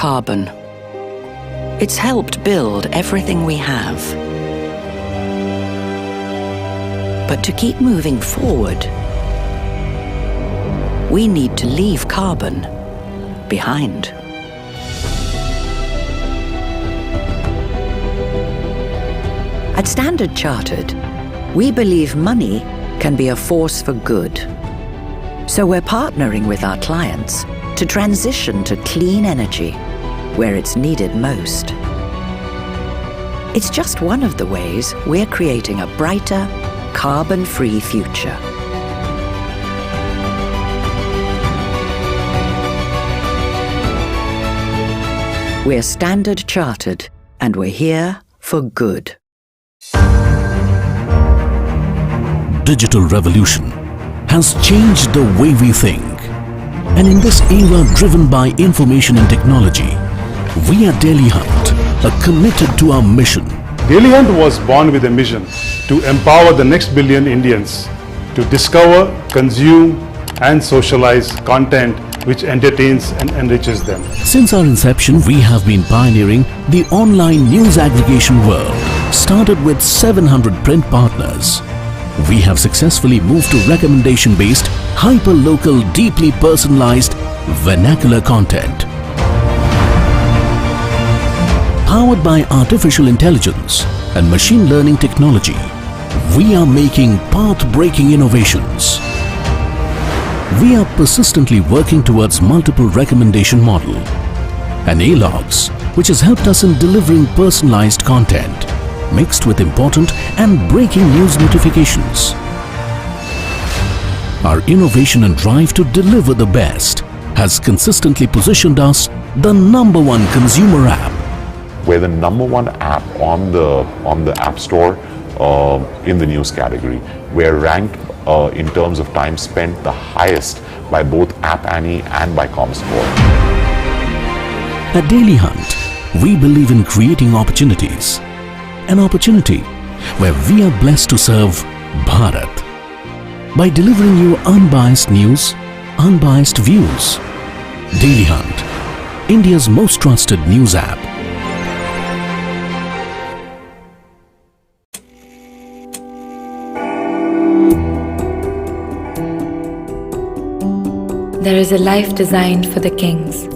carbon. It's helped build everything we have. But to keep moving forward, we need to leave carbon behind. At Standard Chartered, we believe money can be a force for good. So we're partnering with our clients to transition to clean energy where it's needed most. It's just one of the ways we're creating a brighter, carbon-free future. We're Standard Chartered, and we're here for good. Digital revolution has changed the way we think. And in this era driven by information and technology, we at Dailyhunt are committed to our mission. Dailyhunt was born with a mission to empower the next billion Indians to discover, consume, and socialize content which entertains and enriches them. Since our inception, we have been pioneering the online news aggregation world. Started with 700 print partners, we have successfully moved to recommendation-based, hyper-local, deeply personalized, vernacular content. Powered by artificial intelligence and machine learning technology, we are making path-breaking innovations. We are persistently working towards multiple recommendation model and A-logs, which has helped us in delivering personalized content mixed with important and breaking news notifications. Our innovation and drive to deliver the best has consistently positioned us the #1 consumer app. We're the #1 app on the App Store in the news category. We're ranked in terms of time spent the highest by both App Annie and by ComScore. At Dailyhunt, we believe in creating opportunities. An opportunity where we are blessed to serve Bharat by delivering you unbiased news, unbiased views. Dailyhunt, India's most trusted news app. There is a life designed for the kings.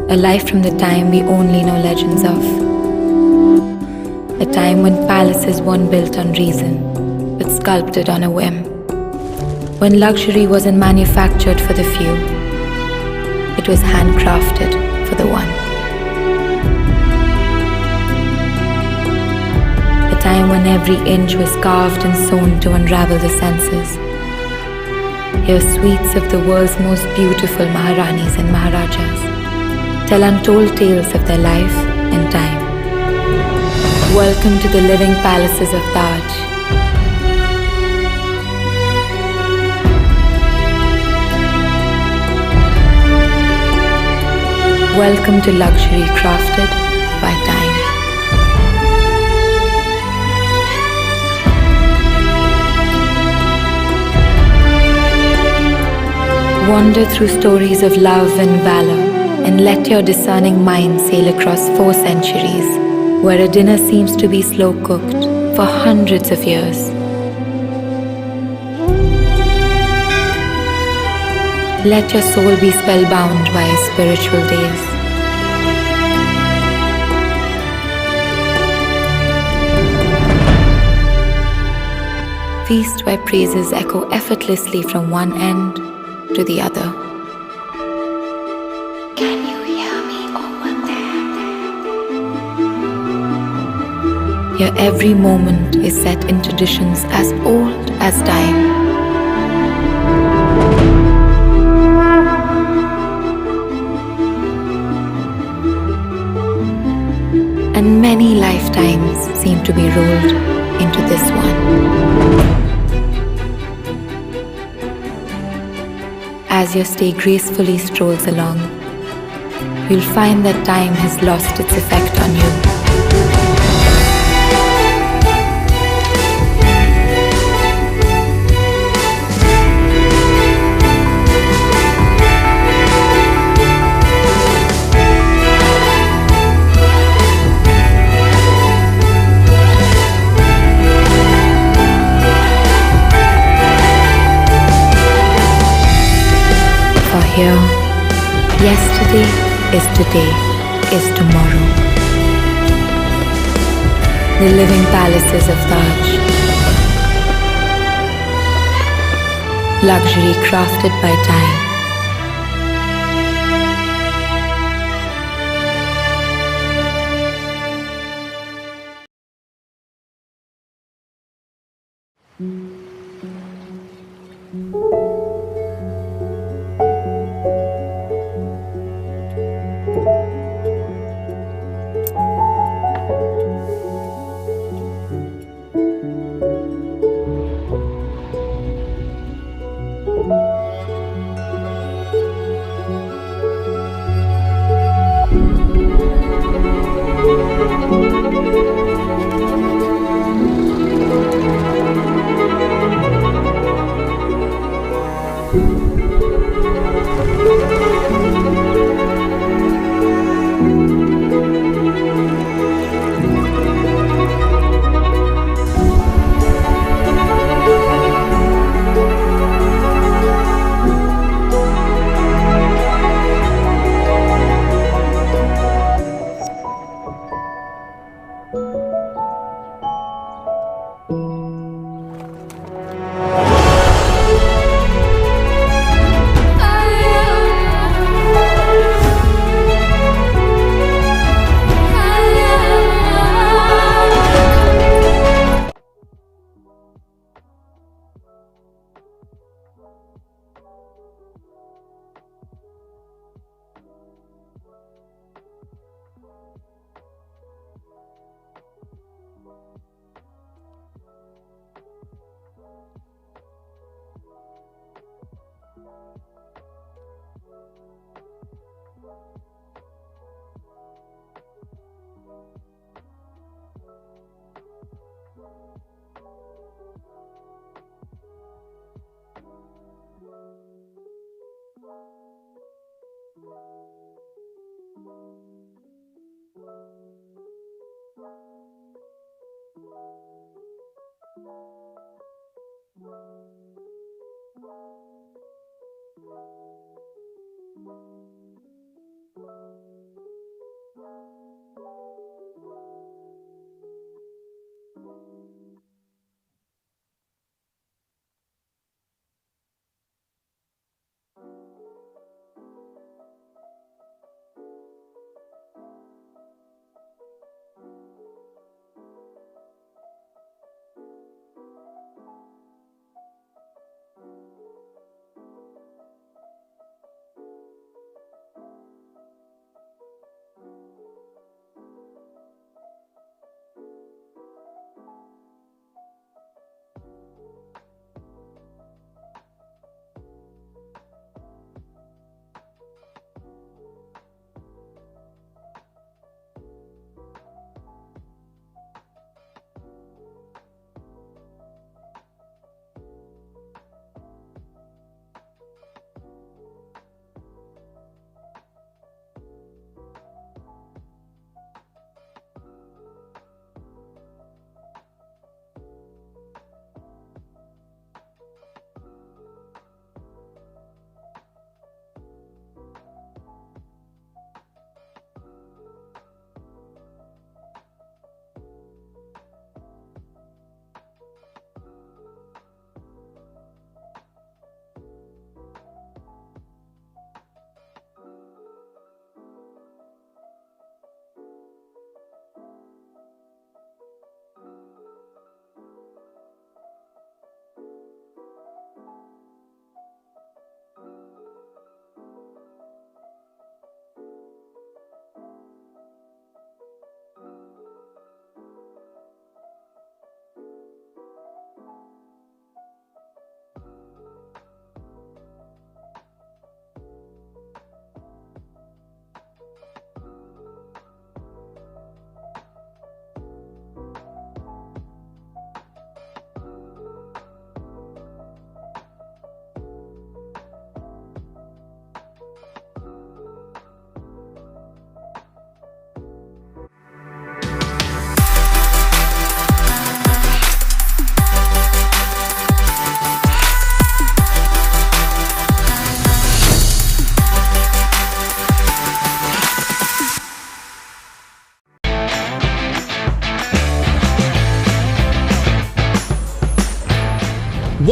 A life from the time we only know legends of. A time when palaces weren't built on reason, but sculpted on a whim. When luxury wasn't manufactured for the few, it was handcrafted for the one. A time when every inch was carved and sewn to unravel the senses. Hear suites of the world's most beautiful Maharanis and Maharajas tell untold tales of their life and time. Welcome to the living palaces of Taj. Welcome to luxury crafted by time. Wander through stories of love and valor and let your discerning mind sail across 4 centuries, where a dinner seems to be slow cooked for hundreds of years. Let your soul be spellbound by a spiritual days. Feast where praises echo effortlessly from one end to the other. Can you hear me over there? Your every moment is set in traditions as old as time. And many lifetimes seem to be rolled into this one. As your stay gracefully strolls along, you'll find that time has lost its effect on you. here. Yesterday is today, is tomorrow. The living palaces of Taj. Luxury crafted by time.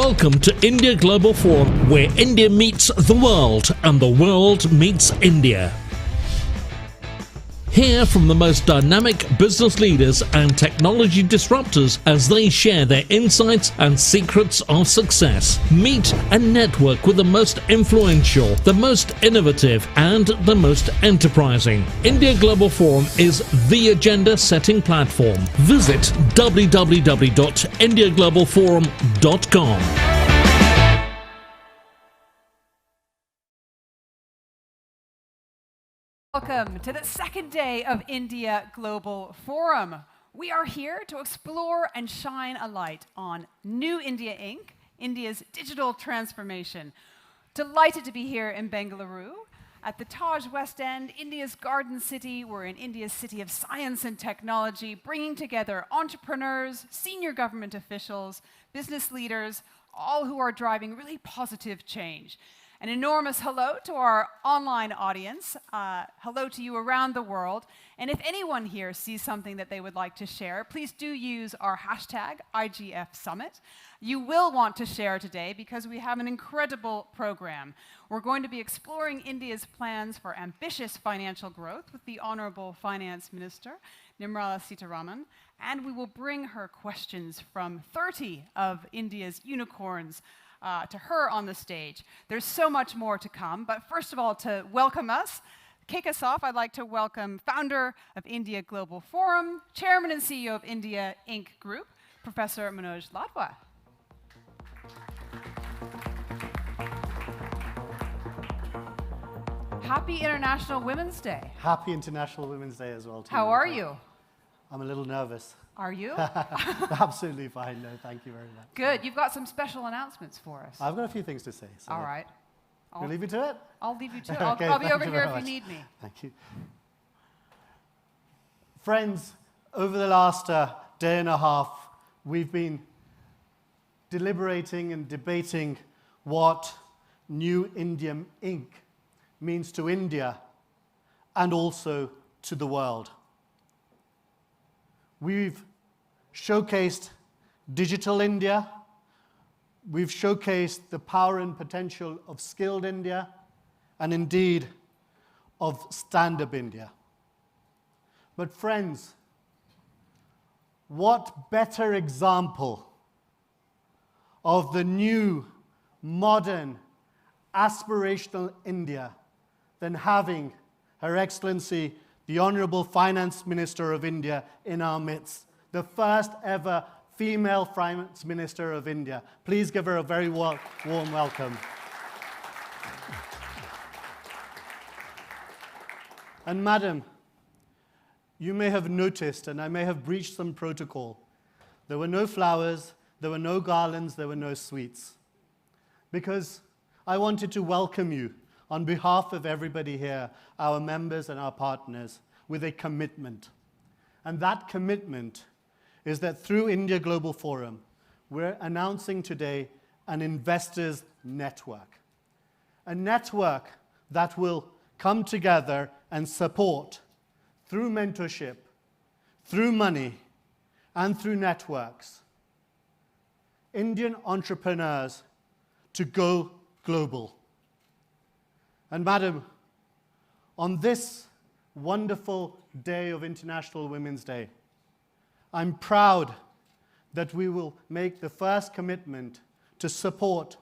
Welcome to India Global Forum, where India meets the world and the world meets India. Hear from the most dynamic business leaders and technology disruptors as they share their insights and secrets of success. Meet and network with the most influential, the most innovative, and the most enterprising. India Global Forum is the agenda-setting platform. Visit www.indiaglobalforum.com. Welcome to the second day of India Global Forum. We are here to explore and shine a light on New India Inc., India's digital transformation. Delighted to be here in Bengaluru at the Taj West End, India's Garden City. We're in India's city of science and technology, bringing together entrepreneurs, senior government officials, business leaders, all who are driving really positive change. An enormous hello to our online audience. Hello to you around the world. And if anyone here sees something that they would like to share, please do use our hashtag IGF Summit. You will want to share today because we have an incredible program. We're going to be exploring India's plans for ambitious financial growth with the Honorable Finance Minister, Nirmala Sitharaman, and we will bring her questions from 30 of India's unicorns to her on the stage. There's so much more to come, but first of all, to welcome us, kick us off, I'd like to welcome founder of India Global Forum, chairman and CEO of India Inc. Group, Professor Manoj Ladwa. Happy International Women's Day. Happy International Women's Day as well to you. How are you? I'm a little nervous. Are you? Absolutely fine, no, thank you very much. Good, you've got some special announcements for us. I've got a few things to say. So all right. You leave me to it? I'll leave you to it. Okay, I'll be over thank you here very if much. you need me. Thank you. Friends, over the last day and a half, we've been deliberating and debating what New India Inc. means to India and also to the world. We've showcased Digital India, we've showcased the power and potential of Skilled India, and indeed of Stand-up India. But friends, what better example of the new, modern, aspirational India than having Her Excellency the Honorable Finance Minister of India in our midst, the first ever female Finance Minister of India. Please give her a very warm welcome. And Madam, you may have noticed, and I may have breached some protocol, there were no flowers, there were no garlands, there were no sweets. Because I wanted to welcome you on behalf of everybody here, our members and our partners, with a commitment. And that commitment is that through India Global Forum, we're announcing today an investors network. A network that will come together and support, through mentorship, through money, and through networks, Indian entrepreneurs to go global. And Madam, on this wonderful day of International Women's Day, I'm proud that we will make the first commitment to support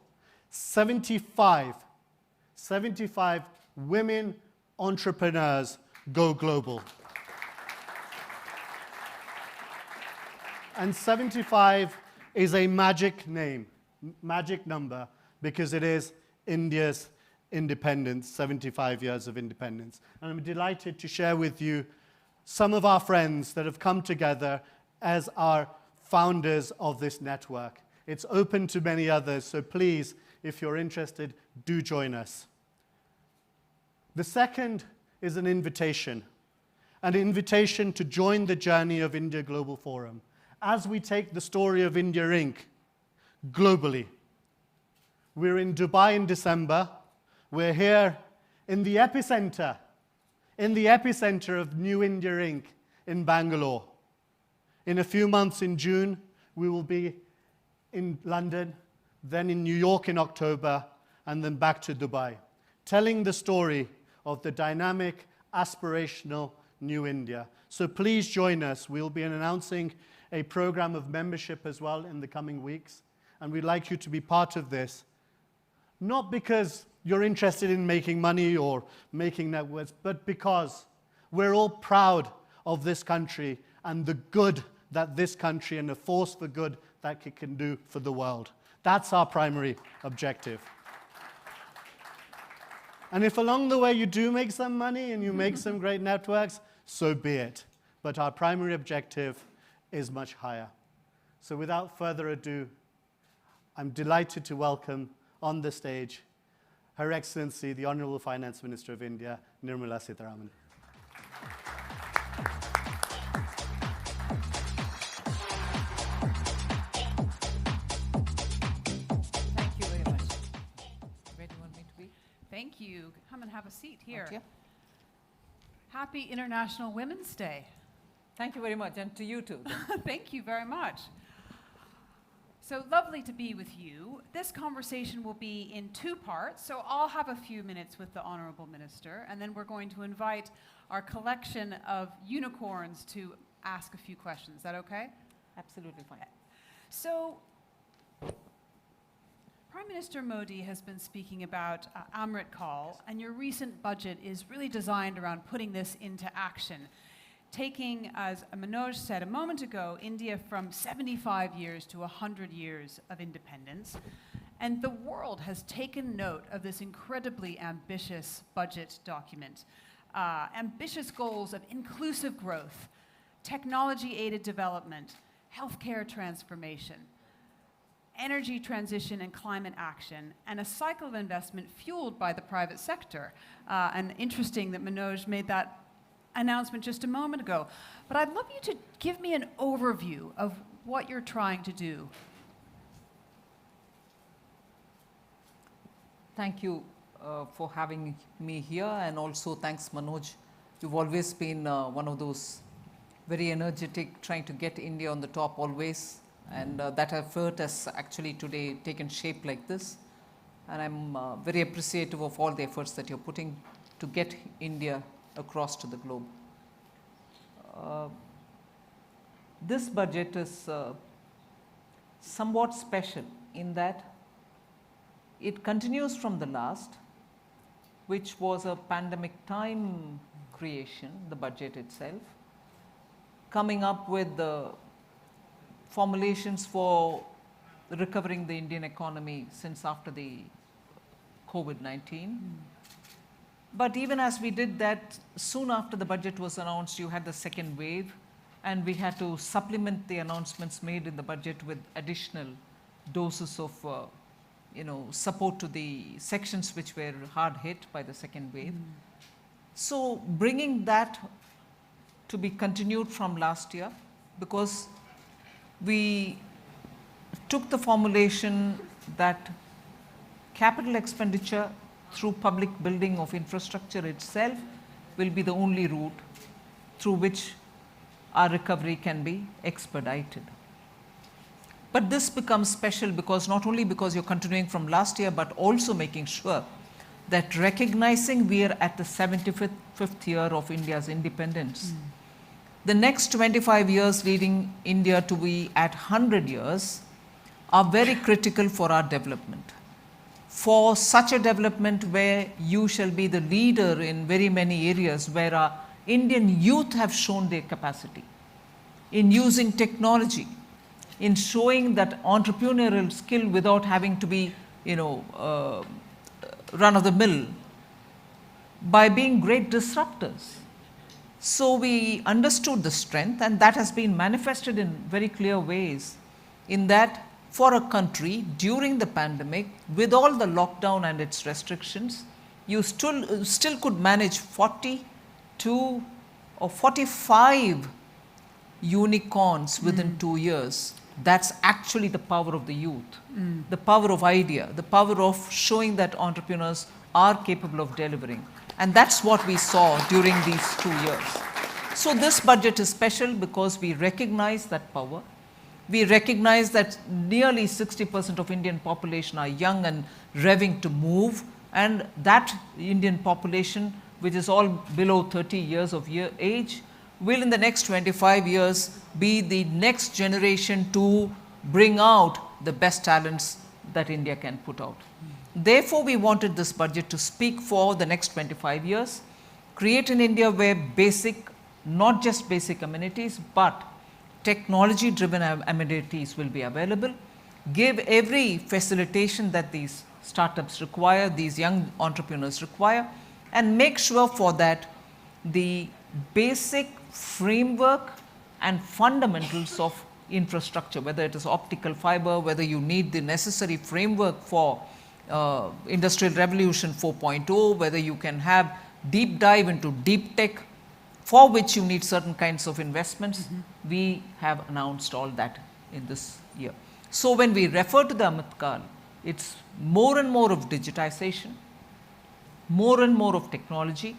75 women entrepreneurs go global. And 75 is a magic number, because it is India's independence, 75 years of independence. And I'm delighted to share with you some of our friends that have come together as our founders of this network. It's open to many others, so please, if you're interested, do join us. The second is an invitation to join the journey of India Global Forum as we take the story of India Inc. globally. We're in Dubai in December. We're here in the epicenter of New India Inc. in Bangalore. In a few months in June, we will be in London. then in New York in October, and then back to Dubai, telling the story of the dynamic, aspirational new India. So please join us. We'll be announcing a program of membership as well in the coming weeks, and we'd like you to be part of this. Not because you're interested in making money or making networks, but because we're all proud of this country and the good that this country and the force for good that it can do for the world. That's our primary objective. And if along the way you do make some money and you make some great networks, so be it. But our primary objective is much higher. So without further ado, I'm delighted to welcome on the stage Her Excellency, the Honorable Finance Minister of India, Nirmala Sitharaman. Thank you very much. Where do you want me to be? Thank you. Come and have a seat here. Thank you. Happy International Women's Day. Thank you very much, and to you too. Thank you very much. So lovely to be with you. This conversation will be in two parts, so I'll have a few minutes with the Honourable Minister, and then we're going to invite our collection of unicorns to ask a few questions. Is that okay? Absolutely fine. So, Prime Minister Modi has been speaking about Amrit Kaul, and your recent budget is really designed around putting this into action. Taking, as Manoj said a moment ago, India from 75 years to 100 years of independence. And the world has taken note of this incredibly ambitious budget document. Ambitious goals of inclusive growth, technology-aided development, healthcare transformation, energy transition and climate action, and a cycle of investment fueled by the private sector. And interesting that Manoj made that announcement just a moment ago. But I'd love you to give me an overview of what you're trying to do. Thank you for having me here, and also thanks, Manoj. You've always been one of those very energetic, trying to get India on the top always, and that effort has actually today taken shape like this. And I'm very appreciative of all the efforts that you're putting to get India across to the globe. This budget is somewhat special in that it continues from the last, which was a pandemic time creation, the budget itself, coming up with the formulations for recovering the Indian economy since after the COVID-19. But even as we did that, soon after the budget was announced, you had the second wave, and we had to supplement the announcements made in the budget with additional doses of support to the sections which were hard hit by the second wave. So bringing that to be continued from last year, because we took the formulation that capital expenditure through public building of infrastructure itself will be the only route through which our recovery can be expedited. But this becomes special because not only because you're continuing from last year, but also making sure that recognizing we are at the 75th year of India's independence. The next 25 years leading India to be at 100 years are very critical for our development. For such a development where you shall be the leader in very many areas where our Indian youth have shown their capacity in using technology, in showing that entrepreneurial skill without having to be, run of the mill, by being great disruptors. So we understood the strength, and that has been manifested in very clear ways, in that for a country during the pandemic, with all the lockdown and its restrictions, you still could manage 42 or 45 unicorns within 2 years. That's actually the power of the youth, the power of idea, the power of showing that entrepreneurs are capable of delivering. And that's what we saw during these 2 years. So this budget is special because we recognize that power. We recognize that nearly 60% of Indian population are young and revving to move, and that Indian population, which is all below 30 years of age, will in the next 25 years be the next generation to bring out the best talents that India can put out. Therefore, we wanted this budget to speak for the next 25 years, create an India where not just basic amenities, but technology-driven amenities will be available, give every facilitation that these startups require, these young entrepreneurs require, and make sure for that the basic framework and fundamentals of infrastructure, whether it is optical fiber, whether you need the necessary framework for Industrial Revolution 4.0, whether you can have deep dive into deep tech, for which you need certain kinds of investments. We have announced all that in this year. So when we refer to the Amrit Kaal, it's more and more of digitization, more and more of technology,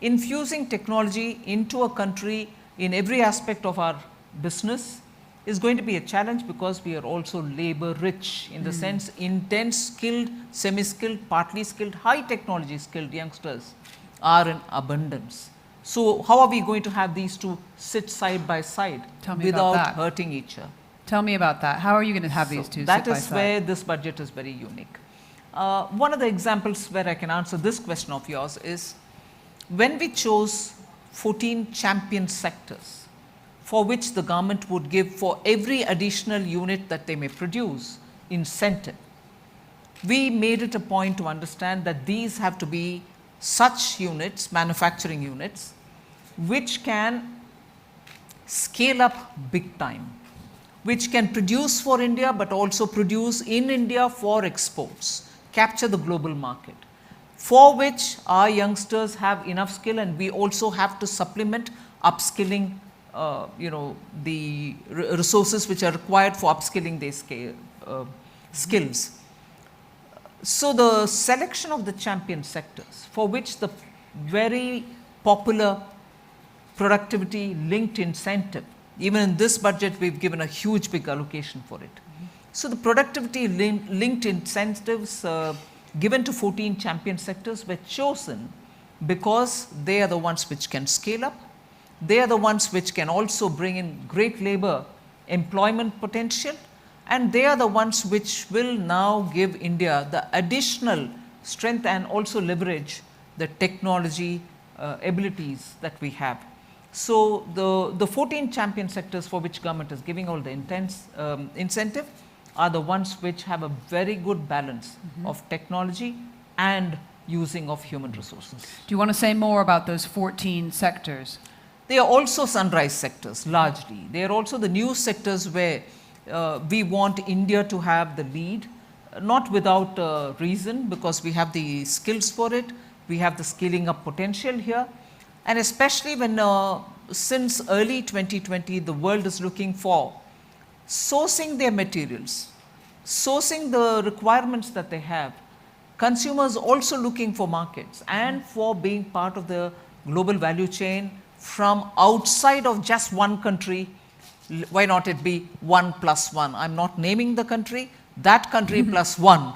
infusing technology into a country in every aspect of our business is going to be a challenge, because we are also labor rich in the sense intense skilled, semi-skilled, partly skilled, high technology skilled youngsters are in abundance. So how are we going to have these two sit side by side without hurting each other? Tell me about that. How are you going to have these two sit by side? That is where this budget is very unique. One of the examples where I can answer this question of yours is when we chose 14 champion sectors for which the government would give for every additional unit that they may produce incentive. We made it a point to understand that these have to be such units, manufacturing units, which can scale up big time, which can produce for India but also produce in India for exports, capture the global market, for which our youngsters have enough skill, and we also have to supplement upskilling the resources which are required for upskilling these skills. So the selection of the champion sectors, for which the very popular productivity linked incentive, even in this budget we've given a huge big allocation for it. So the productivity linked incentives given to 14 champion sectors were chosen because they are the ones which can scale up. They are the ones which can also bring in great labor employment potential, and they are the ones which will now give India the additional strength and also leverage the technology abilities that we have. So the 14 champion sectors for which government is giving all the incentive are the ones which have a very good balance of technology and using of human resources. Do you want to say more about those 14 sectors? They are also sunrise sectors, largely. They are also the new sectors where we want India to have the lead, not without reason, because we have the skills for it, we have the scaling up potential here, and especially when since early 2020, the world is looking for sourcing their materials, sourcing the requirements that they have, consumers also looking for markets and for being part of the global value chain from outside of just one country. Why not it be 1+1? I'm not naming the country, that country plus one.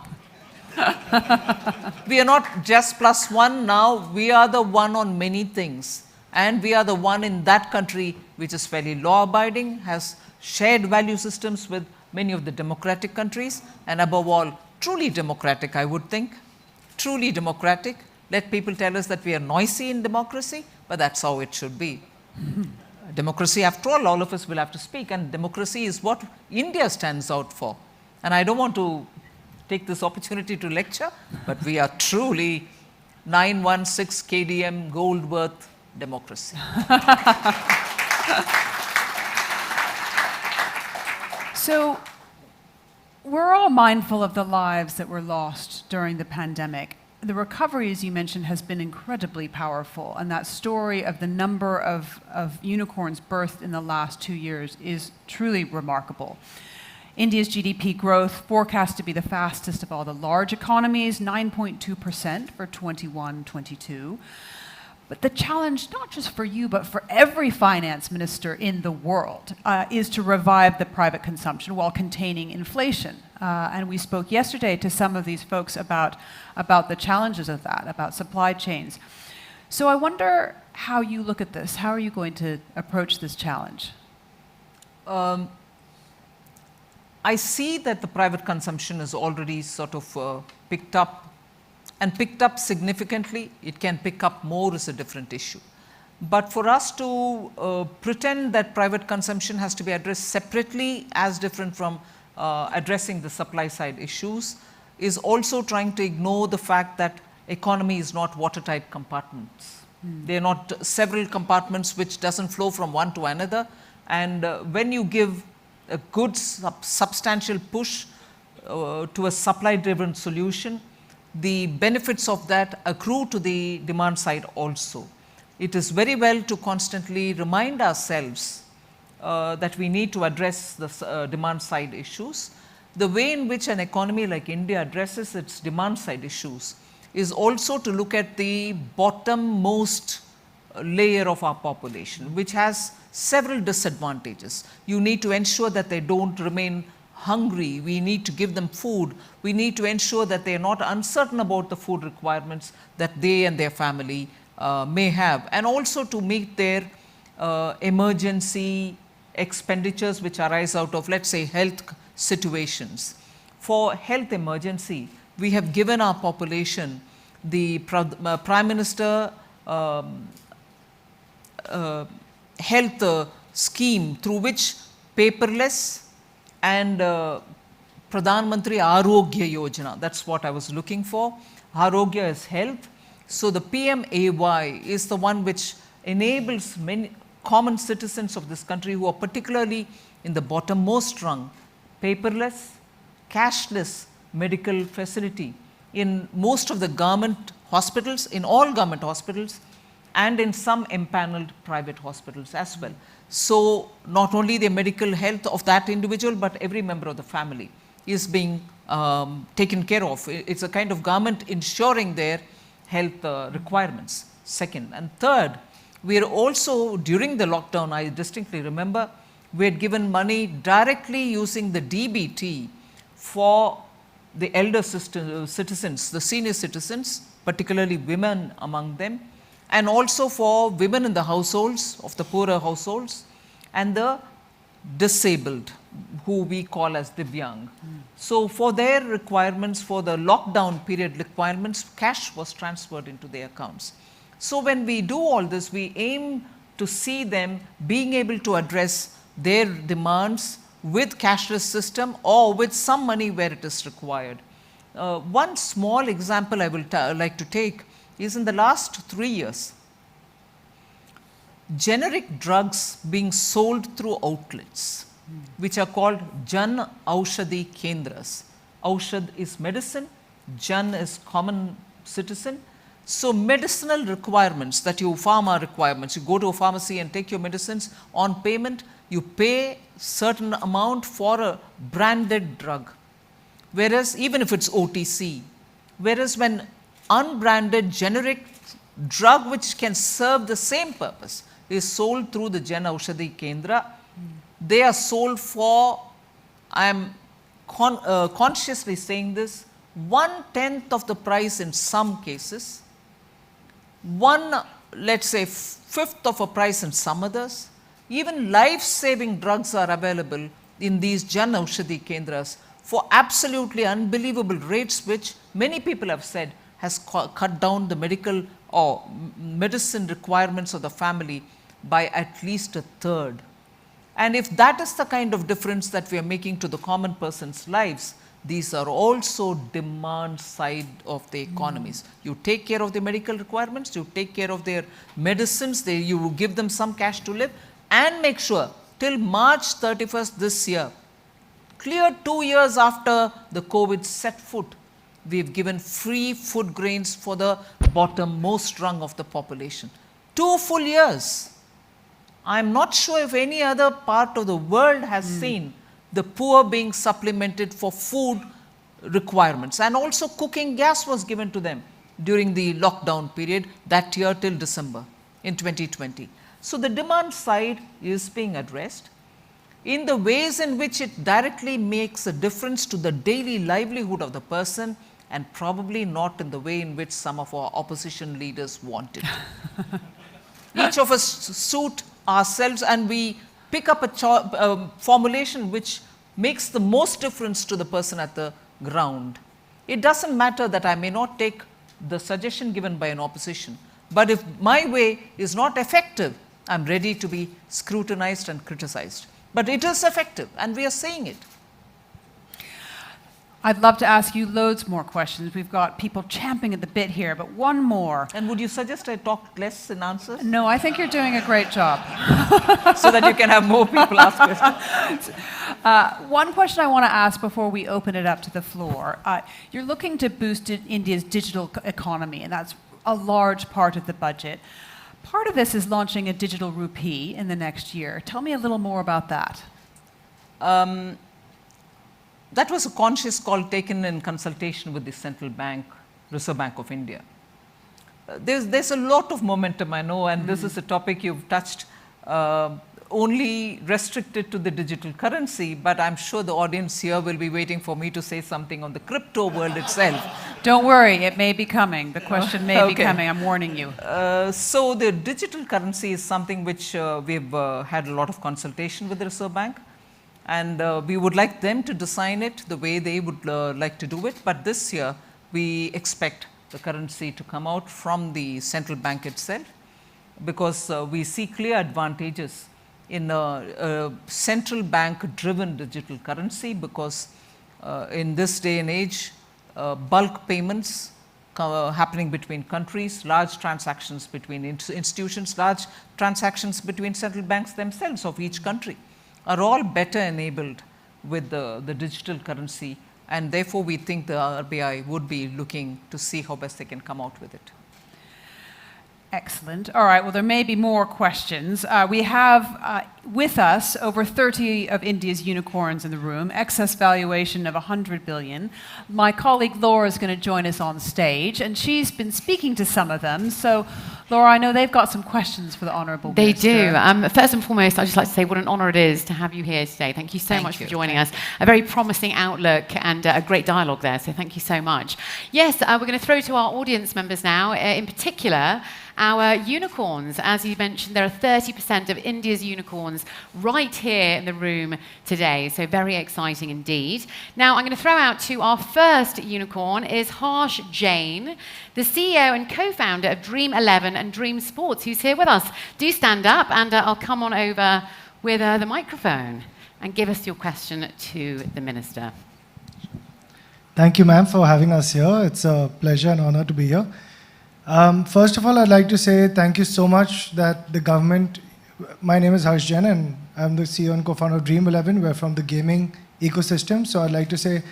We are not just +1 now, we are the one on many things, and we are the one in that country which is fairly law abiding, has shared value systems with many of the democratic countries, and above all truly democratic, I would think, truly democratic. Let people tell us that we are noisy in democracy, but that's how it should be. Democracy, after all of us will have to speak, and democracy is what India stands out for. And I don't want to take this opportunity to lecture, but we are truly 916 KDM gold worth democracy. So we're all mindful of the lives that were lost during the pandemic. The recovery, as you mentioned, has been incredibly powerful, and that story of the number of unicorns birthed in the last 2 years is truly remarkable. India's GDP growth forecast to be the fastest of all the large economies, 9.2% for 21-22. But the challenge, not just for you, but for every finance minister in the world, is to revive the private consumption while containing inflation. And we spoke yesterday to some of these folks about the challenges of that, about supply chains. So I wonder how you look at this. How are you going to approach this challenge? I see that the private consumption is already sort of picked up, and picked up significantly. It can pick up more is a different issue. But for us to pretend that private consumption has to be addressed separately as different from addressing the supply side issues is also trying to ignore the fact that economy is not watertight compartments. They are not several compartments which doesn't flow from one to another. And when you give a good substantial push to a supply driven solution, the benefits of that accrue to the demand side also. It is very well to constantly remind ourselves that we need to address the demand side issues. The way in which an economy like India addresses its demand side issues is also to look at the bottommost layer of our population, which has several disadvantages. You need to ensure that they don't remain hungry. We need to give them food. We need to ensure that they are not uncertain about the food requirements that they and their family may have, and also to meet their emergency expenditures which arise out of, let's say, health situations. For health emergency, we have given our population the Prime Minister health scheme, through which paperless and Pradhan Mantri Arogya Yojana, that's what I was looking for. Arogya is health. So the PMAY is the one which enables many common citizens of this country who are particularly in the bottommost rung, paperless, cashless medical facility in most of the government hospitals, in all government hospitals, and in some empaneled private hospitals as well. So not only the medical health of that individual, but every member of the family is being taken care of. It's a kind of government ensuring their health requirements. Second. And third, we are also, during the lockdown, I distinctly remember, we had given money directly using the DBT for the elder citizens, the senior citizens, particularly women among them, and also for women in the households, of the poorer households, and the disabled, who we call as Divyang. So for their requirements, for the lockdown period requirements, cash was transferred into their accounts. So when we do all this, we aim to see them being able to address their demands with cashless system or with some money where it is required. One small example I will like to take is in the last 3 years, generic drugs being sold through outlets, which are called Jan Aushadhi Kendras. Aushad is medicine, Jan is common citizen. So medicinal requirements that you, pharma requirements, you go to a pharmacy and take your medicines on payment, you pay certain amount for a branded drug. Whereas even if it's OTC, whereas when unbranded generic drug which can serve the same purpose is sold through the Jan Aushadhi Kendra, they are sold for, I am consciously saying this, 1/10 of the price in some cases, let's say 1/5 of a price in some others. Even life-saving drugs are available in these Jan Aushadhi Kendras for absolutely unbelievable rates, which many people have said has cut down the medical or medicine requirements of the family by at least 1/3. And if that is the kind of difference that we are making to the common person's lives, these are also demand side of the economies. You take care of the medical requirements, you take care of their medicines, you give them some cash to live, and make sure till March 31st this year, clear 2 years after the COVID set foot, we've given free food grains for the bottommost rung of the population. 2 full years. I'm not sure if any other part of the world has seen the poor being supplemented for food requirements. And also cooking gas was given to them during the lockdown period that year till December in 2020. So the demand side is being addressed in the ways in which it directly makes a difference to the daily livelihood of the person, and probably not in the way in which some of our opposition leaders want it. Each of us suit ourselves and we pick up a formulation which makes the most difference to the person at the ground. It doesn't matter that I may not take the suggestion given by an opposition, but if my way is not effective, I'm ready to be scrutinized and criticized. But it is effective, and we are saying it. I'd love to ask you loads more questions. We've got people champing at the bit here, but one more. And would you suggest I talk less in answers? No, I think you're doing a great job. So that you can have more people ask questions. One question I want to ask before we open it up to the floor. You're looking to boost India's digital economy, and that's a large part of the budget. Part of this is launching a digital rupee in the next year. Tell me a little more about that. That was a conscious call taken in consultation with the Central Bank, Reserve Bank of India. There's a lot of momentum, I know, and this is a topic you've touched, only restricted to the digital currency, but I'm sure the audience here will be waiting for me to say something on the crypto world itself. Don't worry, it may be coming. The question may be coming, I'm warning you. So the digital currency is something which we've had a lot of consultation with the Reserve Bank. And we would like them to design it the way they would like to do it. But this year, we expect the currency to come out from the central bank itself, because we see clear advantages in a central bank-driven digital currency, because in this day and age, bulk payments happening between countries, large transactions between institutions, large transactions between central banks themselves of each country, are all better enabled with the digital currency, and therefore we think the RBI would be looking to see how best they can come out with it. Excellent. All right, well, there may be more questions. We have with us over 30 of India's unicorns in the room, excess valuation of 100 billion. My colleague Laura is going to join us on stage, and she's been speaking to some of them. So, Laura, I know they've got some questions for the Honourable Minister. They do. First and foremost, I'd just like to say what an honour it is to have you here today. Thank you so much for joining us. A very promising outlook and a great dialogue there, so thank you so much. Yes, we're going to throw to our audience members now, in particular, our unicorns. As you mentioned, there are 30% of India's unicorns right here in the room today, so very exciting indeed. Now, I'm going to throw out to our first unicorn is Harsh Jain, the CEO and co-founder of Dream 11 and Dream Sports, who's here with us. Do stand up, and I'll come on over with the microphone and give us your question to the Minister. Thank you, ma'am, for having us here. It's a pleasure and honor to be here. First of all, I'd like to say thank you so much that the government, my name is Harsh Jain and I'm the CEO and co-founder of Dream 11. We're from the gaming ecosystem. So I'd like to say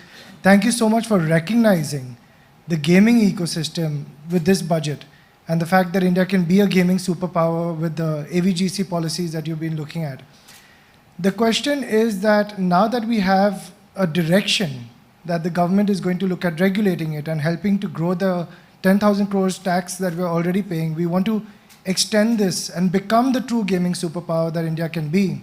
thank you so much for recognizing the gaming ecosystem with this budget and the fact that India can be a gaming superpower with the AVGC policies that you've been looking at. The question is that now that we have a direction that the government is going to look at regulating it and helping to grow the 10,000 crores tax that we're already paying, we want to extend this and become the true gaming superpower that India can be.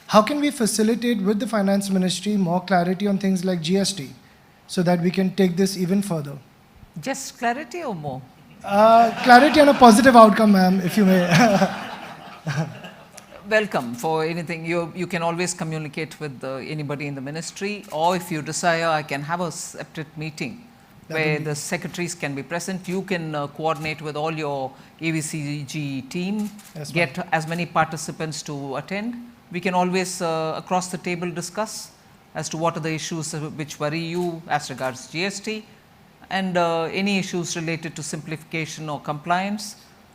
How can we facilitate with the Finance Ministry more clarity on things like GST so that we can take this even further? Just clarity or more? Clarity and a positive outcome, ma'am, if you may. Welcome for anything. You can always communicate with anybody in the ministry, or if you desire, I can have a separate meeting where the secretaries can be present. You can coordinate with all your AVCG team, yes, get as many participants to attend. We can always, across the table, discuss as to what are the issues which worry you as regards GST, and any issues related to simplification or compliance.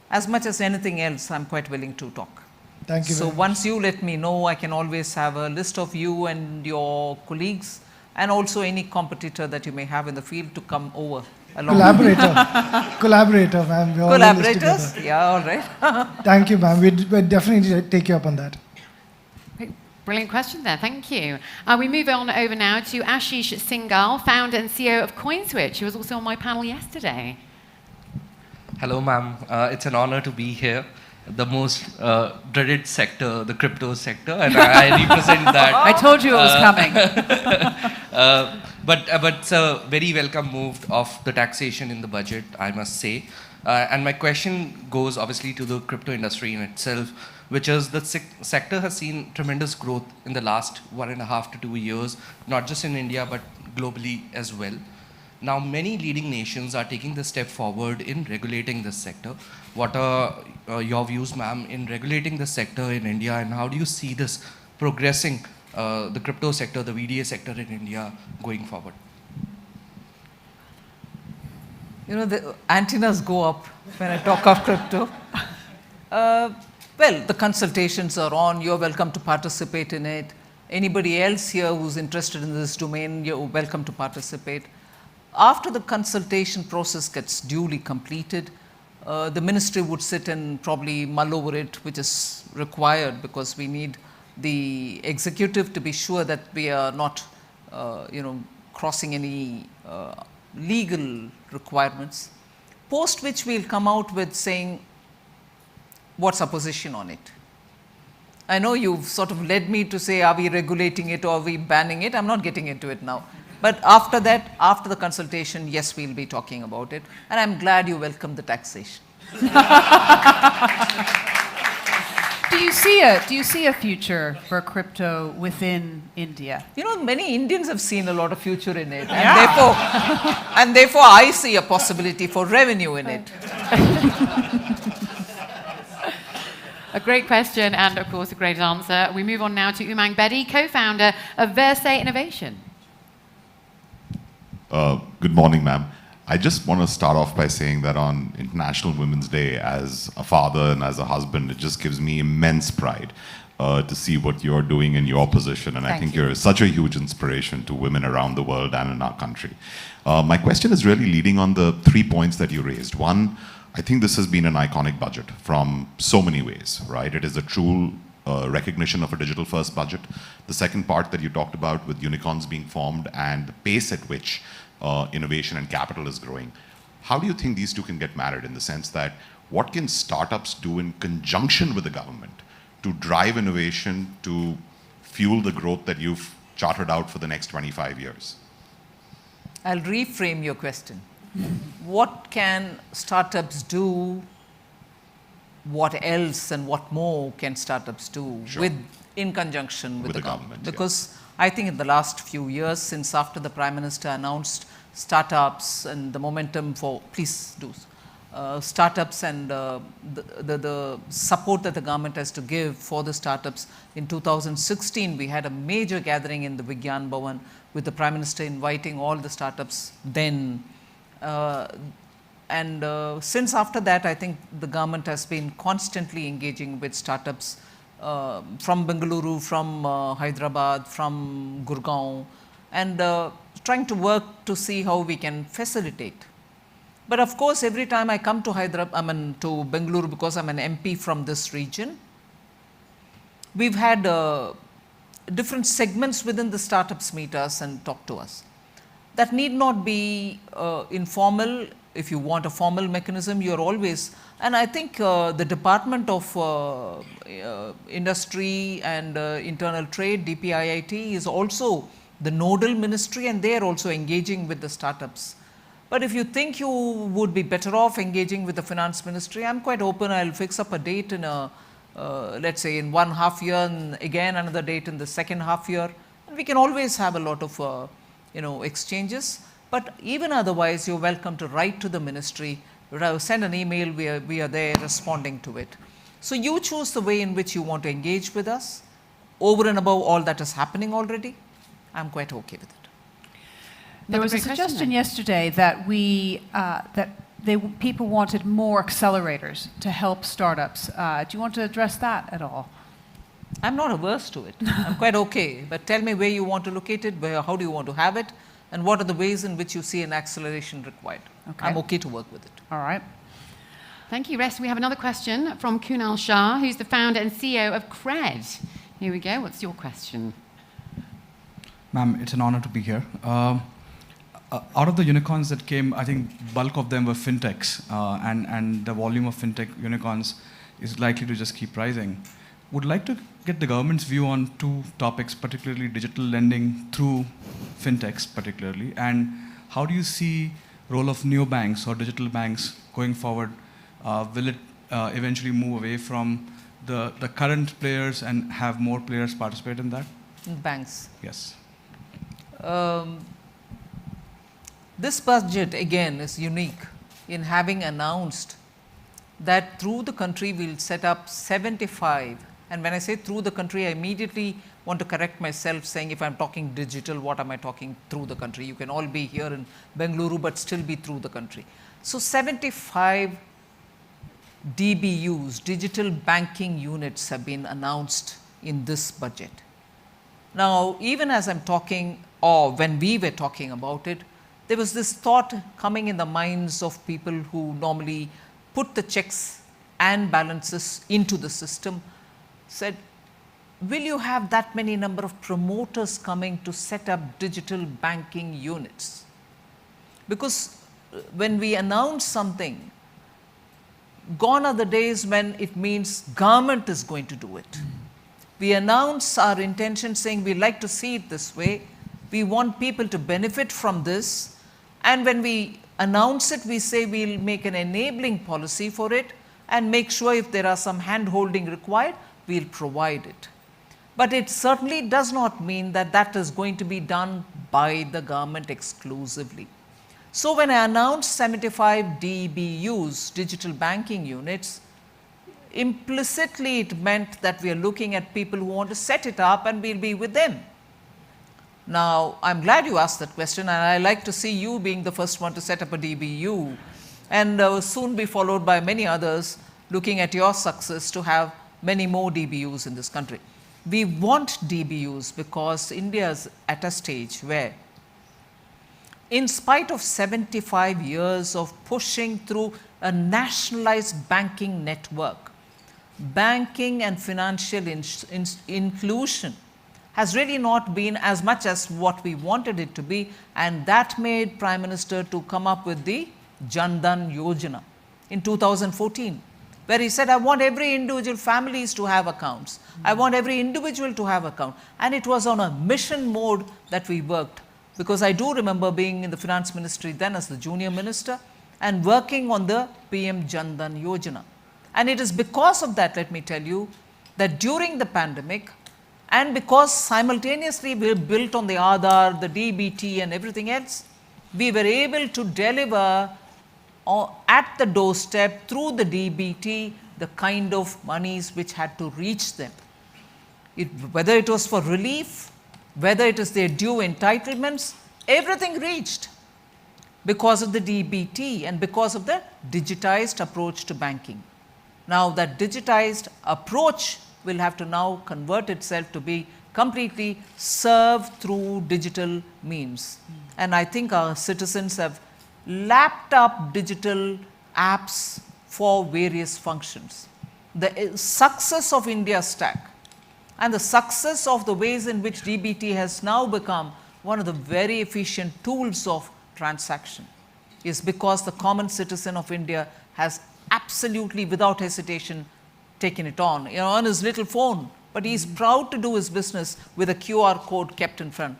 As much as anything else, I'm quite willing to talk. Thank you. So once you let me know, I can always have a list of you and your colleagues, and also any competitor that you may have in the field to come over. Collaborator, ma'am. Collaborators? Yeah, all right. Thank you, ma'am. We'd definitely take you up on that. Brilliant question there, thank you. We move on over now to Ashish Singhal, founder and CEO of CoinSwitch, who was also on my panel yesterday. Hello, ma'am. It's an honor to be here. The most dreaded sector, the crypto sector, and I represent that. I told you it was coming. But it's a very welcome move of the taxation in the budget, I must say. And my question goes obviously to the crypto industry in itself, which is the sector has seen tremendous growth in the last 1.5 to 2 years, not just in India, but globally as well. Now, many leading nations are taking the step forward in regulating this sector. What are your views, ma'am, in regulating the sector in India, and how do you see this progressing, the crypto sector, the VDA sector in India going forward? You know, the antennas go up when I talk of crypto. Well, the consultations are on. You're welcome to participate in it. Anybody else here who's interested in this domain, you're welcome to participate. After the consultation process gets duly completed, the ministry would sit and probably mull over it, which is required because we need the executive to be sure that we are not, crossing any legal requirements. Post which we'll come out with saying, what's our position on it? I know you've sort of led me to say, are we regulating it or are we banning it? I'm not getting into it now. But after that, after the consultation, yes, we'll be talking about it. And I'm glad you welcomed the taxation. Do you see a future for crypto within India? You know, many Indians have seen a lot of future in it. And therefore I see a possibility for revenue in it. A great question and, of course, a great answer. We move on now to Umang Bedi, co-founder of Verse Innovation. Good morning, ma'am. I just want to start off by saying that on International Women's Day, as a father and as a husband, it just gives me immense pride to see what you're doing in your position. And I think you're such a huge inspiration to women around the world and in our country. My question is really leading on the 3 points that you raised. One, I think this has been an iconic budget from so many ways, right? It is a true recognition of a digital-first budget. The second part that you talked about with unicorns being formed and the pace at which innovation and capital is growing. How do you think these two can get married in the sense that what can startups do in conjunction with the government to drive innovation, to fuel the growth that you've charted out for the next 25 years? I'll reframe your question. What can startups do? What else and what more can startups do in conjunction with the government? Because I think in the last few years, since after the Prime Minister announced startups and the momentum for, startups and the support that the government has to give for the startups. In 2016, we had a major gathering in the Vigyan Bhavan with the Prime Minister inviting all the startups then. Since after that, I think the government has been constantly engaging with startups from Bengaluru, from Hyderabad, from Gurgaon, and trying to work to see how we can facilitate. But of course, every time I come to to Bengaluru, because I'm an MP from this region, we've had different segments within the startups meet us and talk to us. That need not be informal. If you want a formal mechanism, you're always, and I think the Department of Industry and Internal Trade, DPIIT, is also the nodal ministry, and they are also engaging with the startups. But if you think you would be better off engaging with the finance ministry, I'm quite open. I'll fix up a date in let's say in 1.5 year, and again another date in the second half year, and we can always have a lot of exchanges. But even otherwise, you're welcome to write to the ministry, send an email, we are there responding to it. So you choose the way in which you want to engage with us, over and above all that is happening already. I'm quite okay with it. There was a suggestion yesterday that people wanted more accelerators to help startups. Do you want to address that at all? I'm not averse to it. I'm quite okay. But tell me where you want to locate it, how do you want to have it, and what are the ways in which you see an acceleration required. Okay. I'm okay to work with it. All right. Thank you, Rest. We have another question from Kunal Shah, who's the founder and CEO of Cred. Here we go. What's your question? Ma'am, it's an honor to be here. out of the unicorns that came, I think bulk of them were fintechs, and the volume of fintech unicorns is likely to just keep rising. Would like to get the government's view on two topics, particularly digital lending through fintechs particularly, and how do you see role of neobanks or digital banks going forward? Will it eventually move away from the current players and have more players participate in that? Banks. Yes. This budget, again, is unique in having announced that through the country we'll set up 75, and when I say through the country, I immediately want to correct myself saying if I'm talking digital, what am I talking through the country? You can all be here in Bengaluru but still be through the country. So 75 DBUs, digital banking units, have been announced in this budget. Now, even as I'm talking, or when we were talking about it, there was this thought coming in the minds of people who normally put the checks and balances into the system, said, will you have that many number of promoters coming to set up digital banking units? Because when we announce something, gone are the days when it means government is going to do it. We announce our intention saying we like to see it this way, we want people to benefit from this, and when we announce it, we say we'll make an enabling policy for it and make sure if there are some hand-holding required, we'll provide it. But it certainly does not mean that that is going to be done by the government exclusively. So when I announced 75 DBUs, digital banking units, implicitly it meant that we are looking at people who want to set it up and we'll be with them. Now, I'm glad you asked that question, and I like to see you being the first one to set up a DBU and soon be followed by many others looking at your success to have many more DBUs in this country. We want DBUs because India is at a stage where, in spite of 75 years of pushing through a nationalized banking network, banking and financial inclusion has really not been as much as what we wanted it to be, and that made Prime Minister to come up with the Jan Dhan Yojana in 2014, where he said, I want every individual families to have accounts. I want every individual to have account. And it was on a mission mode that we worked, because I do remember being in the finance ministry then as the junior minister and working on the PM Jan Dhan Yojana. And it is because of that, let me tell you, that during the pandemic, and because simultaneously we built on the Aadhaar, the DBT and everything else, we were able to deliver at the doorstep through the DBT the kind of monies which had to reach them. Whether it was for relief, whether it is their due entitlements, everything reached because of the DBT and because of the digitized approach to banking. Now that digitized approach will have to now convert itself to be completely served through digital means. And I think our citizens have lapped up digital apps for various functions. The success of India Stack and the success of the ways in which DBT has now become one of the very efficient tools of transaction is because the common citizen of India has absolutely without hesitation taken it on, on his little phone, but he's proud to do his business with a QR code kept in front.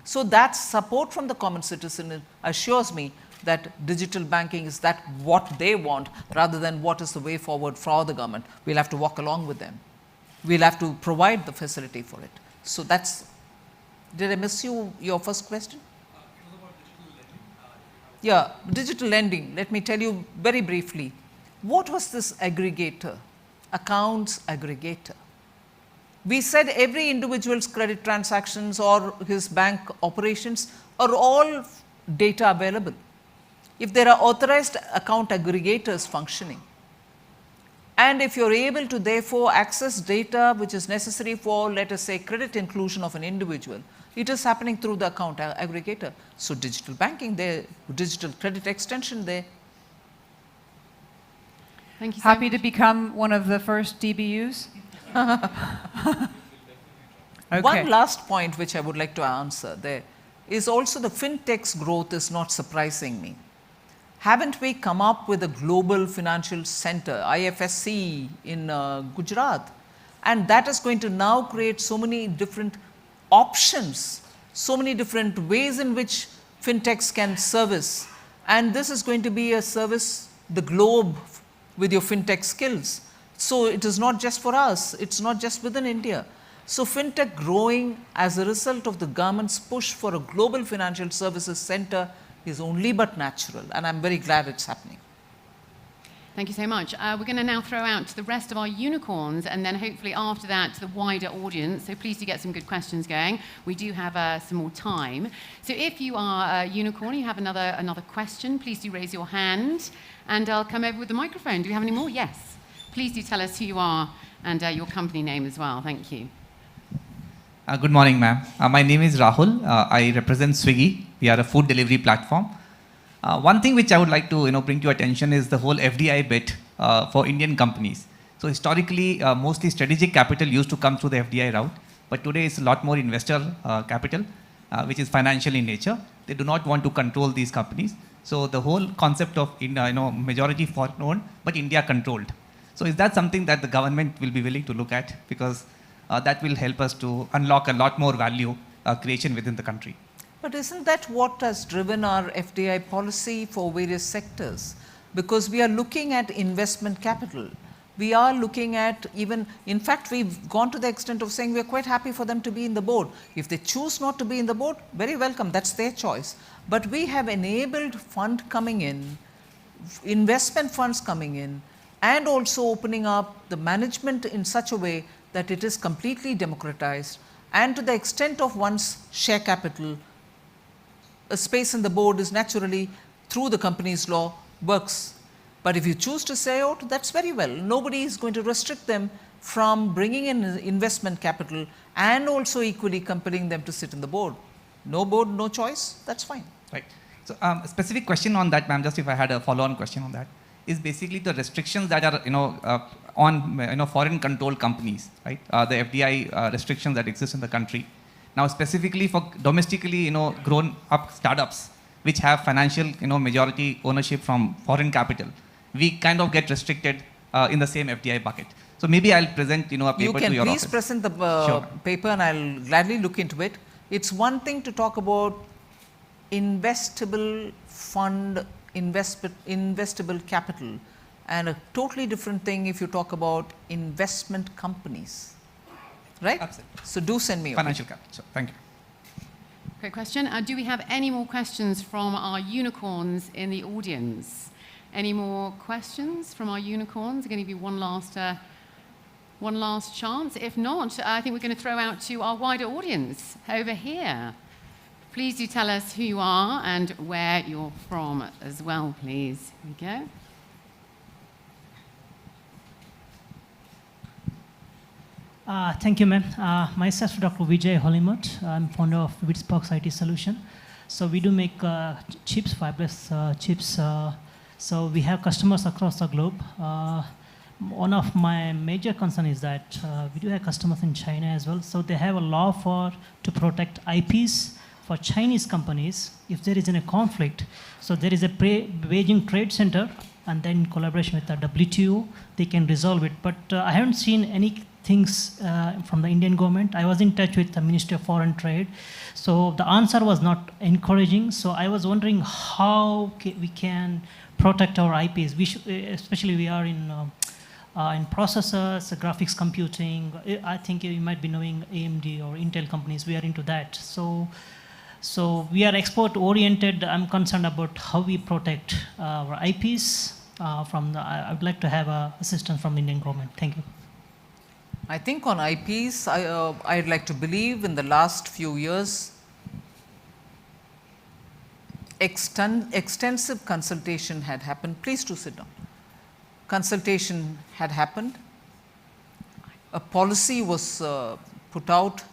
So that support from the common citizen assures me that digital banking is that what they want rather than what is the way forward for the government. We'll have to walk along with them. We'll have to provide the facility for it. So that's, did I miss your first question? Yeah, digital lending. Let me tell you very briefly. What was this aggregator? Accounts aggregator. We said every individual's credit transactions or his bank operations are all data available. If there are authorized account aggregators functioning, and if you're able to therefore access data which is necessary for, let us say, credit inclusion of an individual, it is happening through the account aggregator. So digital banking there, digital credit extension there. Thank you. Happy to become one of the first DBUs? Okay. One last point which I would like to answer there. is also the fintech's growth is not surprising me. Haven't we come up with a global financial center, IFSC, in Gujarat? And that is going to now create so many different options, so many different ways in which fintechs can service. And this is going to be a service the globe with your fintech skills. So it is not just for us, it's not just within India. So fintech growing as a result of the government's push for a global financial services center is only but natural, and I'm very glad it's happening. Thank you so much. We're going to now throw out to the rest of our unicorns, and then hopefully after that to the wider audience. So please do get some good questions going. We do have some more time. So if you are a unicorn, you have another question, please do raise your hand, and I'll come over with the microphone. Do we have any more? Yes. Please do tell us who you are and your company name as well. Thank you. Good morning, ma'am. My name is Rahul. I represent Swiggy. We are a food delivery platform. One thing which I would like to bring to your attention is the whole FDI bit for Indian companies. So historically, mostly strategic capital used to come through the FDI route, but today it's a lot more investor capital, which is financial in nature. They do not want to control these companies. So the whole concept of majority foreign owned, but India controlled. So is that something that the government will be willing to look at? Because that will help us to unlock a lot more value creation within the country. But isn't that what has driven our FDI policy for various sectors? Because we are looking at investment capital. We are looking at even, in fact, we've gone to the extent of saying we're quite happy for them to be in the board. If they choose not to be in the board, very welcome, that's their choice. But we have enabled fund coming in, investment funds coming in, and also opening up the management in such a way that it is completely democratized, and to the extent of one's share capital, a space in the board is naturally, through the company's law, works. But if you choose to say out, that's very well. Nobody is going to restrict them from bringing in investment capital and also equally compelling them to sit in the board. No board, no choice, that's fine. Right. So a specific question on that, ma'am, just if I had a follow-on question on that, is basically the restrictions that are on foreign controlled companies, right? The FDI restrictions that exist in the country. Now specifically for domestically grown up startups which have financial majority ownership from foreign capital, we kind of get restricted in the same FDI bucket. So maybe I'll present a paper to your office. You can please present the paper and I'll gladly look into it. It's one thing to talk about investable fund, investable capital, and a totally different thing if you talk about investment companies, right? Absolutely. So do send me financial capital. So thank you. Great question. Do we have any more questions from our unicorns in the audience? Any more questions from our unicorns? I'm going to give you one last chance. If not, I think we're going to throw out to our wider audience over here. Please do tell us who you are and where you're from as well, please. Here we go. Thank you, ma'am. Myself, Dr. Vijay Holimut. I'm founder of Witsbox IT Solution. So we do make chips, fibrous chips. So we have customers across the globe. One of my major concerns is that we do have customers in China as well. So they have a law to protect IPs for Chinese companies if there is a conflict. So there is a Beijing Trade Center, and then in collaboration with the WTO, they can resolve it. But I haven't seen any things from the Indian government. I was in touch with the Ministry of Foreign Trade. So the answer was not encouraging. So I was wondering how we can protect our IPs. Especially we are in processors, graphics computing. I think you might be knowing AMD or Intel companies. We are into that. So we are export oriented. I'm concerned about how we protect our IPs I would like to have assistance from the Indian government. Thank you. I think on IPs, I'd like to believe in the last few years, extensive consultation had happened. Please do sit down. Consultation had happened. A policy was put out.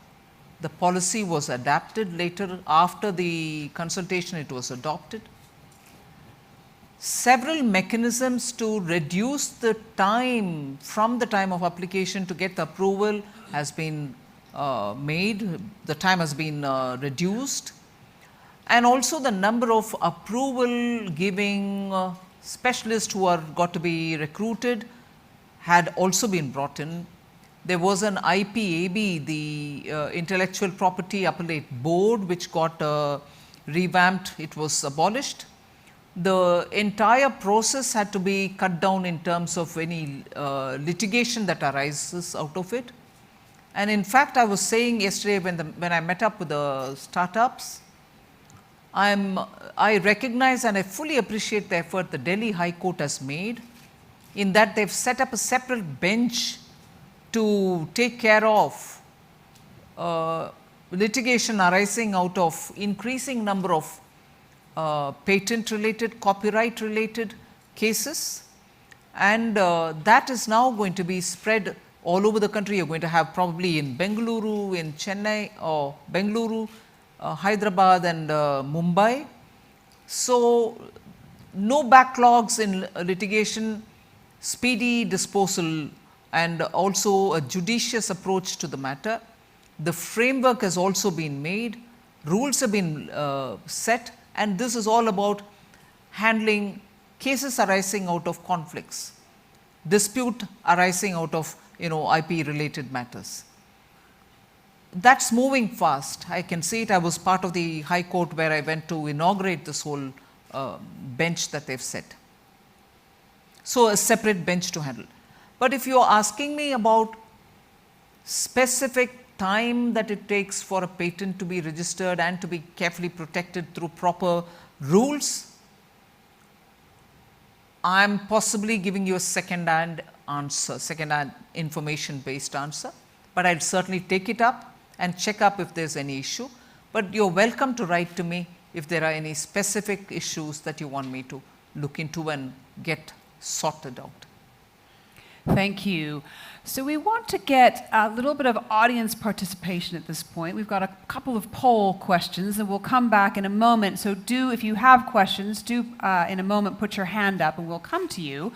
The policy was adapted later. After the consultation, it was adopted. Several mechanisms to reduce the time from the time of application to get the approval has been made. The time has been reduced. and also the number of approval giving specialists who are got to be recruited had also been brought in. There was an IPAB, the Intellectual Property Appellate Board, which got revamped. It was abolished. The entire process had to be cut down in terms of any litigation that arises out of it. And in fact, I was saying yesterday when I met up with the startups, I recognize and I fully appreciate the effort the Delhi High Court has made, in that they've set up a separate bench to take care of litigation arising out of increasing number of patent-related, copyright-related cases, and that is now going to be spread all over the country. You're going to have probably in Bengaluru, in Chennai, or Bengaluru, Hyderabad and Mumbai. So no backlogs in litigation, speedy disposal, and also a judicious approach to the matter. The framework has also been made, rules have been set, and this is all about handling cases arising out of conflicts, dispute arising out of IP related matters. That's moving fast. I can see it. I was part of the High Court where I went to inaugurate this whole bench that they've set. So a separate bench to handle. But if you're asking me about specific time that it takes for a patent to be registered and to be carefully protected through proper rules, I'm possibly giving you a second-hand answer, second-hand information-based answer, but I'll certainly take it up and check up if there's any issue. But you're welcome to write to me if there are any specific issues that you want me to look into and get sorted out. Thank you. So we want to get a little bit of audience participation at this point. We've got a couple of poll questions and we'll come back in a moment. So if you have questions, in a moment put your hand up and we'll come to you.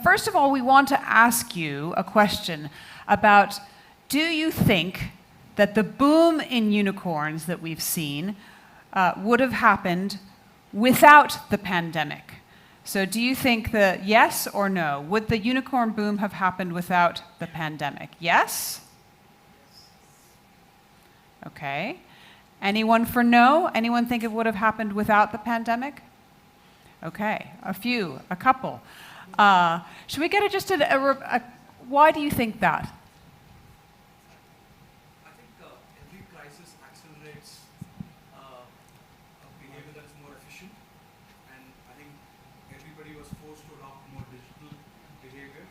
First of all, we want to ask you a question about, do you think that the boom in unicorns that we've seen would have happened without the pandemic? So do you think that yes or no? Would the unicorn boom have happened without the pandemic? Yes? Okay. Anyone for no? Anyone think it would have happened without the pandemic? Okay, a couple. Should we get why do you think that? I think every crisis accelerates a behavior that's more efficient, and I think everybody was forced to adopt more digital behavior.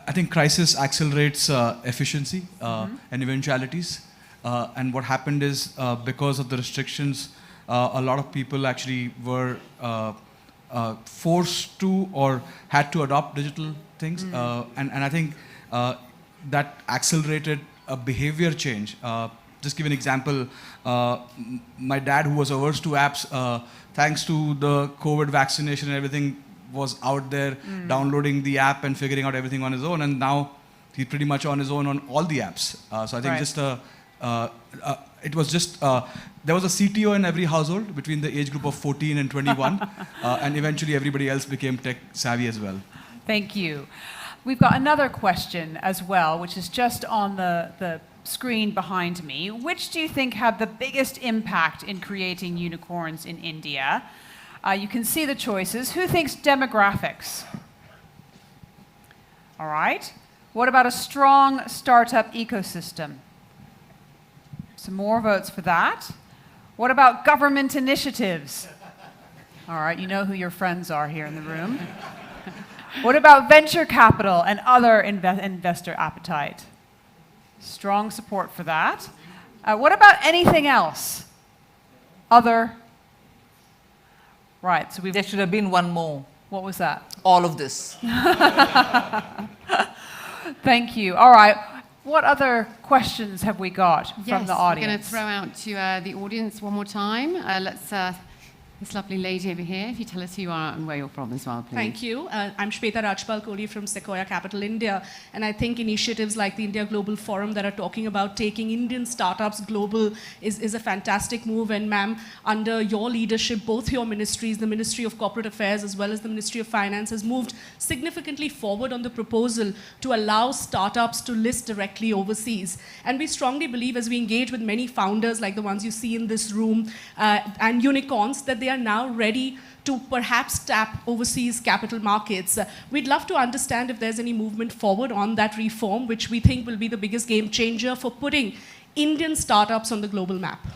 I think crisis accelerates efficiency and eventualities, and what happened is because of the restrictions, a lot of people actually were forced to or had to adopt digital things, and I think that accelerated a behavior change. Just give an example, my dad, who was averse to apps, thanks to the COVID vaccination and everything, was out there downloading the app and figuring out everything on his own, and now he's pretty much on his own on all the apps. So I think it was just, there was a CTO in every household between the age group of 14 and 21, and eventually everybody else became tech savvy as well. Thank you. We've got another question as well, which is just on the screen behind me. Which do you think had the biggest impact in creating unicorns in India? You can see the choices. Who thinks demographics? All right. What about a strong startup ecosystem? Some more votes for that. What about government initiatives? All right, you know who your friends are here in the room. What about venture capital and other investor appetite? Strong support for that. What about anything else? Other? Right, so there should have been one more. What was that? All of this. Thank you. All right. What other questions have we got from the audience? We're going to throw out to the audience one more time. Let's This lovely lady over here, if you tell us who you are and where you're from as well, please. Thank you. I'm Shweta Rajpal Kohli from Sequoia Capital, India. And I think initiatives like the India Global Forum that are talking about taking Indian startups global is a fantastic move. And ma'am, under your leadership, both your ministries, the Ministry of Corporate Affairs as well as the Ministry of Finance, has moved significantly forward on the proposal to allow startups to list directly overseas. And we strongly believe, as we engage with many founders like the ones you see in this room and unicorns, that they are now ready to perhaps tap overseas capital markets. We'd love to understand if there's any movement forward on that reform, which we think will be the biggest game changer for putting Indian startups on the global map.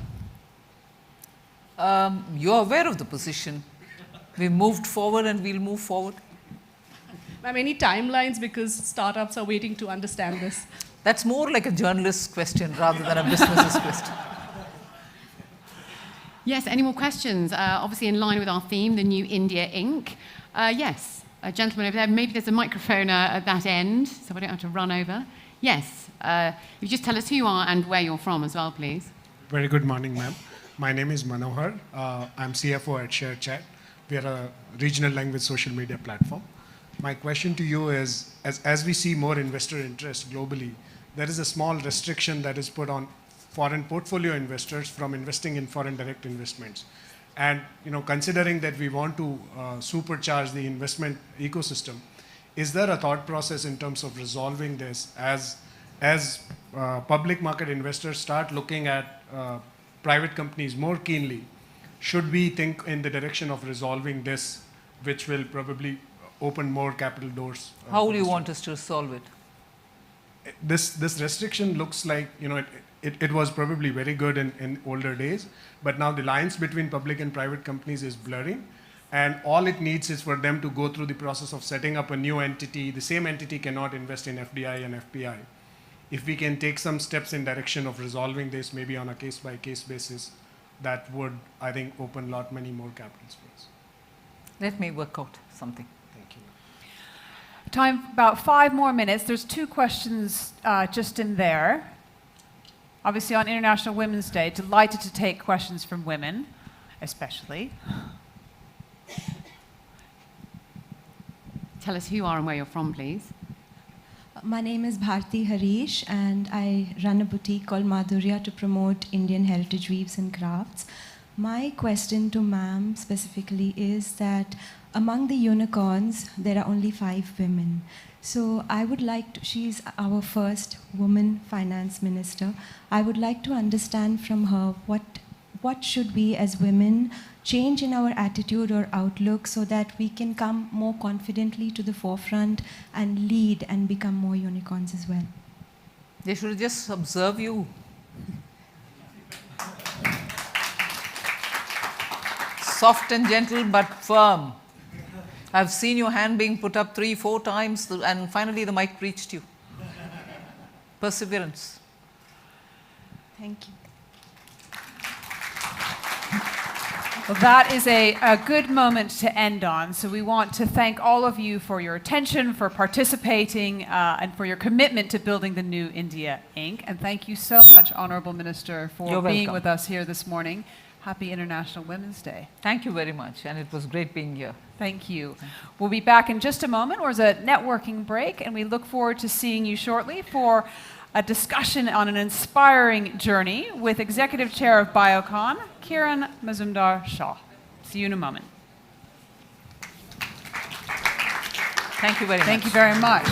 You're aware of the position. We moved forward and we'll move forward. Ma'am, any timelines, because startups are waiting to understand this? That's more like a journalist's question rather than a business's question. Yes, any more questions? Obviously in line with our theme, the New India Inc. Yes, a gentleman over there. Maybe there's a microphone at that end, so I don't have to run over. Yes, you just tell us who you are and where you're from as well, please. Very good morning, ma'am. My name is Manohar. I'm CFO at ShareChat. We are a regional language social media platform. My question to you is, as we see more investor interest globally, there is a small restriction that is put on foreign portfolio investors from investing in foreign direct investments. And considering that we want to supercharge the investment ecosystem, is there a thought process in terms of resolving this as public market investors start looking at private companies more keenly? Should we think in the direction of resolving this, which will probably open more capital doors? How do you want us to solve it? This restriction looks like, it was probably very good in older days, but now the lines between public and private companies is blurring, and all it needs is for them to go through the process of setting up a new entity. The same entity cannot invest in FDI and FPI. If we can take some steps in direction of resolving this, maybe on a case-by-case basis, that would, I think, open many more capital space. Let me work out something. Thank you. Time about 5 more minutes. There's 2 questions just in there. Obviously, on International Women's Day, delighted to take questions from women, especially. Tell us who you are and where you're from, please. My name is Bharti Harish, and I run a boutique called Madhurya to promote Indian heritage weaves and crafts. My question to ma'am specifically is that among the unicorns, there are only 5 women. So I would like to, she's our first woman finance minister. I would like to understand from her what should we as women change in our attitude or outlook so that we can come more confidently to the forefront and lead and become more unicorns as well. They should just observe you. Soft and gentle but firm. I've seen your hand being put up 3-4 times and finally the mic reached you. Perseverance. Thank you. Well, that is a good moment to end on. So we want to thank all of you for your attention, for participating, and for your commitment to building the New India Inc. And thank you so much, Honourable Minister, for being with us here this morning. Happy International Women's Day. Thank you very much, and it was great being here. Thank you. We'll be back in just a moment. There's a networking break, and we look forward to seeing you shortly for a discussion on an inspiring journey with Executive Chair of Biocon, Kiran Mazumdar-Shaw. See you in a moment. Thank you very much. Thank you very much.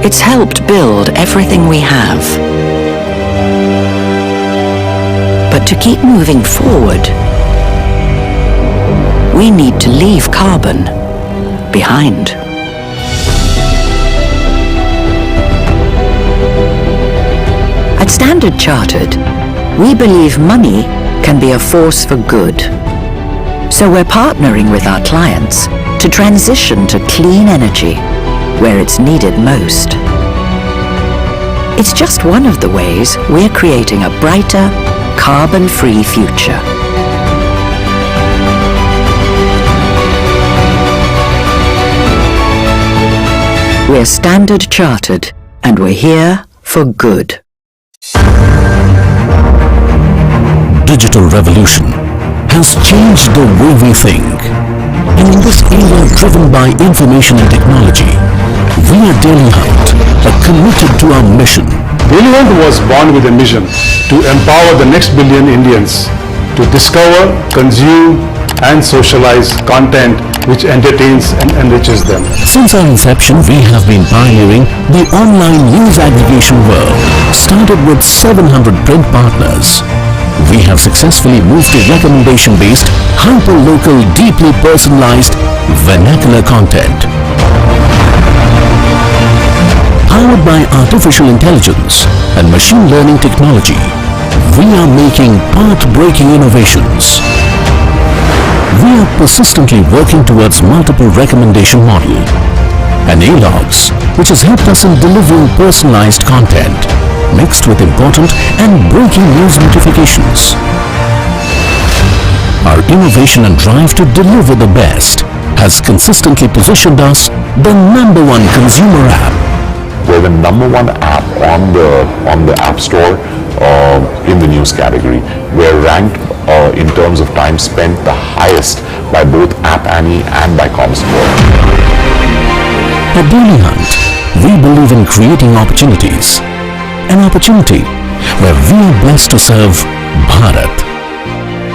It's helped build everything we have. But to keep moving forward, we need to leave carbon behind. At Standard Chartered, we believe money can be a force for good. So we're partnering with our clients to transition to clean energy where it's needed most. It's just one of the ways we're creating a brighter, carbon-free future. We're Standard Chartered, and we're here for good. Digital revolution has changed the way we think. And in this era driven by information and technology, we at Dailyhunt are committed to our mission. Dailyhunt was born with a mission to empower the next billion Indians to discover, consume, and socialize content which entertains and enriches them. Since our inception, we have been pioneering the online news aggregation world. Started with 700 print partners, we have successfully moved to recommendation-based, hyper-local, deeply personalized, vernacular content. Powered by artificial intelligence and machine learning technology, we are making path-breaking innovations. We are persistently working towards multiple recommendation model and A-logs, which has helped us in delivering personalized content mixed with important and breaking news notifications. Our innovation and drive to deliver the best has consistently positioned us the #1 consumer app. We're the #1 app on the App Store in the news category. We're ranked in terms of time spent the highest by both App Annie and by cosmetic. At Dailyhunt, we believe in creating opportunities. An opportunity where we are blessed to serve Bharat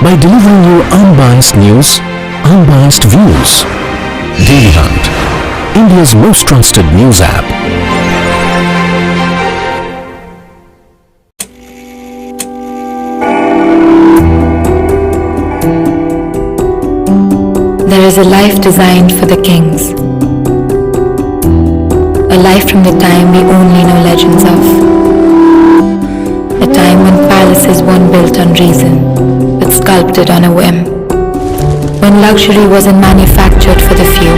by delivering you unbiased news, unbiased views. Dailyhunt, India's most trusted news app. There is a life designed for the kings. A life from the time we only know legends of. A time when palaces weren't built on reason, but sculpted on a whim. When luxury wasn't manufactured for the few,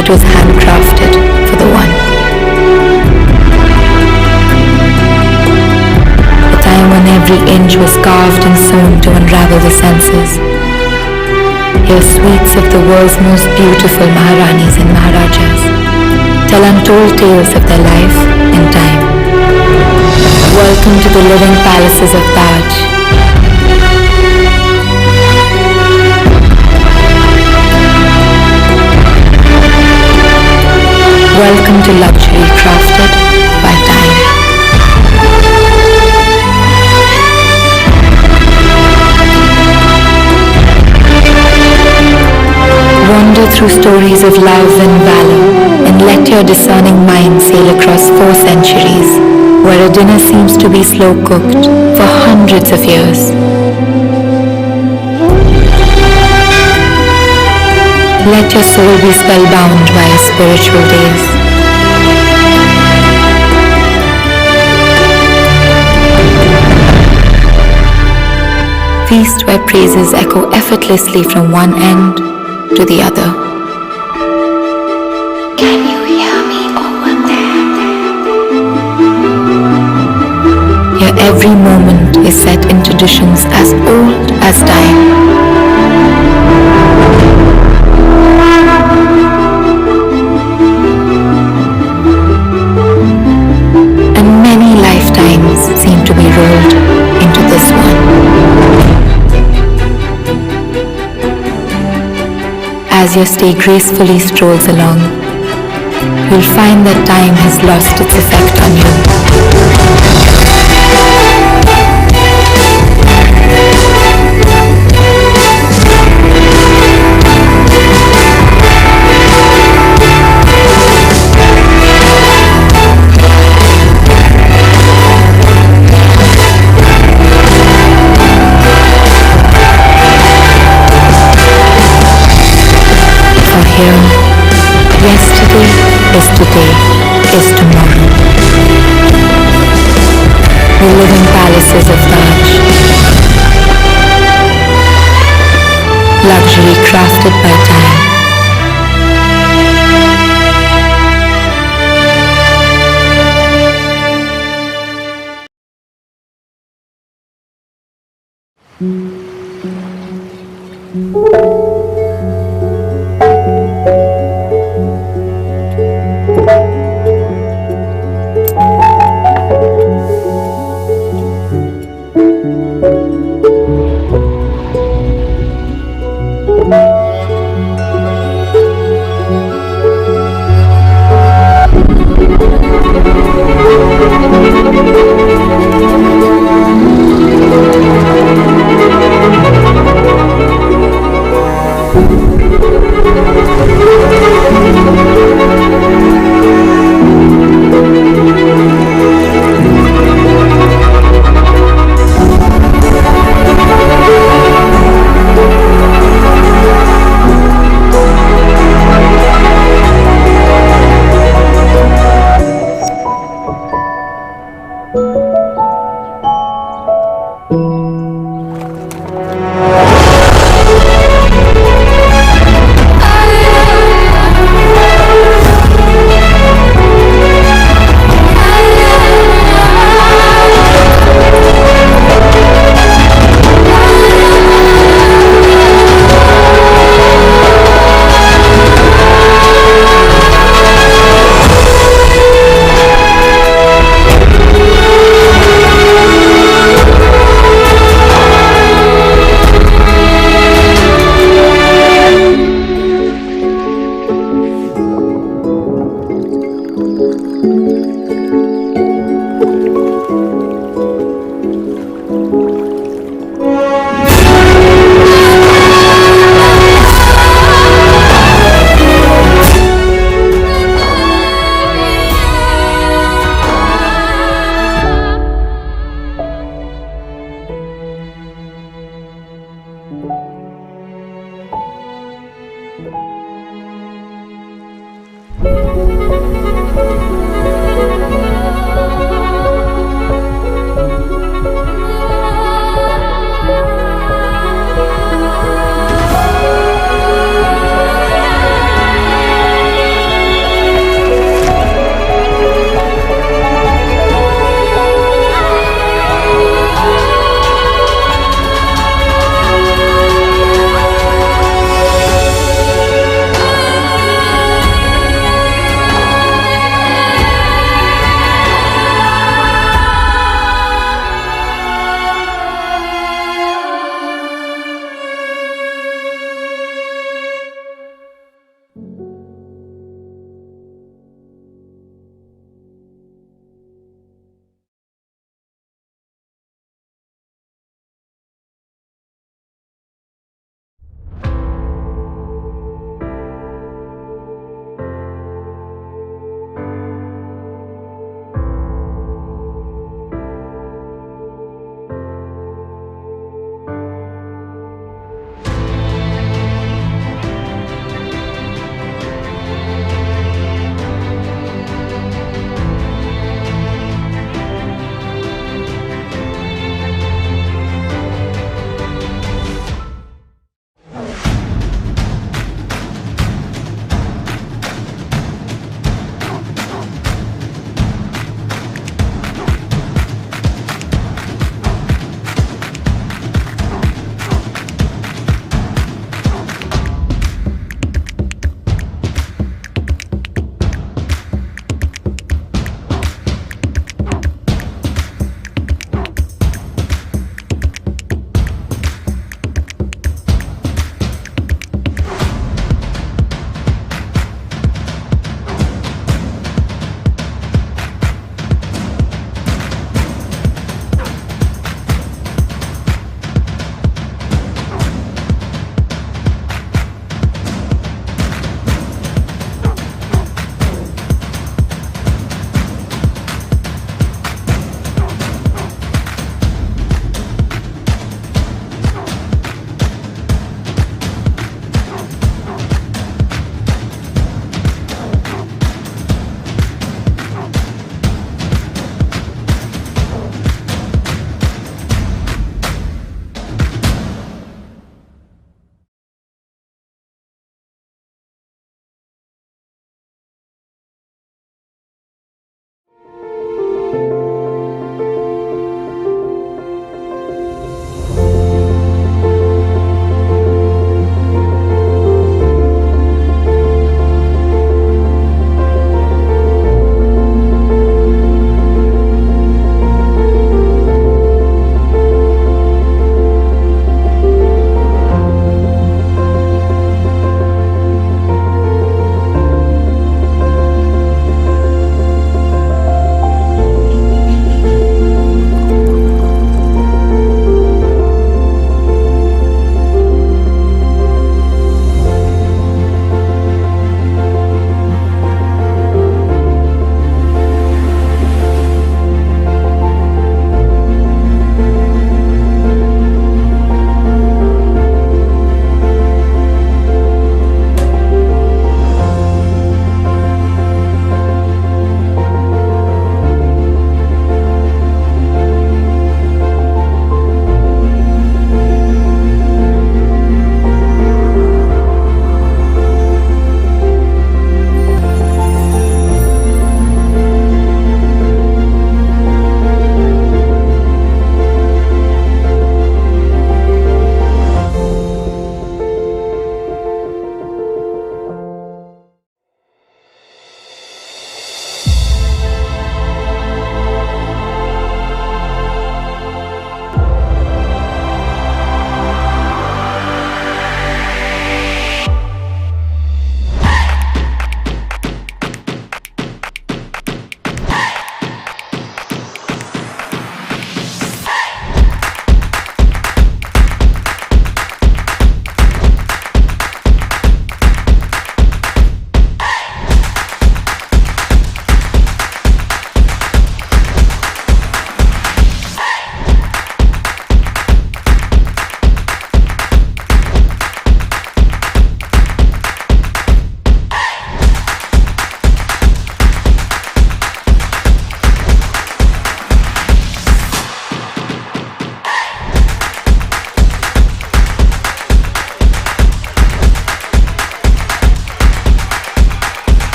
it was handcrafted for the one. A time when every inch was carved and sewn to unravel the senses. Hear suites of the world's most beautiful Maharanis and Maharajas tell untold tales of their life and time. Welcome to the living palaces of Taj. Welcome to luxury crafted by time. Wander through stories of love and valor and let your discerning mind sail across 4 centuries, where a dinner seems to be slow cooked for hundreds of years. Let your soul be spellbound by a spiritual days. Feast where praises echo effortlessly from one end to the other. Can you hear me over there? Your every moment is set in traditions as old as time. And many lifetimes seem to be rolled into this one. As your stay gracefully strolls along, you'll find that time has lost its effect on you. here. Yesterday is today, is tomorrow. We live in palaces of Taj. Luxury crafted by time.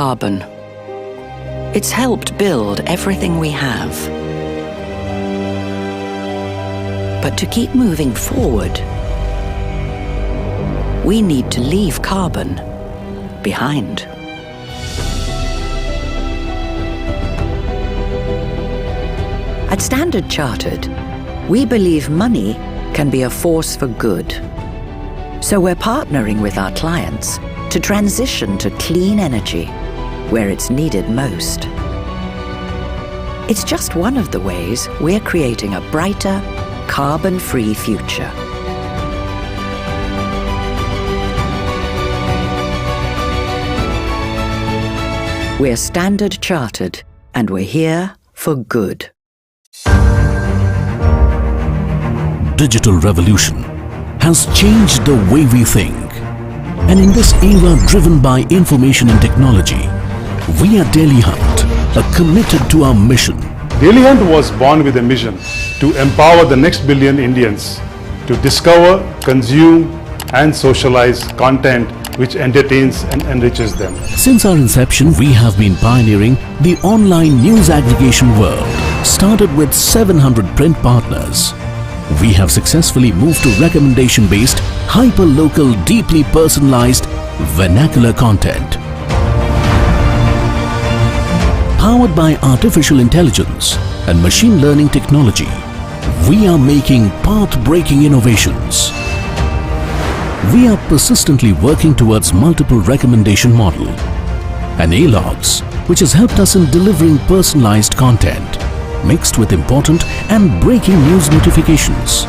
carbon. It's helped build everything we have. But to keep moving forward, we need to leave carbon behind. At Standard Chartered, we believe money can be a force for good. So we're partnering with our clients to transition to clean energy where it's needed most. It's just one of the ways we're creating a brighter, carbon-free future. We're Standard Chartered, and we're here for good. Digital revolution has changed the way we think. And in this era driven by information and technology, we at Dailyhunt are committed to our mission. Dailyhunt was born with a mission to empower the next billion Indians to discover, consume, and socialize content which entertains and enriches them. Since our inception, we have been pioneering the online news aggregation world. Started with 700 print partners, we have successfully moved to recommendation-based, hyper-local, deeply personalized, vernacular content. Powered by artificial intelligence and machine learning technology, we are making path-breaking innovations. We are persistently working towards multiple recommendation model and A-logs, which has helped us in delivering personalized content mixed with important and breaking news notifications.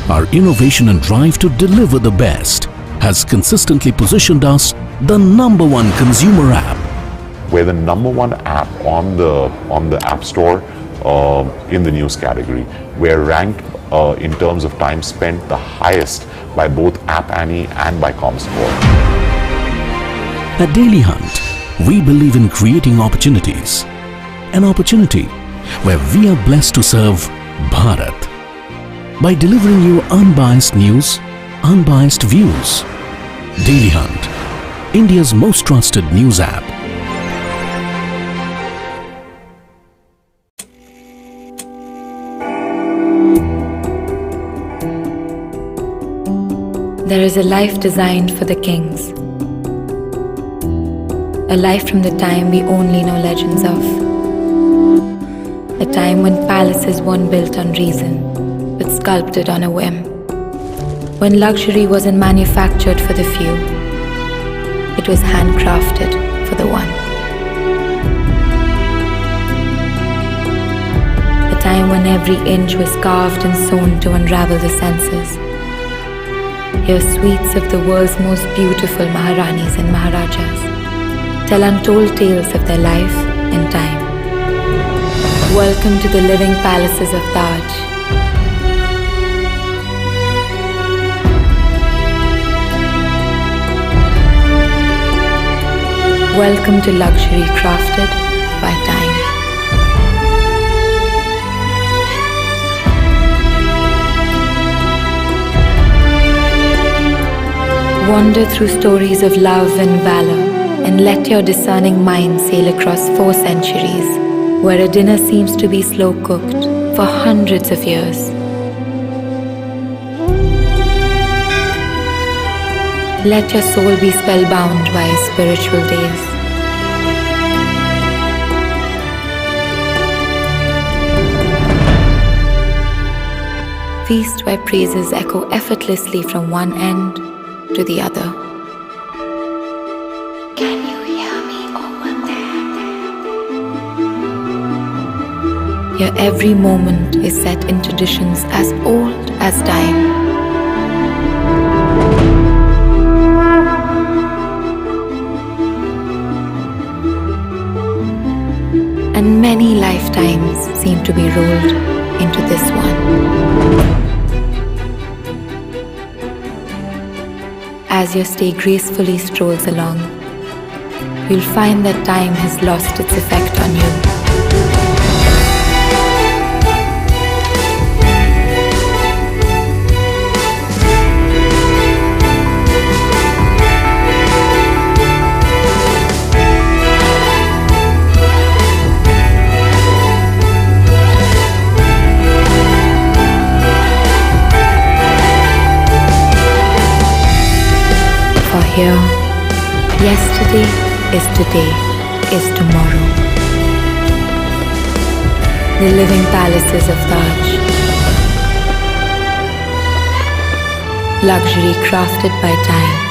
Our innovation and drive to deliver the best has consistently positioned us the #1 consumer app. We're the #1 app on the App Store in the news category. We're ranked in terms of time spent the highest by both App Annie and by ComScore. At Dailyhunt, we believe in creating opportunities. An opportunity where we are blessed to serve Bharat by delivering you unbiased news, unbiased views. Dailyhunt, India's most trusted news app. There is a life designed for the kings. A life from the time we only know legends of. A time when palaces weren't built on reason, but sculpted on a whim. When luxury wasn't manufactured for the few, it was handcrafted for the one. A time when every inch was carved and sewn to unravel the senses. Hear suites of the world's most beautiful Maharanis and Maharajas tell untold tales of their life and time. Welcome to the living palaces of Taj. Welcome to luxury crafted by time. Wander through stories of love and valor and let your discerning mind sail across 4 centuries, where a dinner seems to be slow cooked for hundreds of years. Let your soul be spellbound by a spiritual days. Feast where praises echo effortlessly from one end to the other. Can you hear me over there? Your every moment is set in traditions as old as time. And many lifetimes seem to be rolled into this one. As your stay gracefully strolls along, you'll find that time has lost its effect on you. here. Yesterday is today, is tomorrow. The living palaces of Taj. Luxury crafted by time.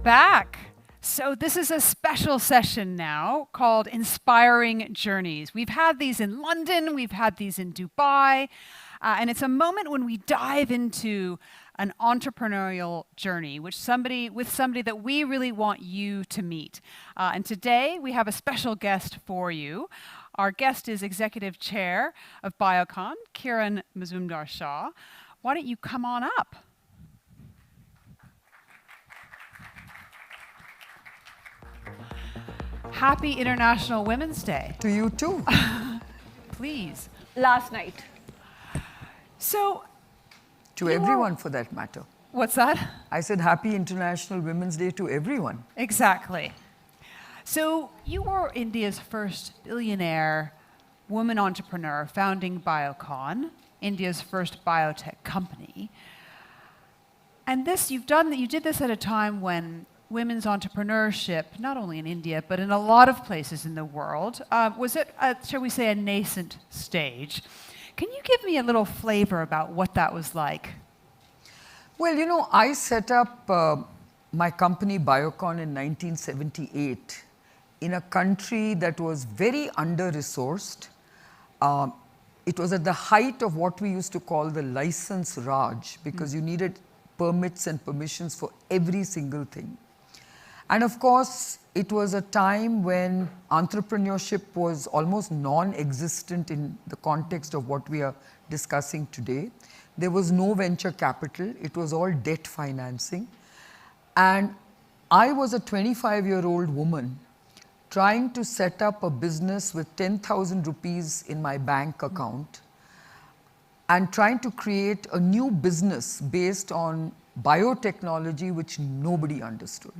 back. So this is a special session now called Inspiring Journeys. We've had these in London, we've had these in Dubai, and it's a moment when we dive into an entrepreneurial journey, with somebody that we really want you to meet. And today we have a special guest for you. Our guest is Executive Chair of Biocon, Kiran Mazumdar-Shaw. Why don't you come on up? Happy International Women's Day. To you too. Please. Last night. So, to everyone for that matter. What's that? I said Happy International Women's Day to everyone. Exactly. So you were India's first billionaire woman entrepreneur, founding Biocon, India's first biotech company. And you did this at a time when women's entrepreneurship, not only in India, but in a lot of places in the world, was at, shall we say, a nascent stage. Can you give me a little flavor about what that was like? Well, you know, I set up my company Biocon in 1978 in a country that was very under-resourced. It was at the height of what we used to call the license Raj, because you needed permits and permissions for every single thing. And of course, it was a time when entrepreneurship was almost non-existent in the context of what we are discussing today. There was no venture capital. It was all debt financing. And I was a 25-year-old woman trying to set up a business with 10,000 rupees in my bank account and trying to create a new business based on biotechnology which nobody understood.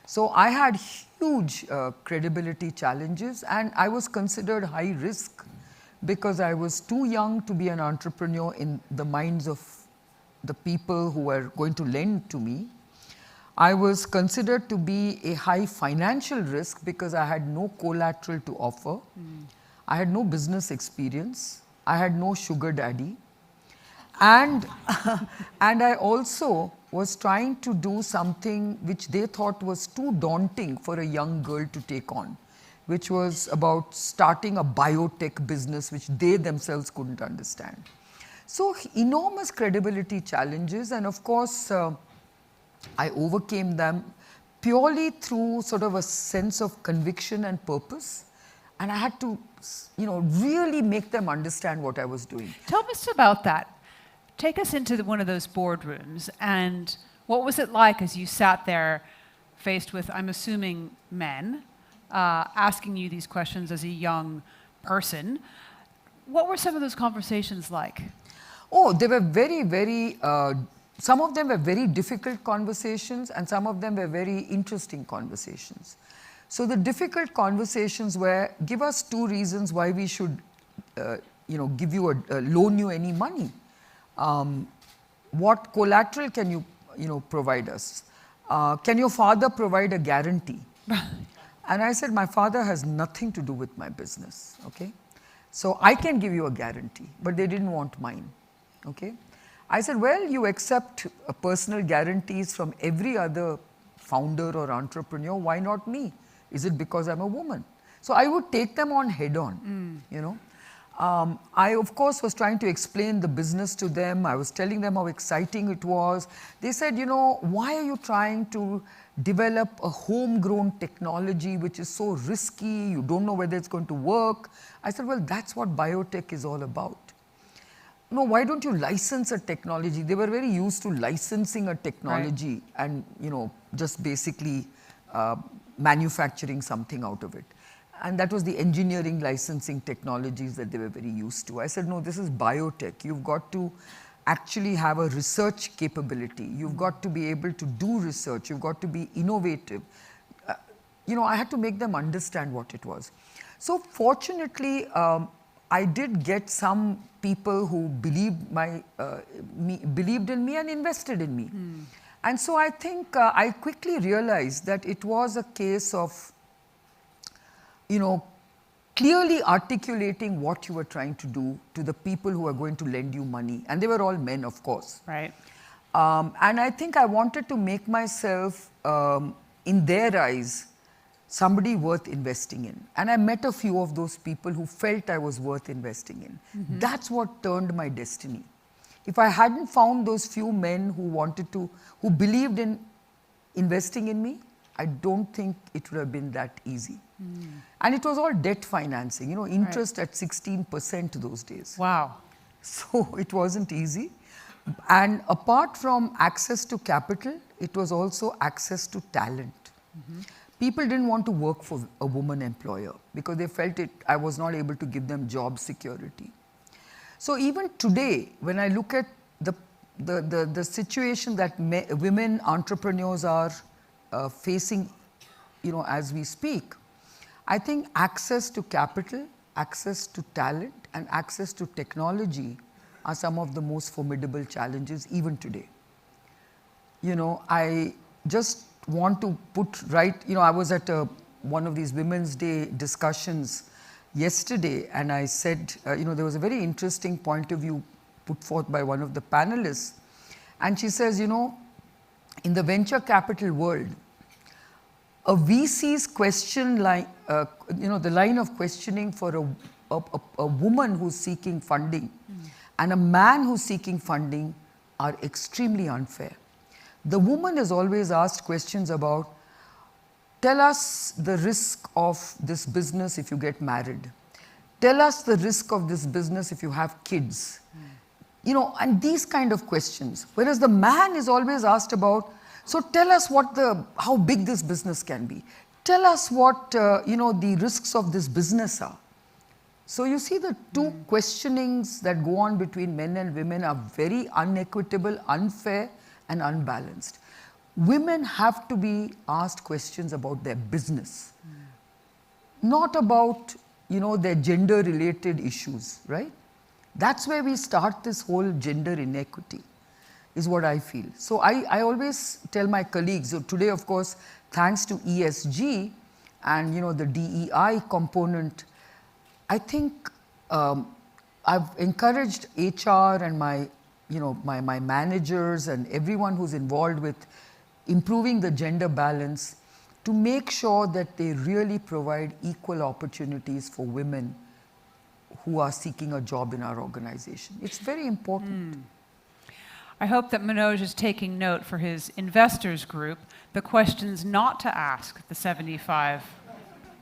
So I had huge credibility challenges, and I was considered high risk because I was too young to be an entrepreneur in the minds of the people who were going to lend to me. I was considered to be a high financial risk because I had no collateral to offer. I had no business experience. I had no sugar daddy. And I also was trying to do something which they thought was too daunting for a young girl to take on, which was about starting a biotech business which they themselves couldn't understand. So enormous credibility challenges, and of course I overcame them purely through sort of a sense of conviction and purpose, and I had to, you know, really make them understand what I was doing. Tell us about that. Take us into one of those boardrooms, and what was it like as you sat there faced with, I'm assuming, men, asking you these questions as a young person? What were some of those conversations like? Oh, they were very, very, some of them were very difficult conversations, and some of them were very interesting conversations. So the difficult conversations were, give us 2 reasons why we should, you know, give you loan you any money. What collateral can you provide us? Can your father provide a guarantee? And I said, my father has nothing to do with my business, okay? So I can give you a guarantee, but they didn't want mine, okay? I said, well, you accept personal guarantees from every other founder or entrepreneur, why not me? Is it because I'm a woman? So I would take them on head on, you know. I, of course, was trying to explain the business to them. I was telling them how exciting it was. They said, you know, why are you trying to develop a homegrown technology which is so risky? You don't know whether it's going to work. I said, well, that's what biotech is all about. No, why don't you license a technology? They were very used to licensing a technology and, you know, just basically manufacturing something out of it. And that was the engineering licensing technologies that they were very used to. I said, no, this is biotech. You've got to actually have a research capability. You've got to be able to do research. You've got to be innovative. You know, I had to make them understand what it was. So fortunately, I did get some people who believed in me and invested in me. And so I think I quickly realized that it was a case of, you know, clearly articulating what you were trying to do to the people who are going to lend you money. And they were all men, of course. Right. And I think I wanted to make myself, in their eyes, somebody worth investing in. And I met a few of those people who felt I was worth investing in. That's what turned my destiny. If I hadn't found those few men who believed in investing in me, I don't think it would have been that easy. And it was all debt financing, you know, interest at 16% those days. Wow. So it wasn't easy. And apart from access to capital, it was also access to talent. People didn't want to work for a woman employer because they felt I was not able to give them job security. So even today, when I look at the situation that women entrepreneurs are facing, you know, as we speak, I think access to capital, access to talent, and access to technology are some of the most formidable challenges even today. You know, I just want to put right, you know, I was at one of these Women's Day discussions yesterday, and I said, you know, there was a very interesting point of view put forth by one of the panelists, and she says, you know, in the venture capital world, a VC's question line, you know, the line of questioning for a woman who's seeking funding and a man who's seeking funding are extremely unfair. The woman is always asked questions about, tell us the risk of this business if you get married. Tell us the risk of this business if you have kids. You know, and these kind of questions. Whereas the man is always asked about, so tell us how big this business can be. Tell us what, you know, the risks of this business are. So you see the two questionings that go on between men and women are very unequitable, unfair, and unbalanced. Women have to be asked questions about their business, not about, you know, their gender-related issues, right? That's where we start this whole gender inequity, is what I feel. So I always tell my colleagues, so today, of course, thanks to ESG and, you know, the DEI component, I think I've encouraged HR and my managers and everyone who's involved with improving the gender balance to make sure that they really provide equal opportunities for women who are seeking a job in our organization. It's very important. I hope that Manoj is taking note for his investors group, the questions not to ask the 75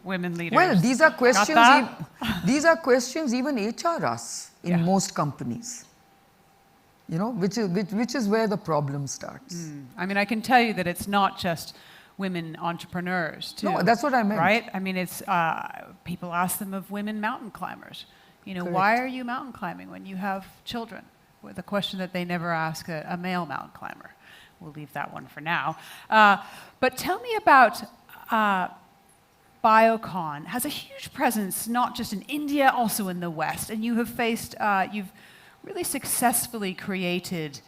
women leaders. Well, these are questions even HR asks in most companies. You know, which is where the problem starts. I mean, I can tell you that it's not just women entrepreneurs, too. No, that's what I meant. Right? I mean, it's people ask them of women mountain climbers. You know, why are you mountain climbing when you have children? Well, the question that they never ask a male mountain climber. We'll leave that one for now. But tell me about Biocon. Has a huge presence, not just in India, also in the West. And you have faced, you've really successfully created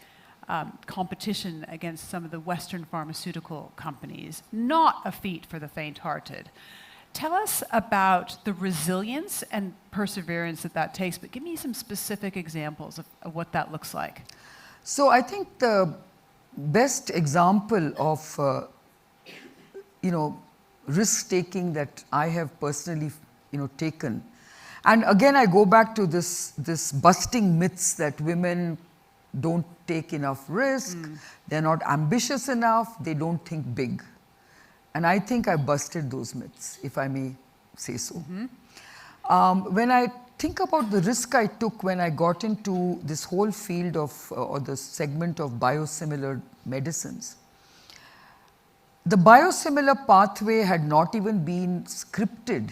competition against some of the Western pharmaceutical companies. Not a feat for the faint-hearted. Tell us about the resilience and perseverance that takes, but give me some specific examples of what that looks like. So I think the best example of, you know, risk-taking that I have personally, you know, taken. And again, I go back to this busting myths that women don't take enough risk, they're not ambitious enough, they don't think big. And I think I busted those myths, if I may say so. When I think about the risk I took when I got into this whole field of, or the segment of biosimilar medicines, the biosimilar pathway had not even been scripted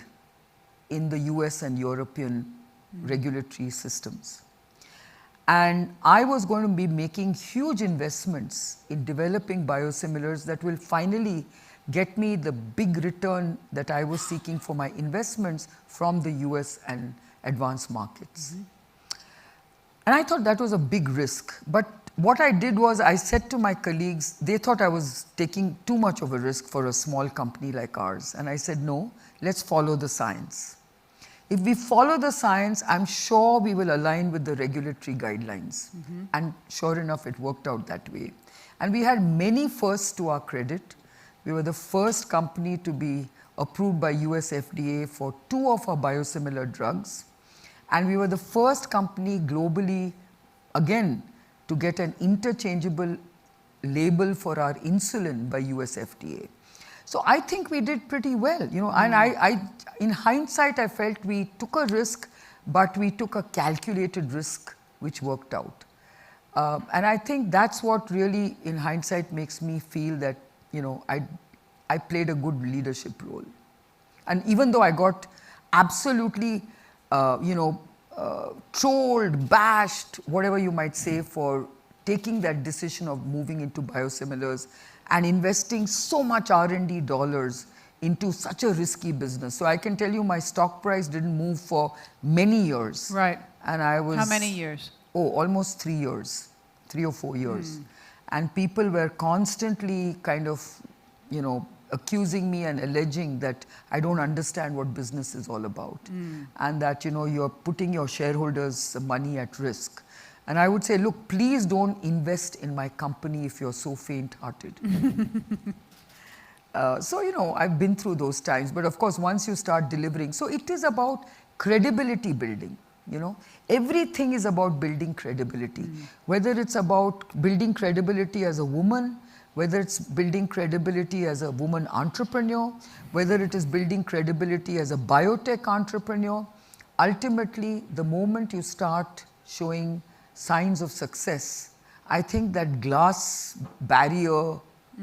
in the US and European regulatory systems. And I was going to be making huge investments in developing biosimilars that will finally get me the big return that I was seeking for my investments from the US and advanced markets. And I thought that was a big risk. But what I did was I said to my colleagues, they thought I was taking too much of a risk for a small company like ours. And I said, no, let's follow the science. If we follow the science, I'm sure we will align with the regulatory guidelines. And sure enough, it worked out that way. And we had many firsts to our credit. We were the first company to be approved by US FDA for 2 of our biosimilar drugs. And we were the first company globally, again, to get an interchangeable label for our insulin by US FDA. So I think we did pretty well, you know, and in hindsight, I felt we took a risk, but we took a calculated risk, which worked out. And I think that's what really, in hindsight, makes me feel that, you know, I played a good leadership role. And even though I got absolutely, trolled, bashed, whatever you might say, for taking that decision of moving into biosimilars and investing so much R&D dollars into such a risky business. So I can tell you my stock price didn't move for many years. Right. And I was... How many years? Oh, almost 3 years, 3 or 4 years. And people were constantly kind of, you know, accusing me and alleging that I don't understand what business is all about. And that, you know, you're putting your shareholders' money at risk. And I would say, look, please don't invest in my company if you're so faint-hearted. So, you know, I've been through those times. But of course, once you start delivering, so it is about credibility building, you know. Everything is about building credibility. Whether it's about building credibility as a woman, whether it's building credibility as a woman entrepreneur, whether it is building credibility as a biotech entrepreneur, ultimately, the moment you start showing signs of success, I think that glass barrier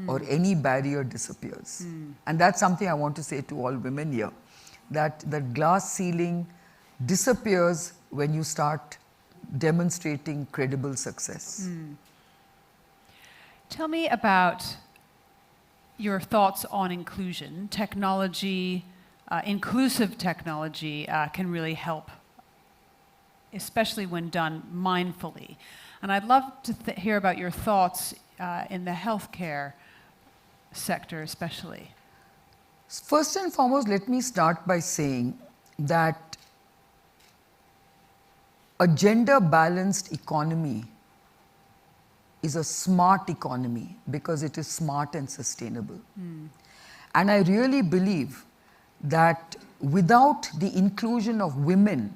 or any barrier disappears. And that's something I want to say to all women here, that the glass ceiling disappears when you start demonstrating credible success. Tell me about your thoughts on inclusion. Technology, inclusive technology can really help, especially when done mindfully. And I'd love to hear about your thoughts in the healthcare sector especially. First and foremost, let me start by saying that a gender-balanced economy is a smart economy because it is smart and sustainable. And I really believe that without the inclusion of women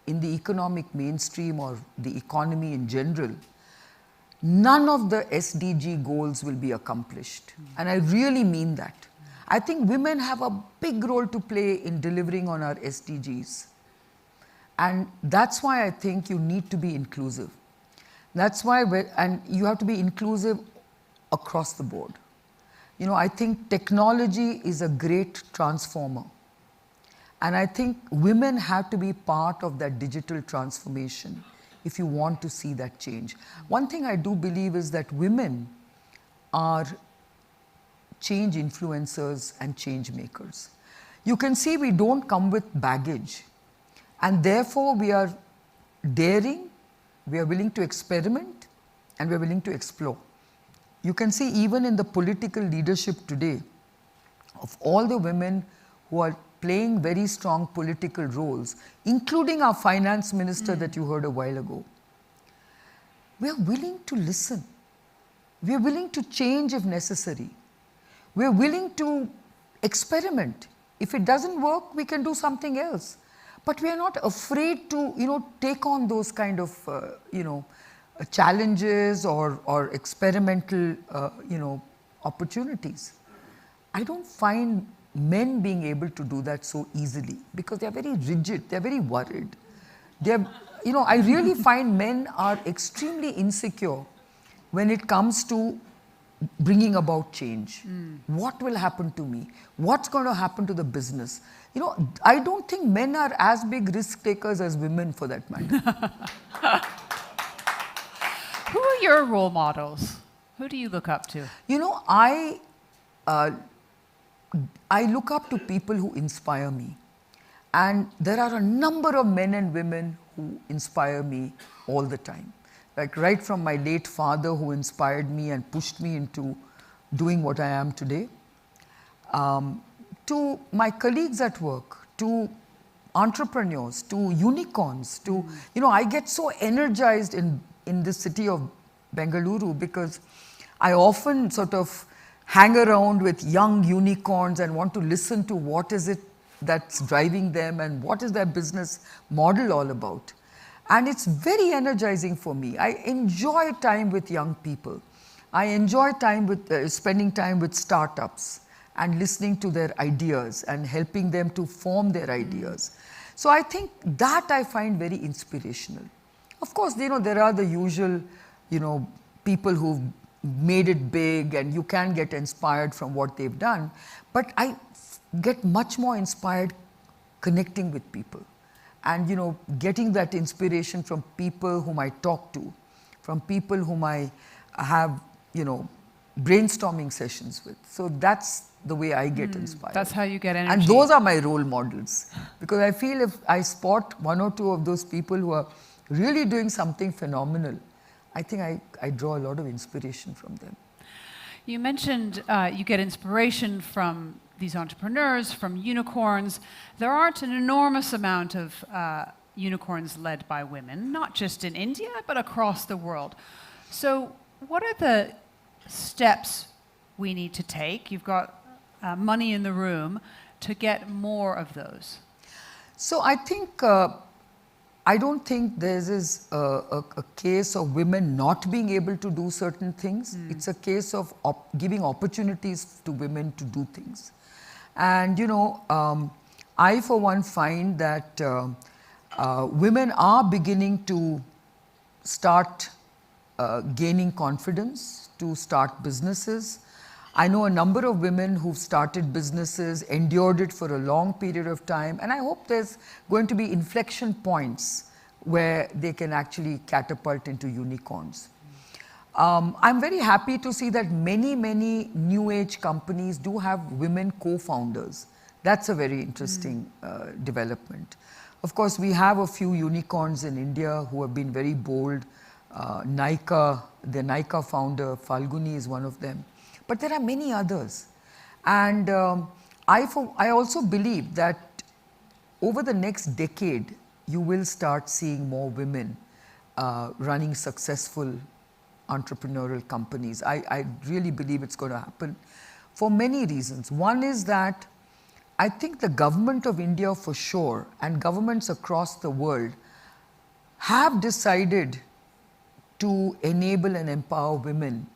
in the economic mainstream or the economy in general, none of the SDG goals will be accomplished. And I really mean that. I think women have a big role to play in delivering on our SDGs. And that's why I think you need to be inclusive. That's why, and you have to be inclusive across the board. You know, I think technology is a great transformer. And I think women have to be part of that digital transformation if you want to see that change. One thing I do believe is that women are change influencers and change makers. You can see we don't come with baggage. And therefore, we are daring, we are willing to experiment, and we are willing to explore. You can see even in the political leadership today, of all the women who are playing very strong political roles, including our finance minister that you heard a while ago, we are willing to listen. We are willing to change if necessary. We are willing to experiment. If it doesn't work, we can do something else. But we are not afraid to, you know, take on those kind of, challenges or experimental, opportunities. I don't find men being able to do that so easily because they are very rigid, they are very worried. They are, I really find men are extremely insecure when it comes to bringing about change. What will happen to me? What's going to happen to the business? I don't think men are as big risk takers as women for that matter. Who are your role models? Who do you look up to? I look up to people who inspire me. And there are a number of men and women who inspire me all the time. Like right from my late father who inspired me and pushed me into doing what I am today, to my colleagues at work, to entrepreneurs, to unicorns, to, I get so energized in the city of Bengaluru because I often sort of hang around with young unicorns and want to listen to what is it that's driving them and what is their business model all about. And it's very energizing for me. I enjoy time with young people. I enjoy time with spending time with startups and listening to their ideas and helping them to form their ideas. So I think that I find very inspirational. Of course, there are the usual, people who've made it big and you can get inspired from what they've done. But I get much more inspired connecting with people and, getting that inspiration from people whom I talk to, from people whom I have, brainstorming sessions with. So that's the way I get inspired. That's how you get energy. And those are my role models. Because I feel if I spot one or two of those people who are really doing something phenomenal, I think I draw a lot of inspiration from them. You mentioned you get inspiration from these entrepreneurs, from unicorns. There aren't an enormous amount of unicorns led by women, not just in India, but across the world. So what are the steps we need to take? You've got money in the room to get more of those. So I think, I don't think there is a case of women not being able to do certain things. It's a case of giving opportunities to women to do things. And I for one find that women are beginning to start gaining confidence, to start businesses. I know a number of women who've started businesses, endured it for a long period of time, and I hope there's going to be inflection points where they can actually catapult into unicorns. I'm very happy to see that many new age companies do have women co-founders. That's a very interesting development. Of course, we have a few unicorns in India who have been very bold. Nykaa, the Nykaa founder, Falguni is one of them. But there are many others. And I also believe that over the next decade, you will start seeing more women running successful entrepreneurial companies. I really believe it's going to happen for many reasons. One is that I think the government of India for sure and governments across the world have decided to enable and empower women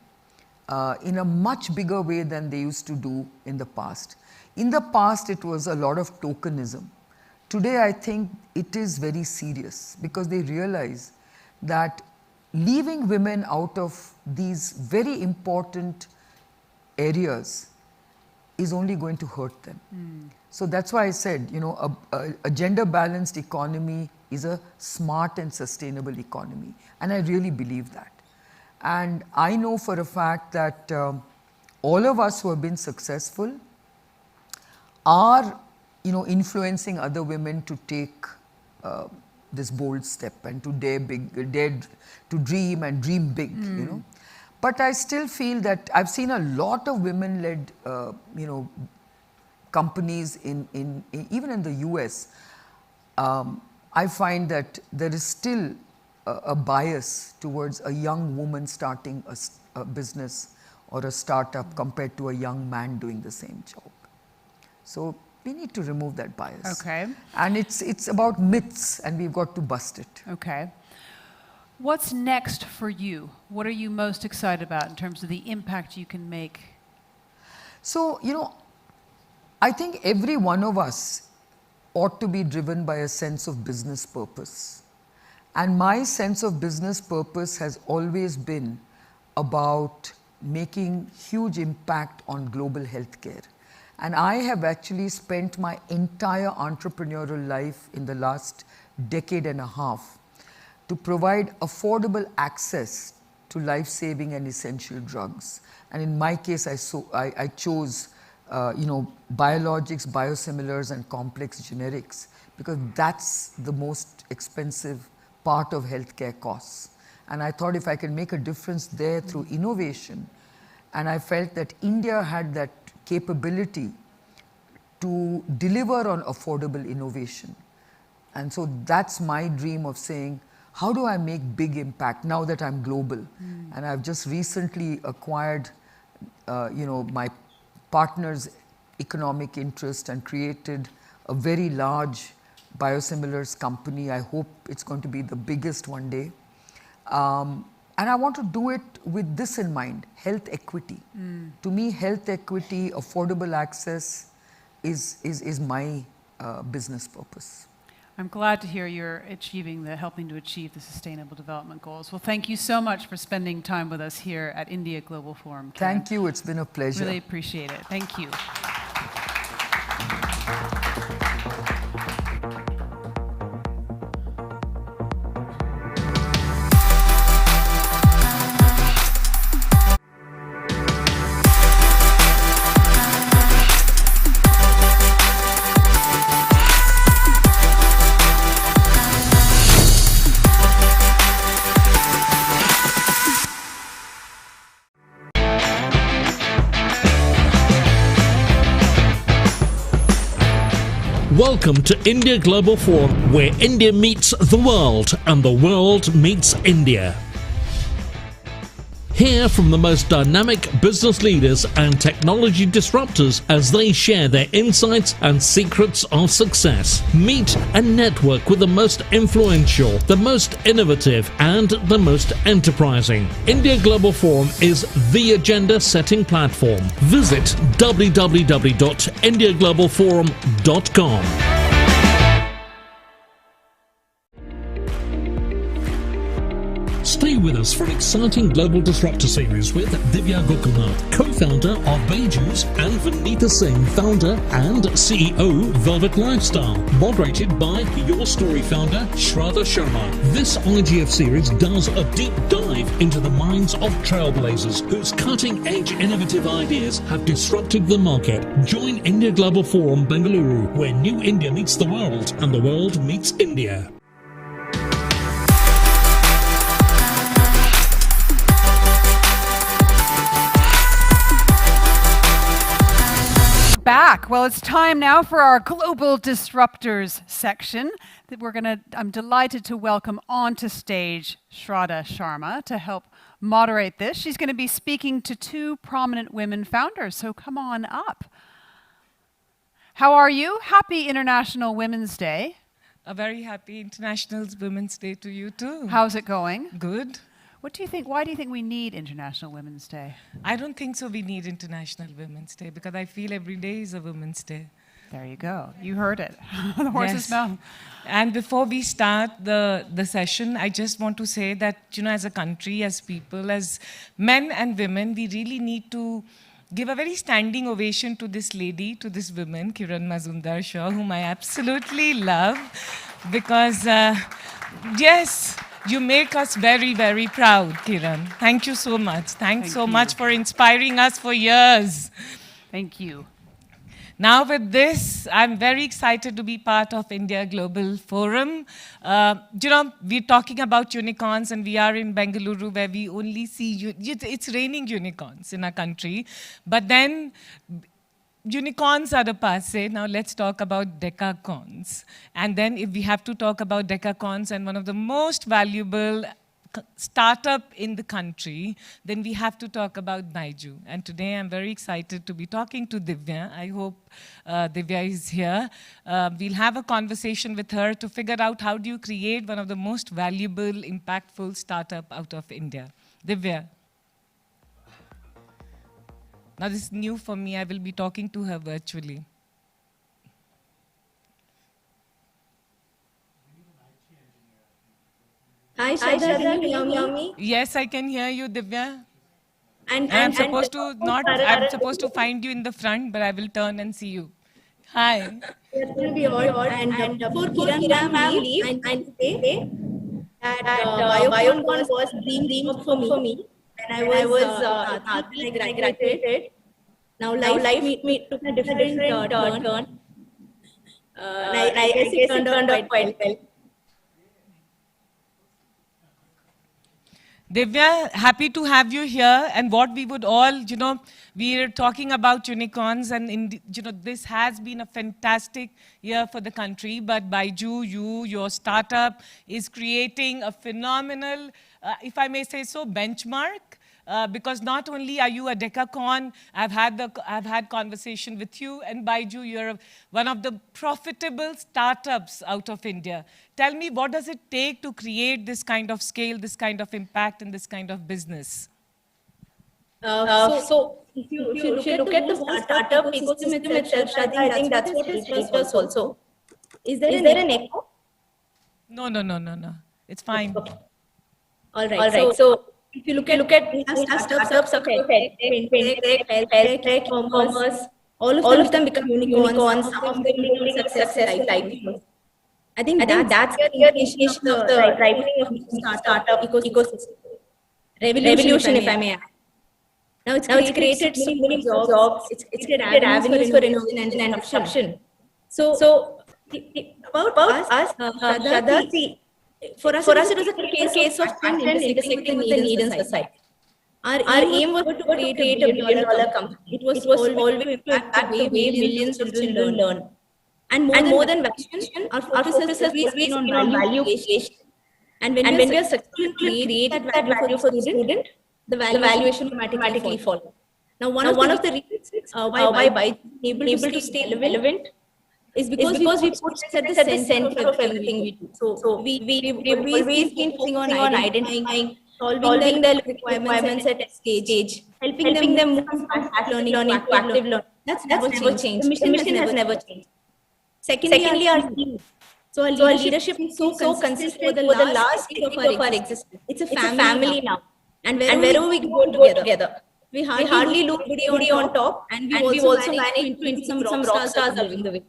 in a much bigger way than they used to do in the past. In the past, it was a lot of tokenism. Today, I think it is very serious because they realize that leaving women out of these very important areas is only going to hurt them. So that's why I said, a gender-balanced economy is a smart and sustainable economy. And I really believe that. And I know for a fact that all of us who have been successful are, influencing other women to take this bold step and to dare to dream and dream big, But I still feel that I've seen a lot of women-led, companies even in the US. I find that there is still a bias towards a young woman starting a business or a startup compared to a young man doing the same job. So we need to remove that bias. Okay. And it's about myths, and we've got to bust it. Okay. What's next for you? What are you most excited about in terms of the impact you can make? So, I think every one of us ought to be driven by a sense of business purpose. And my sense of business purpose has always been about making huge impact on global healthcare. And I have actually spent my entire entrepreneurial life in the last decade and a half to provide affordable access to life-saving and essential drugs. And in my case, I chose biologics, biosimilars, and complex generics because that's the most expensive part of healthcare costs. And I thought if I can make a difference there through innovation, and I felt that India had that capability to deliver on affordable innovation. And so that's my dream of saying, how do I make big impact now that I'm global? And I've just recently acquired, my partner's economic interest and created a very large biosimilars company. I hope it's going to be the biggest one day. And I want to do it with this in mind, health equity. To me, health equity, affordable access is my business purpose. I'm glad to hear you're helping to achieve the Sustainable Development Goals. Well, thank you so much for spending time with us here at India Global Forum, Kiran. Thank you, it's been a pleasure. Really appreciate it. Thank you. Welcome to India Global Forum, where India meets the world and the world meets India. Hear from the most dynamic business leaders and technology disruptors as they share their insights and secrets of success. Meet and network with the most influential, the most innovative, and the most enterprising. India Global Forum is the agenda-setting platform. Visit www.indiaglobalforum.com. Stay with us for an exciting Global Disruptor series with Divya Gokulnath, co-founder of Beju's, and Vanita Singh, founder and CEO, Velvet Lifestyle, moderated by Your Story founder, Shraddha Sharma. This IGF series does a deep dive into the minds of trailblazers whose cutting-edge innovative ideas have disrupted the market. Join India Global Forum Bengaluru, where New India meets the world and the world meets India. Back. Well, it's time now for our Global Disruptors section. I'm delighted to welcome onto stage Shraddha Sharma to help moderate this. She's going to be speaking to two prominent women founders, so come on up. How are you? Happy International Women's Day. A very happy International Women's Day to you too. How's it going? Good. What do you think? Why do you think we need International Women's Day? I don't think so we need International Women's Day because I feel every day is a Women's Day. There you go. You heard it. The horse's mouth. And before we start the session, I just want to say that, as a country, as people, as men and women, we really need to give a very standing ovation to this lady, to this woman, Kiran Mazumdar-Shaw, whom I absolutely love because, yes, you make us very, very proud, Kiran. Thank you so much. Thanks so much for inspiring us for years. Thank you. Now with this, I'm very excited to be part of India Global Forum. We're talking about unicorns and we are in Bengaluru where we only see, it's raining unicorns in our country. But then, unicorns are the passe. Now let's talk about decacorns. And then if we have to talk about decacorns and one of the most valuable startup in the country, then we have to talk about Baiju. And today I'm very excited to be talking to Divya. I hope Divya is here. We'll have a conversation with her to figure out how do you create one of the most valuable, impactful startup out of India. Divya. Now this is new for me. I will be talking to her virtually. Hi, Shraddha, can you hear me? Yes, I can hear you, Divya. And I'm supposed to find you in the front, but I will turn and see you. Hi. That will be odd. And before Kiran ma'am leave, I say that Biocon was a dream for me. When I was I graduated. Now life took a different turn. I guess it turned out quite well. Divya, happy to have you here. And what we would all, we're talking about unicorns, and this has been a fantastic year for the country. But Baiju, your startup is creating a phenomenal, if I may say so, benchmark. Because not only are you a decacorn, I've had conversation with you, and Baiju, you're one of the profitable startups out of India. Tell me, what does it take to create this kind of scale, this kind of impact, and this kind of business? So if you look at the whole startup ecosystem itself, I think that's what is helped us also. Is there an echo? No. It's fine. All right. So if you look at startups of fintech, health, commerce, all of them become unicorns. Some of them become success like I think that's the initiation of the thriving of startup ecosystem. Revolution, if I may add. Now it's created so many jobs. It's created avenues for innovation and disruption. So about us, Shraddha, see, for us it was a case of content intersecting with the need in society. Our aim was to create a billion-dollar company. It was always to impact the way millions of children learn. And more than valuation, our focus has always been on value creation. And when we are successful create that value for the student, the valuation automatically follows. Now, one of the reasons why Baiju is able to stay relevant is because we put this at the center of everything we do. So we've always been focusing on identifying, solving their requirements at stage, helping them move from passive learning to active learning. That's never changed. The mission has never changed. Secondly, our team. So our leadership is so consistent for the last week of our existence. It's a family now. And wherever we go together, we hardly lose anybody on top, and we also manage to some rock stars along the way.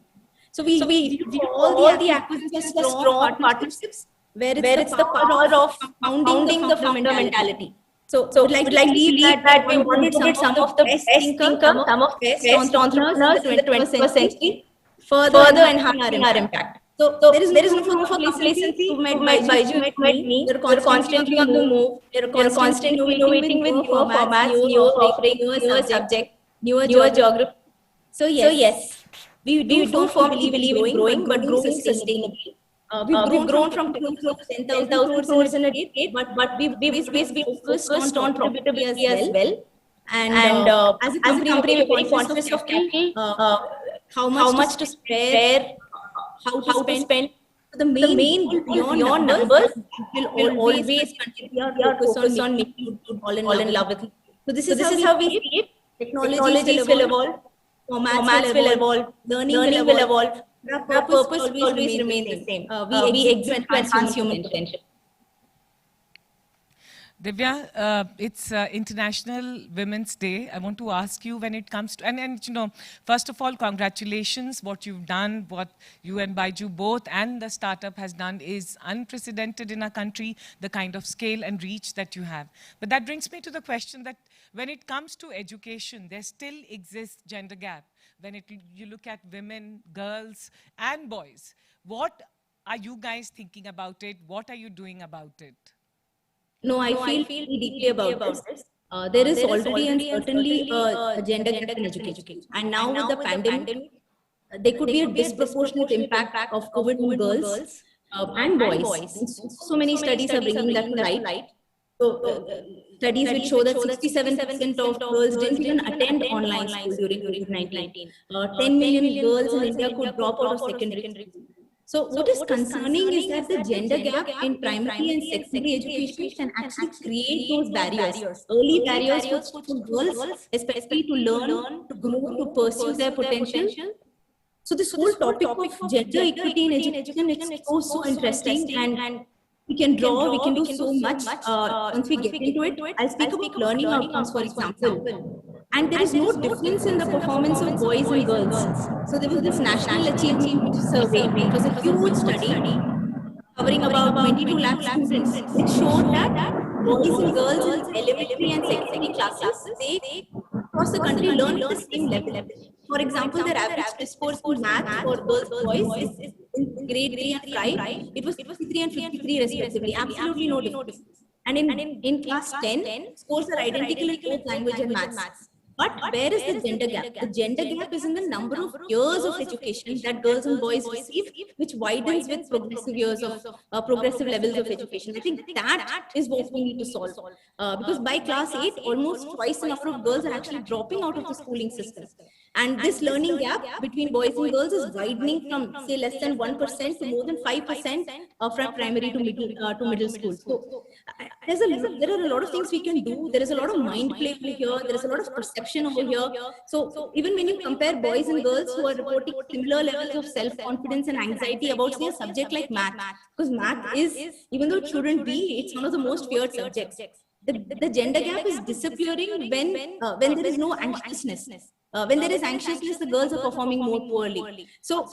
So we do all the acquisitions of strong partnerships where it's the power of founding the founder mentality. So we'd like to believe that we wanted some of the best thinkers, some of the best entrepreneurs in the 21st century, further enhancing our impact. So there is no room for complacency. You met Baiju, met me. They're constantly on the move. They're constantly innovating with newer formats, newer offerings, newer subject, newer geography. So yes, we do firmly believe in growing, but growing sustainably. We've grown from 10,000 crores in a day, but we've focused on profitability as well. And as a company, we're very conscious of capital, how much to spare, how to spend. The main beyond numbers will always continue our focus on making you fall in love with it. So this is how we see it. Technologies will evolve, formats will evolve, learning will evolve. Our purpose always remains the same. We exist to enhance human potential. Divya, it's International Women's Day. I want to ask you, when it comes to, and first of all, congratulations. What you've done, what you and Baiju both and the startup has done is unprecedented in our country, the kind of scale and reach that you have. But that brings me to the question that when it comes to education, there still exists gender gap. When you look at women, girls, and boys, what are you guys thinking about it? What are you doing about it? No, I feel deeply about this. There is already and certainly a gender gap in education. And now with the pandemic, there could be a disproportionate impact of COVID on girls and boys. So many studies are bringing that to light. So studies which show that 67% of girls didn't even attend online school during COVID-19. 10 million girls in India could drop out of secondary school. So what is concerning is that the gender gap in primary and secondary education can actually create those barriers, early barriers for girls, especially to learn, to grow, to pursue their potential. So this whole topic of gender equity in education is so interesting, and we can do so much once we get into it. I'll speak about learning outcomes, for example. And there is no difference in the performance of boys and girls. So there was this National Achievement Survey. It was a huge study covering about 22 lakh students. It showed that boys and girls in elementary and secondary classes, they across the country learn at the same level. For example, their average test scores in math for girls and boys is in grade 3 and 5. It was 53 and 53 respectively. Absolutely no difference. And in class 10, scores are identical in both language and maths. But where is the gender gap? The gender gap is in the number of years of education that girls and boys receive, which widens with progressive years of progressive levels of education. I think that is what we need to solve. Because by class 8, almost twice the number of girls are actually dropping out of the schooling system. And this learning gap between boys and girls is widening from, say, less than 1% to more than 5% from primary to middle school. So there are a lot of things we can do. There is a lot of mind play over here. There is a lot of perception over here. So even when you compare boys and girls who are reporting similar levels of self-confidence and anxiety about, say, a subject like math, because math is, even though it shouldn't be, it's one of the most feared subjects. The gender gap is disappearing when there is no anxiousness. When there is anxiousness, the girls are performing more poorly. So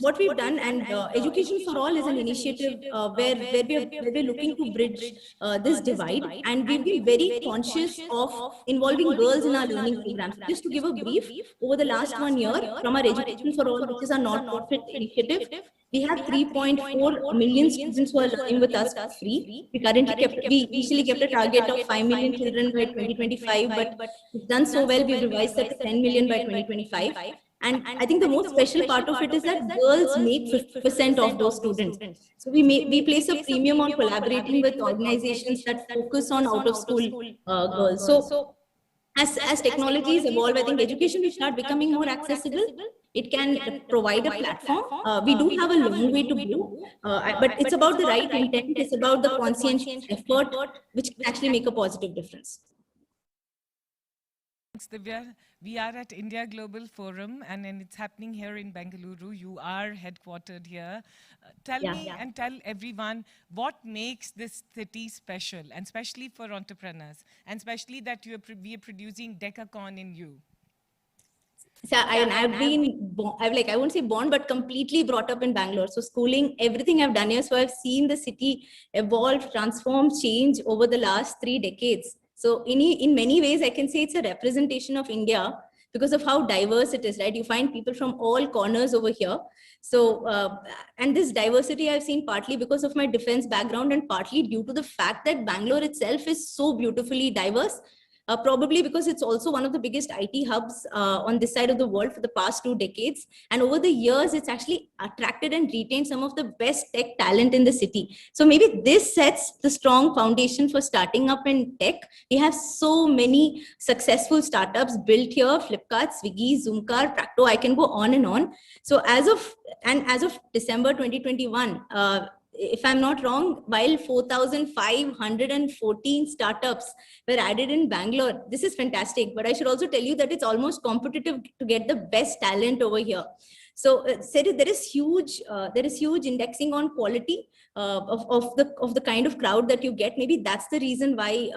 what we've done, and Education for All is an initiative where we're looking to bridge this divide, and we've been very conscious of involving girls in our learning programs. Just to give a brief, over the last 1 year, from our Education for All, which is our not-profit initiative, we have 3.4 million students who are learning with us for free. We initially kept a target of 5 million children by 2025, but we've done so well, we've revised that to 10 million by 2025. And I think the most special part of it is that girls make 50% of those students. So we place a premium on collaborating with organizations that focus on out-of-school girls. So as technologies evolve, I think education will start becoming more accessible. It can provide a platform. We do have a long way to go, but it's about the right intent. It's about the conscientious effort, which can actually make a positive difference. Thanks, Divya. We are at India Global Forum, and it's happening here in Bengaluru. You are headquartered here. Tell me and tell everyone what makes this city special, and especially for entrepreneurs, and especially that we are producing Decacon in you. So I've been, I won't say born, but completely brought up in Bangalore. So schooling, everything I've done here. So I've seen the city evolve, transform, change over the last 3 decades. So in many ways, I can say it's a representation of India because of how diverse it is, right? You find people from all corners over here. So, and this diversity I've seen partly because of my defense background and partly due to the fact that Bangalore itself is so beautifully diverse. Probably because it's also one of the biggest IT hubs on this side of the world for the past 2 decades. And over the years, it's actually attracted and retained some of the best tech talent in the city. So maybe this sets the strong foundation for starting up in tech. We have so many successful startups built here: Flipkart, Swiggy, Zoomcar, Practo. I can go on and on. So as of December 2021, if I'm not wrong, while 4,514 startups were added in Bangalore, this is fantastic. But I should also tell you that it's almost competitive to get the best talent over here. So there is huge indexing on quality of the kind of crowd that you get. Maybe that's the reason why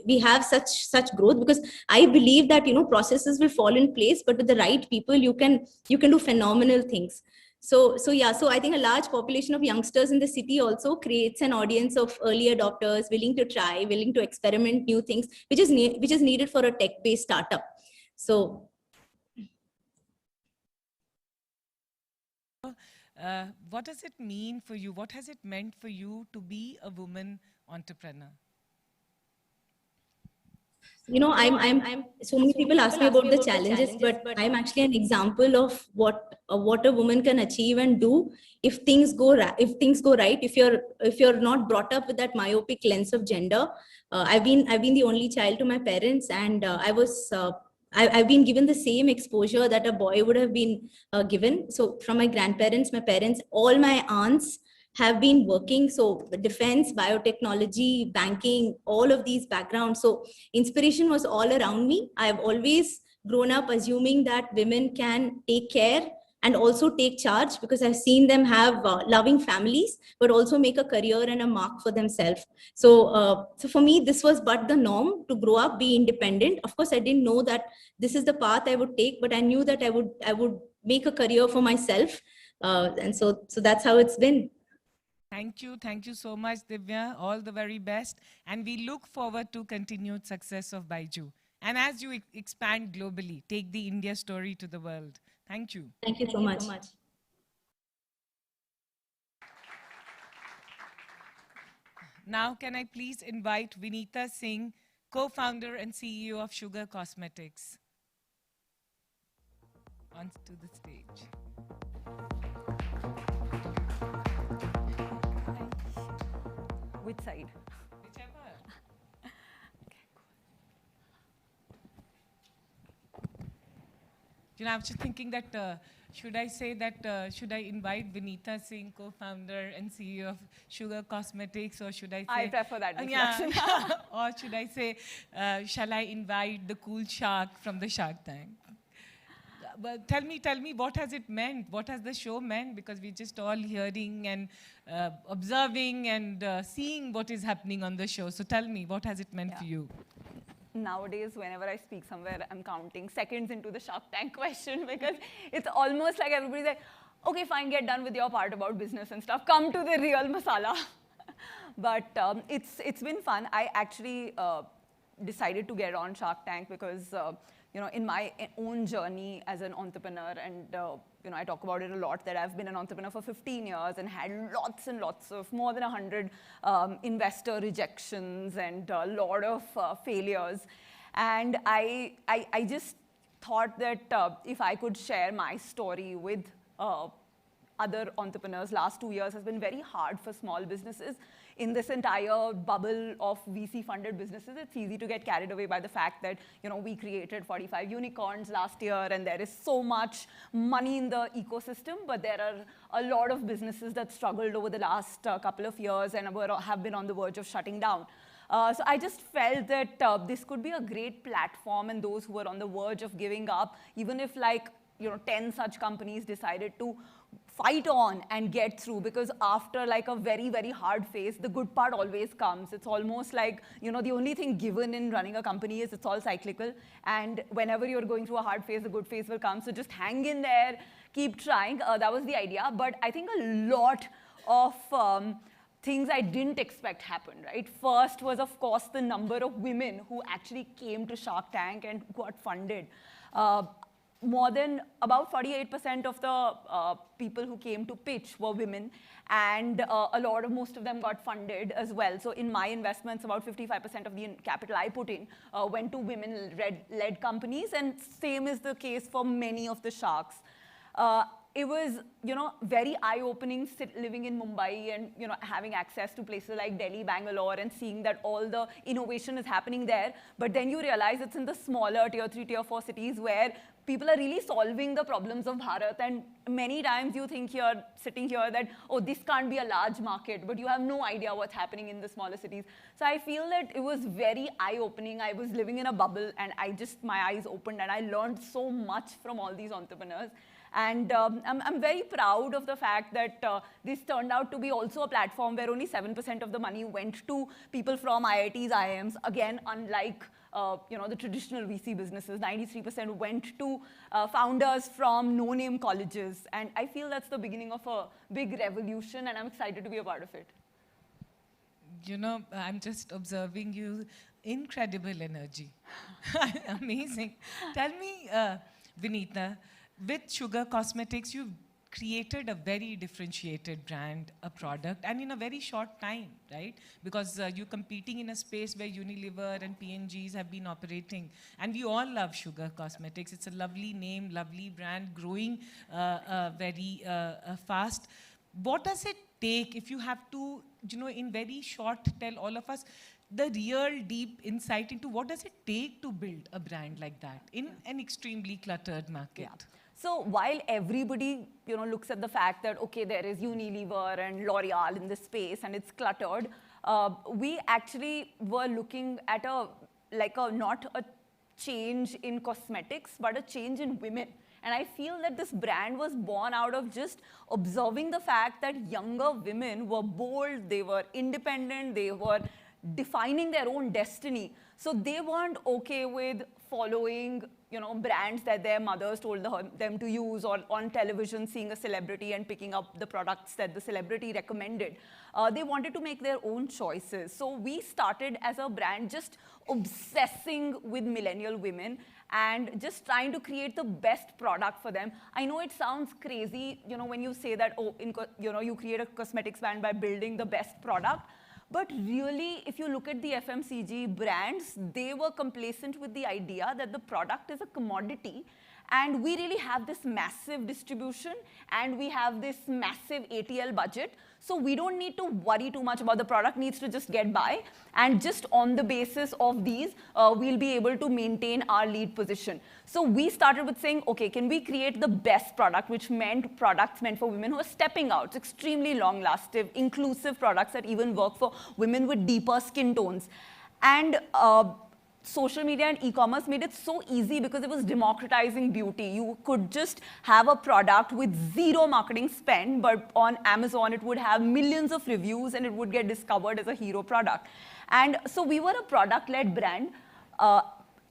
we have such growth, because I believe that processes will fall in place, but with the right people, you can do phenomenal things. So I think a large population of youngsters in the city also creates an audience of early adopters willing to try, willing to experiment new things, which is needed for a tech-based startup. So. What does it mean for you? What has it meant for you to be a woman entrepreneur? I'm so many people ask me about the challenges, but I'm actually an example of what a woman can achieve and do if things go right. If you're not brought up with that myopic lens of gender. I've been the only child to my parents, and I've been given the same exposure that a boy would have been given. So from my grandparents, my parents, all my aunts have been working. So defense, biotechnology, banking, all of these backgrounds. So inspiration was all around me. I've always grown up assuming that women can take care and also take charge, because I've seen them have loving families, but also make a career and a mark for themselves. So for me, this was but the norm to grow up, be independent. Of course, I didn't know that this is the path I would take, but I knew that I would make a career for myself. And so that's how it's been. Thank you so much, Divya. All the very best. And we look forward to continued success of Byju. And as you expand globally, take the India story to the world. Thank you. Thank you so much. Now, can I please invite Vinita Singh, co-founder and CEO of Sugar Cosmetics, onto the stage. Which side? Whichever. You know, I was just thinking that, should I say that, should I invite Vinita Singh, co-founder and CEO of Sugar Cosmetics, or should I say... I prefer that introduction. Or should I say, shall I invite the cool shark from the Shark Tank? But tell me, what has it meant? What has the show meant? Because we're just all hearing and observing and seeing what is happening on the show. So tell me, what has it meant for you? Nowadays, whenever I speak somewhere, I'm counting seconds into the Shark Tank question because it's almost like everybody's like, okay, fine, get done with your part about business and stuff. Come to the real masala. But it's been fun. I actually decided to get on Shark Tank because in my own journey as an entrepreneur, and I talk about it a lot, that I've been an entrepreneur for 15 years and had lots and lots of, more than 100 investor rejections and a lot of failures. And I just thought that if I could share my story with other entrepreneurs. Last 2 years has been very hard for small businesses. In this entire bubble of VC-funded businesses, it's easy to get carried away by the fact that we created 45 unicorns last year, and there is so much money in the ecosystem. But there are a lot of businesses that struggled over the last couple of years and have been on the verge of shutting down. So I just felt that this could be a great platform, and those who were on the verge of giving up, even if 10 such companies decided to fight on and get through, because after a very, very hard phase, the good part always comes. It's almost like, the only thing given in running a company is it's all cyclical. And whenever you're going through a hard phase, the good phase will come. So just hang in there, keep trying. That was the idea. But I think a lot of things I didn't expect happened, right? First was, of course, the number of women who actually came to Shark Tank and got funded. More than about 48% of the people who came to pitch were women, and most of them got funded as well. So in my investments, about 55% of the capital I put in went to women-led companies, and same is the case for many of the sharks. It was, very eye-opening living in Mumbai and, having access to places like Delhi, Bangalore, and seeing that all the innovation is happening there. But then you realize it's in the smaller tier 3, tier 4 cities where people are really solving the problems of Bharat. And many times you think sitting here that, oh, this can't be a large market, but you have no idea what's happening in the smaller cities. So I feel that it was very eye-opening. I was living in a bubble, and my eyes opened, and I learned so much from all these entrepreneurs. And I'm very proud of the fact that this turned out to be also a platform where only 7% of the money went to people from IITs, IIMs. Again, unlike the traditional VC businesses, 93% went to founders from no-name colleges. And I feel that's the beginning of a big revolution, and I'm excited to be a part of it. I'm just observing you. Incredible energy. Amazing. Tell me, Vinita, with Sugar Cosmetics, you've created a very differentiated brand, a product, and in a very short time, right? Because you're competing in a space where Unilever and P&Gs have been operating. And we all love Sugar Cosmetics. It's a lovely name, lovely brand, growing very fast. What does it take if you have to, in very short, tell all of us the real deep insight into what does it take to build a brand like that in an extremely cluttered market? Yeah. So while everybody, looks at the fact that, okay, there is Unilever and L'Oreal in this space and it's cluttered, we actually were looking at not a change in cosmetics, but a change in women. And I feel that this brand was born out of just observing the fact that younger women were bold, they were independent, they were defining their own destiny. So they weren't okay with following, brands that their mothers told them to use, or on television seeing a celebrity and picking up the products that the celebrity recommended. They wanted to make their own choices. So we started as a brand just obsessing with millennial women and just trying to create the best product for them. I know it sounds crazy, when you say that, you create a cosmetics brand by building the best product. But really, if you look at the FMCG brands, they were complacent with the idea that the product is a commodity. And we really have this massive distribution and we have this massive ATL budget. So we don't need to worry too much about the product needs to just get by. And just on the basis of these, we'll be able to maintain our lead position. So we started with saying, okay, can we create the best product, which meant products meant for women who are stepping out. It's extremely long-lasting, inclusive products that even work for women with deeper skin tones. And social media and e-commerce made it so easy because it was democratizing beauty. You could just have a product with zero marketing spend, but on Amazon it would have millions of reviews and it would get discovered as a hero product. And so we were a product-led brand.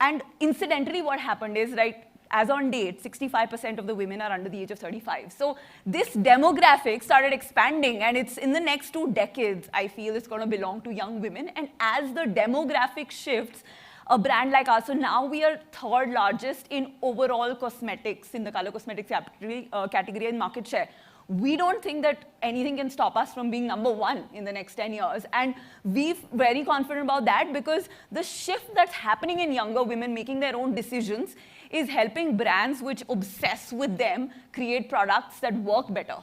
And incidentally, what happened is, right, as on date, 65% of the women are under the age of 35. So this demographic started expanding, and it's in the next 2 decades, I feel it's going to belong to young women. And as the demographic shifts, a brand like us, so now we are 3rd largest in overall cosmetics, in the color cosmetics category and market share. We don't think that anything can stop us from being #1 in the next 10 years. And we're very confident about that because the shift that's happening in younger women making their own decisions is helping brands which obsess with them create products that work better.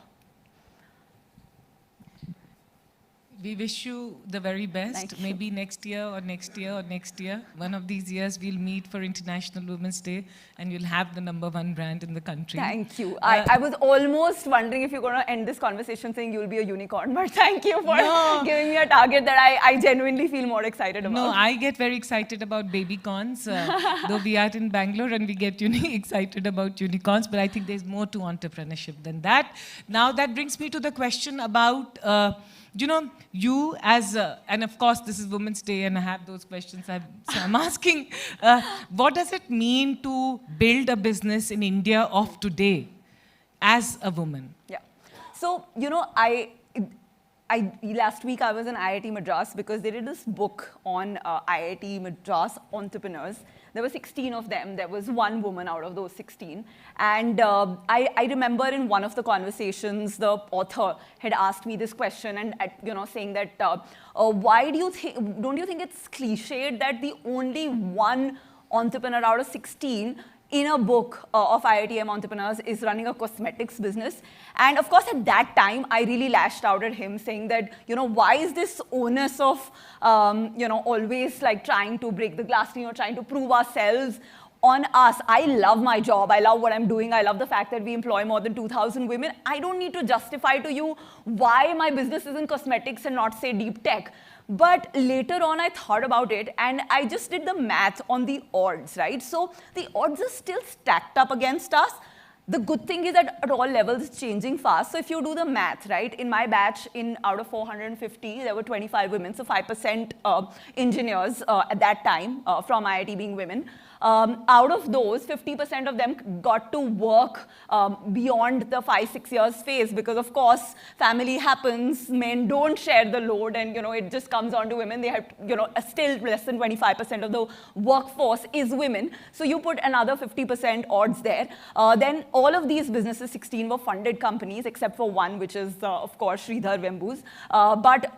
We wish you the very best. Maybe next year or next year or next year. One of these years we'll meet for International Women's Day and you'll have the #1 brand in the country. Thank you. I was almost wondering if you're going to end this conversation saying you'll be a unicorn, but thank you for giving me a target that I genuinely feel more excited about. No, I get very excited about baby corns, though we are in Bangalore and we get excited about unicorns, but I think there's more to entrepreneurship than that. Now that brings me to the question about you as, and of course this is Women's Day and I have those questions, so I'm asking, what does it mean to build a business in India of today as a woman? Yeah. So, last week I was in IIT Madras because they did this book on IIT Madras entrepreneurs. There were 16 of them. There was 1 woman out of those 16. And I remember in one of the conversations, the author had asked me this question and, saying that, why do you think, don't you think it's cliched that the only 1 entrepreneur out of 16 in a book of IITM entrepreneurs is running a cosmetics business? And of course, at that time, I really lashed out at him saying that, why is this onus of, always like trying to break the glass, trying to prove ourselves on us? I love my job. I love what I'm doing. I love the fact that we employ more than 2,000 women. I don't need to justify to you why my business is in cosmetics and not, say, deep tech. But later on, I thought about it, and I just did the math on the odds, right? So the odds are still stacked up against us. The good thing is that at all levels, it's changing fast. So if you do the math, right, in my batch, out of 450, there were 25 women, so 5% engineers at that time from IIT being women. Out of those, 50% of them got to work beyond the 5-6 years phase because, of course, family happens, men don't share the load, and it just comes on to women. They have, still less than 25% of the workforce is women. So you put another 50% odds there. Then all of these businesses, 16, were funded companies, except for 1, which is, of course, Sridhar Vembu's. But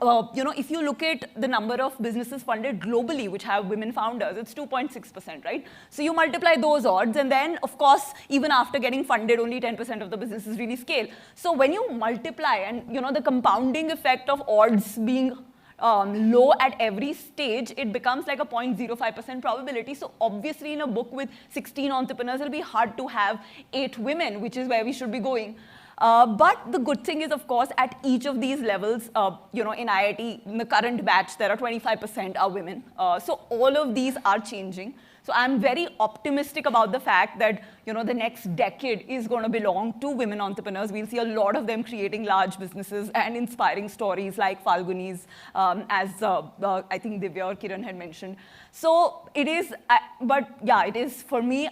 if you look at the number of businesses funded globally, which have women founders, it's 2.6%, right? So you multiply those odds, and then, of course, even after getting funded, only 10% of the businesses really scale. So when you multiply, and the compounding effect of odds being low at every stage, it becomes like a 0.05% probability. So obviously, in a book with 16 entrepreneurs, it'll be hard to have 8 women, which is where we should be going. But the good thing is, of course, at each of these levels, in IIT, in the current batch, there are 25% are women. So all of these are changing. So I'm very optimistic about the fact that, the next decade is going to belong to women entrepreneurs. We'll see a lot of them creating large businesses and inspiring stories like Falguni's, as I think Divya or Kiran had mentioned. So it is, it is for me.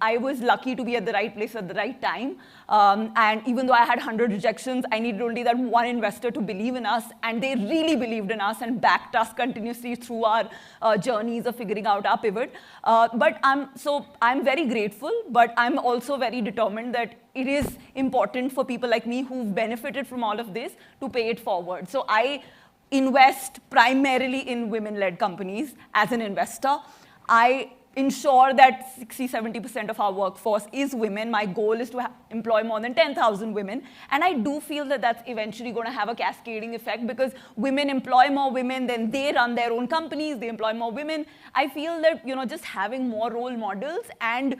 I was lucky to be at the right place at the right time. And even though I had 100 rejections, I needed only that 1 investor to believe in us. And they really believed in us and backed us continuously through our journeys of figuring out our pivot. But I'm very grateful, but I'm also very determined that it is important for people like me who've benefited from all of this to pay it forward. So I invest primarily in women-led companies as an investor. I ensure that 60-70% of our workforce is women. My goal is to employ more than 10,000 women. And I do feel that that's eventually going to have a cascading effect, because women employ more women, then they run their own companies, they employ more women. I feel that, you know, just having more role models and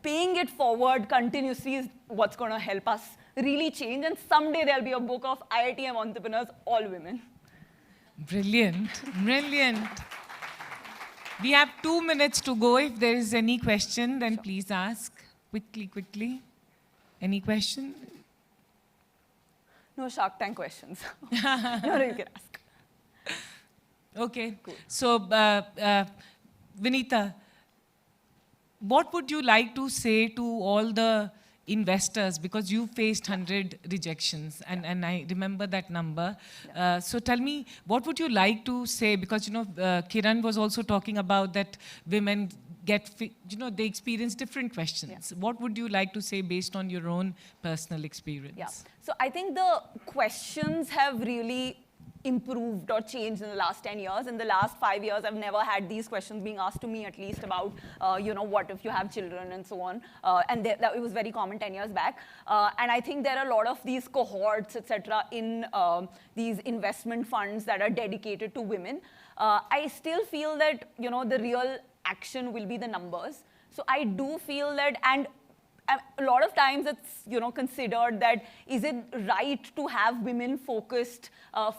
paying it forward continuously is what's going to help us really change. And someday there'll be a book of IITM entrepreneurs, all women. Brilliant, brilliant. We have 2 minutes to go. If there is any question, then please ask. Quickly. Any question? No Shark Tank questions. No, you can ask. Okay. Cool. So, Vinita, what would you like to say to all the investors, because you faced 100 rejections, and I remember that number. Yeah. So tell me, what would you like to say? Because, you know, Kiran was also talking about that women get, you know, they experience different questions. Yeah. What would you like to say based on your own personal experience? Yeah. So I think the questions have really improved or changed in the last 10 years. In the last 5 years, I've never had these questions being asked to me, at least, about, you know, what if you have children and so on. And that it was very common 10 years back. And I think there are a lot of these cohorts, etc., in these investment funds that are dedicated to women. I still feel that, you know, the real action will be the numbers. So I do feel that, and a lot of times it's, you know, considered that, is it right to have women-focused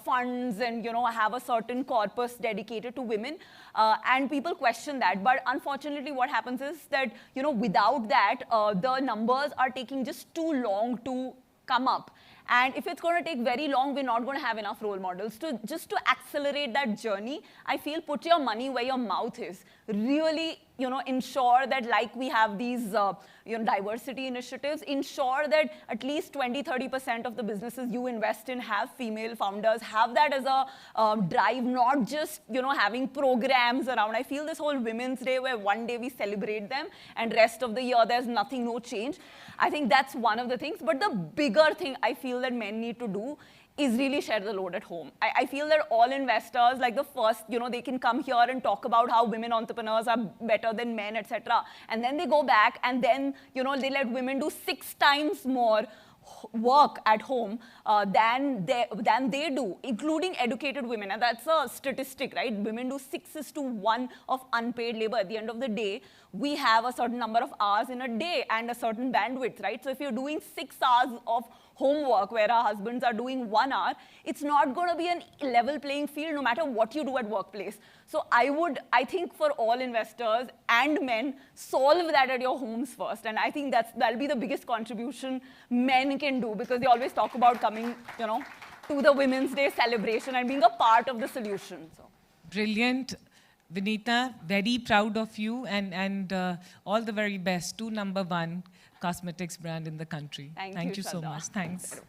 funds and, you know, have a certain corpus dedicated to women? And people question that. But unfortunately, what happens is that, you know, without that, the numbers are taking just too long to come up. And if it's going to take very long, we're not going to have enough role models. Just to accelerate that journey, I feel put your money where your mouth is. Really, you know, ensure that, like we have these you know, diversity initiatives, ensure that at least 20-30% of the businesses you invest in have female founders. Have that as a drive, not just, you know, having programs around. I feel this whole Women's Day, where one day we celebrate them and rest of the year there's nothing, no change. I think that's one of the things. But the bigger thing I feel that men need to do is really share the load at home. I feel that all investors, like the first, you know, they can come here and talk about how women entrepreneurs are better than men, etc. And then they go back and then, you know, they let women do 6 times more work at home than they do, including educated women. And that's a statistic, right? Women do 6:1 of unpaid labor. At the end of the day, we have a certain number of hours in a day and a certain bandwidth, right? So if you're doing 6 hours of homework where our husbands are doing 1 hour, it's not going to be a level playing field no matter what you do at workplace. So I think for all investors and men, solve that at your homes first. And I think that'll be the biggest contribution men can do, because they always talk about coming, you know, to the Women's Day celebration and being a part of the solution. So. Brilliant. Vinita, very proud of you, and all the very best to #1 cosmetics brand in the country. Thank you so much. Thanks.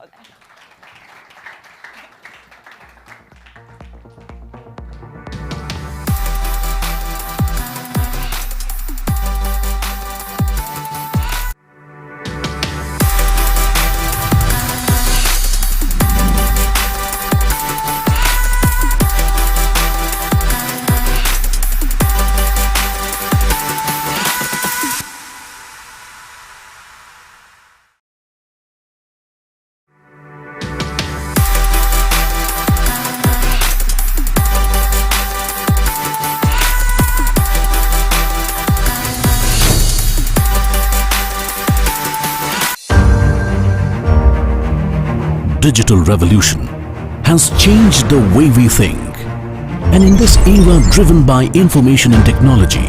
Digital revolution has changed the way we think. And in this era driven by information and technology,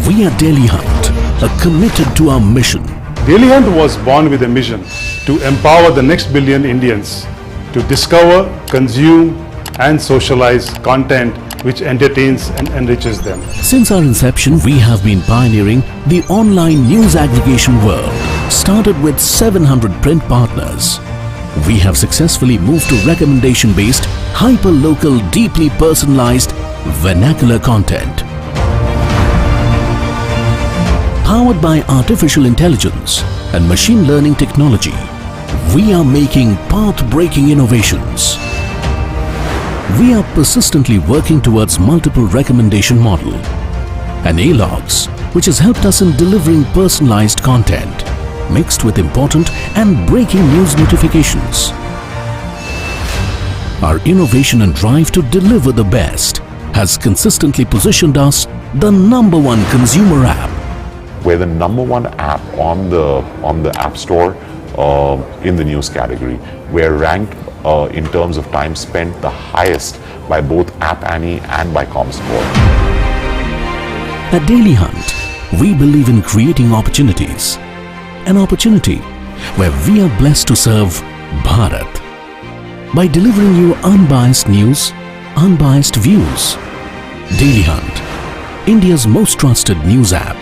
we at Dailyhunt are committed to our mission. Dailyhunt was born with a mission to empower the next billion Indians to discover, consume, and socialize content which entertains and enriches them. Since our inception, we have been pioneering the online news aggregation world. Started with 700 print partners, we have successfully moved to recommendation-based, hyper-local, deeply personalized, vernacular content. Powered by artificial intelligence and machine learning technology, we are making path-breaking innovations. We are persistently working towards multiple recommendation model and A-logs, which has helped us in delivering personalized content mixed with important and breaking news notifications. Our innovation and drive to deliver the best has consistently positioned us the #1 consumer app. We're the #1 app on the App Store in the news category. We're ranked in terms of time spent the highest by both App Annie and by ComScore. At Dailyhunt, we believe in creating opportunities. An opportunity where we are blessed to serve Bharat by delivering you unbiased news, unbiased views. Dailyhunt, India's most trusted news app.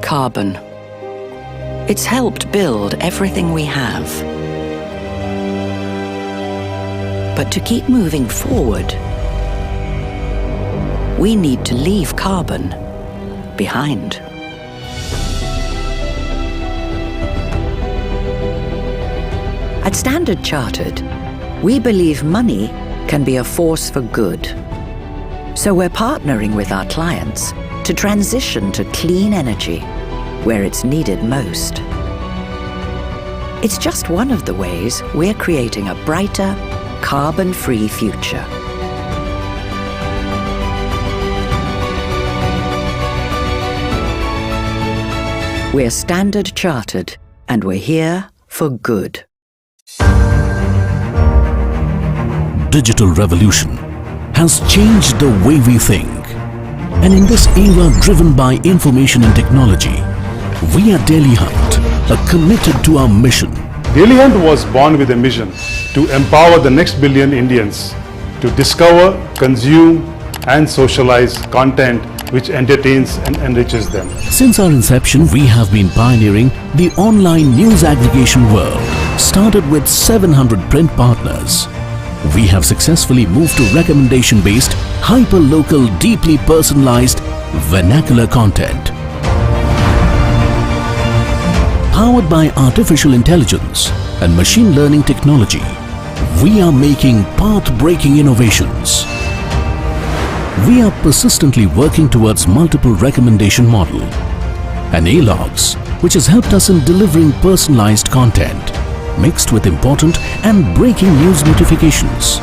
Carbon. It's helped build everything we have. But to keep moving forward, we need to leave carbon behind. At Standard Chartered, we believe money can be a force for good. So we're partnering with our clients to transition to clean energy where it's needed most. It's just one of the ways we're creating a brighter, carbon-free future. We're Standard Chartered, and we're here for good. Digital revolution has changed the way we think. And in this era driven by information and technology, we at Dailyhunt are committed to our mission. Dailyhunt was born with a mission to empower the next billion Indians to discover, consume, and socialize content which entertains and enriches them. Since our inception, we have been pioneering the online news aggregation world. started with 700 print partners. We have successfully moved to recommendation-based, hyper-local, deeply personalized, vernacular content. Powered by artificial intelligence and machine learning technology, we are making path-breaking innovations. We are persistently working towards multiple recommendation model and A-logs, which has helped us in delivering personalized content mixed with important and breaking news notifications.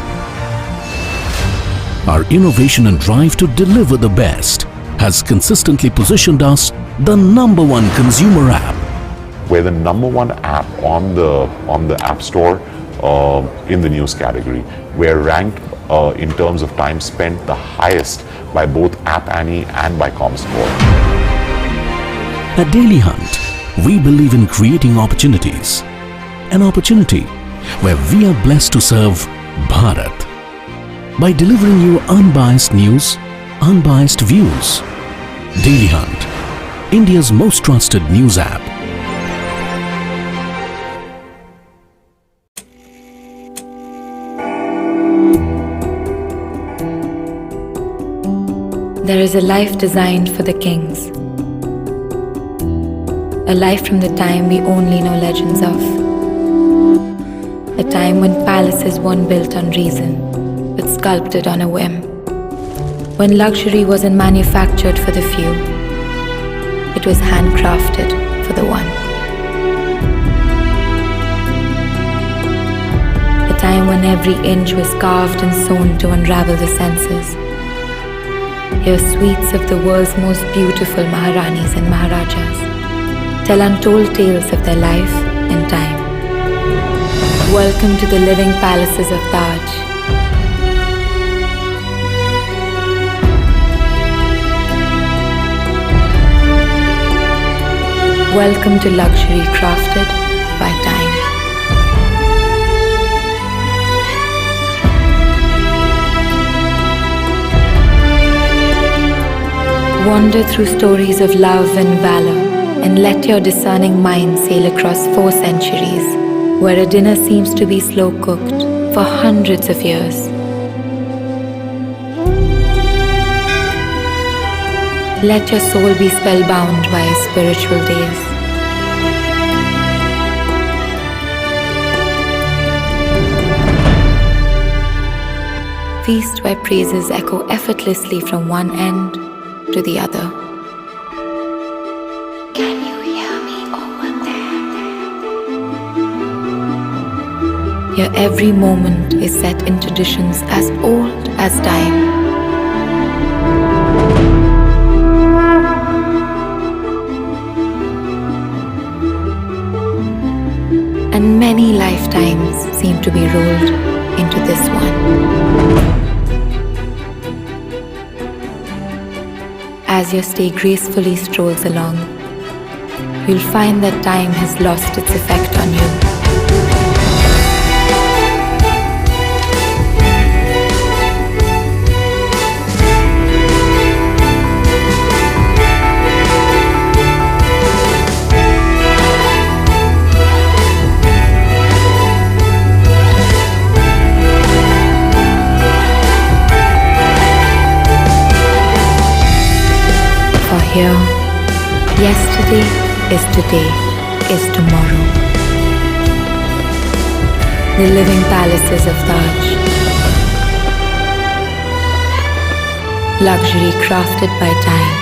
Our innovation and drive to deliver the best has consistently positioned us the #1 consumer app. We're the #1 app on the App Store in the news category. We're ranked in terms of time spent the highest by both App Annie and by ComScore. At Dailyhunt, we believe in creating opportunities. An opportunity where we are blessed to serve Bharat by delivering you unbiased news, unbiased views. Dailyhunt, India's most trusted news app. There is a life designed for the kings. A life from the time we only know legends of. A time when palaces weren't built on reason, but sculpted on a whim. When luxury wasn't manufactured for the few, it was handcrafted for the one. A time when every inch was carved and sewn to unravel the senses. Hear suites of the world's most beautiful Maharanis and Maharajas tell untold tales of their life and time. Welcome to the living palaces of Taj. Welcome to luxury crafted by time. Wander through stories of love and valor and let your discerning mind sail across 4 centuries, where a dinner seems to be slow cooked for hundreds of years. Let your soul be spellbound by a spiritual days. Feast where praises echo effortlessly from one end to the other. Can you hear me over there? Your every moment is set in traditions as old as time. And many lifetimes seem to be rolled into this one. As your stay gracefully strolls along, you'll find that time has lost its effect on you. Here, yesterday is today, is tomorrow. The living palaces of Taj. Luxury crafted by time.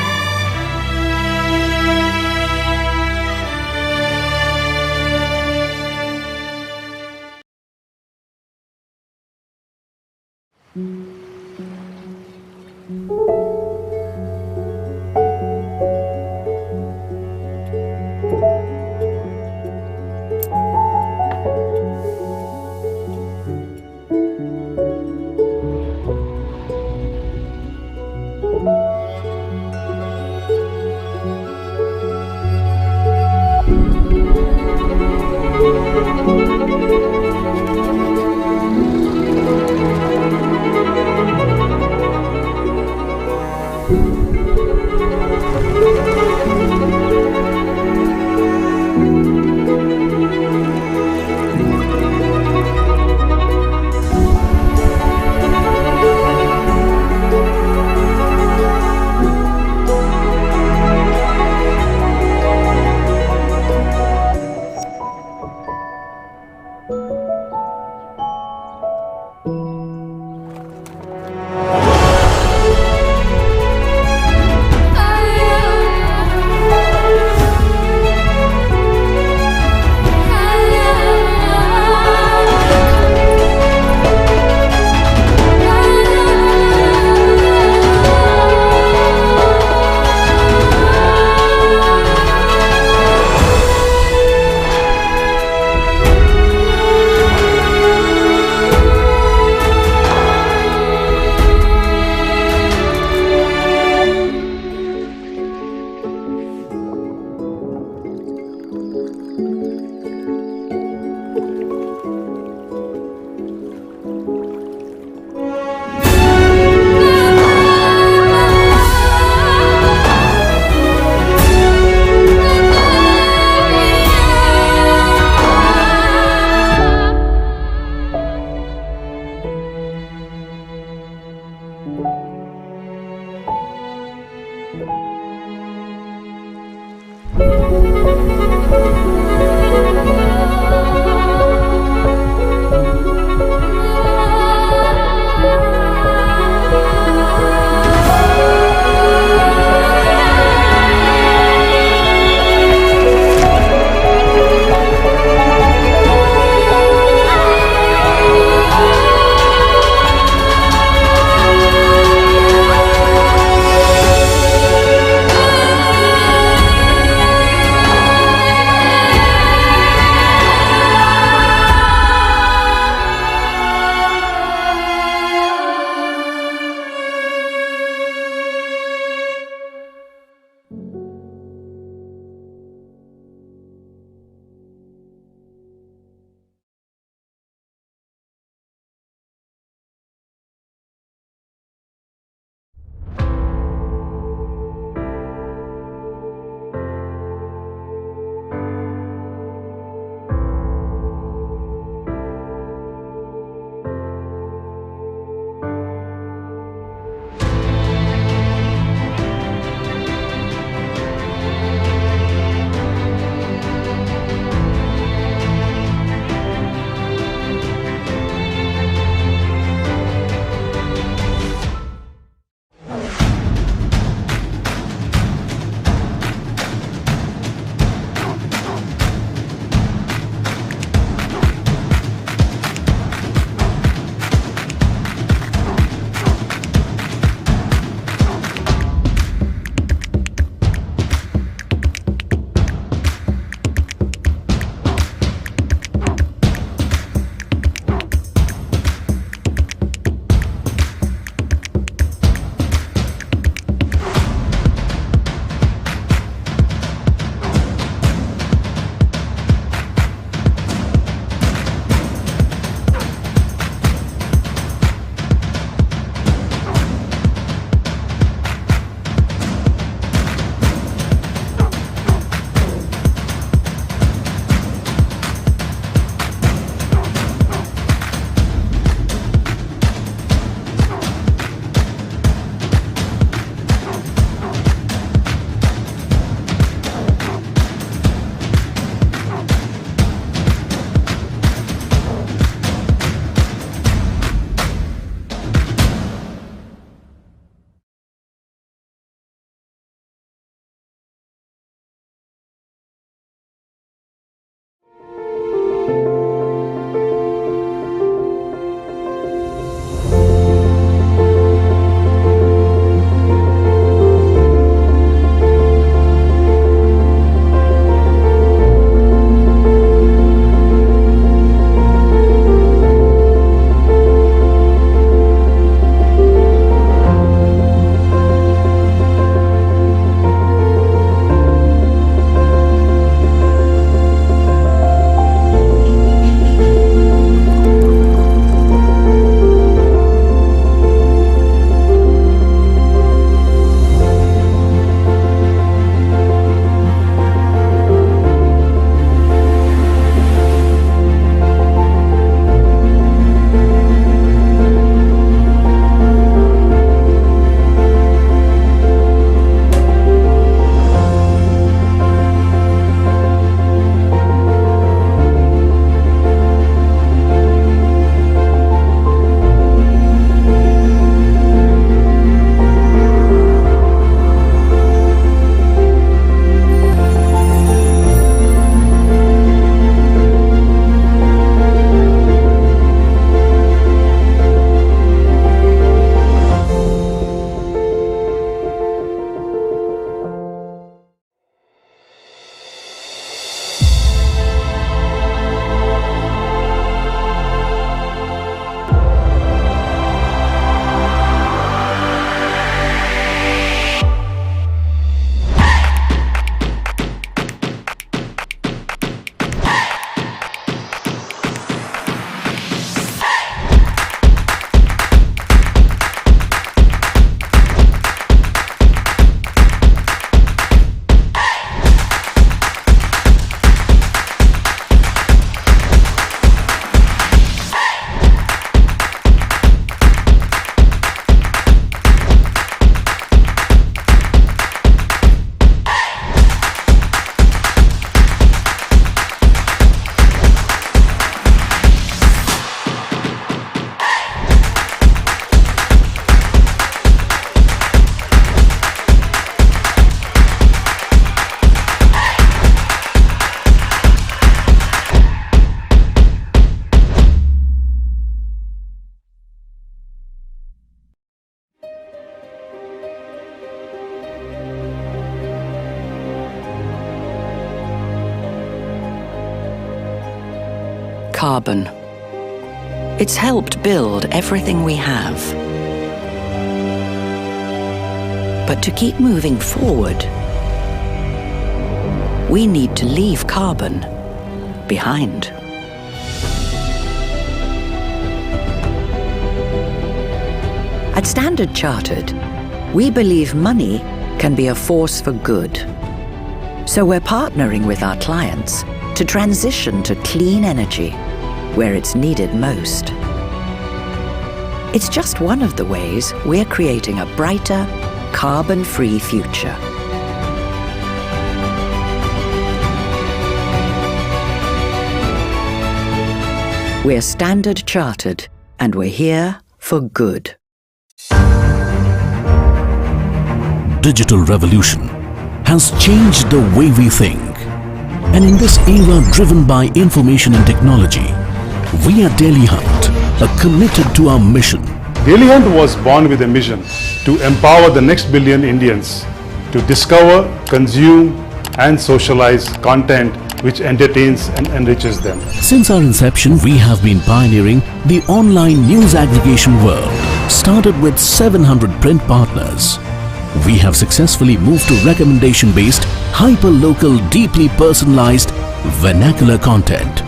carbon. It's helped build everything we have. But to keep moving forward, we need to leave carbon behind. At Standard Chartered, we believe money can be a force for good. So we're partnering with our clients to transition to clean energy where it's needed most. It's just one of the ways we're creating a brighter, carbon-free future. We're Standard Chartered, and we're here for good. Digital revolution has changed the way we think. And in this era driven by information and technology, we at Dailyhunt are committed to our mission. Dailyhunt was born with a mission to empower the next billion Indians to discover, consume, and socialize content which entertains and enriches them. Since our inception, we have been pioneering the online news aggregation world. Started with 700 print partners, we have successfully moved to recommendation-based, hyper-local, deeply personalized, vernacular content.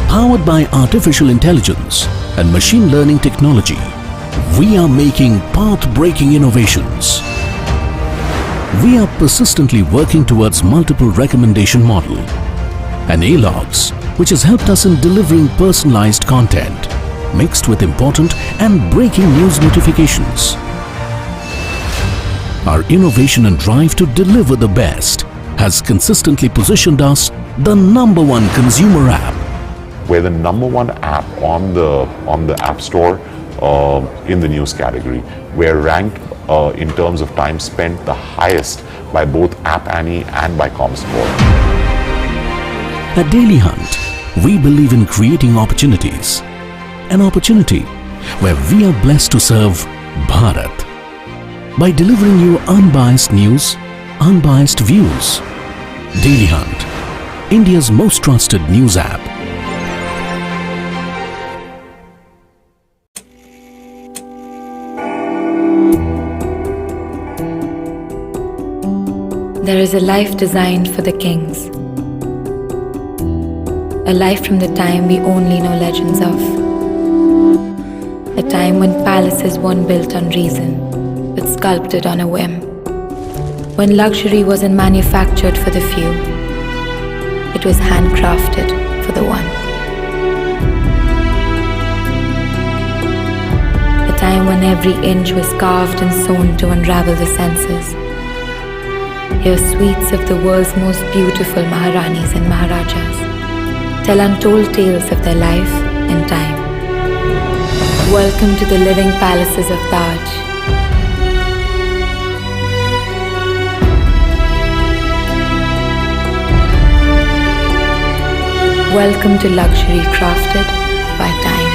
Powered by artificial intelligence and machine learning technology, we are making path-breaking innovations. We are persistently working towards multiple recommendation model and A-logs, which has helped us in delivering personalized content mixed with important and breaking news notifications. Our innovation and drive to deliver the best has consistently positioned us the #1 consumer app. We're the #1 app on the App Store in the news category. We're ranked in terms of time spent the highest by both App Annie and by ComScore. At Dailyhunt, we believe in creating opportunities. An opportunity where we are blessed to serve Bharat by delivering you unbiased news, unbiased views. Dailyhunt, India's most trusted news app. There is a life designed for the kings. A life from the time we only know legends of. A time when palaces weren't built on reason, but sculpted on a whim. When luxury wasn't manufactured for the few, it was handcrafted for the one. A time when every inch was carved and sewn to unravel the senses. Hear suites of the world's most beautiful Maharanis and Maharajas tell untold tales of their life and time. Welcome to the living palaces of Taj. Welcome to luxury crafted by time.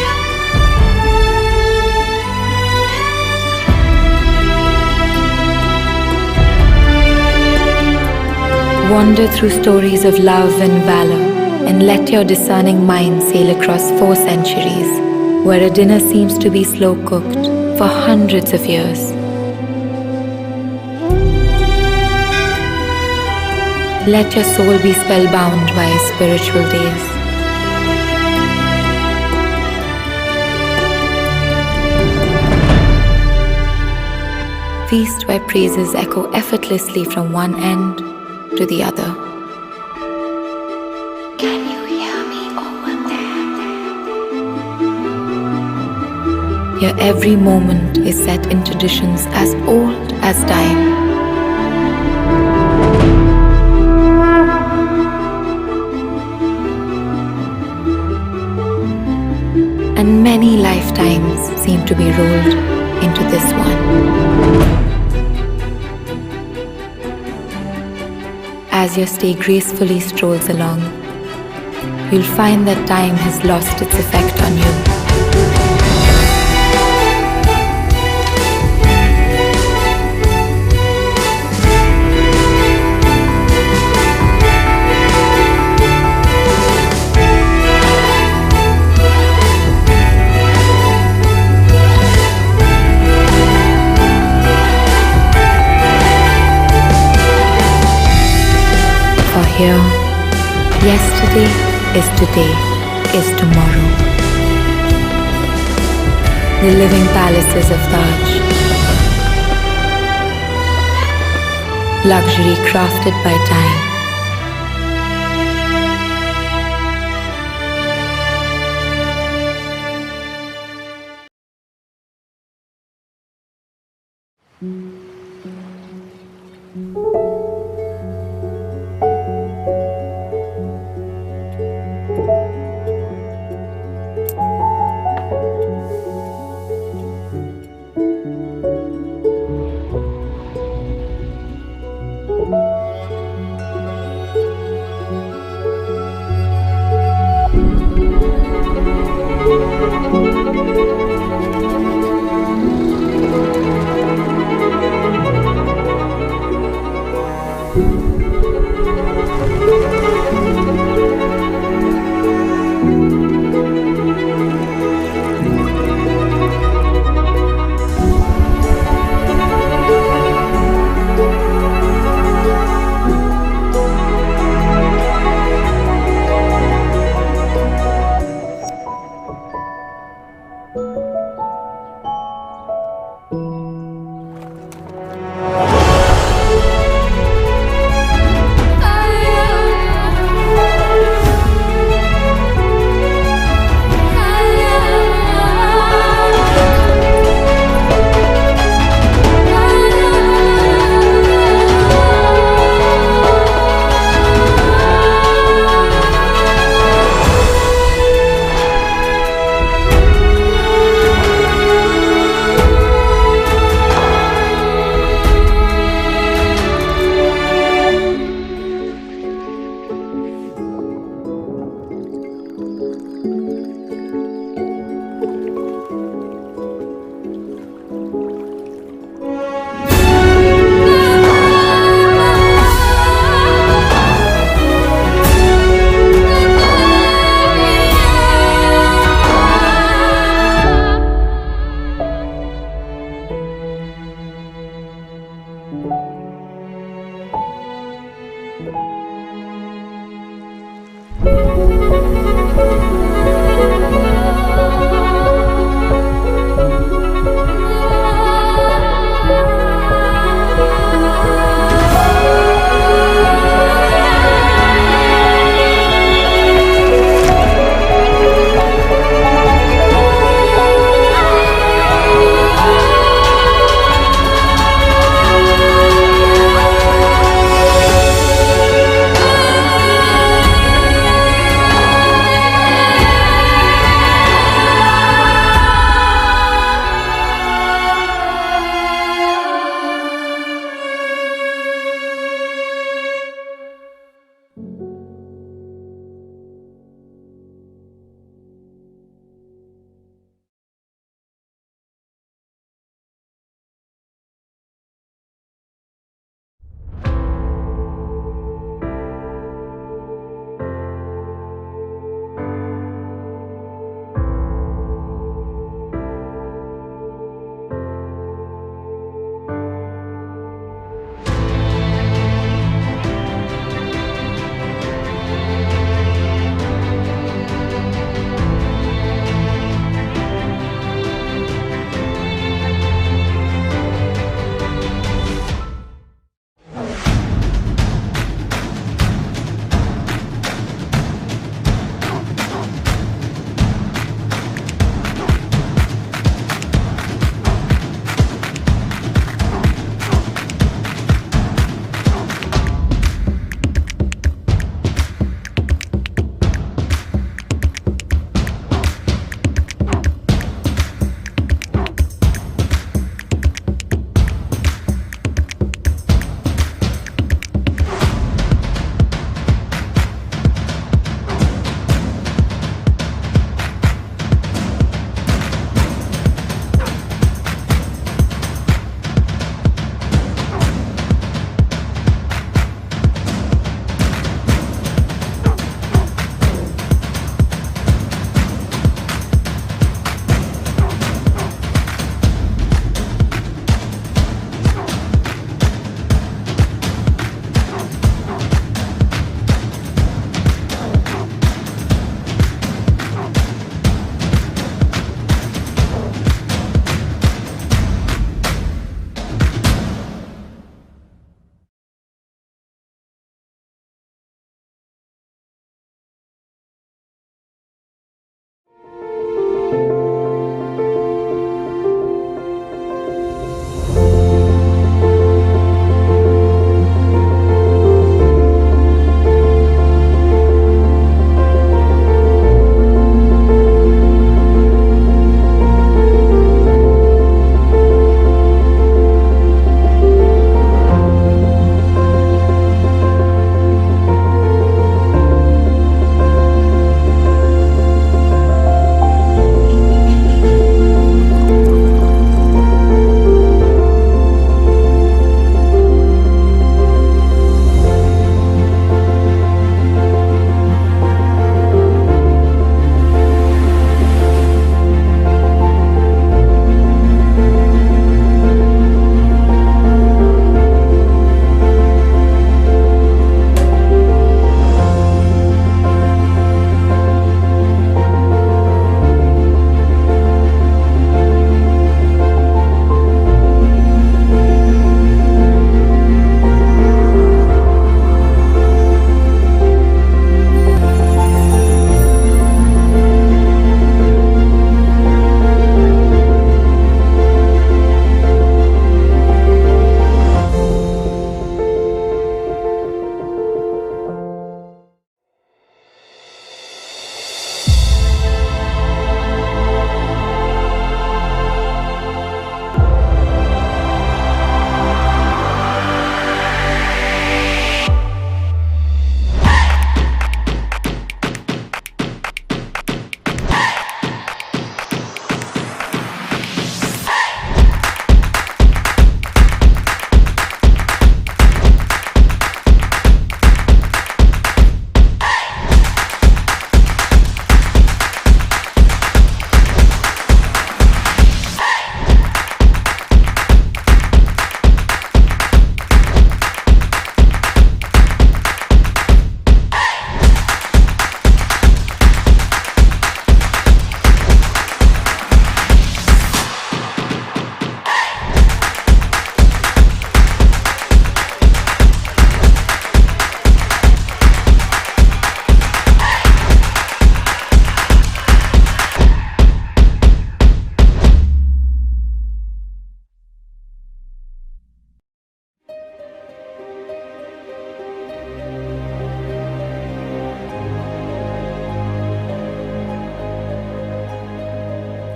Wander through stories of love and valor, and let your discerning mind sail across 4 centuries, where a dinner seems to be slow cooked for hundreds of years. Let your soul be spellbound by spiritual days. Feast where praises echo effortlessly from one end to the other. Can you hear me over there? Your every moment is set in traditions as old as time. And many lifetimes seem to be rolled into this one. As your stay gracefully strolls along, you'll find that time has lost its effect on you. here. Yesterday is today, is tomorrow. The living palaces of Taj. Luxury crafted by time.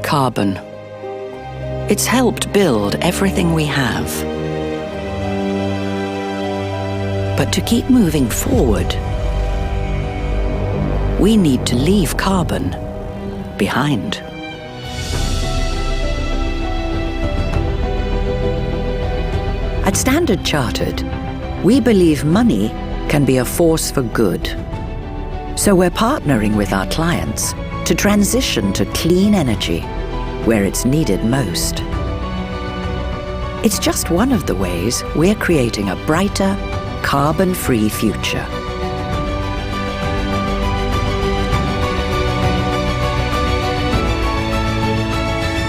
carbon. It's helped build everything we have. But to keep moving forward, we need to leave carbon behind. At Standard Chartered, we believe money can be a force for good. So we're partnering with our clients to transition to clean energy where it's needed most. It's just one of the ways we're creating a brighter, carbon-free future.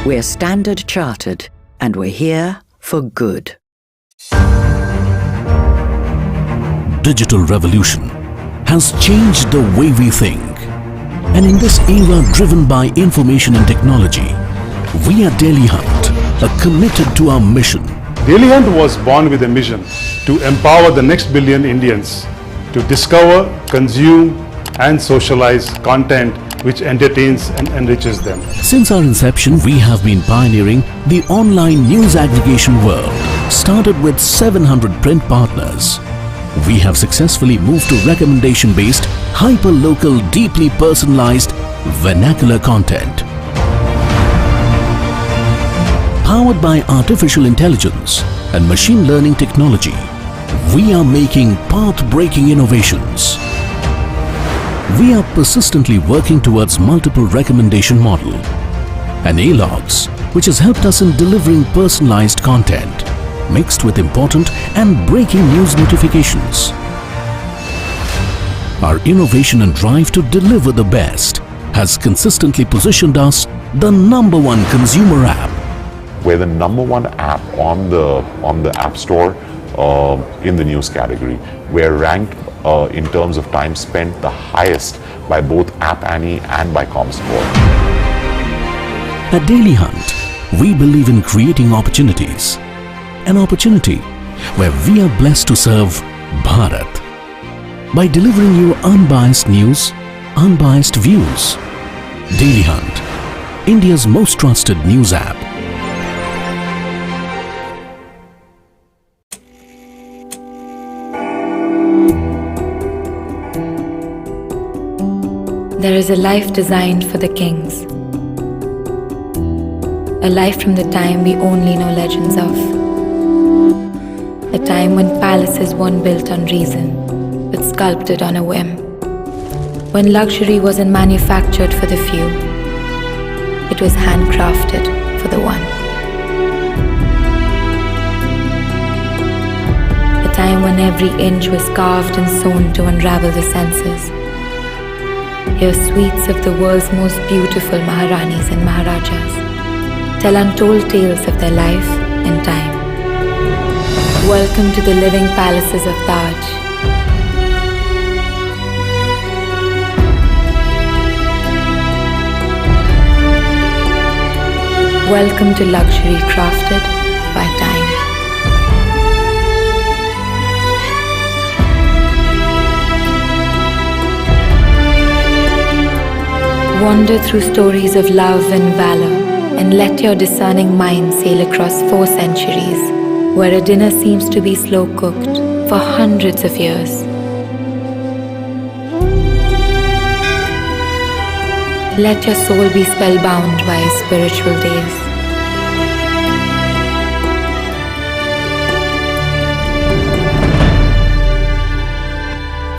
We're Standard Chartered, and we're here for good. Digital revolution has changed the way we think. And in this era driven by information and technology, we at Dailyhunt are committed to our mission. Dailyhunt was born with a mission to empower the next billion Indians to discover, consume, and socialize content which entertains and enriches them. Since our inception, we have been pioneering the online news aggregation world. Started with 700 print partners, we have successfully moved to recommendation-based, hyper-local, deeply personalized, vernacular content. Powered by artificial intelligence and machine learning technology, we are making path-breaking innovations. We are persistently working towards multiple recommendation model and A-logs, which has helped us in delivering personalized content mixed with important and breaking news notifications. Our innovation and drive to deliver the best has consistently positioned us the #1 consumer app. We're the #1 app on the App Store in the news category. We're ranked in terms of time spent the highest by both App Annie and by ComScore. At Dailyhunt, we believe in creating opportunities. An opportunity where we are blessed to serve Bharat by delivering you unbiased news, unbiased views. Dailyhunt, India's most trusted news app. There is a life designed for the kings. A life from the time we only know legends of. A time when palaces weren't built on reason, but sculpted on a whim. When luxury wasn't manufactured for the few, it was handcrafted for the one. A time when every inch was carved and sewn to unravel the senses. Hear suites of the world's most beautiful Maharanis and Maharajas tell untold tales of their life and time. Welcome to the living palaces of Taj. Welcome to luxury crafted by time. Wander through stories of love and valor and let your discerning mind sail across 4 centuries, where a dinner seems to be slow cooked for hundreds of years. Let your soul be spellbound by a spiritual days.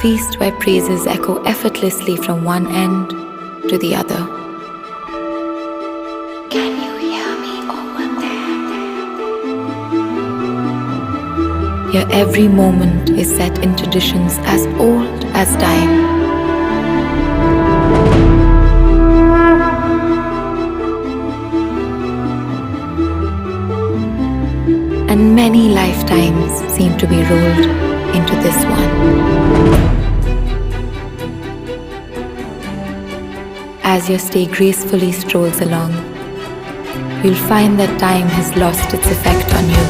Feast where praises echo effortlessly from one end to the other. Can you hear me over there? Your every moment is set in traditions as old as time. And many lifetimes seem to be rolled into this one. As your stay gracefully strolls along, you'll find that time has lost its effect on you.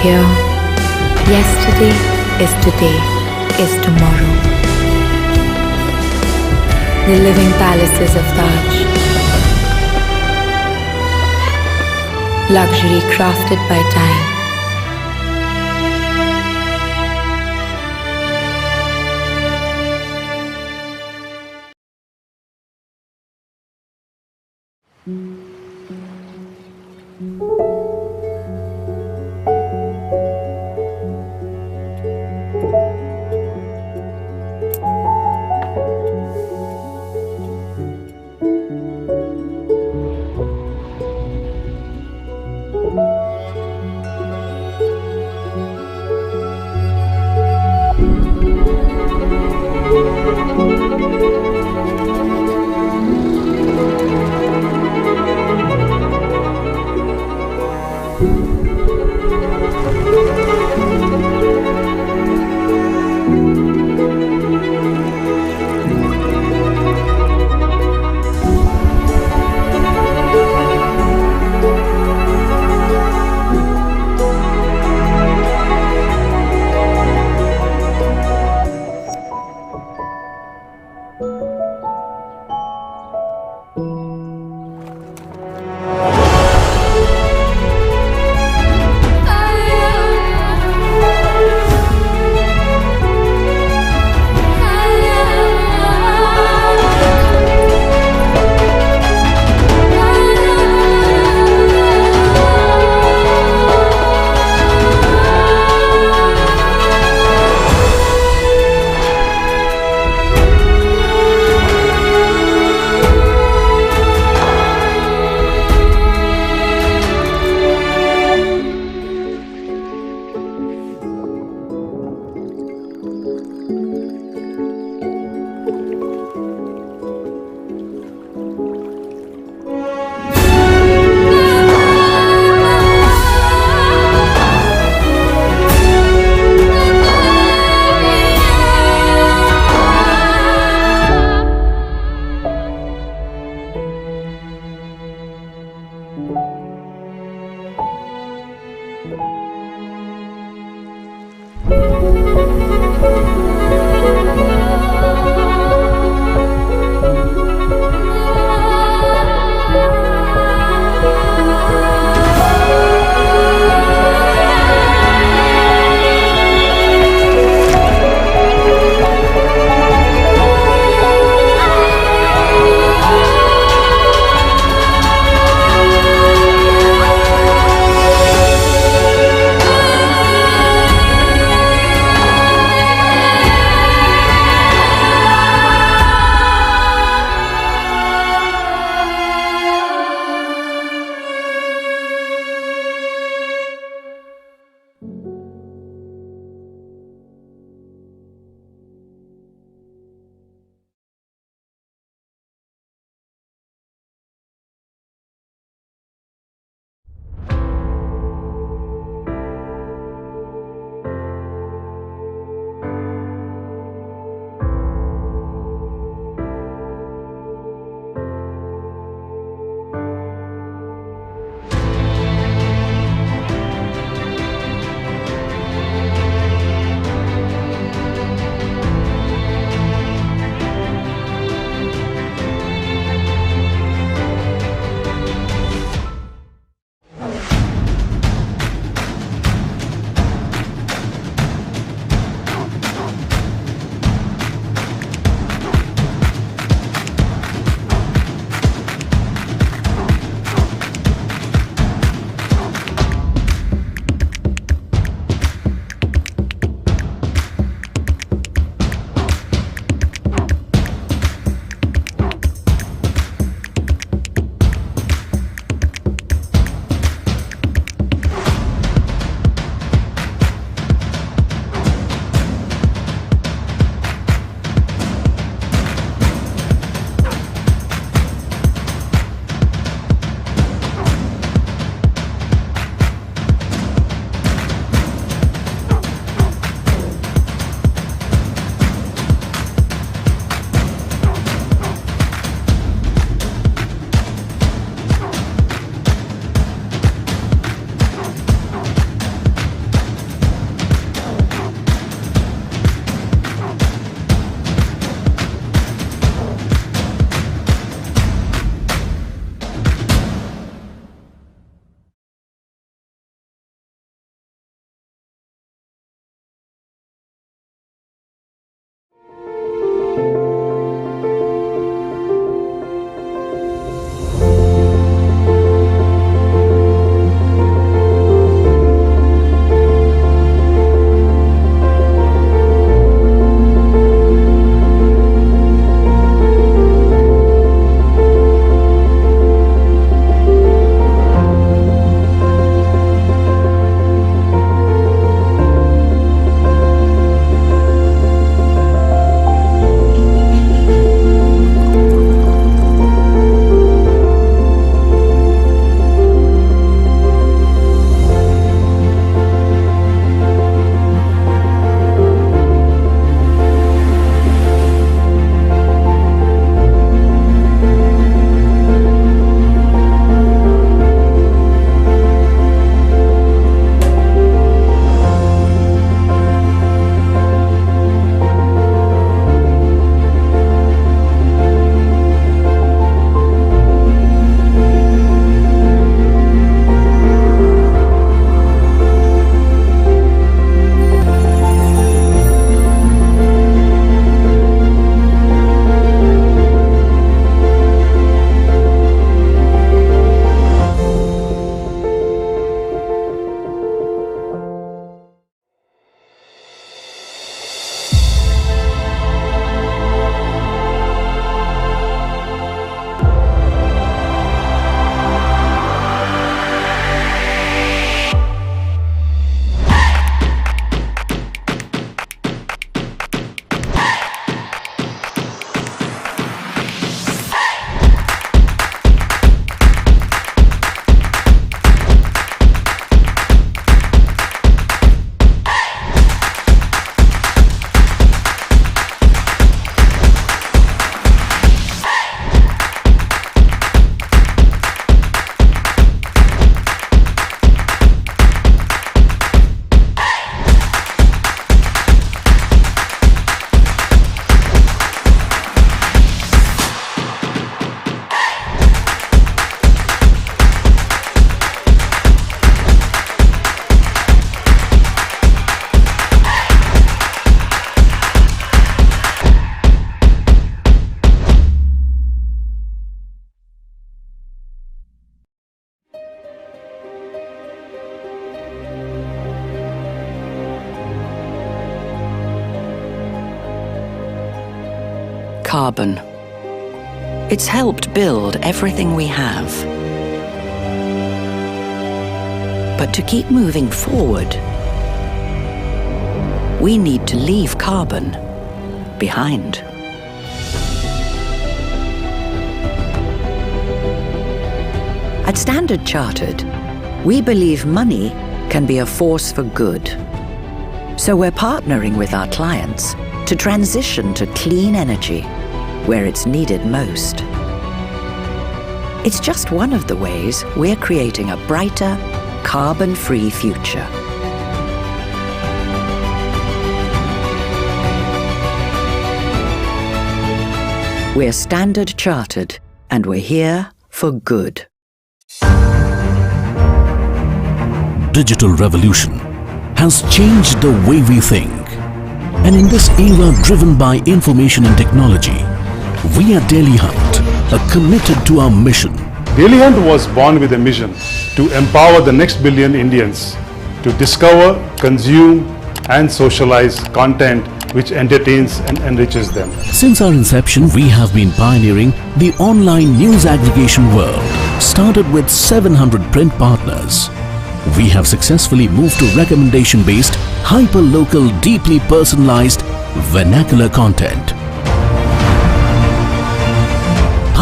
here. Yesterday is today, is tomorrow. The living palaces of Taj. Luxury crafted by time. carbon. It's helped build everything we have. But to keep moving forward, we need to leave carbon behind. At Standard Chartered, we believe money can be a force for good. So we're partnering with our clients to transition to clean energy where it's needed most. It's just one of the ways we're creating a brighter, carbon-free future. We're Standard Chartered, and we're here for good. Digital revolution has changed the way we think. And in this era driven by information and technology, we at Dailyhunt are committed to our mission. Dailyhunt was born with a mission to empower the next billion Indians to discover, consume, and socialize content which entertains and enriches them. Since our inception, we have been pioneering the online news aggregation world. Started with 700 print partners, we have successfully moved to recommendation-based, hyper-local, deeply personalized, vernacular content.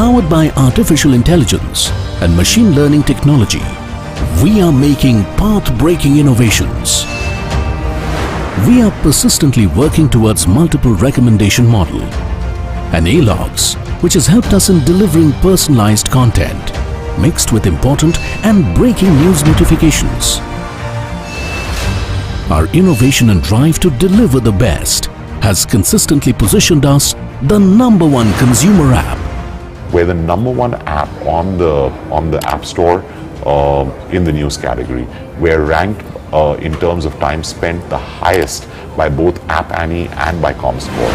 Powered by artificial intelligence and machine learning technology, we are making path-breaking innovations. We are persistently working towards multiple recommendation model and A-logs, which has helped us in delivering personalized content mixed with important and breaking news notifications. Our innovation and drive to deliver the best has consistently positioned us the #1 consumer app. We're the #1 app on the App Store in the news category. We're ranked in terms of time spent the highest by both App Annie and by ComScore.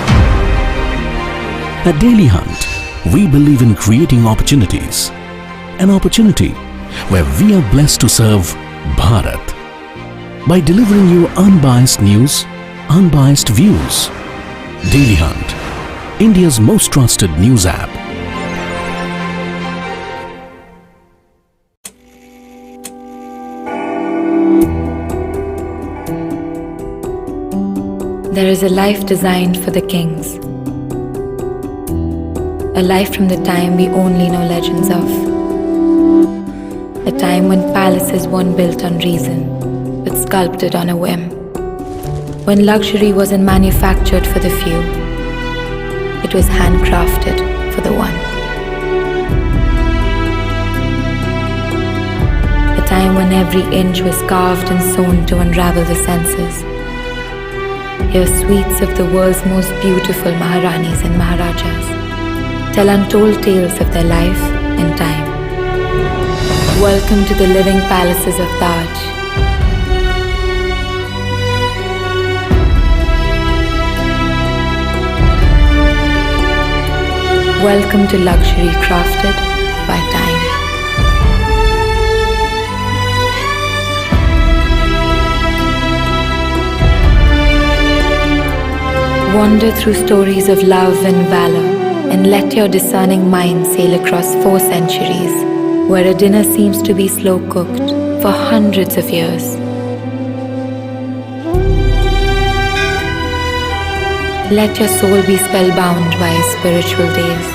At Dailyhunt, we believe in creating opportunities. An opportunity where we are blessed to serve Bharat by delivering you unbiased news, unbiased views. Dailyhunt, India's most trusted news app. There is a life designed for the kings. A life from the time we only know legends of. A time when palaces weren't built on reason, but sculpted on a whim. When luxury wasn't manufactured for the few, it was handcrafted for the one. A time when every inch was carved and sewn to unravel the senses. Hear suites of the world's most beautiful Maharanis and Maharajas tell untold tales of their life and time. Welcome to the living palaces of Taj. Welcome to luxury crafted by time. Wander through stories of love and valor and let your discerning mind sail across 4 centuries, where a dinner seems to be slow cooked for hundreds of years. Let your soul be spellbound by spiritual days.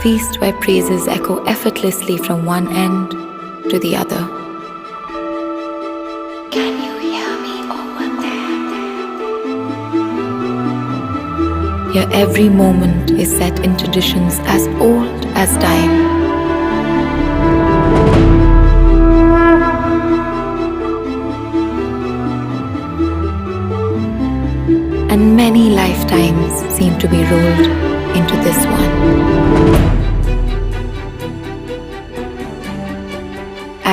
Feast where praises echo effortlessly from one end to the other. Can you hear me over there? Your every moment is set in traditions as old as time. And many lifetimes seem to be rolled into this one.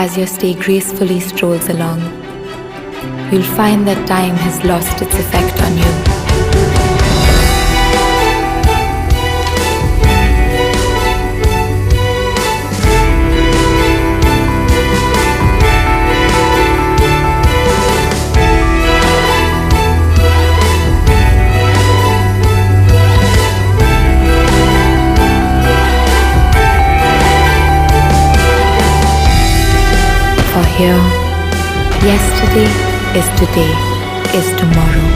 As your stay gracefully strolls along, you'll find that time has lost its effect on you. For here, yesterday is today, is tomorrow.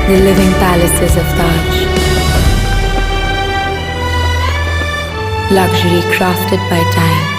The living palaces of Taj. Luxury crafted by time.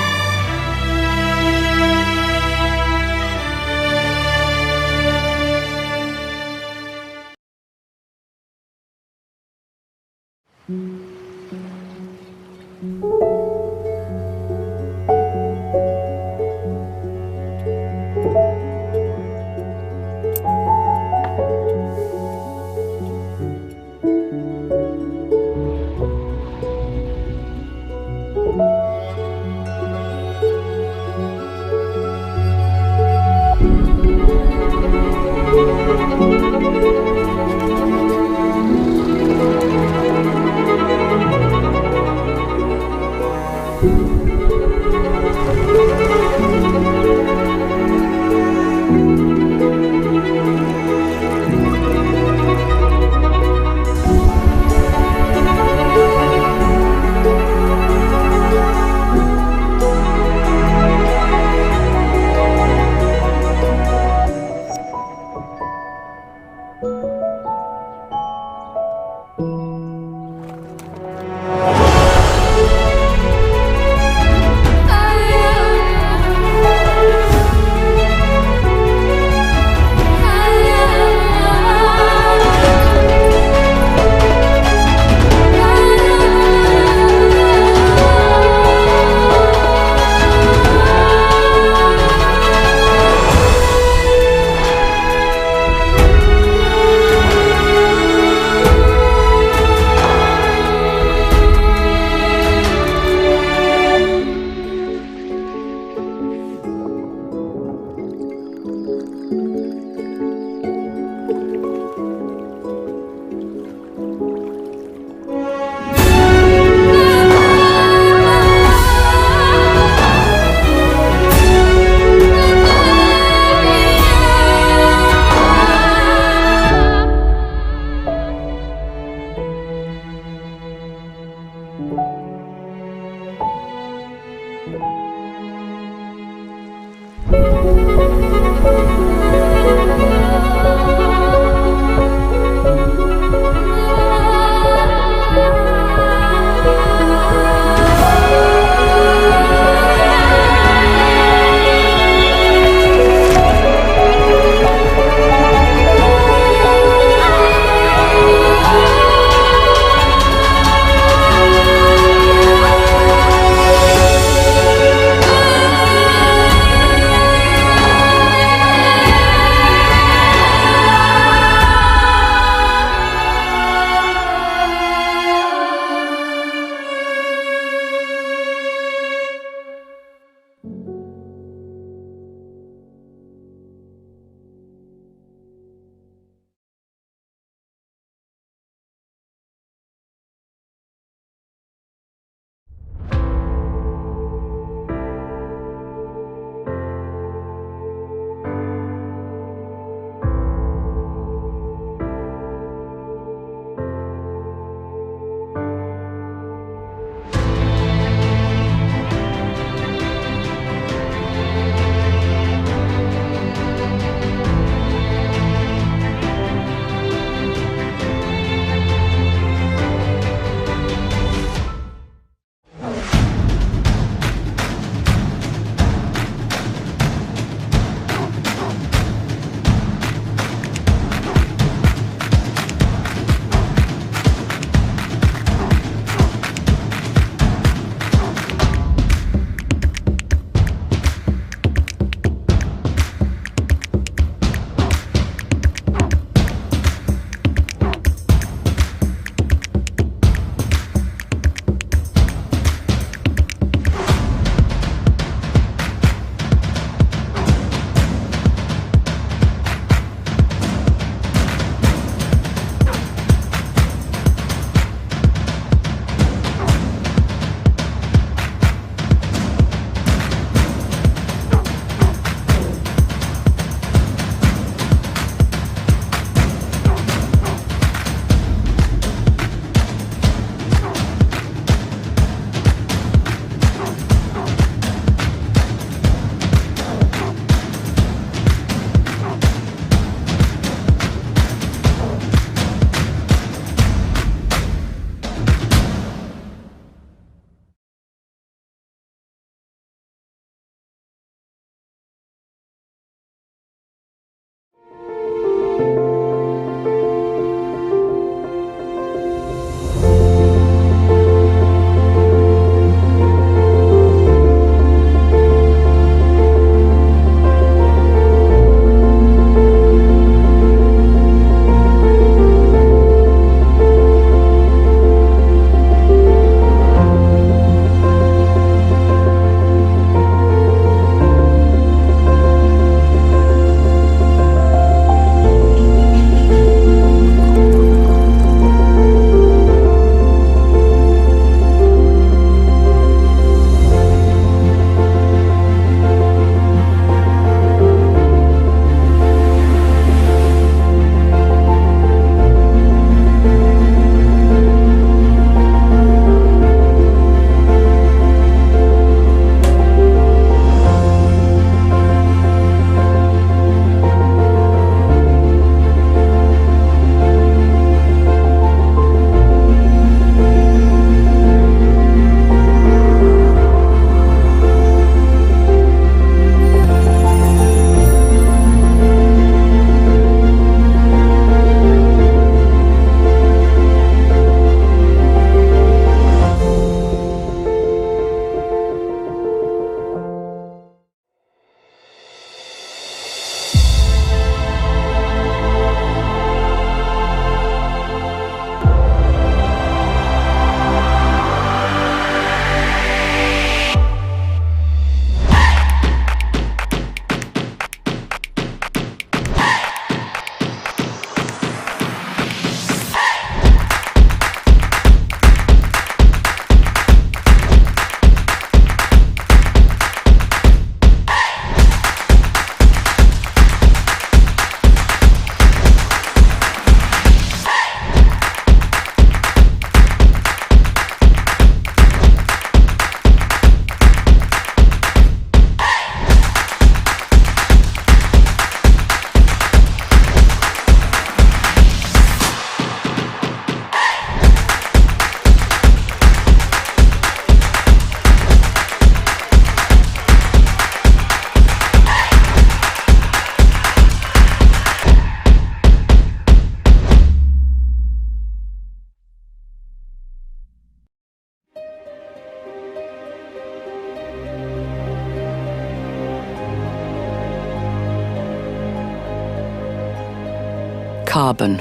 carbon.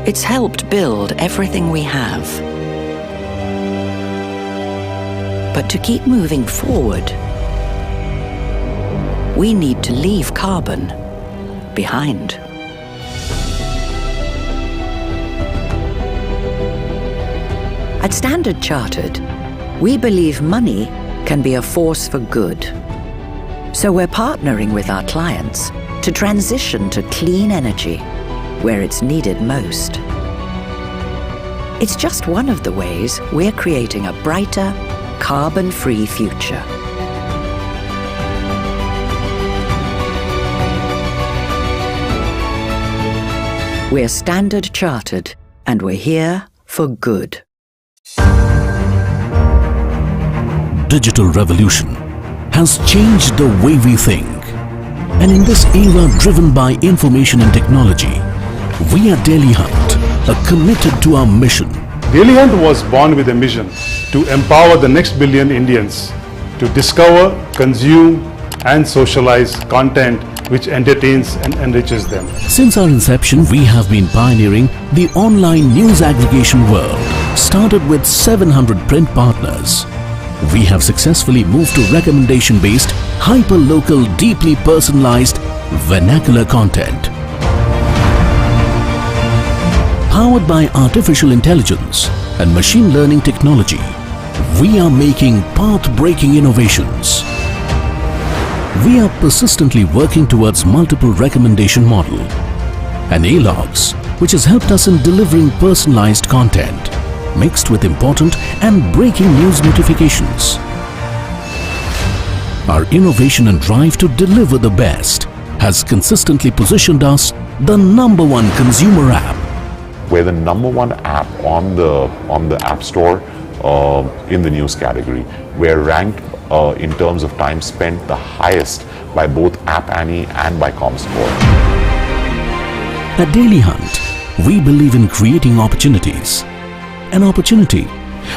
It's helped build everything we have. But to keep moving forward, we need to leave carbon behind. At Standard Chartered, we believe money can be a force for good. So we're partnering with our clients to transition to clean energy where it's needed most. It's just one of the ways we're creating a brighter, carbon-free future. We're Standard Chartered, and we're here for good. Digital revolution has changed the way we think. And in this era driven by information and technology, we at Dailyhunt are committed to our mission. Dailyhunt was born with a mission to empower the next billion Indians to discover, consume, and socialize content which entertains and enriches them. Since our inception, we have been pioneering the online news aggregation world. Started with 700 print partners, we have successfully moved to recommendation-based, hyper-local, deeply personalized, vernacular content. Powered by artificial intelligence and machine learning technology, we are making path-breaking innovations. We are persistently working towards multiple recommendation model and A-logs, which has helped us in delivering personalized content mixed with important and breaking news notifications. Our innovation and drive to deliver the best has consistently positioned us the #1 consumer app. We're the #1 app on the App Store in the news category. We're ranked in terms of time spent the highest by both App Annie and by ComScore. At Dailyhunt, we believe in creating opportunities. An opportunity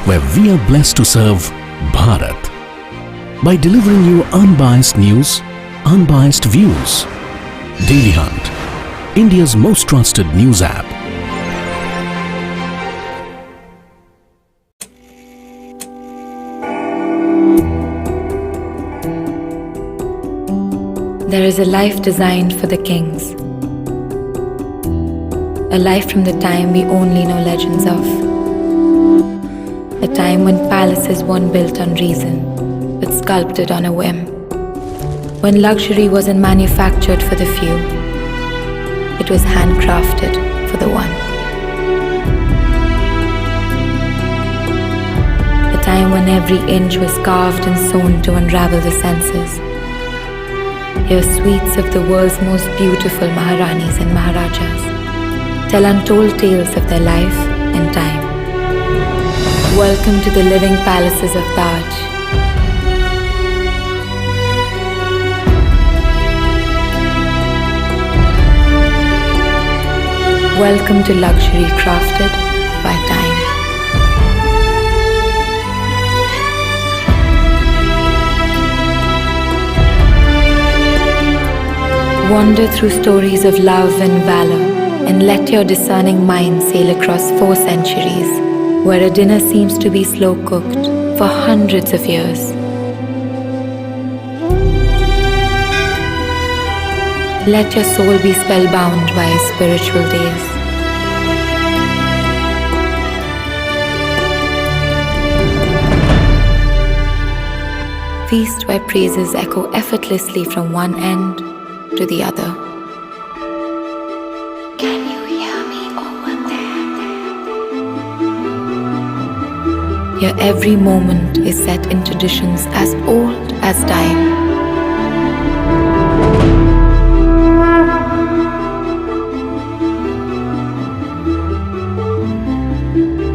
where we are blessed to serve Bharat by delivering you unbiased news, unbiased views. Dailyhunt, India's most trusted news app. There is a life designed for the kings. A life from the time we only know legends of. A time when palaces weren't built on reason, but sculpted on a whim. When luxury wasn't manufactured for the few, it was handcrafted for the one. A time when every inch was carved and sewn to unravel the senses. Hear suites of the world's most beautiful Maharanis and Maharajas tell untold tales of their life and time. Welcome to the living palaces of Taj. Welcome to luxury crafted by time. Wander through stories of love and valor and let your discerning mind sail across 4 centuries, where a dinner seems to be slow cooked for hundreds of years. Let your soul be spellbound by a spiritual days. Feast where praises echo effortlessly from one end to the other. Can you hear me over there? Your every moment is set in traditions as old as time.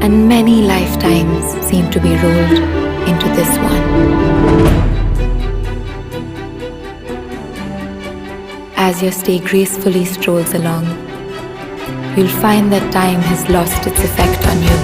And many lifetimes seem to be rolled into this one. As your stay gracefully strolls along, you'll find that time has lost its effect on you.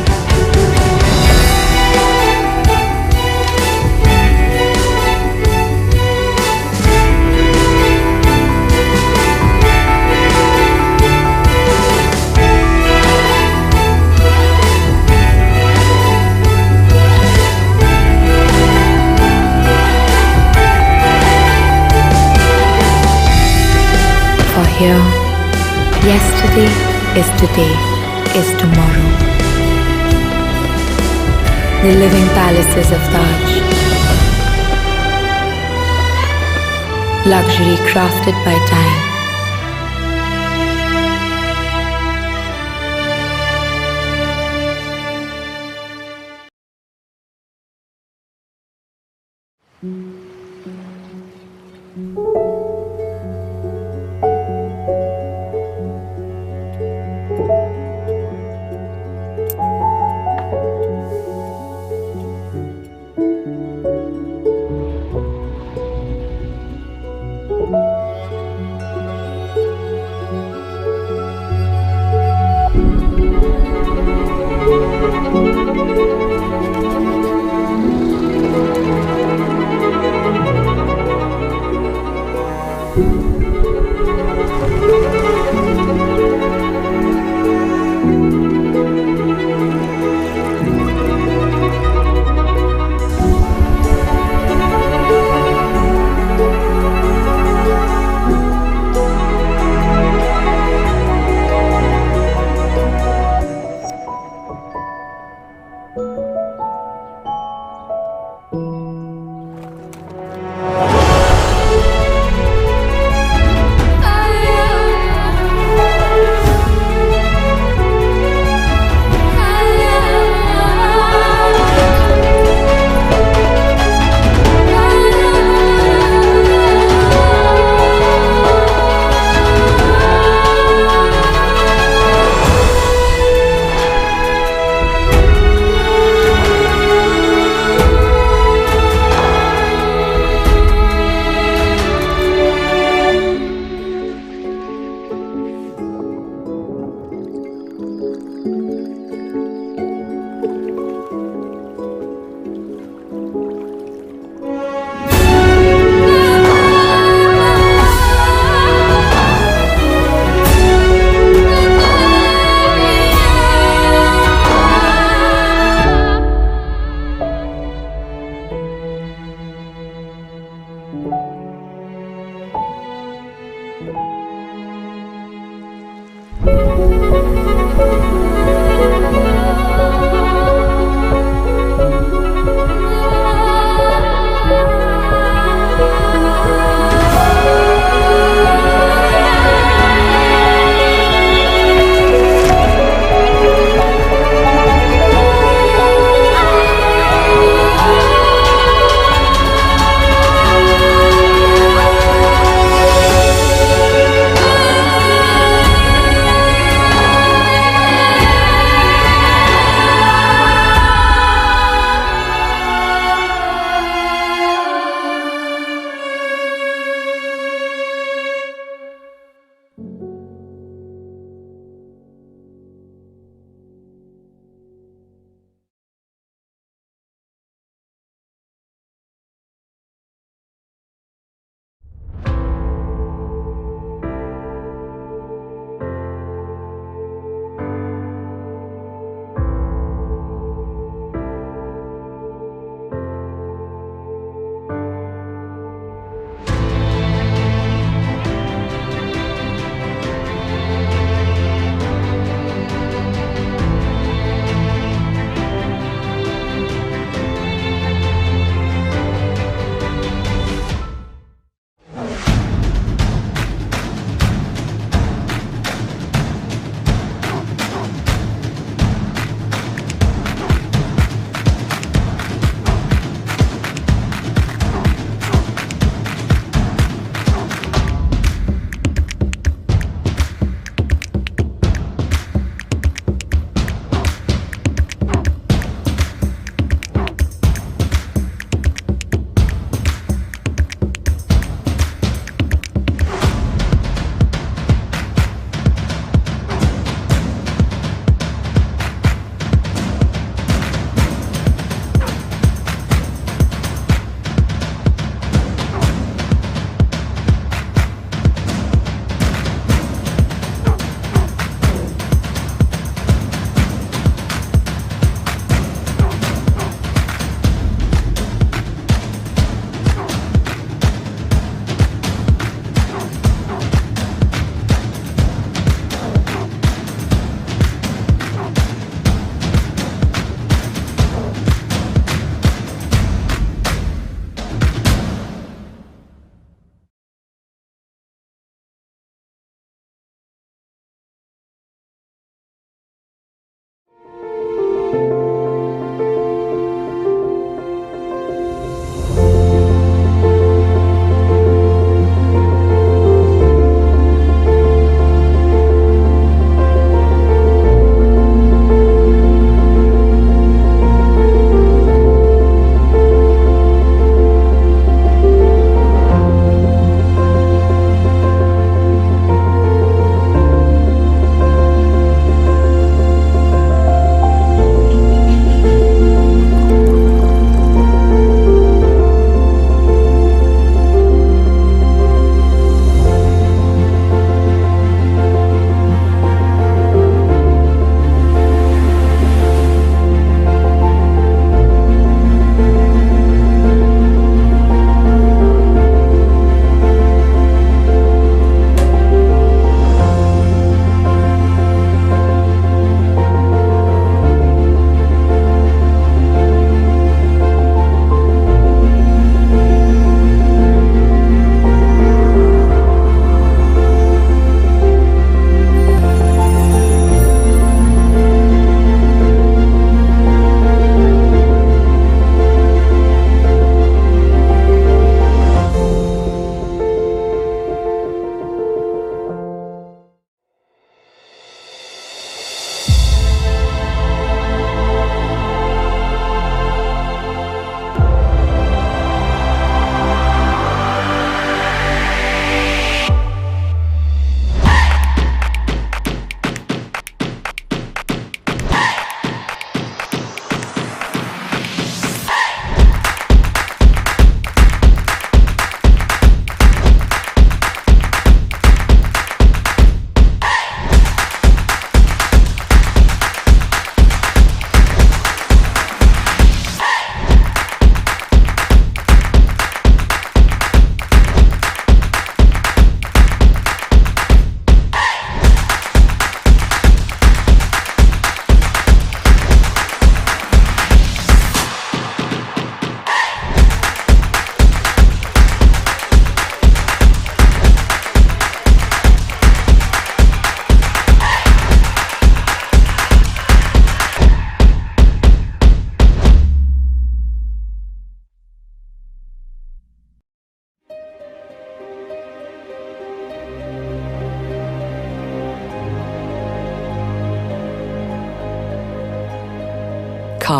here. Yesterday is today, is tomorrow. The living palaces of Taj. Luxury crafted by time.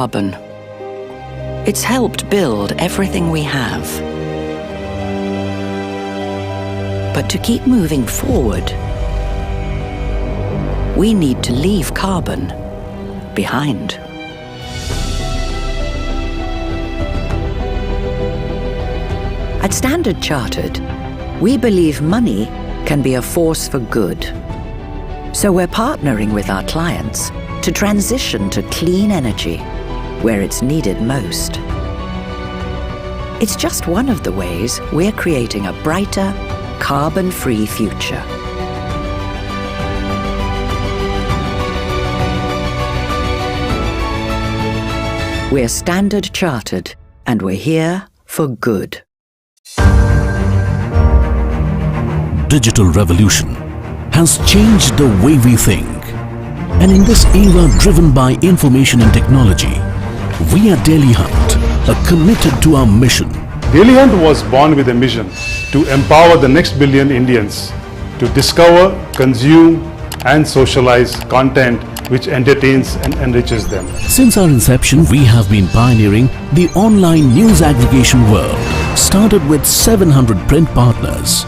carbon. It's helped build everything we have. But to keep moving forward, we need to leave carbon behind. At Standard Chartered, we believe money can be a force for good. So we're partnering with our clients to transition to clean energy where it's needed most. It's just one of the ways we're creating a brighter, carbon-free future. We're Standard Chartered, and we're here for good. Digital revolution has changed the way we think. And in this era driven by information and technology, we at Dailyhunt are committed to our mission. Dailyhunt was born with a mission to empower the next billion Indians to discover, consume, and socialize content which entertains and enriches them. Since our inception, we have been pioneering the online news aggregation world. Started with 700 print partners,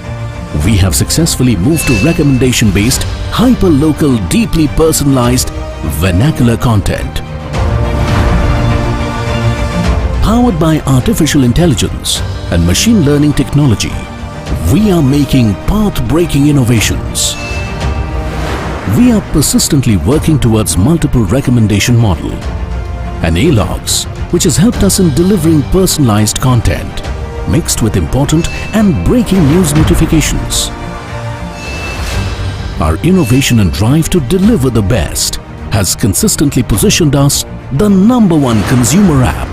we have successfully moved to recommendation-based, hyper-local, deeply personalized, vernacular content. Powered by artificial intelligence and machine learning technology, we are making path-breaking innovations. We are persistently working towards multiple recommendation model and A-logs, which has helped us in delivering personalized content mixed with important and breaking news notifications. Our innovation and drive to deliver the best has consistently positioned us the #1 consumer app.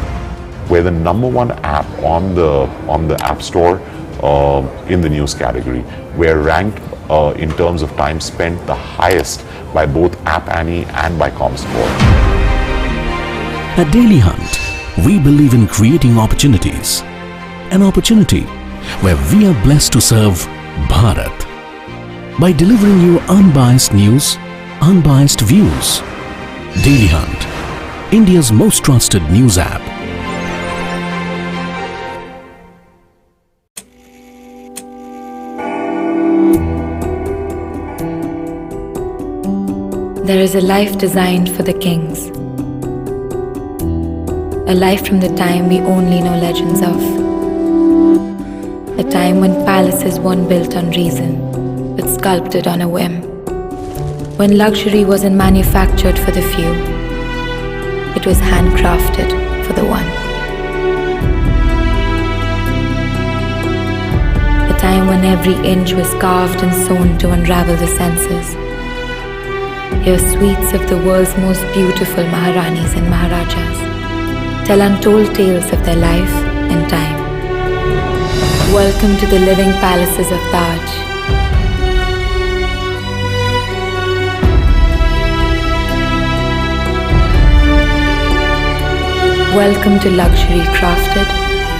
We're the #1 app on the App Store in the news category. We're ranked in terms of time spent the highest by both App Annie and by ComScore. At Dailyhunt, we believe in creating opportunities. An opportunity where we are blessed to serve Bharat by delivering you unbiased news, unbiased views. Dailyhunt, India's most trusted news app. There is a life designed for the kings. A life from the time we only know legends of. A time when palaces weren't built on reason, but sculpted on a whim. When luxury wasn't manufactured for the few, it was handcrafted for the one. A time when every inch was carved and sewn to unravel the senses. Hear suites of the world's most beautiful Maharanis and Maharajas tell untold tales of their life and time. Welcome to the living palaces of Taj. Welcome to luxury crafted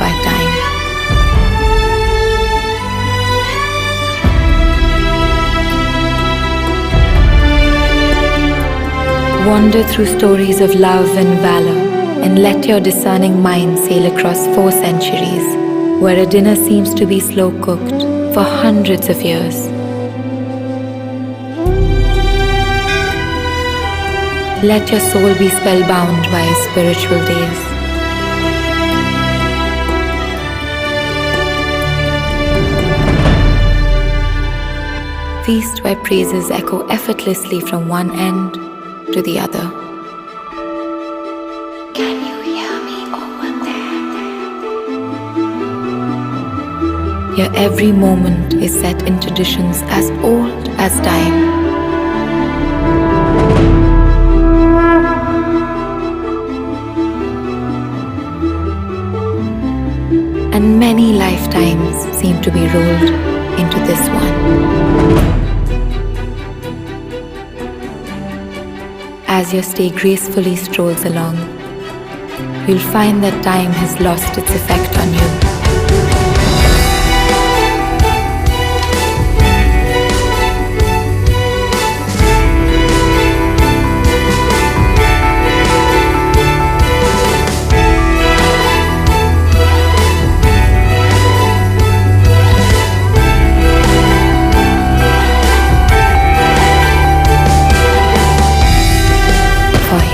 by time. Wander through stories of love and valor and let your discerning mind sail across 4 centuries, where a dinner seems to be slow cooked for hundreds of years. Let your soul be spellbound by a spiritual days. Feast where praises echo effortlessly from one end to the other. Can you hear me over there? Your every moment is set in traditions as old as time. And many lifetimes seem to be rolled into this one. As your stay gracefully strolls along, you'll find that time has lost its effect on you.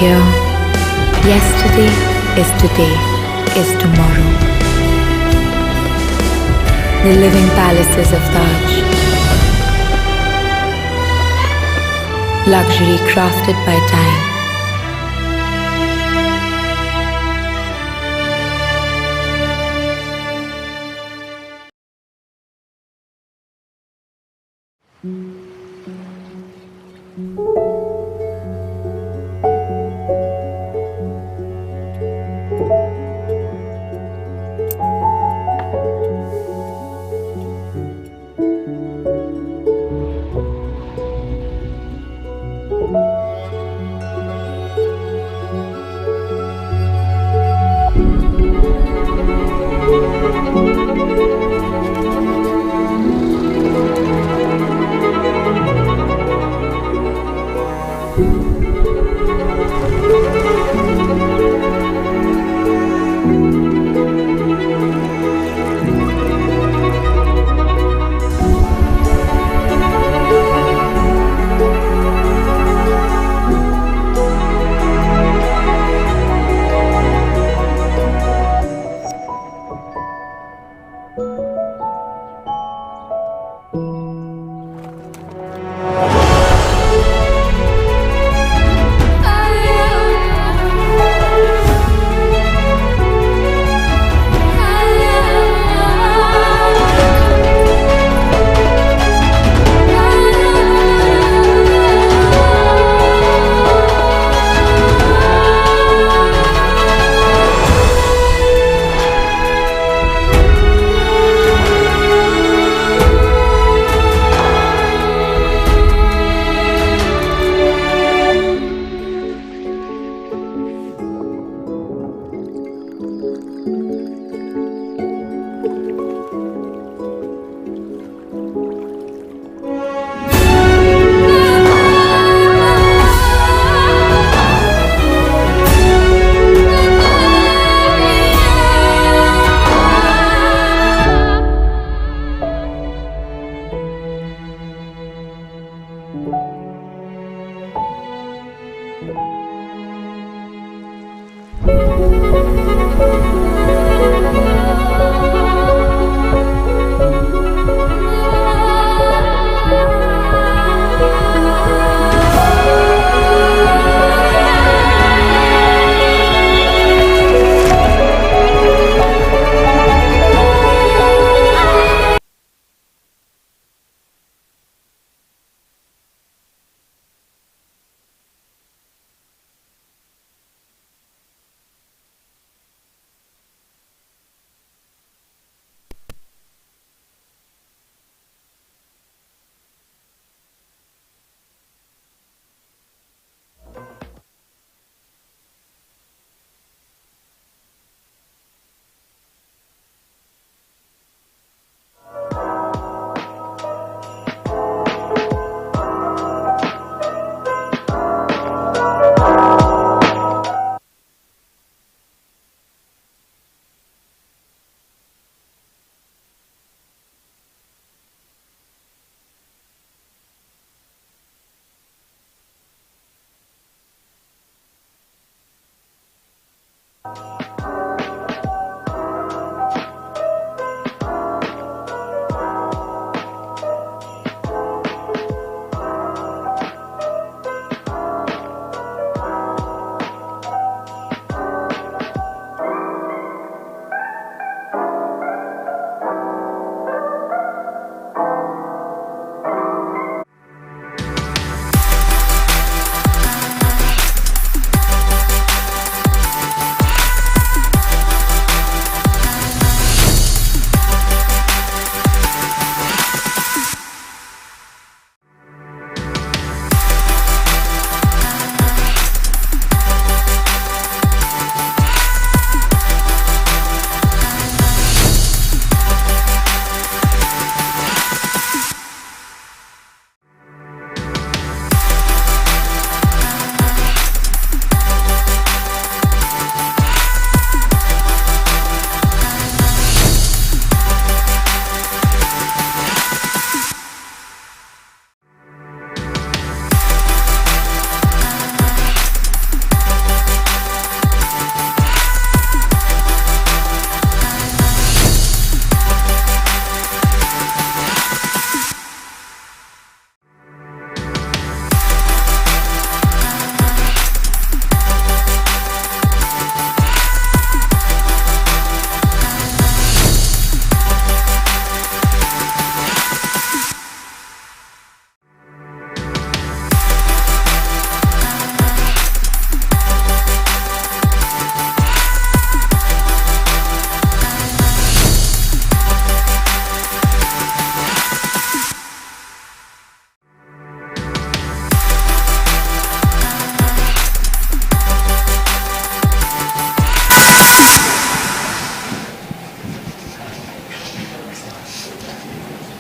here. Yesterday is today, is tomorrow. The living palaces of Taj. Luxury crafted by time.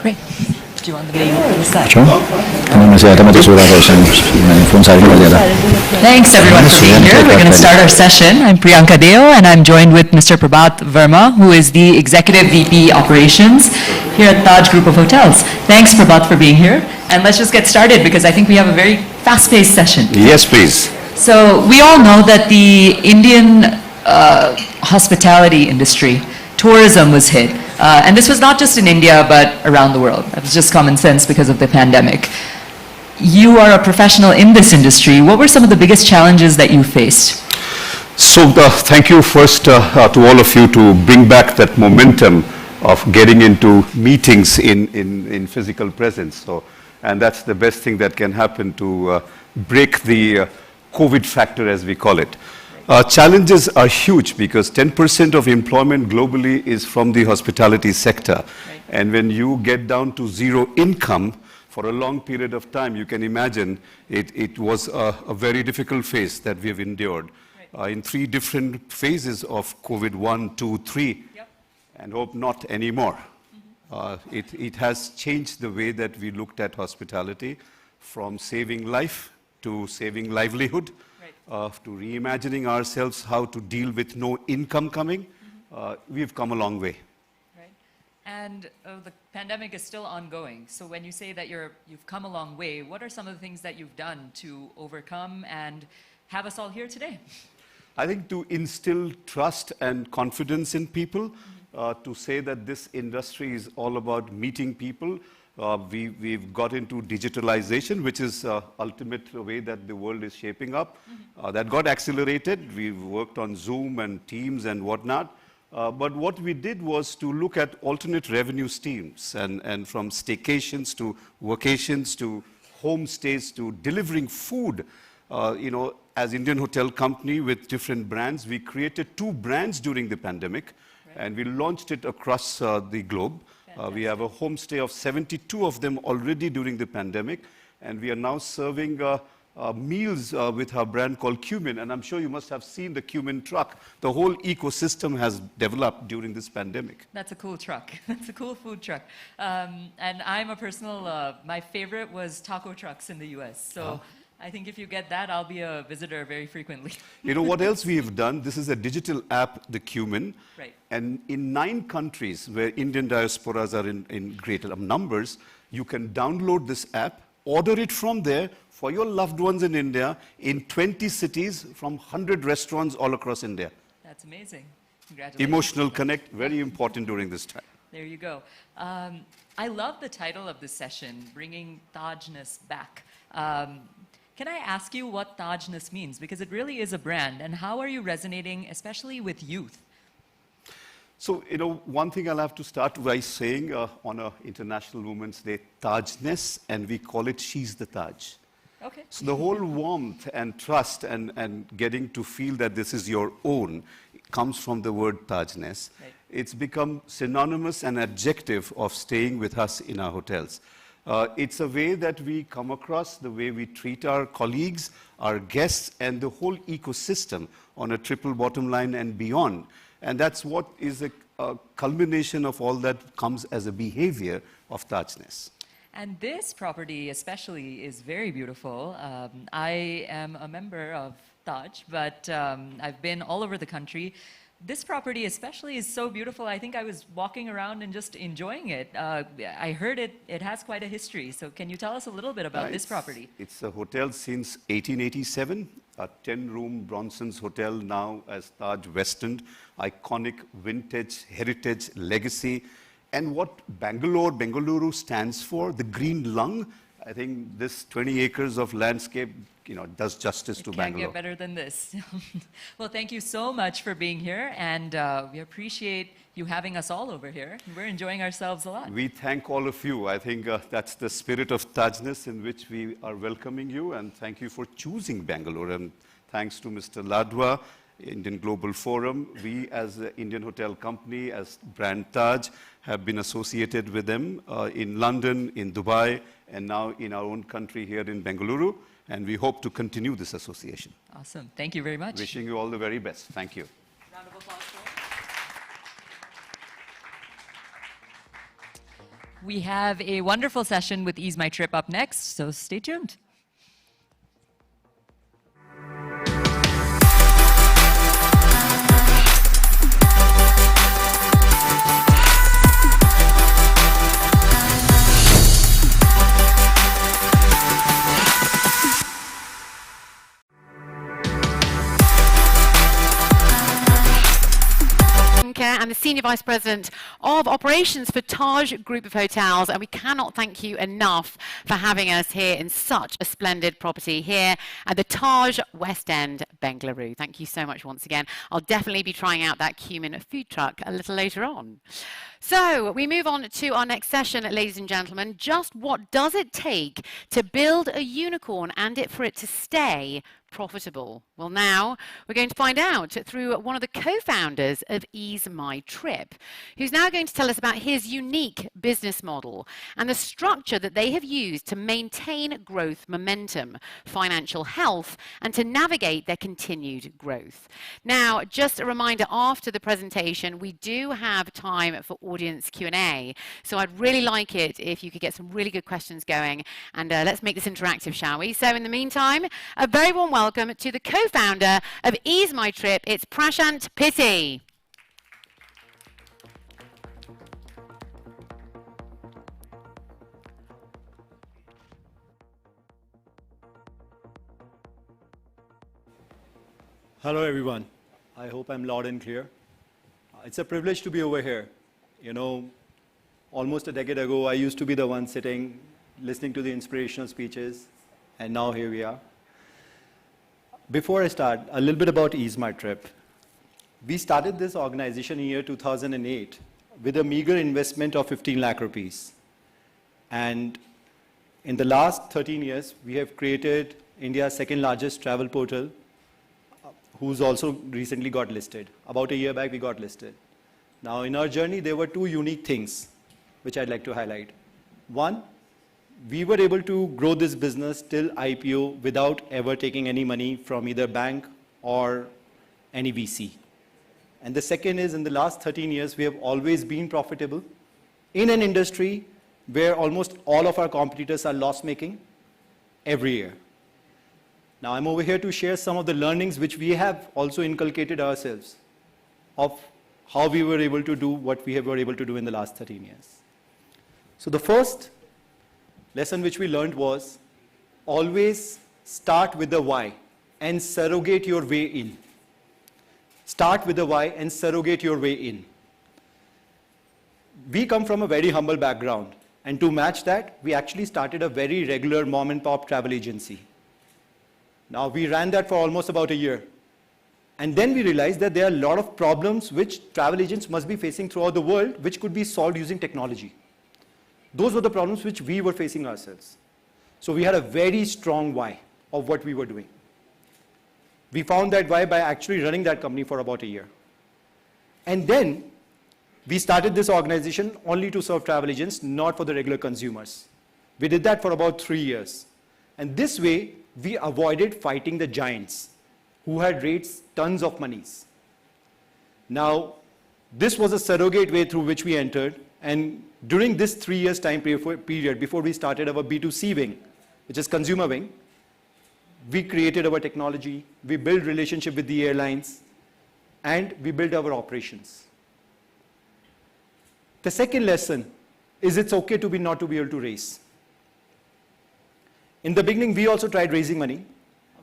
Great. Do you want the video for the set? Thanks everyone for being here. We're going to start our session. I'm Priyanka Deo and I'm joined with Mr. Prabhat Verma, who is the Executive VP Operations here at Taj Group of Hotels. Thanks Prabhat for being here. And let's just get started because I think we have a very fast-paced session. Yes, please. So we all know that the Indian hospitality industry, tourism was hit. And this was not just in India, but around the world. That was just common sense because of the pandemic. You are a professional in this industry. What were some of the biggest challenges that you faced? So thank you first to all of you to bring back that momentum of getting into meetings in physical presence. So, and that's the best thing that can happen to break the COVID factor, as we call it. Challenges are huge because 10% of employment globally is from the hospitality sector. Right. And when you get down to zero income for a long period of time, you can imagine it was a very difficult phase that we have endured. Right. In 3 different phases of COVID, 1, 2, 3, yep. And hope not anymore. Mm-hmm. It has changed the way that we looked at hospitality, from saving life to saving livelihood. To reimagining ourselves how to deal with no income coming, we've come a long way. Right. And the pandemic is still ongoing. So when you say that you've come a long way, what are some of the things that you've done to overcome and have us all here today? I think to instill trust and confidence in people, to say that this industry is all about meeting people. We've got into digitalization, which is ultimate way that the world is shaping up. That got accelerated. We've worked on Zoom and Teams and whatnot. But what we did was to look at alternate revenue streams, and from staycations to vacations to homestays to delivering food. As Indian Hotel Company with different brands, we created 2 brands during the pandemic, right. And we launched it across the globe. We have a homestay of 72 of them already during the pandemic, and we are now serving meals with our brand called Cumin, and I'm sure you must have seen the Cumin truck. The whole ecosystem has developed during this pandemic. That's a cool truck. That's a cool food truck. And I'm a personal, my favorite was taco trucks in the US. So I think if you get that, I'll be a visitor very frequently. You know what else we've done? This is a digital app, the Cumin. Right. And in 9 countries where Indian diasporas are in greater numbers, you can download this app, order it from there for your loved ones in India, in 20 cities from 100 restaurants all across India. That's amazing. Congratulations. Emotional connect, very important during this time. There you go. I love the title of this session, Bringing Tajness Back. Can I ask you what Tajness means? Because it really is a brand. And how are you resonating, especially with youth? So, one thing I'll have to start by saying on a International Women's Day, Tajness, and we call it She's the Taj. Okay. So the whole warmth and trust and getting to feel that this is your own comes from the word Tajness. Right. It's become synonymous and adjective of staying with us in our hotels. It's a way that we come across, the way we treat our colleagues, our guests, and the whole ecosystem on a triple bottom line and beyond. And that's what is a culmination of all that comes as a behavior of Tajness. And this property especially is very beautiful. I am a member of Taj, but I've been all over the country. This property especially is so beautiful. I think I was walking around and just enjoying it. I heard it has quite a history. So can you tell us a little bit about this property? It's a hotel since 1887, a 10-room Bronson's hotel now as Taj West End, iconic vintage, heritage, legacy. And what Bengaluru stands for, the green lung, I think this 20 acres of landscape, does justice to Bangalore. Can't get better than this. Well, thank you so much for being here, and we appreciate you having us all over here. We're enjoying ourselves a lot. We thank all of you. I think that's the spirit of Tajness in which we are welcoming you, and thank you for choosing Bangalore. And thanks to Mr. Ladwa, Indian Global Forum. We as the Indian Hotel Company, as brand Taj, have been associated with them in London, in Dubai, and now in our own country here in Bengaluru. And we hope to continue this association. Awesome. Thank you very much. Wishing you all the very best. Thank you. Round of applause for We have a wonderful session with EaseMyTrip up next, so stay tuned. And the Senior Vice President of Operations for Taj Group of Hotels. And we cannot thank you enough for having us here in such a splendid property here at the Taj West End, Bengaluru. Thank you so much once again. I'll definitely be trying out that cumin food truck a little later on. So we move on to our next session, ladies and gentlemen. Just what does it take to build a unicorn and for it to stay profitable? Well, now we're going to find out through one of the co-founders of EaseMyTrip, who's now going to tell us about his unique business model and the structure that they have used to maintain growth momentum, financial health, and to navigate their continued growth. Now, just a reminder, after the presentation, we do have time for audience Q&A. So I'd really like it if you could get some really good questions going, and let's make this interactive, shall we? So in the meantime, a very warm welcome to the co-founder of EaseMyTrip. It's Prashant Pitti. Hello, everyone. I hope I'm loud and clear. It's a privilege to be over here. You know, almost a decade ago, I used to be the one sitting, listening to the inspirational speeches, and now here we are. Before I start, a little bit about EaseMyTrip. We started this organization in year 2008 with a meager investment of 15 lakh rupees. And in the last 13 years, we have created India's second largest travel portal, who's also recently got listed. About a year back, we got listed. Now, in our journey, there were two unique things which I'd like to highlight. One, we were able to grow this business till IPO without ever taking any money from either bank or any VC. And the second is, in the last 13 years, we have always been profitable in an industry where almost all of our competitors are loss-making every year. Now, I'm over here to share some of the learnings which we have also inculcated ourselves of how we were able to do what we were able to do in the last 13 years. So the first lesson which we learned was always start with the why and surrogate your way in. Start with the why and surrogate your way in. We come from a very humble background, and to match that, we actually started a very regular mom and pop travel agency. Now, we ran that for almost about a year. And then we realized that there are a lot of problems which travel agents must be facing throughout the world, which could be solved using technology. Those were the problems which we were facing ourselves. So we had a very strong why of what we were doing. We found that why by actually running that company for about a year. And then we started this organization only to serve travel agents, not for the regular consumers. We did that for about 3 years. And this way, we avoided fighting the giants who had raised tons of monies. Now, this was a surrogate way through which we entered. And during this 3 years time period, before we started our B2C wing, which is consumer wing, we created our technology, we built relationship with the airlines, and we built our operations. The second lesson is it's okay to not to be able to raise. In the beginning, we also tried raising money.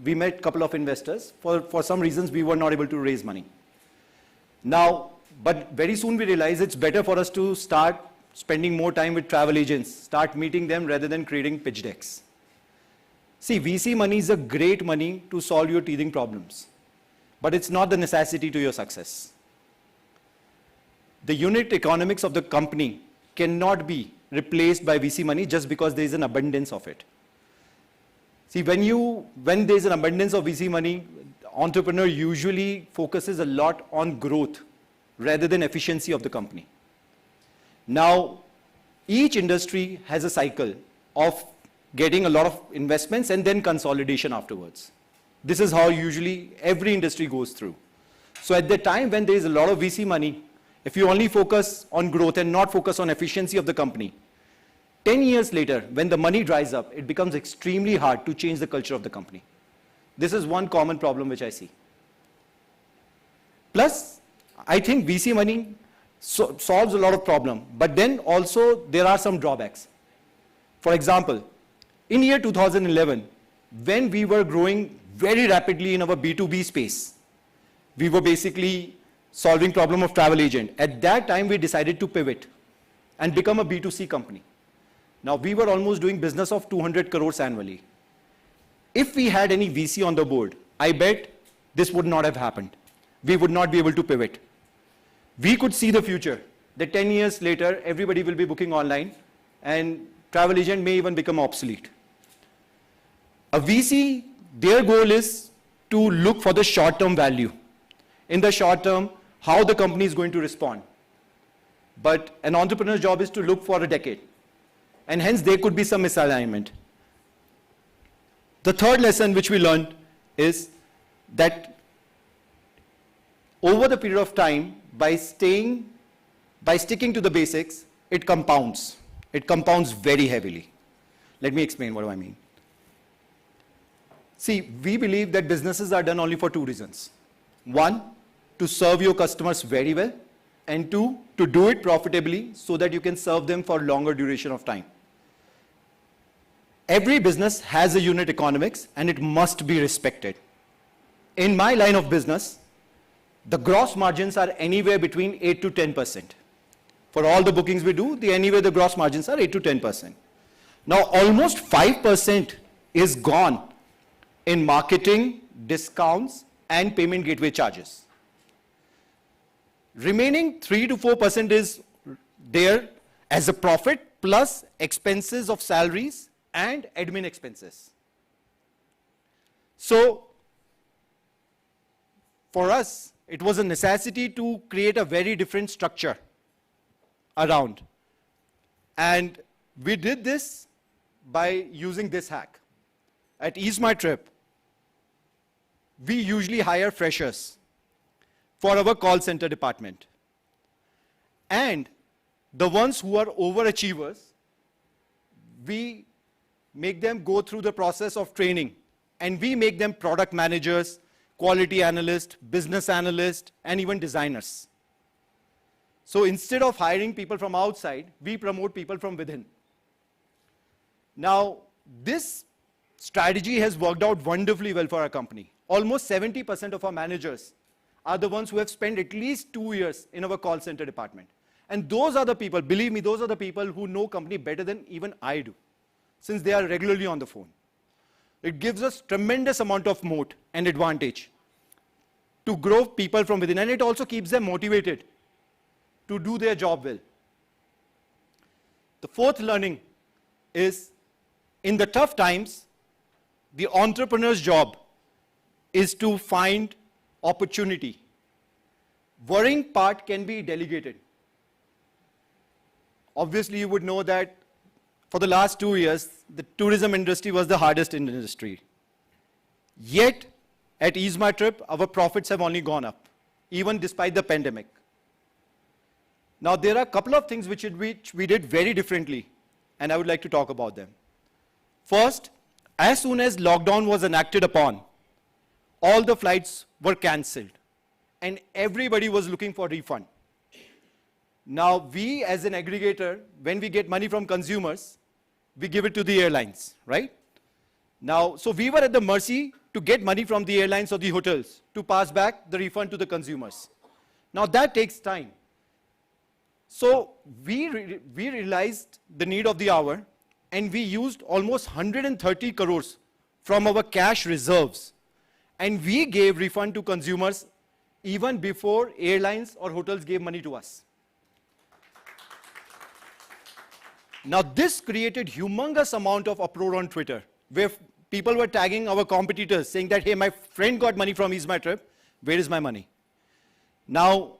We met a couple of investors. For some reasons, we were not able to raise money. Now, but very soon we realized it's better for us to start spending more time with travel agents, start meeting them rather than creating pitch decks. See, VC money is a great money to solve your teething problems, but it's not the necessity to your success. The unit economics of the company cannot be replaced by VC money just because there is an abundance of it. See, when there's an abundance of VC money, entrepreneur usually focuses a lot on growth rather than efficiency of the company. Now, each industry has a cycle of getting a lot of investments and then consolidation afterwards. This is how usually every industry goes through. So at the time when there is a lot of VC money, if you only focus on growth and not focus on efficiency of the company, 10 years later, when the money dries up, it becomes extremely hard to change the culture of the company. This is one common problem which I see. Plus, I think VC money solves a lot of problems, but then also there are some drawbacks. For example, in year 2011, when we were growing very rapidly in our B2B space, we were basically solving problem of travel agent. At that time, we decided to pivot and become a B2C company. Now, we were almost doing business of 200 crores annually. If we had any VC on the board, I bet this would not have happened. We would not be able to pivot. We could see the future, that 10 years later, everybody will be booking online and travel agent may even become obsolete. A VC, their goal is to look for the short-term value. In the short term, how the company is going to respond. But an entrepreneur's job is to look for a decade. And hence, there could be some misalignment. The third lesson which we learned is that over the period of time, by sticking to the basics, it compounds. It compounds very heavily. Let me explain what do I mean. See, we believe that businesses are done only for two reasons. One, to serve your customers very well, and two, to do it profitably so that you can serve them for longer duration of time. Every business has a unit economics and it must be respected. In my line of business, the gross margins are anywhere between 8 to 10%. For all the bookings we do, the gross margins are 8 to 10%. Now, almost 5% is gone in marketing, discounts, and payment gateway charges. Remaining 3 to 4% is there as a profit plus expenses of salaries and admin expenses. So, for us, it was a necessity to create a very different structure around. And we did this by using this hack. At EaseMyTrip, we usually hire freshers for our call center department. And the ones who are overachievers, we make them go through the process of training. And we make them product managers, quality analysts, business analysts, and even designers. So instead of hiring people from outside, we promote people from within. Now, this strategy has worked out wonderfully well for our company. Almost 70% of our managers are the ones who have spent at least 2 years in our call center department. And those are the people, believe me, those are the people who know company better than even I do, since they are regularly on the phone. It gives us tremendous amount of moat and advantage to grow people from within, and it also keeps them motivated to do their job well. The fourth learning is, in the tough times, the entrepreneur's job is to find opportunity. Worrying part can be delegated. Obviously, you would know that for the last 2 years, the tourism industry was the hardest in the industry. Yet, at EaseMyTrip, our profits have only gone up, even despite the pandemic. Now, there are a couple of things which we did very differently, and I would like to talk about them. First, as soon as lockdown was enacted upon, all the flights were cancelled, and everybody was looking for refund. Now, we as an aggregator, when we get money from consumers, we give it to the airlines, right? Now, so we were at the mercy to get money from the airlines or the hotels to pass back the refund to the consumers. Now, that takes time. So we realized the need of the hour, and we used almost 130 crores from our cash reserves, and we gave refund to consumers even before airlines or hotels gave money to us. Now, this created humongous amount of uproar on Twitter, where people were tagging our competitors, saying that, hey, my friend got money from EaseMyTrip, where is my money? Now,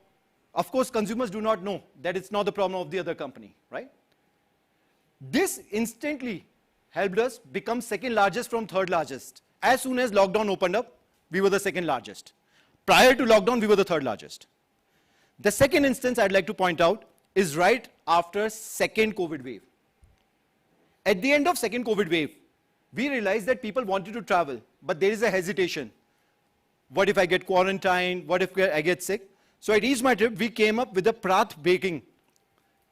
of course, consumers do not know that it's not the problem of the other company, right? This instantly helped us become second largest from third largest. As soon as lockdown opened up, we were the second largest. Prior to lockdown, we were the third largest. The second instance I'd like to point out is right after second COVID wave. At the end of second COVID wave, we realized that people wanted to travel, but there is a hesitation. What if I get quarantined? What if I get sick? So at EaseMyTrip, we came up with a path breaking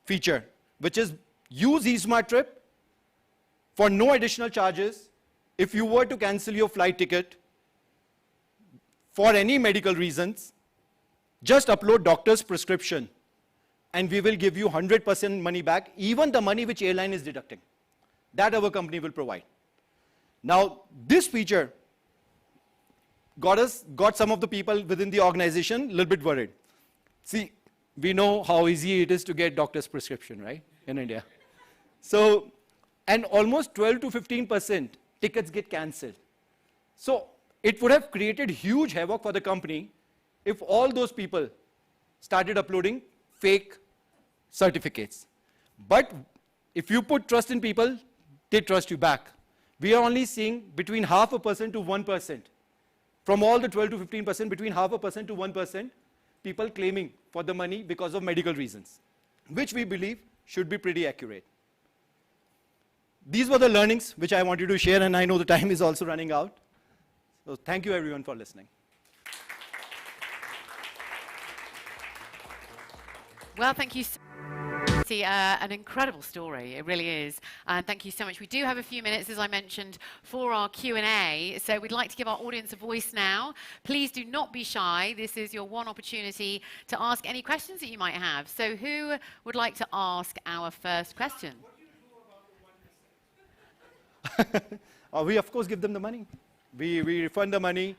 feature, which is use EaseMyTrip for no additional charges. If you were to cancel your flight ticket for any medical reasons, just upload doctor's prescription and we will give you 100% money back, even the money which airline is deducting. That our company will provide. Now, this feature got some of the people within the organization a little bit worried. See, we know how easy it is to get doctor's prescription, right, in India. So, and almost 12 to 15% tickets get cancelled. So, it would have created huge havoc for the company if all those people started uploading fake certificates. But if you put trust in people, they trust you back. We are only seeing between 0.5% to 1%. From all the 12 to 15%, between 0.5% to 1%, people claiming for the money because of medical reasons, which we believe should be pretty accurate. These were the learnings which I wanted to share, and I know the time is also running out. So thank you everyone for listening. Well, thank you so much. An incredible story, it really is. And thank you so much. We do have a few minutes, as I mentioned, for our Q&A. So we'd like to give our audience a voice now. Please do not be shy. This is your one opportunity to ask any questions that you might have. So who would like to ask our first question? We, of course, give them the money. We refund the money,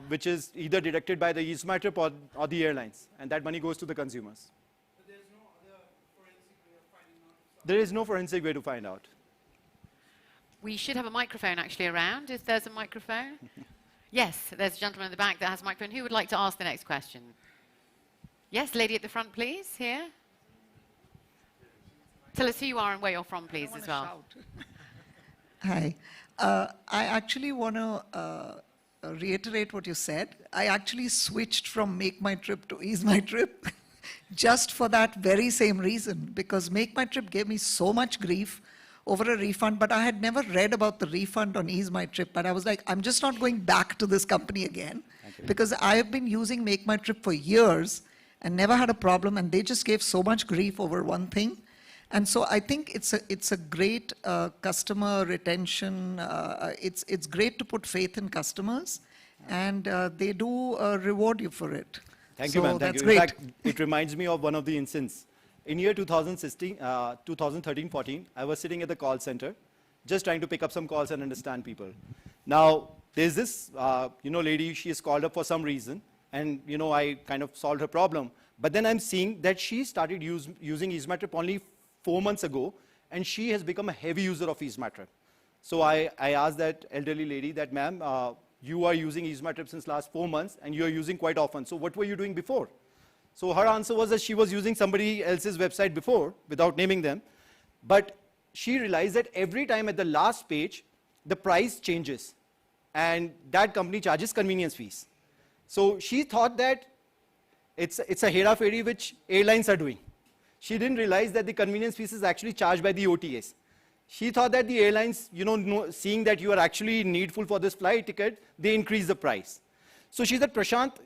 which is either deducted by the EaseMyTrip or the airlines. And that money goes to the consumers. There is no forensic way to find out. We should have a microphone actually around, if there's a microphone. Yes, there's a gentleman in the back that has a microphone. Who would like to ask the next question? Yes, lady at the front, please, here. Tell us who you are and where you're from, please, as well. Hi. I actually want to reiterate what you said. I actually switched from MakeMyTrip to EaseMyTrip just for that very same reason, because MakeMyTrip gave me so much grief over a refund, but I had never read about the refund on EaseMyTrip, but I was like, I'm just not going back to this company again, because I have been using MakeMyTrip for years and never had a problem, and they just gave so much grief over one thing. And so I think it's a great customer retention. It's great to put faith in customers, and they do reward you for it. Thank you, ma'am. Thank you. In fact, it reminds me of one of the incidents. In year 2013-14, I was sitting at the call center, just trying to pick up some calls and understand people. Now, there's this lady, she is called up for some reason, and I kind of solved her problem. But then I'm seeing that she started using EaseMyTrip only 4 months ago, and she has become a heavy user of EaseMyTrip. So I asked that elderly lady that, ma'am, you are using EaseMyTrip since last 4 months, and you are using quite often. So what were you doing before? So her answer was that she was using somebody else's website before, without naming them. But she realized that every time at the last page, the price changes, and that company charges convenience fees. So she thought that it's a hera-fairy which airlines are doing. She didn't realize that the convenience fees is actually charged by the OTAs. She thought that the airlines, seeing that you are actually needful for this flight ticket, they increase the price. So she said, Prashant,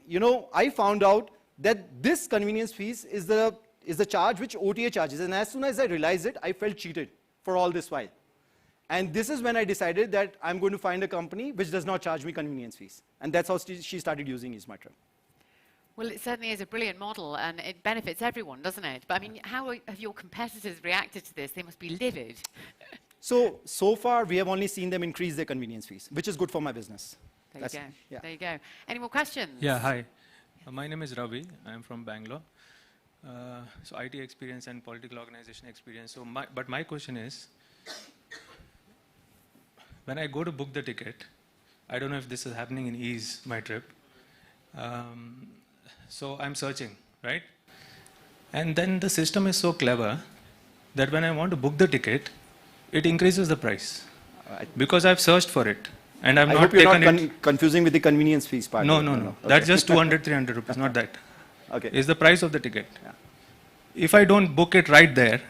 I found out that this convenience fees is the charge which OTA charges. And as soon as I realized it, I felt cheated for all this while. And this is when I decided that I'm going to find a company which does not charge me convenience fees. And that's how she started using EaseMyTrip. Well, it certainly is a brilliant model, and it benefits everyone, doesn't it? But I mean, how have your competitors reacted to this? They must be livid. So far, we have only seen them increase their convenience fees, which is good for my business. There you go. Yeah. There you go. Any more questions? Yeah, hi. My name is Ravi. I'm from Bangalore. So IT experience and political organization experience. So but my question is, when I go to book the ticket, I don't know if this is happening in EaseMyTrip. So I'm searching, right? And then the system is so clever that when I want to book the ticket, it increases the price because I've searched for it and I've not taken it. Confusing with the convenience fees part. No. Okay. That's just 200, 300 rupees, not that. Okay. It's the price of the ticket. Yeah. If I don't book it right there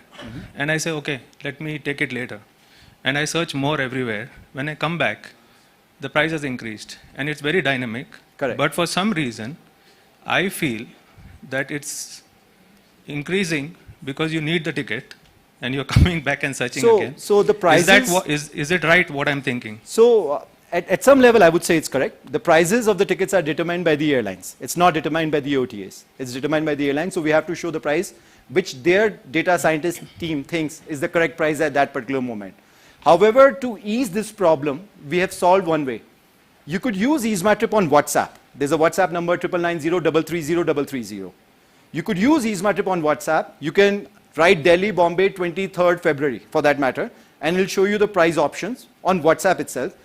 and I say, okay, let me take it later, and I search more everywhere, when I come back, the price has increased, and it's very dynamic. Correct. But for some reason, I feel that it's increasing because you need the ticket, and you're coming back and searching again. So the prices... Is it right what I'm thinking? So at some level, I would say it's correct. The prices of the tickets are determined by the airlines. It's not determined by the OTAs. It's determined by the airlines, so we have to show the price which their data scientist team thinks is the correct price at that particular moment. However, to ease this problem, we have solved one way. You could use EaseMyTrip on WhatsApp. There's a WhatsApp number 999-330-330. You could use EaseMyTrip on WhatsApp. You can write Delhi, Bombay, 23rd February, for that matter, and it'll show you the price options on WhatsApp itself.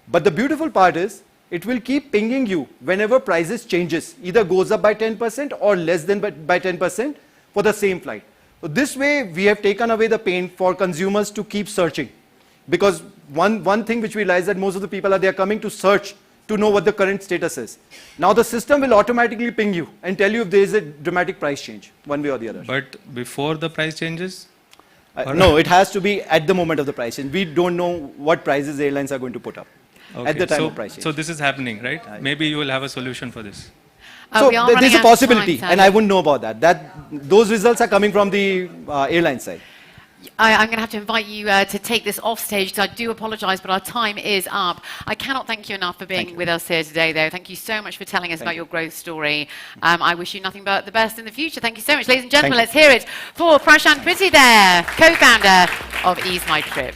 But the beautiful part is, it will keep pinging you whenever prices changes, either goes up by 10% or less than by 10% for the same flight. So this way, we have taken away the pain for consumers to keep searching. Because one thing which we realize that most of the people are coming to search to know what the current status is. Now the system will automatically ping you and tell you if there is a dramatic price change, one way or the other. But before the price changes? No, it has to be at the moment of the price change. We don't know what prices airlines are going to put up at the time of price change. So this is happening, right? Maybe you will have a solution for this. So there's a possibility, and I wouldn't know about that. Those results are coming from the airline side. I'm going to have to invite you to take this off stage, because I do apologise, but our time is up. I cannot thank you enough for being with us here today, though. Thank you so much for telling us about your growth story. I wish you nothing but the best in the future. Thank you so much. Ladies and gentlemen, let's hear it for Prashant Pritty there, co-founder of EaseMyTrip.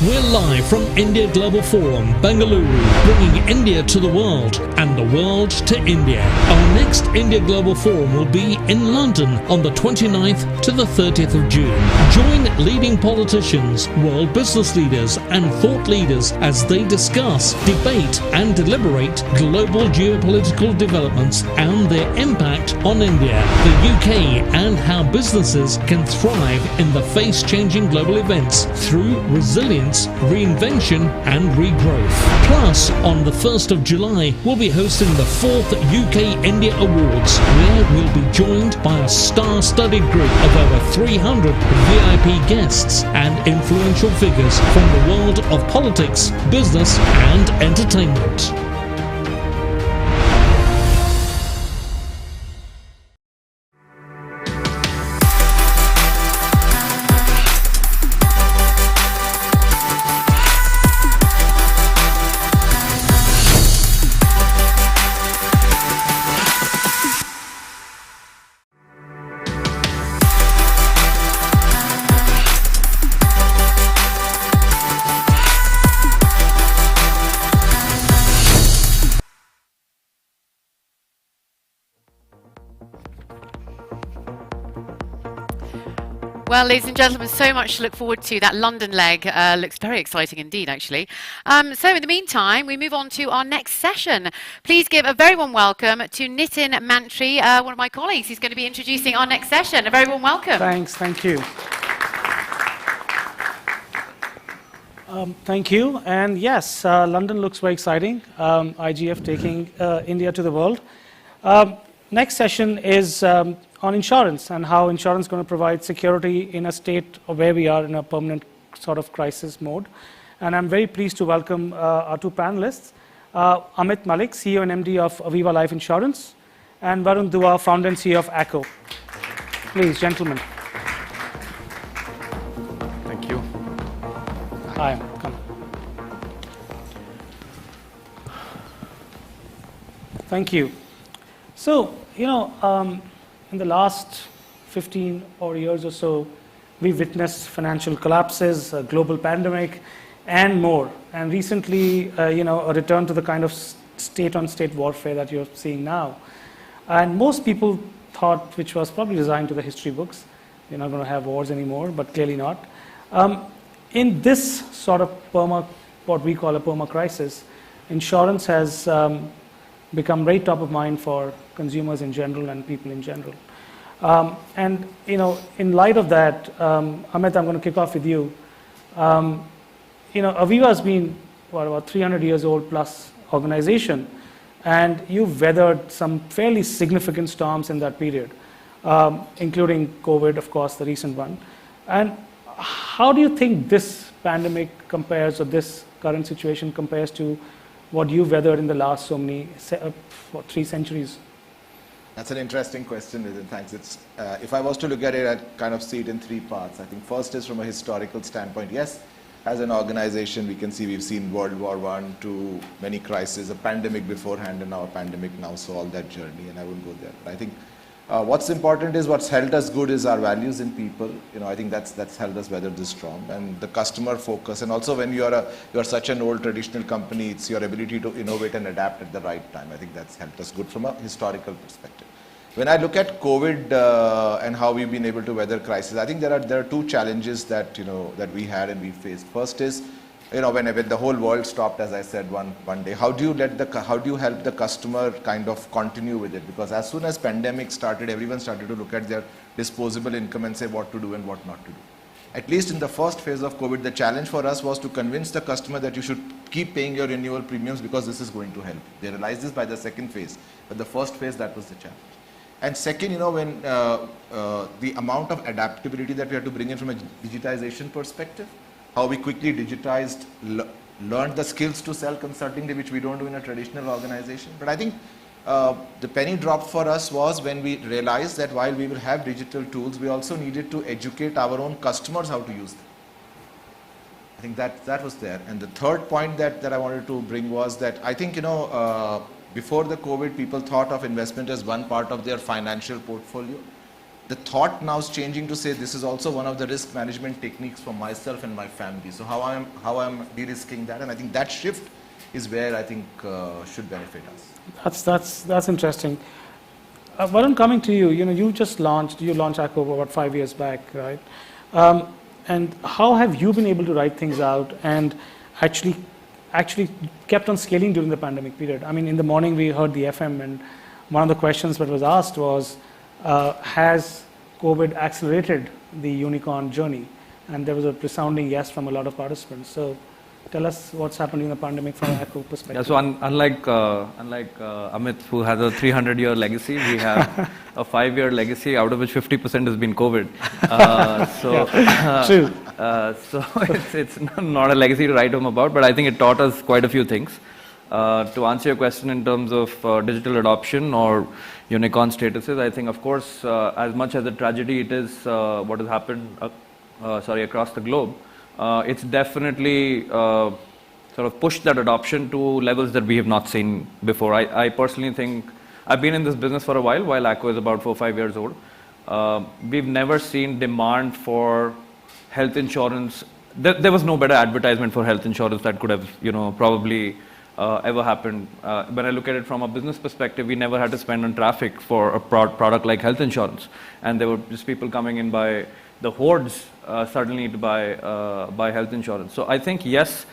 We're live from India Global Forum, Bengaluru, bringing India to the world and the world to India. Our next India Global Forum will be in London on the 29th to the 30th of June. Join leading politicians, world business leaders and thought leaders as they discuss, debate and deliberate global geopolitical developments and their impact on India, the UK and how businesses can thrive in the face-changing global events through resilience, reinvention and regrowth. Plus, on the 1st of July, we'll be hosting the 4th UK India Awards, where we'll be joined by a star-studded group of over 300 VIP guests and influential figures from the world of politics, business and entertainment. Well, ladies and gentlemen, so much to look forward to. That London leg looks very exciting indeed, actually. So in the meantime, we move on to our next session. Please give a very warm welcome to Nitin Mantri, one of my colleagues. He's going to be introducing our next session. A very warm welcome. Thanks, thank you. Thank you. And yes, London looks very exciting. IGF taking India to the world. next session is on insurance and how insurance is going to provide security in a state of where we are in a permanent sort of crisis mode. And I'm very pleased to welcome our two panelists, Amit Malik, CEO and MD of Aviva Life Insurance, and Varun Dua, founder and CEO of Acko. Please, gentlemen. Thank you. Hi, come. Thank you. So, in the last 15 or years or so, we've witnessed financial collapses, a global pandemic, and more. And recently, a return to the kind of state-on-state warfare that you're seeing now. And most people thought, which was probably designed to the history books, you're not going to have wars anymore, but clearly not. In this sort of what we call a perma-crisis, insurance has become very top of mind for consumers in general and people in general. And in light of that, Amit, I'm going to kick off with you. Aviva has been about 300 years old plus organization, and you've weathered some fairly significant storms in that period, including COVID, of course, the recent one. And how do you think this pandemic compares, or this current situation compares to what you weathered in the last so many, 3 centuries? That's an interesting question, Nitin. Thanks. If I was to look at it, I'd kind of see it in 3 parts. I think first is from a historical standpoint. Yes, as an organization, we can see we've seen World War I, II, many crises, a pandemic beforehand, and now a pandemic now, so all that journey, and I wouldn't go there. But I think what's important is what's held us good is our values in people. I think that's helped us weather this storm, and the customer focus. And also when you're such an old traditional company, it's your ability to innovate and adapt at the right time. I think that's helped us good from a historical perspective. When I look at COVID and how we've been able to weather crisis, I think there are 2 challenges that that we had and we faced. First is, when the whole world stopped, as I said one day, how do you help the customer kind of continue with it? Because as soon as pandemic started, everyone started to look at their disposable income and say what to do and what not to do. At least in the first phase of COVID, the challenge for us was to convince the customer that you should keep paying your renewal premiums because this is going to help. They realized this by the second phase, but the first phase, that was the challenge. And second, when the amount of adaptability that we had to bring in from a digitization perspective, how we quickly digitized, learned the skills to sell consultingly, which we don't do in a traditional organization. But I think the penny dropped for us was when we realized that while we will have digital tools, we also needed to educate our own customers how to use them. I think that was there. And the third point that I wanted to bring was that I think, before the COVID, people thought of investment as one part of their financial portfolio. The thought now is changing to say this is also one of the risk management techniques for myself and my family. So how I'm de-risking that, and I think that shift is where I think should benefit us. That's interesting. Varun, coming to you, you launched Acko about 5 years back, right? And how have you been able to write things out and actually kept on scaling during the pandemic period? I mean, in the morning we heard the FM, and one of the questions that was asked was, has COVID accelerated the unicorn journey? And there was a resounding yes from a lot of participants. So tell us what's happened in the pandemic from an Acko perspective. Yeah, so unlike Amit, who has a 300-year legacy, we have a 5-year legacy, out of which 50% has been COVID. True. So it's not a legacy to write home about, but I think it taught us quite a few things. To answer your question in terms of digital adoption or unicorn statuses, I think, of course, as much as a tragedy it is what has happened across the globe, it's definitely sort of pushed that adoption to levels that we have not seen before. I personally think, I've been in this business for a while Acko is about 4 or 5 years old. We've never seen demand for health insurance. There was no better advertisement for health insurance that could have, probably ever happened. When I look at it from a business perspective, we never had to spend on traffic for a product like health insurance. And there were just people coming in by the hordes suddenly to buy health insurance. So I think, yes,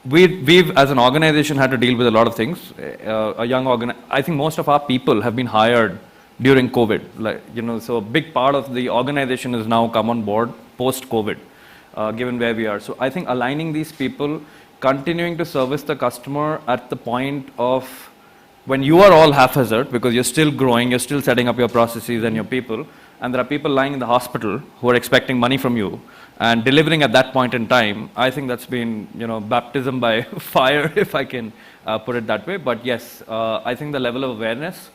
we've as an organization had to deal with a lot of things. I think most of our people have been hired during COVID. So a big part of the organization has now come on board post-COVID, given where we are. So I think aligning these people, continuing to service the customer at the point of when you are all haphazard because you're still growing, you're still setting up your processes and your people, and there are people lying in the hospital who are expecting money from you and delivering at that point in time, I think that's been, baptism by fire, if I can put it that way. But yes, I think the level of awareness,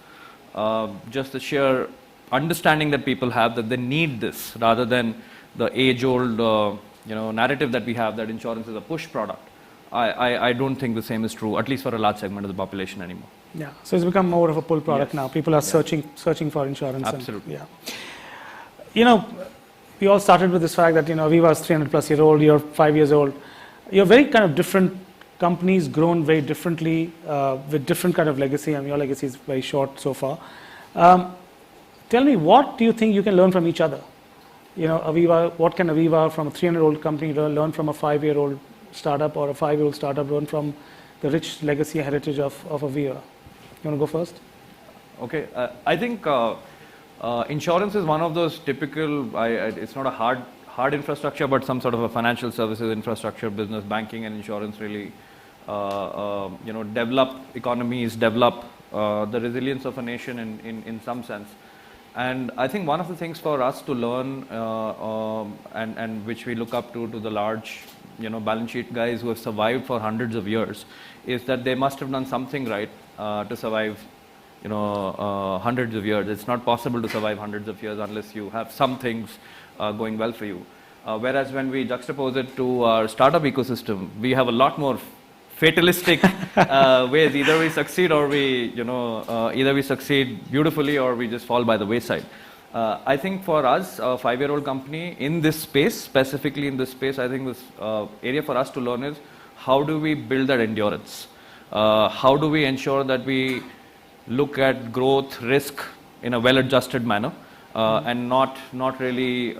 just the sheer understanding that people have that they need this rather than the age-old narrative that we have that insurance is a push product. I don't think the same is true, at least for a large segment of the population anymore. Yeah, so it's become more of a pull product now. People are searching for insurance. Absolutely. We all started with this fact that Aviva is 300+ year old, you're 5 years old. You're very kind of different companies, grown very differently, with different kind of legacy, and your legacy is very short so far. Tell me, what do you think you can learn from each other? Aviva, what can Aviva from a 300-year-old company learn from a 5-year-old startup, or a 5-year-old startup learn from the rich legacy heritage of Aviva? You want to go first? Okay, I think insurance is one of those typical, it's not a hard infrastructure, but some sort of a financial services infrastructure, business, banking and insurance really, develop economies, develop the resilience of a nation in some sense. And I think one of the things for us to learn and which we look up to the large, balance sheet guys who have survived for hundreds of years is that they must have done something right to survive hundreds of years. It's not possible to survive hundreds of years unless you have some things going well for you. Whereas when we juxtapose it to our startup ecosystem, we have a lot more fatalistic ways. Either we succeed or either we succeed beautifully or we just fall by the wayside. I think for us, a 5-year-old company in this space, specifically in this space, I think this area for us to learn is how do we build that endurance? How do we ensure that we look at growth, risk in a well-adjusted manner, and not really,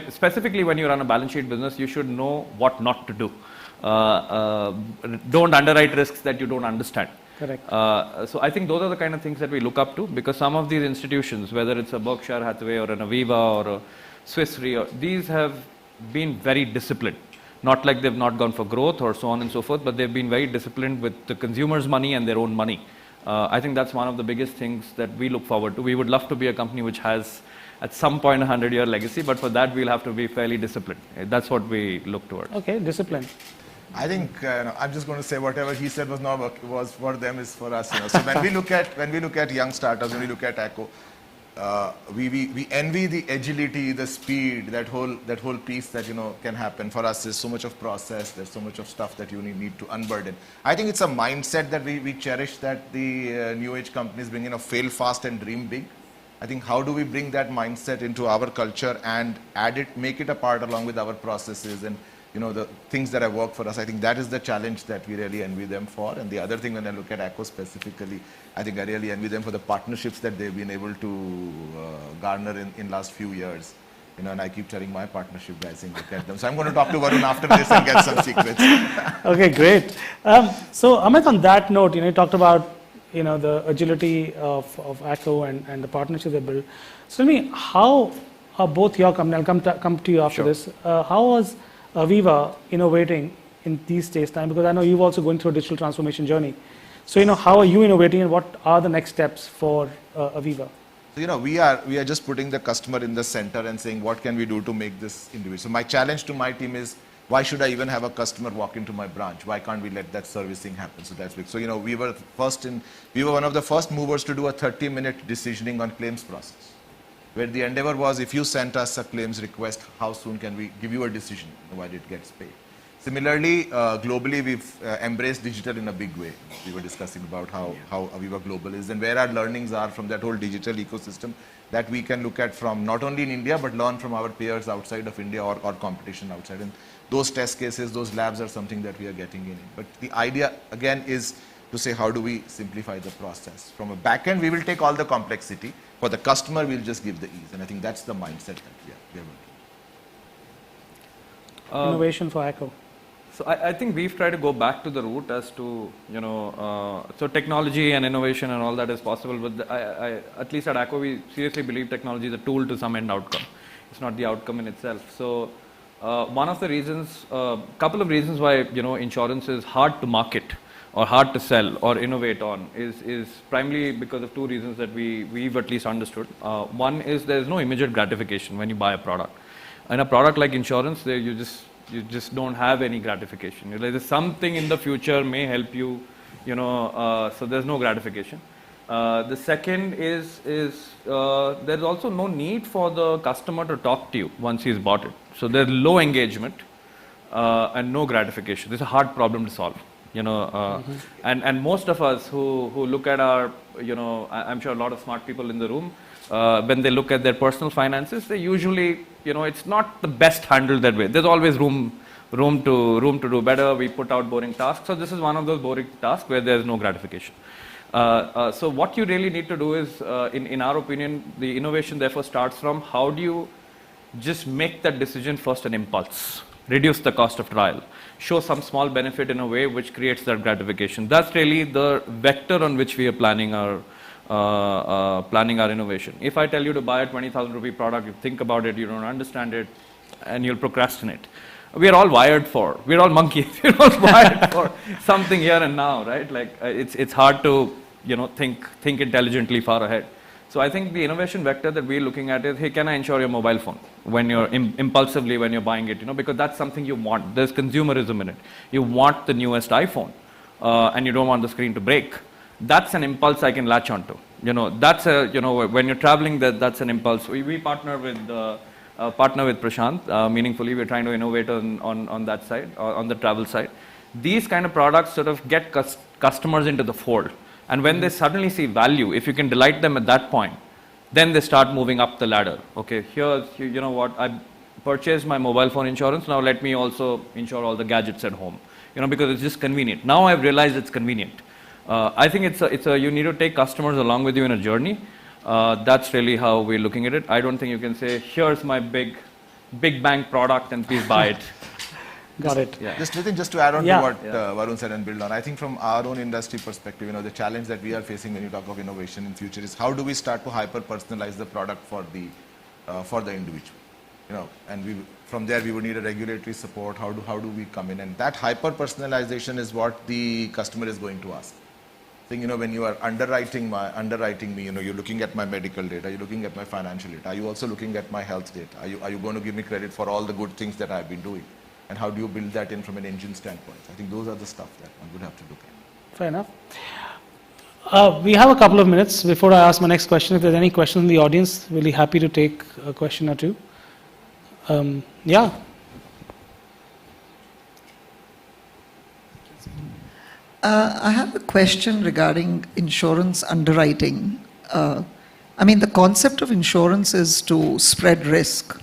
specifically when you run a balance sheet business, you should know what not to do. Don't underwrite risks that you don't understand. Correct. So I think those are the kind of things that we look up to, because some of these institutions, whether it's a Berkshire Hathaway or an Aviva or a Swiss Re, these have been very disciplined. Not like they've not gone for growth or so on and so forth, but they've been very disciplined with the consumer's money and their own money. I think that's one of the biggest things that we look forward to. We would love to be a company which has at some point a 100-year legacy, but for that we'll have to be fairly disciplined. That's what we look towards. Okay, discipline. I think I'm just going to say whatever he said was for them is for us. So when we look at young startups, when we look at Acko, we envy the agility, the speed, that whole piece that can happen. For us, there's so much of process, there's so much of stuff that you need to unburden. I think it's a mindset that we cherish, that the new age companies bring in, fail fast and dream big. I think how do we bring that mindset into our culture and add it, make it a part along with our processes and the things that have worked for us. I think that is the challenge that we really envy them for. And the other thing, when I look at Acko specifically, I think I really envy them for the partnerships that they've been able to garner in last few years. And I keep telling my partnership guys, look at them. So I'm going to talk to Varun after this and get some secrets. Okay, great. So Amit, on that note, you talked about the agility of Acko and the partnerships they built. So tell me, how are both your company, I'll come to you after this, how was Aviva innovating in these days time? Because I know you've also going through a digital transformation journey. So how are you innovating, and what are the next steps for Aviva? So, we are just putting the customer in the center and saying, what can we do to make this individual? So my challenge to my team is, why should I even have a customer walk into my branch? Why can't we let that servicing happen? So that's big. So we were one of the first movers to do a 30-minute decisioning on claims process, where the endeavor was, if you sent us a claims request, how soon can we give you a decision while it gets paid? Similarly, globally, we've embraced digital in a big way. We were discussing about how Aviva Global is and where our learnings are from that whole digital ecosystem that we can look at from not only in India, but learn from our peers outside of India or competition outside. And those test cases, those labs are something that we are getting in. But the idea, again, is to say, how do we simplify the process? From a back end, we will take all the complexity. For the customer, we'll just give the ease. And I think that's the mindset that we are working. Innovation for Acko. So I think we've tried to go back to the root as to, so technology and innovation and all that is possible. But at least at Acko, we seriously believe technology is a tool to some end outcome. It's not the outcome in itself. So one of the reasons, couple of reasons why, insurance is hard to market or hard to sell or innovate on is primarily because of two reasons that we've at least understood. One is there's no immediate gratification when you buy a product. In a product like insurance, you just don't have any gratification. There's something in the future may help you, so there's no gratification. The second is there's also no need for the customer to talk to you once he's bought it. So there's low engagement and no gratification. This is a hard problem to solve. And most of us who look at our, I'm sure a lot of smart people in the room, when they look at their personal finances, they usually, it's not the best handled that way. There's always room to do better. We put out boring tasks. So this is one of those boring tasks where there's no gratification. So what you really need to do is, in our opinion, the innovation therefore starts from how do you just make that decision first an impulse, reduce the cost of trial, show some small benefit in a way which creates that gratification. That's really the vector on which we are planning our innovation. If I tell you to buy a 20,000 rupee product, you think about it, you don't understand it, and you'll procrastinate. We are all wired for, we're all monkeys, we're all wired for something here and now, right? Like it's hard to, think intelligently far ahead. So I think the innovation vector that we're looking at is, hey, can I insure your mobile phone when you're impulsively when you're buying it, because that's something you want. There's consumerism in it. You want the newest iPhone and you don't want the screen to break. That's an impulse I can latch onto. That's a, when you're traveling, that's an impulse. We partner with Prashant meaningfully. We're trying to innovate on that side, on the travel side. These kind of products sort of get customers into the fold. And when they suddenly see value, if you can delight them at that point, then they start moving up the ladder. Okay, here's, I purchased my mobile phone insurance. Now let me also insure all the gadgets at home, because it's just convenient. Now I've realized it's convenient. I think you need to take customers along with you in a journey. That's really how we're looking at it. I don't think you can say, here's my big bang product and please buy it. Got it. Yeah. Just to add on to what Varun said and build on, I think from our own industry perspective, the challenge that we are facing when you talk of innovation in future is how do we start to hyper-personalize the product for the individual, and from there we would need a regulatory support. How do we come in, and that hyper-personalization is what the customer is going to ask. I think, when you are underwriting me, you're looking at my medical data, you're looking at my financial data. Are you also looking at my health data? Are you going to give me credit for all the good things that I've been doing? And how do you build that in from an engine standpoint? I think those are the stuff that one would have to look at. Fair enough. We have a couple of minutes before I ask my next question. If there's any question in the audience, really happy to take a question or two. Yeah. I have a question regarding insurance underwriting. The concept of insurance is to spread risk.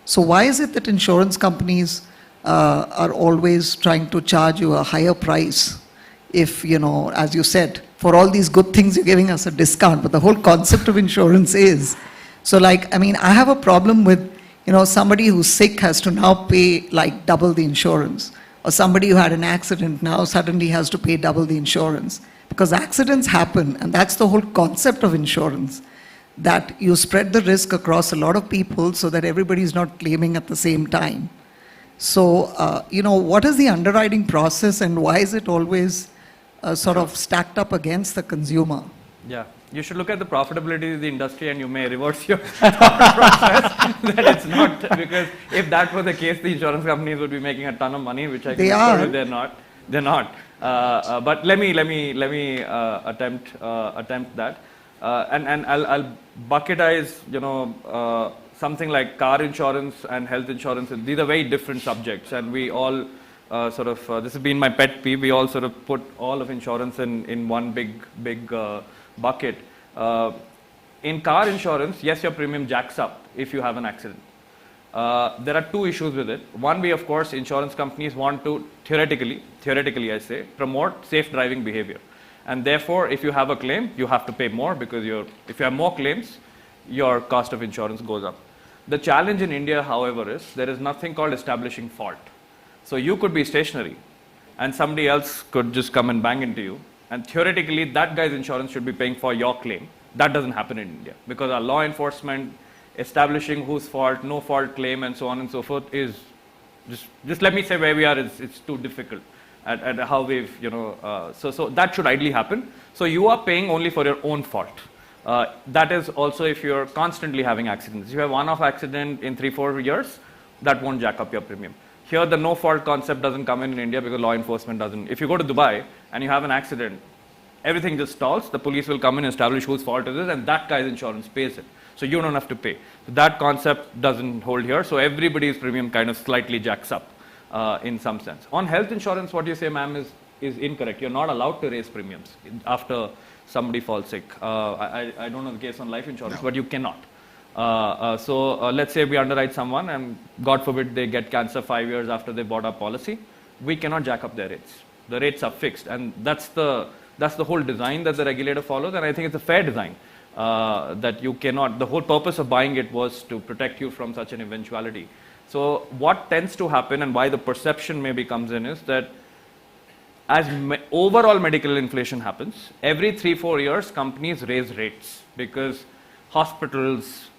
So why is it that insurance companies are always trying to charge you a higher price if, as you said, for all these good things you're giving us a discount, but the whole concept of insurance is. So I have a problem with, somebody who's sick has to now pay like double the insurance, or somebody who had an accident now suddenly has to pay double the insurance, because accidents happen, and that's the whole concept of insurance, that you spread the risk across a lot of people so that everybody's not claiming at the same time. So, what is the underwriting process and why is it always sort of stacked up against the consumer? Yeah, you should look at the profitability of the industry and you may reverse your thought process that it's not, because if that were the case, the insurance companies would be making a ton of money, which I can assure you they're not. But let me attempt that. And I'll bucketize, something like car insurance and health insurance. These are very different subjects, and we all this has been my pet peeve. We all sort of put all of insurance in one big bucket. In car insurance, yes, your premium jacks up if you have an accident. There are two issues with it. One, of course, insurance companies want to theoretically I say, promote safe driving behavior. And therefore, if you have a claim, you have to pay more, because if you have more claims, your cost of insurance goes up. The challenge in India, however, is there is nothing called establishing fault. So you could be stationary and somebody else could just come and bang into you, and theoretically that guy's insurance should be paying for your claim. That doesn't happen in India, because our law enforcement establishing whose fault, no fault claim, and so on and so forth is just let me say where we are, it's too difficult. at how we've, so that should ideally happen. So you are paying only for your own fault. That is also if you're constantly having accidents. If you have one-off accident in 3-4 years, that won't jack up your premium. Here, the no-fault concept doesn't come in India because law enforcement doesn't. If you go to Dubai and you have an accident, everything just stalls. The police will come in and establish whose fault it is, and that guy's insurance pays it. So you don't have to pay. So that concept doesn't hold here. So everybody's premium kind of slightly jacks up in some sense. On health insurance, what you say, ma'am, is incorrect. You're not allowed to raise premiums after somebody falls sick. I don't know the case on life insurance, but you cannot. So let's say we underwrite someone and God forbid they get cancer 5 years after they bought our policy. We cannot jack up their rates. The rates are fixed, and that's the whole design that the regulator follows, and I think it's a fair design that you cannot. The whole purpose of buying it was to protect you from such an eventuality. So what tends to happen and why the perception maybe comes in is that as overall medical inflation happens, every 3-4 years companies raise rates because hospitals,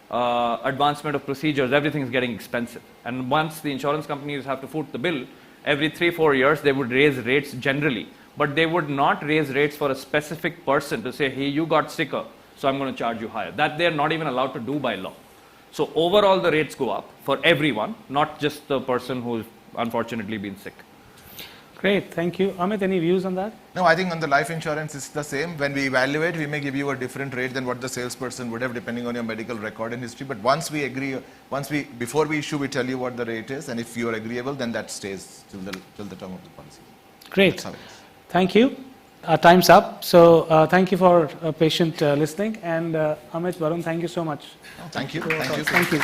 advancement of procedures, everything is getting expensive. And once the insurance companies have to foot the bill, every 3-4 years they would raise rates generally. But they would not raise rates for a specific person to say, hey, you got sicker, so I'm going to charge you higher. That they're not even allowed to do by law. So overall the rates go up for everyone, not just the person who's unfortunately been sick. Great, thank you. Amit, any views on that? No, I think on the life insurance, it's the same. When we evaluate, we may give you a different rate than what the salesperson would have, depending on your medical record and history. But once we agree, before we issue, we tell you what the rate is, and if you are agreeable, then that stays till the term of the policy. Great. Thank you. Time's up. So thank you for patient listening. And Amit, Varun, thank you so much. Thank you. Thank you. Thank you.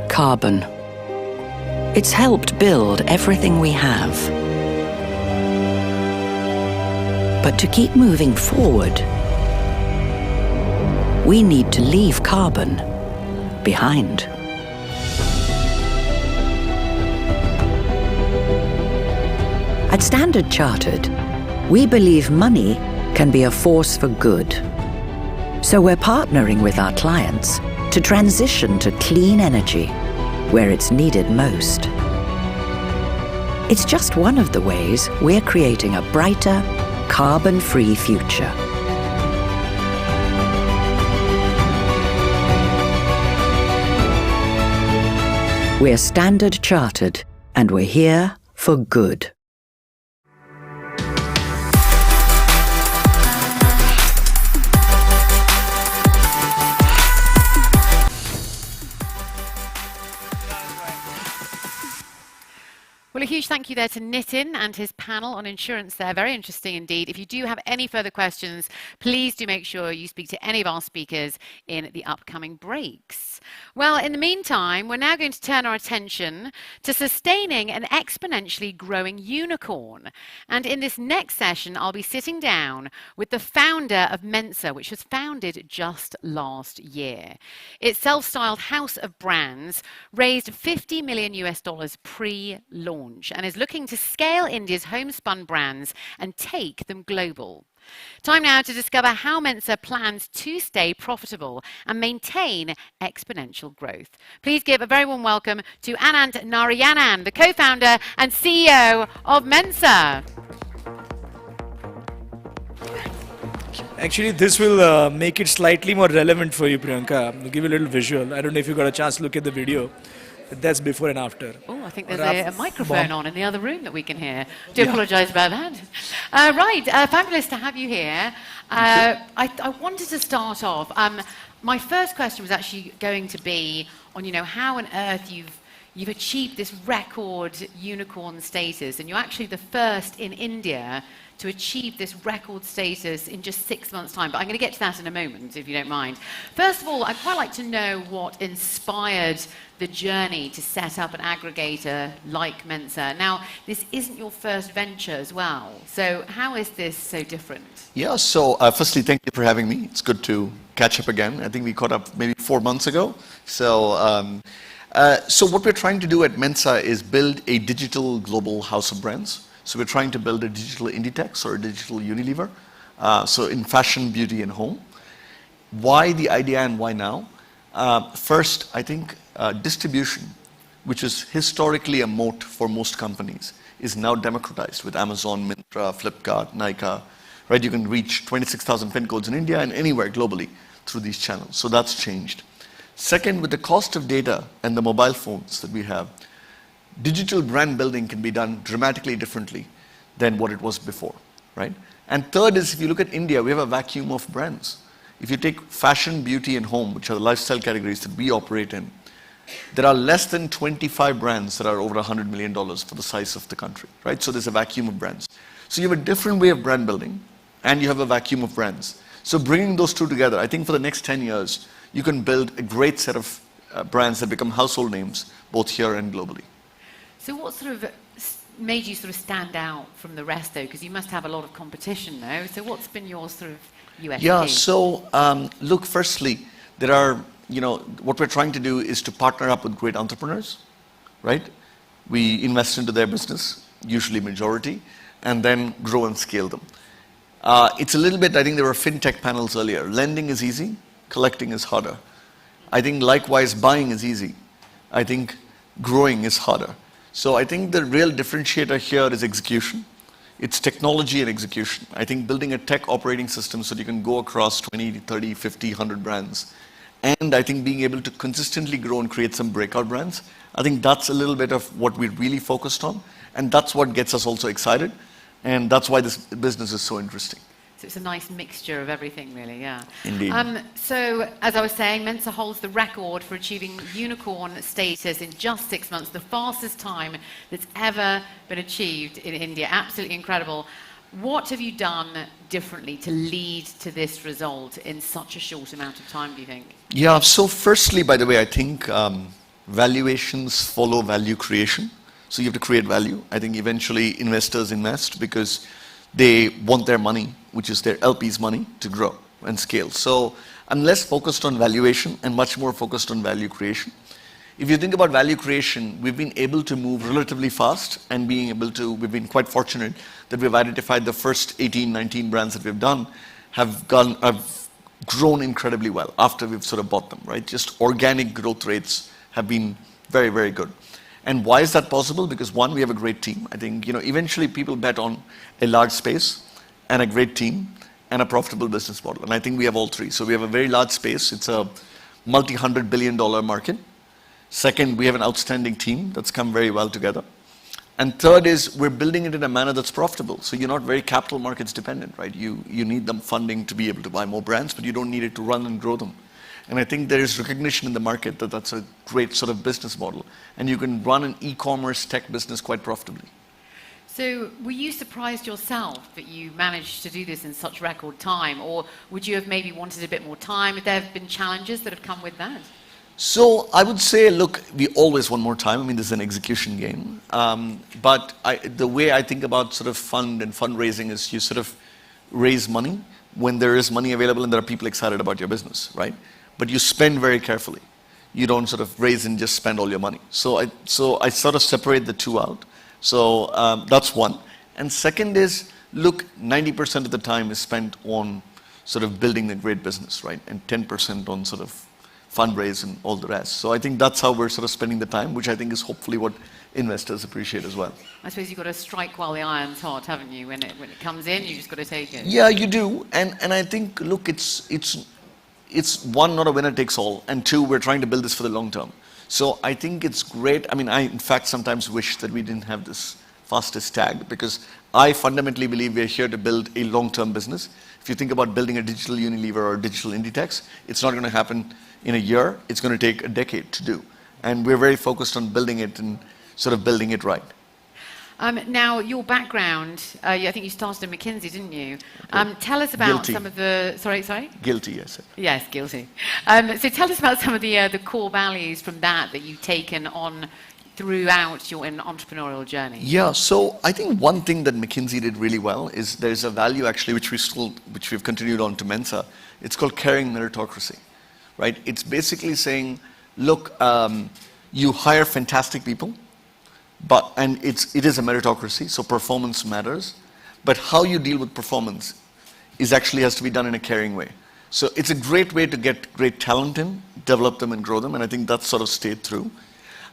Carbon. It's helped build everything we have. But to keep moving forward, we need to leave carbon behind. At Standard Chartered, we believe money can be a force for good. So we're partnering with our clients to transition to clean energy where it's needed most. It's just one of the ways we're creating a brighter, carbon-free future. We're Standard Chartered, and we're here for good. Well, a huge thank you there to Nitin and his panel on insurance there. Very interesting indeed. If you do have any further questions, please do make sure you speak to any of our speakers in the upcoming breaks. Well, in the meantime, we're now going to turn our attention to sustaining an exponentially growing unicorn. And in this next session, I'll be sitting down with the founder of Mensa, which was founded just last year. Its self-styled house of brands raised $50 million pre-launch and is looking to scale India's homespun brands and take them global. Time now to discover how Mensa plans to stay profitable and maintain exponential growth. Please give a very warm welcome to Anant Narayanan, the co-founder and CEO of Mensa. Actually, this will make it slightly more relevant for you, Priyanka. I'll give you a little visual. I don't know if you got a chance to look at the video. That's before and after. Oh, I think there's a microphone on in the other room that we can hear. Do apologise about that. Right, fabulous to have you here. I wanted to start off. My first question was actually going to be on, how on earth you've achieved this record unicorn status, and you're actually the first in India to achieve this record status in just 6 months' time. But I'm going to get to that in a moment, if you don't mind. First of all, I'd quite like to know what inspired the journey to set up an aggregator like Mensa. Now, this isn't your first venture as well. So how is this so different? Yeah, so firstly, thank you for having me. It's good to catch up again. I think we caught up maybe 4 months ago. So, so what we're trying to do at Mensa is build a digital global house of brands. So we're trying to build a digital Inditex or a digital Unilever. So in fashion, beauty, and home. Why the idea and why now? First, I think distribution, which is historically a moat for most companies, is now democratized with Amazon, Myntra, Flipkart, Nykaa. Right? You can reach 26,000 PIN codes in India and anywhere globally through these channels. So that's changed. Second, with the cost of data and the mobile phones that we have, digital brand building can be done dramatically differently than what it was before. Right? And third is, if you look at India, we have a vacuum of brands. If you take fashion, beauty, and home, which are the lifestyle categories that we operate in, there are less than 25 brands that are over $100 million for the size of the country, right? So there's a vacuum of brands. So you have a different way of brand building, and you have a vacuum of brands. So bringing those two together, I think for the next 10 years, you can build a great set of brands that become household names, both here and globally. So what sort of made you sort of stand out from the rest, though? Because you must have a lot of competition, though. So what's been your sort of USP? Yeah, so look, firstly, there are, what we're trying to do is to partner up with great entrepreneurs, right? We invest into their business, usually majority, and then grow and scale them. It's a little bit, I think there were fintech panels earlier. Lending is easy, collecting is harder. I think likewise, buying is easy. I think growing is harder. So I think the real differentiator here is execution. It's technology and execution. I think building a tech operating system so that you can go across 20, 30, 50, 100 brands. And I think being able to consistently grow and create some breakout brands, I think that's a little bit of what we're really focused on. And that's what gets us also excited. And that's why this business is so interesting. So it's a nice mixture of everything, really, yeah. Indeed. So, as I was saying, Mensa holds the record for achieving unicorn status in just 6 months, the fastest time that's ever been achieved in India. Absolutely incredible. What have you done differently to lead to this result in such a short amount of time, do you think? Yeah, so firstly, by the way, I think valuations follow value creation. So you have to create value. I think eventually investors invest because they want their money, which is their LP's money, to grow and scale. So I'm less focused on valuation and much more focused on value creation. If you think about value creation, we've been able to move relatively fast and we've been quite fortunate that we've identified the first 18, 19 brands that we've done have grown incredibly well after we've sort of bought them, right? Just organic growth rates have been very, very good. And why is that possible? Because one, we have a great team. I think, eventually people bet on a large space and a great team and a profitable business model. And I think we have all three. So we have a very large space. It's a multi-$100 billion market. Second, we have an outstanding team that's come very well together. And third is we're building it in a manner that's profitable. So you're not very capital markets dependent, right? You need them funding to be able to buy more brands, but you don't need it to run and grow them. And I think there is recognition in the market that that's a great sort of business model. And you can run an e-commerce tech business quite profitably. So were you surprised yourself that you managed to do this in such record time? Or would you have maybe wanted a bit more time? Have there been challenges that have come with that? So I would say, look, we always want more time. I mean, this is an execution game. But the way I think about sort of fund and fundraising is you sort of raise money when there is money available and there are people excited about your business, right? But you spend very carefully. You don't sort of raise and just spend all your money. So I sort of separate the two out. So that's one. And second is, look, 90% of the time is spent on sort of building a great business, right? And 10% on sort of fundraise and all the rest. So I think that's how we're sort of spending the time, which I think is hopefully what investors appreciate as well. I suppose you've got to strike while the iron's hot, haven't you? When it comes in, you just got to take it. Yeah, you do. And I think, look, it's one, not a winner takes all, and two, we're trying to build this for the long term. So I think it's great. I mean, I in fact sometimes wish that we didn't have this fastest tag, because I fundamentally believe we're here to build a long-term business. If you think about building a digital Unilever or a digital Inditex, it's not going to happen in a year. It's going to take a decade to do. And we're very focused on building it and sort of building it right. Now, your background, I think you started in McKinsey, didn't you? Tell us about Guilty. some of the... Sorry? Guilty, yes. Yes, guilty. So tell us about some of the core values from that you've taken on throughout your entrepreneurial journey. Yeah, so I think one thing that McKinsey did really well is there's a value actually which we've continued on to Mensa. It's called caring meritocracy, right? It's basically saying, look, you hire fantastic people, and it is a meritocracy, so performance matters, but how you deal with performance actually has to be done in a caring way. So it's a great way to get great talent in, develop them and grow them, and I think that's sort of stayed through.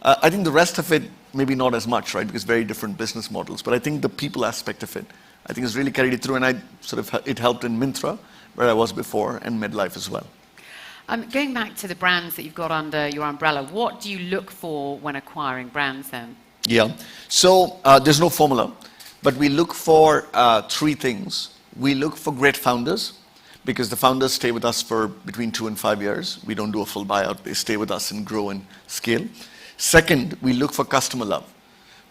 I think the rest of it, maybe not as much, right? Because very different business models. But I think the people aspect of it, I think has really carried it through. And it helped in Myntra, where I was before, and MedLife as well. Going back to the brands that you've got under your umbrella, what do you look for when acquiring brands then? Yeah. So there's no formula, but we look for three things. We look for great founders, because the founders stay with us for between 2 and 5 years. We don't do a full buyout. They stay with us and grow and scale. Second, we look for customer love,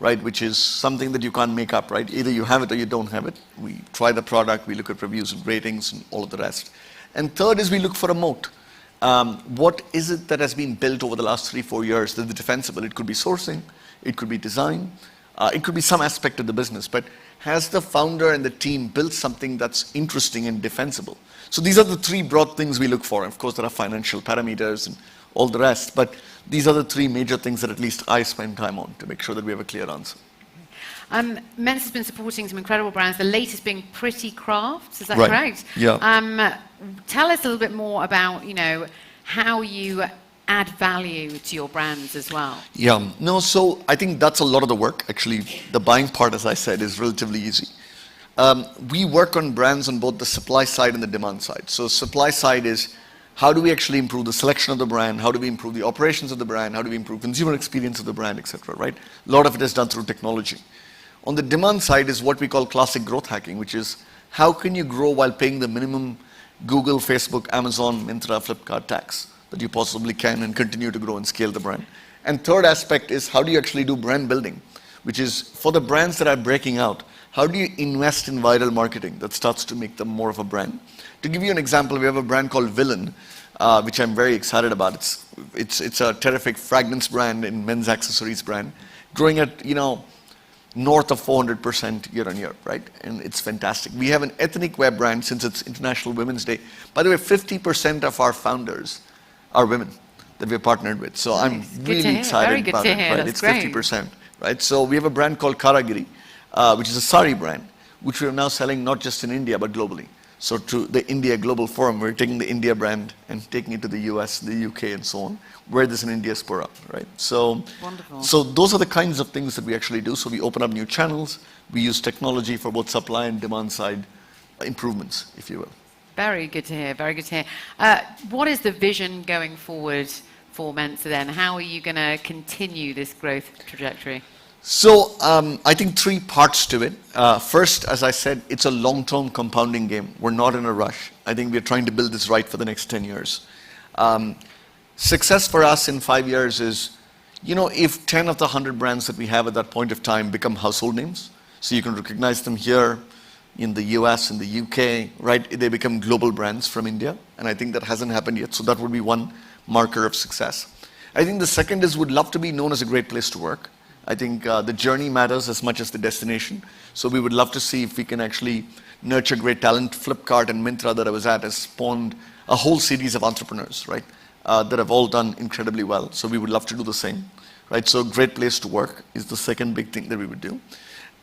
right? Which is something that you can't make up, right? Either you have it or you don't have it. We try the product, we look at reviews and ratings and all of the rest. And third is we look for a moat. What is it that has been built over the last 3-4 years that is defensible? It could be sourcing, it could be design, it could be some aspect of the business, but has the founder and the team built something that's interesting and defensible? So these are the three broad things we look for. Of course, there are financial parameters and all the rest, but these are the three major things that at least I spend time on to make sure that we have a clear answer. Mensa's been supporting some incredible brands, the latest being Pretty Crafts, is that Right. correct? Yeah. Tell us a little bit more about, how you add value to your brands as well. Yeah, no, so I think that's a lot of the work. Actually, the buying part, as I said, is relatively easy. We work on brands on both the supply side and the demand side. So supply side is, how do we actually improve the selection of the brand? How do we improve the operations of the brand? How do we improve consumer experience of the brand, etc., right? A lot of it is done through technology. On the demand side is what we call classic growth hacking, which is how can you grow while paying the minimum Google, Facebook, Amazon, Myntra, Flipkart tax that you possibly can and continue to grow and scale the brand. And third aspect is how do you actually do brand building, which is for the brands that are breaking out, how do you invest in viral marketing that starts to make them more of a brand? To give you an example, we have a brand called Villain, which I'm very excited about. It's a terrific fragrance brand and men's accessories brand, growing at north of 400% year on year, right? And it's fantastic. We have an ethnic wear brand since it's International Women's Day. By the way, 50% of our founders are women that we're partnered with. So I'm really excited about it, right? It's 50%, right? So we have a brand called Karagiri, which is a sari brand, which we are now selling not just in India, but globally. So to the India Global Forum, we're taking the India brand and taking it to the US, the UK, and so on, where there's an India spora, right? So, so those are the kinds of things that we actually do. So we open up new channels. We use technology for both supply and demand side improvements, if you will. Very good to hear, very good to hear. What is the vision going forward for Mensa then? How are you going to continue this growth trajectory? So I think three parts to it. First, as I said, it's a long-term compounding game. We're not in a rush. I think we're trying to build this right for the next 10 years. Success for us in 5 years is, if 10 of the 100 brands that we have at that point of time become household names, so you can recognize them here in the US, in the UK, right? They become global brands from India, and I think that hasn't happened yet. So that would be one marker of success. I think the second is would love to be known as a great place to work. I think the journey matters as much as the destination. So we would love to see if we can actually nurture great talent. Flipkart and Myntra that I was at has spawned a whole series of entrepreneurs, right? That have all done incredibly well. So we would love to do the same, right? So great place to work is the second big thing that we would do.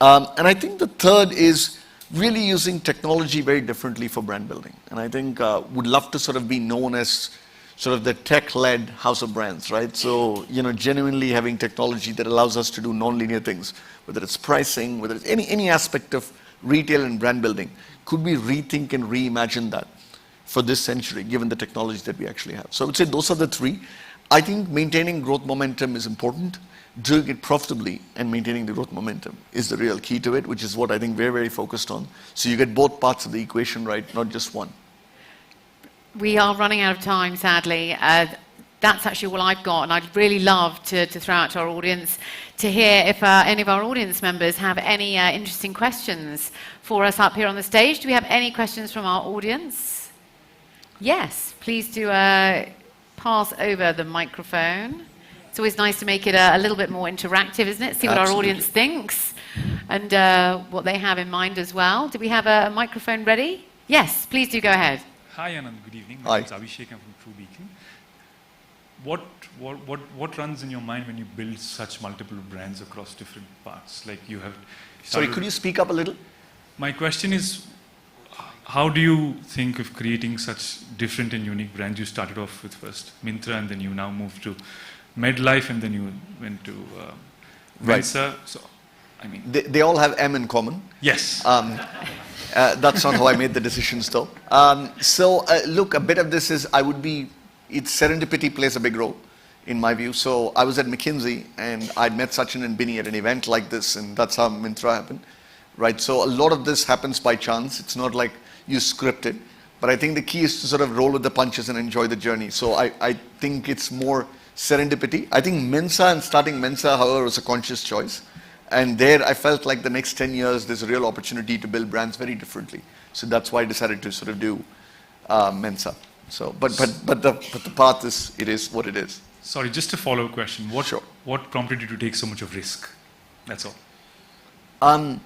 And I think the third is really using technology very differently for brand building. And I think would love to sort of be known as sort of the tech-led house of brands, right? So, genuinely having technology that allows us to do non-linear things, whether it's pricing, whether it's any aspect of retail and brand building. Could we rethink and reimagine that for this century, given the technology that we actually have? So I would say those are the three. I think maintaining growth momentum is important. Doing it profitably and maintaining the growth momentum is the real key to it, which is what I think we're very focused on. So you get both parts of the equation right, not just one. We are running out of time, sadly. that's actually all I've got, and I'd really love to throw out to our audience to hear if any of our audience members have any interesting questions for us up here on the stage. Do we have any questions from our audience? Yes, please do pass over the microphone. It's always nice to make it a little bit more interactive, isn't it? See what our audience thinks and what they have in mind as well. Do we have a microphone ready? Yes, please do go ahead. Hi, Anand. Good evening. My name is Abhishek. I'm from True Beacon. What runs in your mind when you build such multiple brands across different parts? Like you have. Sorry, could you speak up a little? My question is, how do you think of creating such different and unique brands? You started off with first Myntra, and then you now moved to MedLife, and then you went to Mensa. So, I mean, they all have M in common. Yes. That's not how I made the decisions, though. Look, a bit of this is it's serendipity plays a big role in my view. So I was at McKinsey and I'd met Sachin and Binny at an event like this, and that's how Myntra happened, right? So a lot of this happens by chance. It's not like you script it, but I think the key is to sort of roll with the punches and enjoy the journey. So I think it's more serendipity. I think Mensa and starting Mensa, however, was a conscious choice. And there I felt like the next 10 years, there's a real opportunity to build brands very differently. So that's why I decided to sort of do Mensa. So, but the path it is what it is. Sorry, just a follow-up question. What prompted you to take so much of risk? That's all.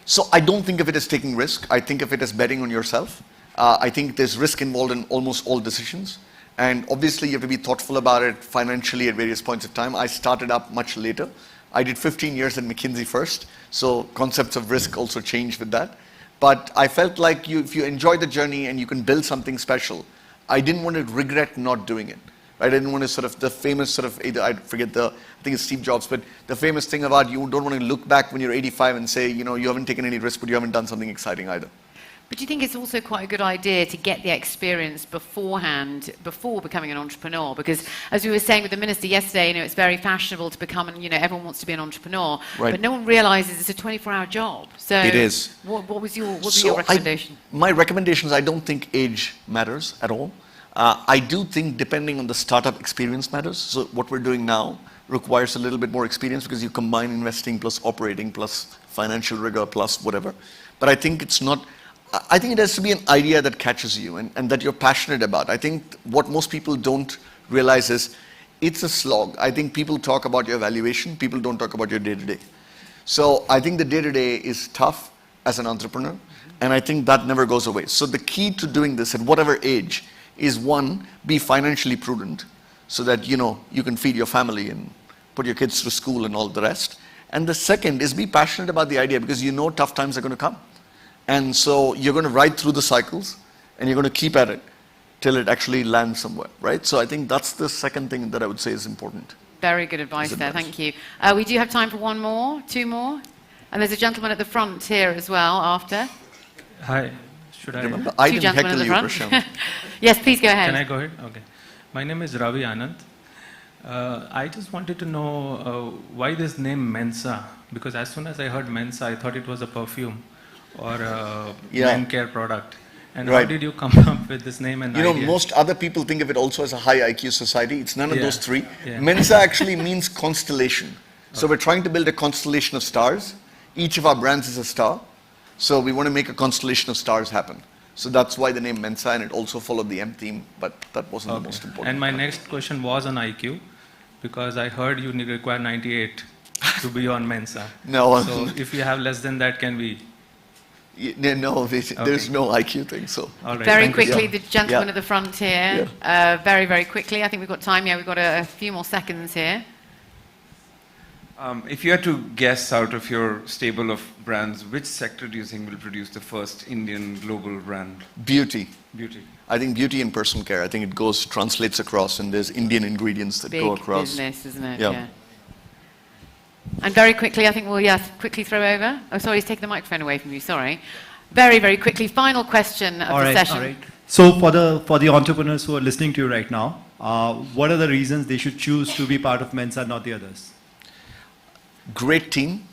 So I don't think of it as taking risk. I think of it as betting on yourself. I think there's risk involved in almost all decisions. And obviously you have to be thoughtful about it financially at various points of time. I started up much later. I did 15 years at McKinsey first. So concepts of risk also changed with that. But I felt like if you enjoy the journey and you can build something special, I didn't want to regret not doing it. Right? I didn't want to sort of, the famous sort of, I think it's Steve Jobs, but the famous thing about you don't want to look back when you're 85 and say, you haven't taken any risk, but you haven't done something exciting either. But do you think it's also quite a good idea to get the experience beforehand, before becoming an entrepreneur? Because as we were saying with the minister yesterday, it's very fashionable to become, everyone wants to be an entrepreneur, right. But no one realizes it's a 24-hour job. So it is. What was your recommendation? My recommendations, I don't think age matters at all. I do think depending on the startup experience matters. So what we're doing now requires a little bit more experience because you combine investing plus operating plus financial rigor plus whatever. But I think I think it has to be an idea that catches you and that you're passionate about. I think what most people don't realize is it's a slog. I think people talk about your valuation, people don't talk about your day-to-day. So I think the day-to-day is tough as an entrepreneur, and I think that never goes away. So the key to doing this at whatever age is, one, be financially prudent so that you can feed your family and put your kids through school and all the rest. And the second is be passionate about the idea because tough times are going to come. And so you're going to ride through the cycles and you're going to keep at it till it actually lands somewhere, right? So I think that's the second thing that I would say is important. Very good advice there, thank you. We do have time for one more, two more. And there's a gentleman at the front here as well after. Hi, should I? Remember, I didn't heckle you, Prashant. Yes, please go ahead. Can I go ahead? Okay. My name is Ravi Anand. I just wanted to know why this name Mensa, because as soon as I heard Mensa, I thought it was a perfume or a men care product. And right. How did you come up with this name and idea? Most other people think of it also as a high IQ society. It's none of those three. Yeah. Mensa actually means constellation. So we're trying to build a constellation of stars. Each of our brands is a star. So we want to make a constellation of stars happen. So that's why the name Mensa, and it also followed the M theme, but that wasn't the most important. And my next question was on IQ, because I heard you require 98 to be on Mensa. No. So if you have less than that, can we? No, there's no IQ thing. So all right, very quickly, the gentleman at the front here. Yeah. Very, very quickly. I think we've got time. Yeah, we've got a few more seconds here. If you had to guess out of your stable of brands, which sector do you think will produce the first Indian global brand? Beauty. Beauty. I think beauty and personal care. I think it translates across, and there's Indian ingredients that go across. Big business, isn't it? Yeah. And very quickly, I think we'll quickly throw over. Oh, sorry, he's taken the microphone away from you. Sorry. Very, very quickly, final question of the session. All right. So for the entrepreneurs who are listening to you right now, what are the reasons they should choose to be part of Mensa, not the others? Great team,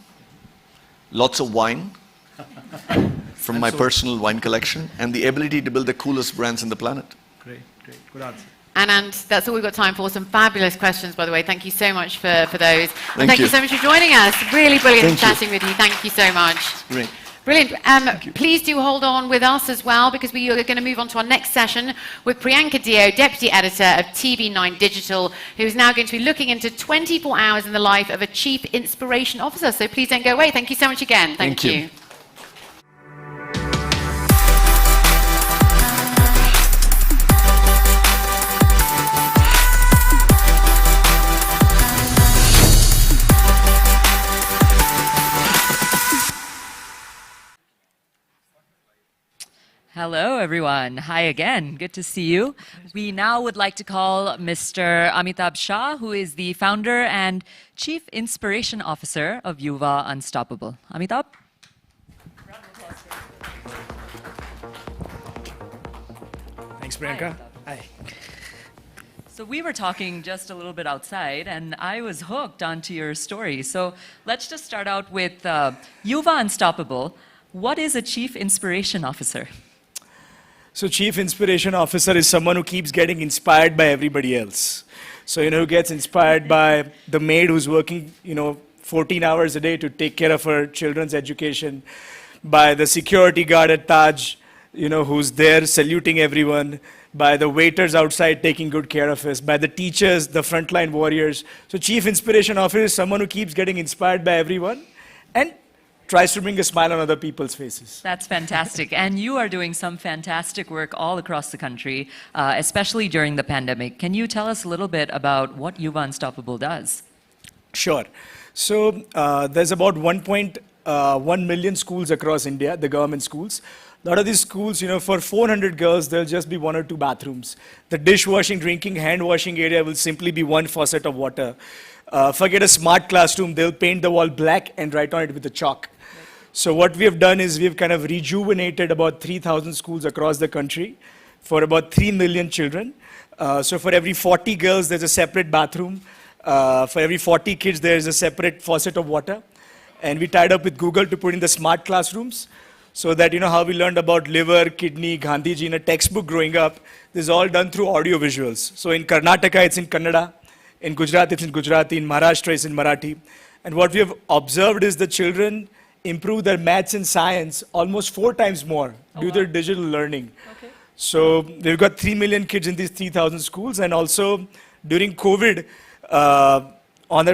lots of wine from my personal wine collection, and the ability to build the coolest brands on the planet. Great, good answer. And that's all we've got time for. Some fabulous questions, by the way. Thank you so much for those. Thank you you so much for joining us. Really brilliant Thank chatting with you. Thank you so much. Great. Brilliant. Please do hold on with us as well, because we are going to move on to our next session with Priyanka Dio, Deputy Editor of TV9 Digital, who is now going to be looking into 24 hours in the life of a Chief Inspiration Officer. So please don't go away. Thank you so much again. Thank you. Hello, everyone. Hi again. Good to see you. We now would like to call Mr. Amitabh Shah, who is the founder and Chief Inspiration Officer of Yuva Unstoppable. Amitabh? Thanks, Priyanka. Hi. So we were talking just a little bit outside, and I was hooked onto your story. So let's just start out with Yuva Unstoppable. What is a Chief Inspiration Officer? So Chief Inspiration Officer is someone who keeps getting inspired by everybody else. So, who gets inspired by the maid who's working, 14 hours a day to take care of her children's education, by the security guard at Taj, who's there saluting everyone, by the waiters outside taking good care of us, by the teachers, the frontline warriors. So Chief Inspiration Officer is someone who keeps getting inspired by everyone and tries to bring a smile on other people's faces. That's fantastic. And you are doing some fantastic work all across the country, especially during the pandemic. Can you tell us a little bit about what Yuva Unstoppable does? Sure. So there's about 1.1 million schools across India, the government schools. A lot of these schools, for 400 girls, there'll just be 1 or 2 bathrooms. The dishwashing, drinking, hand washing area will simply be 1 faucet of water. Forget a smart classroom, they'll paint the wall black and write on it with a chalk. So what we have done is we've kind of rejuvenated about 3,000 schools across the country for about 3 million children. So for every 40 girls, there's a separate bathroom. For every 40 kids, there's a separate faucet of water. And we tied up with Google to put in the smart classrooms so that, how we learned about liver, kidney, Gandhiji in a textbook growing up. This is all done through audio visuals. So in Karnataka, it's in Kannada. In Gujarat, it's in Gujarati. In Maharashtra, it's in Marathi. And what we have observed is the children improve their maths and science almost 4 times more due to digital learning. Okay. So we've got 3 million kids in these 3,000 schools. And also during COVID,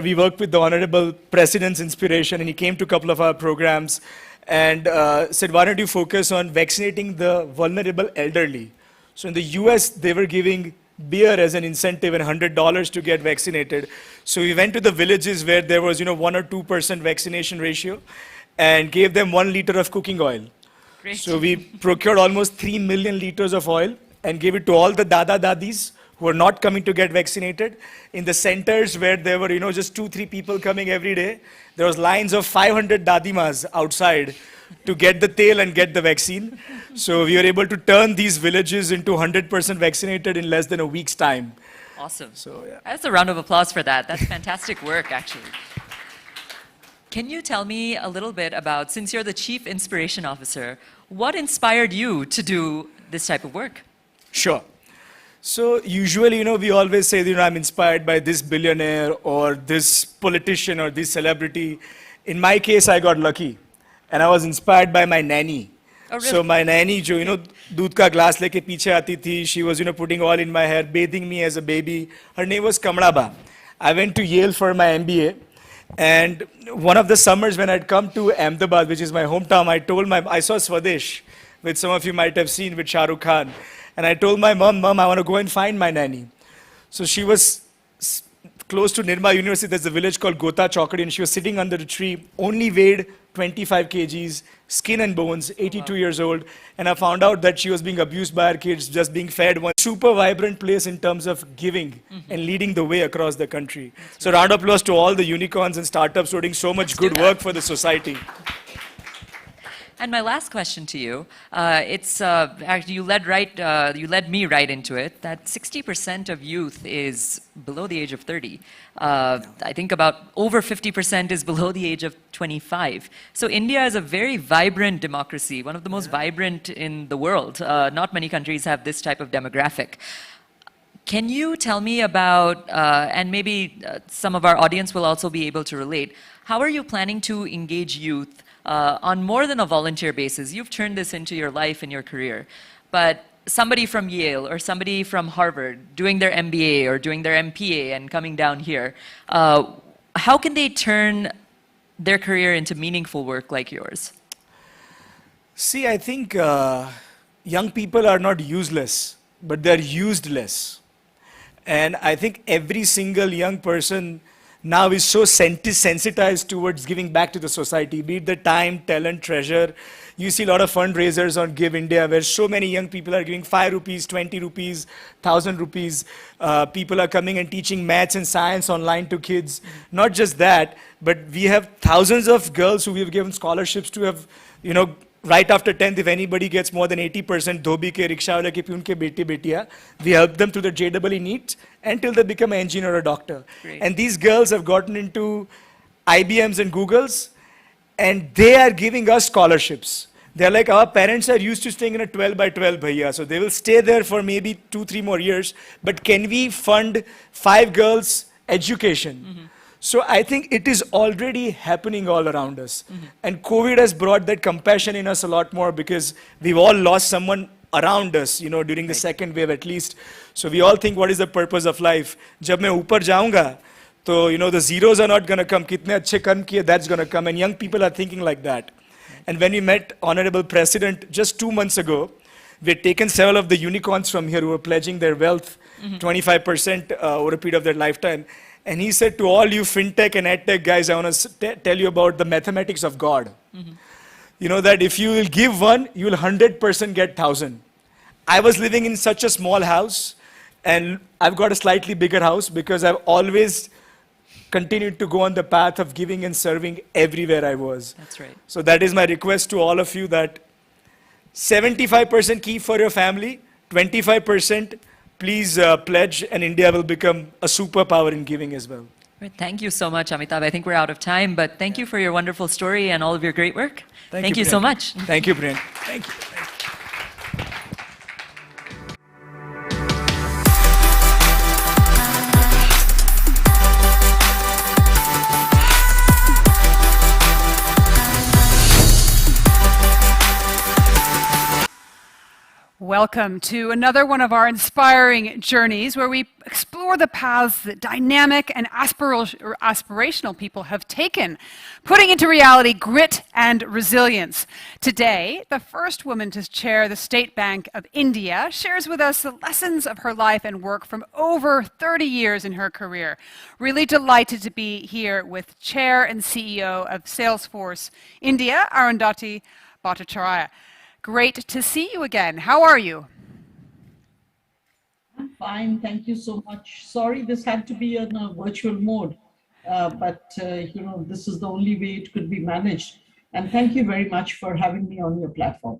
we worked with the Honorable President's inspiration, and he came to a couple of our programs and said, why don't you focus on vaccinating the vulnerable elderly? So in the US, they were giving beer as an incentive and $100 to get vaccinated. So we went to the villages where there was 1 or 2% vaccination ratio and gave them 1 liter of cooking oil. Great. So we procured almost 3 million liters of oil and gave it to all the dada dadis who are not coming to get vaccinated. In the centers where there were just 2-3 people coming every day, there was lines of 500 dadimas outside to get the tail and get the vaccine. So we were able to turn these villages into 100% vaccinated in less than a week's time. Awesome. So, yeah. That's a round of applause for that. That's fantastic work, actually. Can you tell me a little bit about, since you're the Chief Inspiration Officer, what inspired you to do this type of work? Sure. So usually, we always say, I'm inspired by this billionaire or this politician or this celebrity. In my case, I got lucky. And I was inspired by my nanny. Oh, really? So my nanny, doodh ka glass leke piche aati thi, she was, putting oil in my hair, bathing me as a baby. Her name was Kamraba. I went to Yale for my MBA. And one of the summers when I'd come to Ahmedabad, which is my hometown, I saw Swadesh, which some of you might have seen with Shah Rukh Khan. And I told my mom, I want to go and find my nanny. So she was close to Nirma University. There's a village called Gota Chokadi, and she was sitting under a tree, only weighed 25 kgs, skin and bones, 82 years old. And I found out that she was being abused by her kids, just being fed. One super vibrant place in terms of giving and leading the way across the country. So round of applause to all the unicorns and startups doing so much good work for the society. And my last question to you, actually you led me right into it, that 60% of youth is below the age of 30. I think about over 50% is below the age of 25. So India is a very vibrant democracy, one of the most vibrant in the world. Not many countries have this type of demographic. Can you tell me about, and maybe some of our audience will also be able to relate, how are you planning to engage youth on more than a volunteer basis? You've turned this into your life and your career, but somebody from Yale or somebody from Harvard doing their MBA or doing their MPA and coming down here, how can they turn their career into meaningful work like yours? See, I think young people are not useless, but they're used less. And I think every single young person now is so sensitized towards giving back to the society, be it the time, talent, treasure. You see a lot of fundraisers on Give India where so many young people are giving 5 rupees, 20 rupees, 1,000 rupees. People are coming and teaching maths and science online to kids. Not just that, but we have thousands of girls who we have given scholarships to have, right after 10th, if anybody gets more than 80% dhobi ke, rickshaw wala ke, unke beti betiya, we help them through the JEE NEET until they become an engineer or a doctor. Great. And these girls have gotten into IBMs and Googles, and they are giving us scholarships. They're like, our parents are used to staying in a 12 by 12 bhaiya, so they will stay there for maybe 2-3 more years, but can we fund 5 girls' education? So I think it is already happening all around us. And COVID has brought that compassion in us a lot more because we've all lost someone around us, during the second wave at least. So we all think, what is the purpose of life? Jab main upar jaunga, so the zeros are not going to come. Kitne achhe karm kiye, that's going to come. And young people are thinking like that. And when we met Honorable President just 2 months ago, we had taken several of the unicorns from here who were pledging their wealth, 25% over a period of their lifetime. And he said to all you fintech and edtech guys, I want to tell you about the mathematics of God. That if you will give one, you will 100% get 1,000. I was living in such a small house, and I've got a slightly bigger house because I've always continued to go on the path of giving and serving everywhere I was. That's right. So that is my request to all of you, that 75% keep for your family, 25% please pledge, and India will become a superpower in giving as well. Right, thank you so much, Amitabh. I think we're out of time, but thank you for your wonderful story and all of your great work. Thank you so much. Thank you, Priyank. Thank you. Welcome to another one of our inspiring journeys where we explore the paths that dynamic and aspirational people have taken, putting into reality grit and resilience. Today, the first woman to chair the State Bank of India shares with us the lessons of her life and work from over 30 years in her career. Really delighted to be here with Chair and CEO of Salesforce India, Arundhati Bhattacharya. Great to see you again. How are you? I'm fine. Thank you so much. Sorry, this had to be in a virtual mode, but this is the only way it could be managed. And thank you very much for having me on your platform.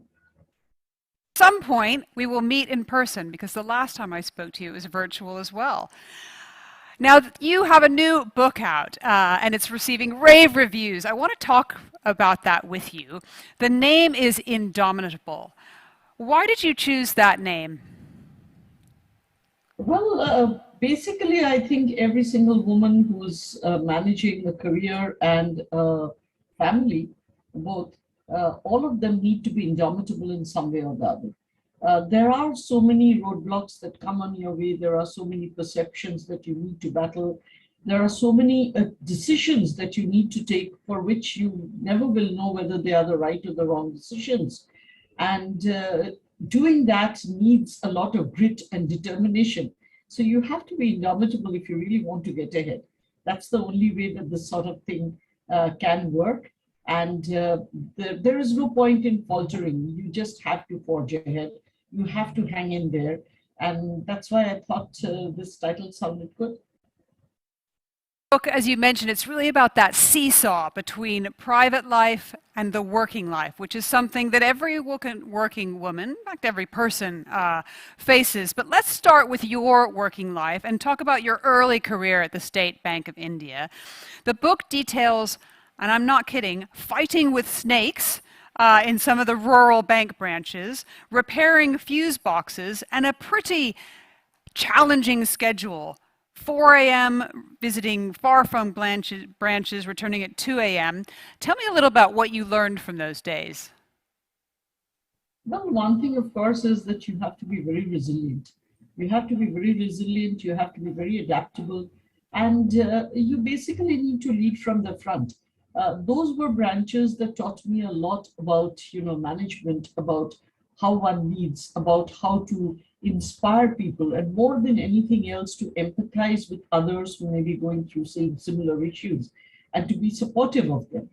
At some point, we will meet in person because the last time I spoke to you was virtual as well. Now, you have a new book out, and it's receiving rave reviews. I want to talk about that with you. The name is Indomitable. Why did you choose that name? Well, basically, I think every single woman who's managing a career and a family, both, all of them need to be indomitable in some way or the other. There are so many roadblocks that come on your way. There are so many perceptions that you need to battle. There are so many decisions that you need to take for which you never will know whether they are the right or the wrong decisions. And doing that needs a lot of grit and determination. So you have to be indomitable if you really want to get ahead. That's the only way that this sort of thing can work. And there is no point in faltering. You just have to forge ahead. You have to hang in there. And that's why I thought this title sounded good. Book, as you mentioned, it's really about that seesaw between private life and the working life, which is something that every working woman, in fact, every person faces. But let's start with your working life and talk about your early career at the State Bank of India. The book details, and I'm not kidding, fighting with snakes in some of the rural bank branches, repairing fuse boxes, and a pretty challenging schedule. 4 a.m. visiting far from branches, returning at 2 a.m. Tell me a little about what you learned from those days. Well, one thing, of course, is that you have to be very resilient. You have to be very resilient, you have to be very adaptable, and you basically need to lead from the front. Those were branches that taught me a lot about, management, about how one leads, about how to inspire people, and more than anything else, to empathize with others who may be going through similar issues and to be supportive of them.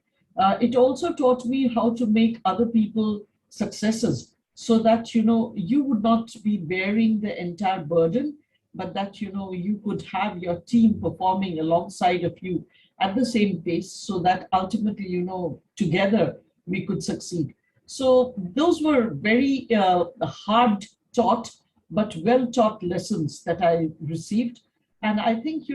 It also taught me how to make other people successes so that, you would not be bearing the entire burden, but that, you could have your team performing alongside of you at the same pace so that ultimately, together we could succeed. So those were very hard taught, but well taught lessons that I received. And I think,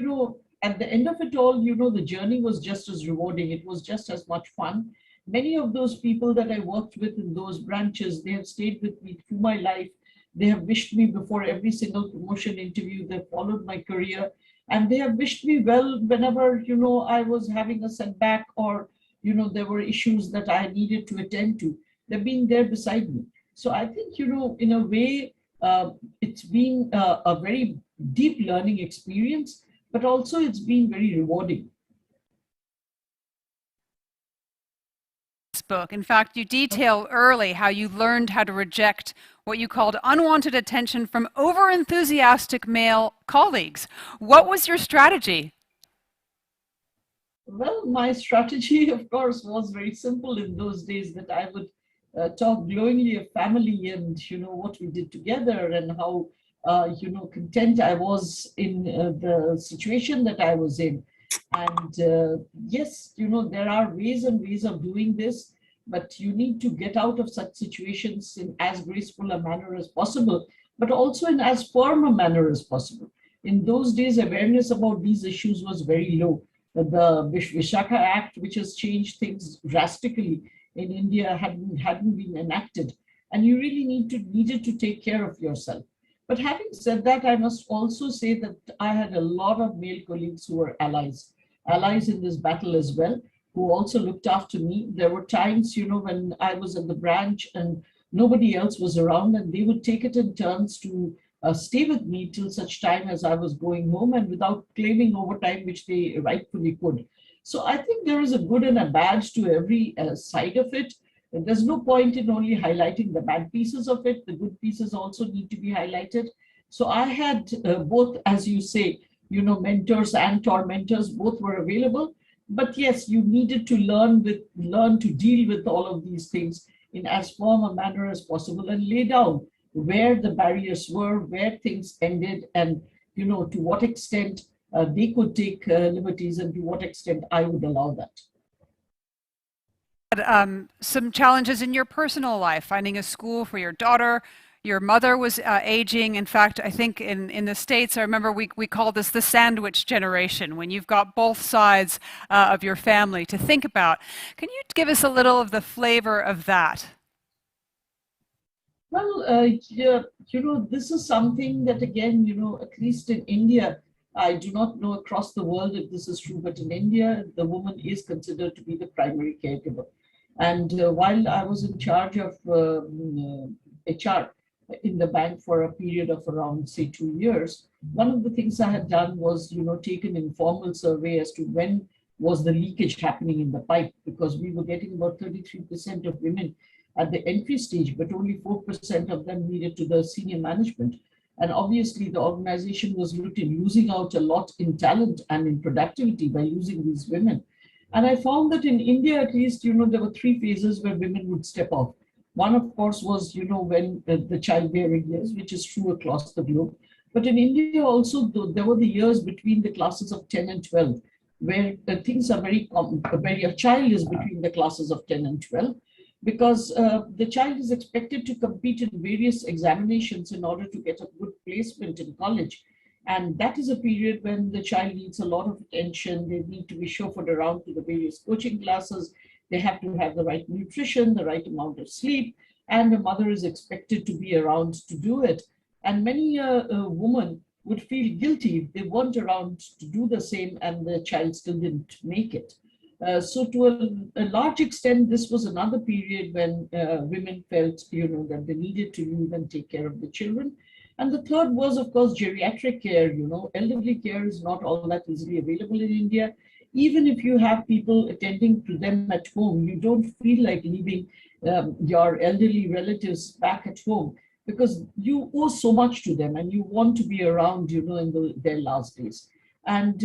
at the end of it all, the journey was just as rewarding. It was just as much fun. Many of those people that I worked with in those branches, they have stayed with me through my life. They have wished me before every single promotion interview. They followed my career, and they have wished me well whenever, I was having a setback or, there were issues that I needed to attend to. They've been there beside me. So I think, in a way, it's been a very deep learning experience, but also it's been very rewarding. Book. In fact, you detail early how you learned how to reject what you called unwanted attention from over-enthusiastic male colleagues. What was your strategy? Well, my strategy, of course, was very simple in those days, that I would talk glowingly of family and, what we did together and how, content I was in the situation that I was in. And yes, there are ways and ways of doing this, but you need to get out of such situations in as graceful a manner as possible, but also in as firm a manner as possible. In those days, awareness about these issues was very low. The Vishaka Act, which has changed things drastically in India, hadn't been enacted, and you really needed to take care of yourself. But having said that, I must also say that I had a lot of male colleagues who were allies in this battle as well, who also looked after me. There were times, when I was at the branch and nobody else was around, and they would take it in turns to stay with me till such time as I was going home, and without claiming overtime, which they rightfully could. So I think there is a good and a bad to every side of it. There's no point in only highlighting the bad pieces of it. The good pieces also need to be highlighted. So I had both, as you say, mentors and tormentors, both were available. But yes, you needed to learn to deal with all of these things in as firm a manner as possible, and lay down where the barriers were, where things ended, and to what extent they could take liberties, and to what extent I would allow that. Some challenges in your personal life, finding a school for your daughter. Your mother was aging. In fact, I think in the States, I remember we call this the sandwich generation, when you've got both sides of your family to think about. Can you give us a little of the flavor of that? Well, yeah, this is something that, again, at least in India, I do not know across the world if this is true, but in India, the woman is considered to be the primary caregiver. And while I was in charge of HR in the bank for a period of around, say, 2 years, one of the things I had done was, take an informal survey as to when was the leakage happening in the pipe, because we were getting about 33% of women at the entry stage, but only 4% of them needed to the senior management. And obviously the organization was losing out a lot in talent and in productivity by losing these women. And I found that in India, at least, there were 3 phases where women would step off. One, of course, was, when the childbearing years, which is true across the globe. But in India also, there were the years between the classes of 10 and 12, where things are very common, where your child is between the classes of 10 and 12, because the child is expected to compete in various examinations in order to get a good placement in college. And that is a period when the child needs a lot of attention. They need to be chauffeured around to the various coaching classes. They have to have the right nutrition, the right amount of sleep, and the mother is expected to be around to do it. And many a woman would feel guilty if they weren't around to do the same and the child still didn't make it. So to a large extent, this was another period when women felt, that they needed to leave and take care of the children. And the third was, of course, geriatric care. Elderly care is not all that easily available in India. Even if you have people attending to them at home, you don't feel like leaving your elderly relatives back at home, because you owe so much to them and you want to be around, in their last days. And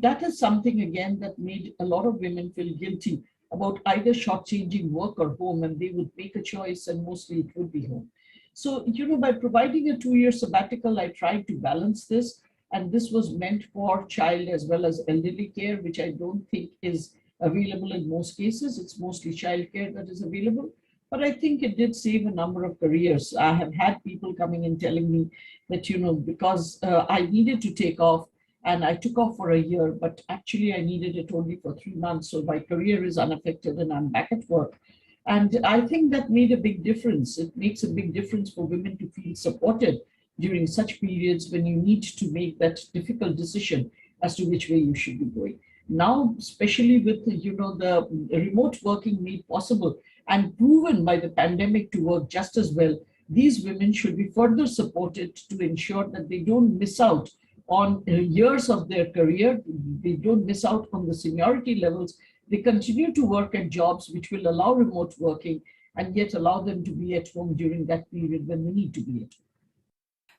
that is something, again, that made a lot of women feel guilty about either shortchanging work or home, and they would make a choice, and mostly it would be home. So, by providing a 2-year sabbatical, I tried to balance this, and this was meant for child as well as elderly care, which I don't think is available in most cases. It's mostly child care that is available. But I think it did save a number of careers. I have had people coming and telling me that, because I needed to take off, and I took off for a year, but actually I needed it only for 3 months. So my career is unaffected and I'm back at work. And I think that made a big difference. It makes a big difference for women to feel supported during such periods when you need to make that difficult decision as to which way you should be going. Now, especially with, the remote working made possible and proven by the pandemic to work just as well, these women should be further supported to ensure that they don't miss out on years of their career. They don't miss out on the seniority levels. They continue to work at jobs which will allow remote working and yet allow them to be at home during that period when they need to be at home.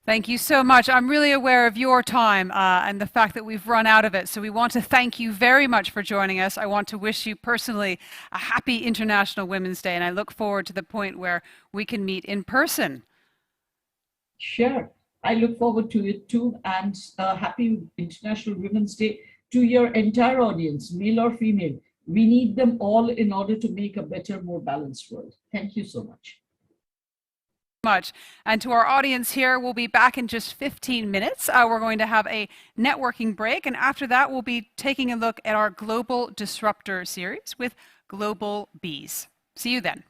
Thank you so much. I'm really aware of your time and the fact that we've run out of it. So we want to thank you very much for joining us. I want to wish you personally a happy International Women's Day, and I look forward to the point where we can meet in person. Sure. I look forward to it too, and happy International Women's Day to your entire audience, male or female. We need them all in order to make a better, more balanced world. Thank you so much. And to our audience here, we'll be back in just 15 minutes. We're going to have a networking break, and after that, we'll be taking a look at our Global Disruptor series with Global Bees. See you then.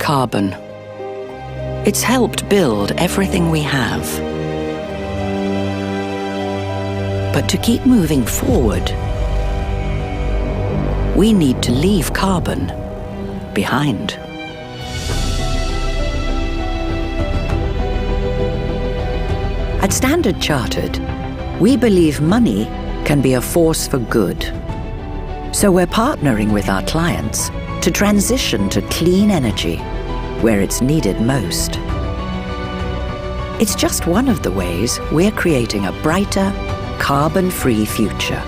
carbon. It's helped build everything we have. But to keep moving forward, we need to leave carbon behind. At Standard Chartered, we believe money can be a force for good. So we're partnering with our clients to transition to clean energy where it's needed most. It's just one of the ways we're creating a brighter, carbon-free future.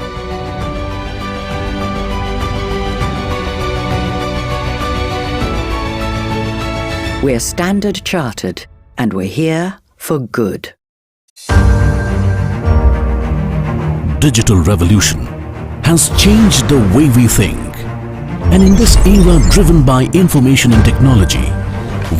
We're Standard Chartered, and we're here for good. Digital revolution has changed the way we think. And in this era driven by information and technology,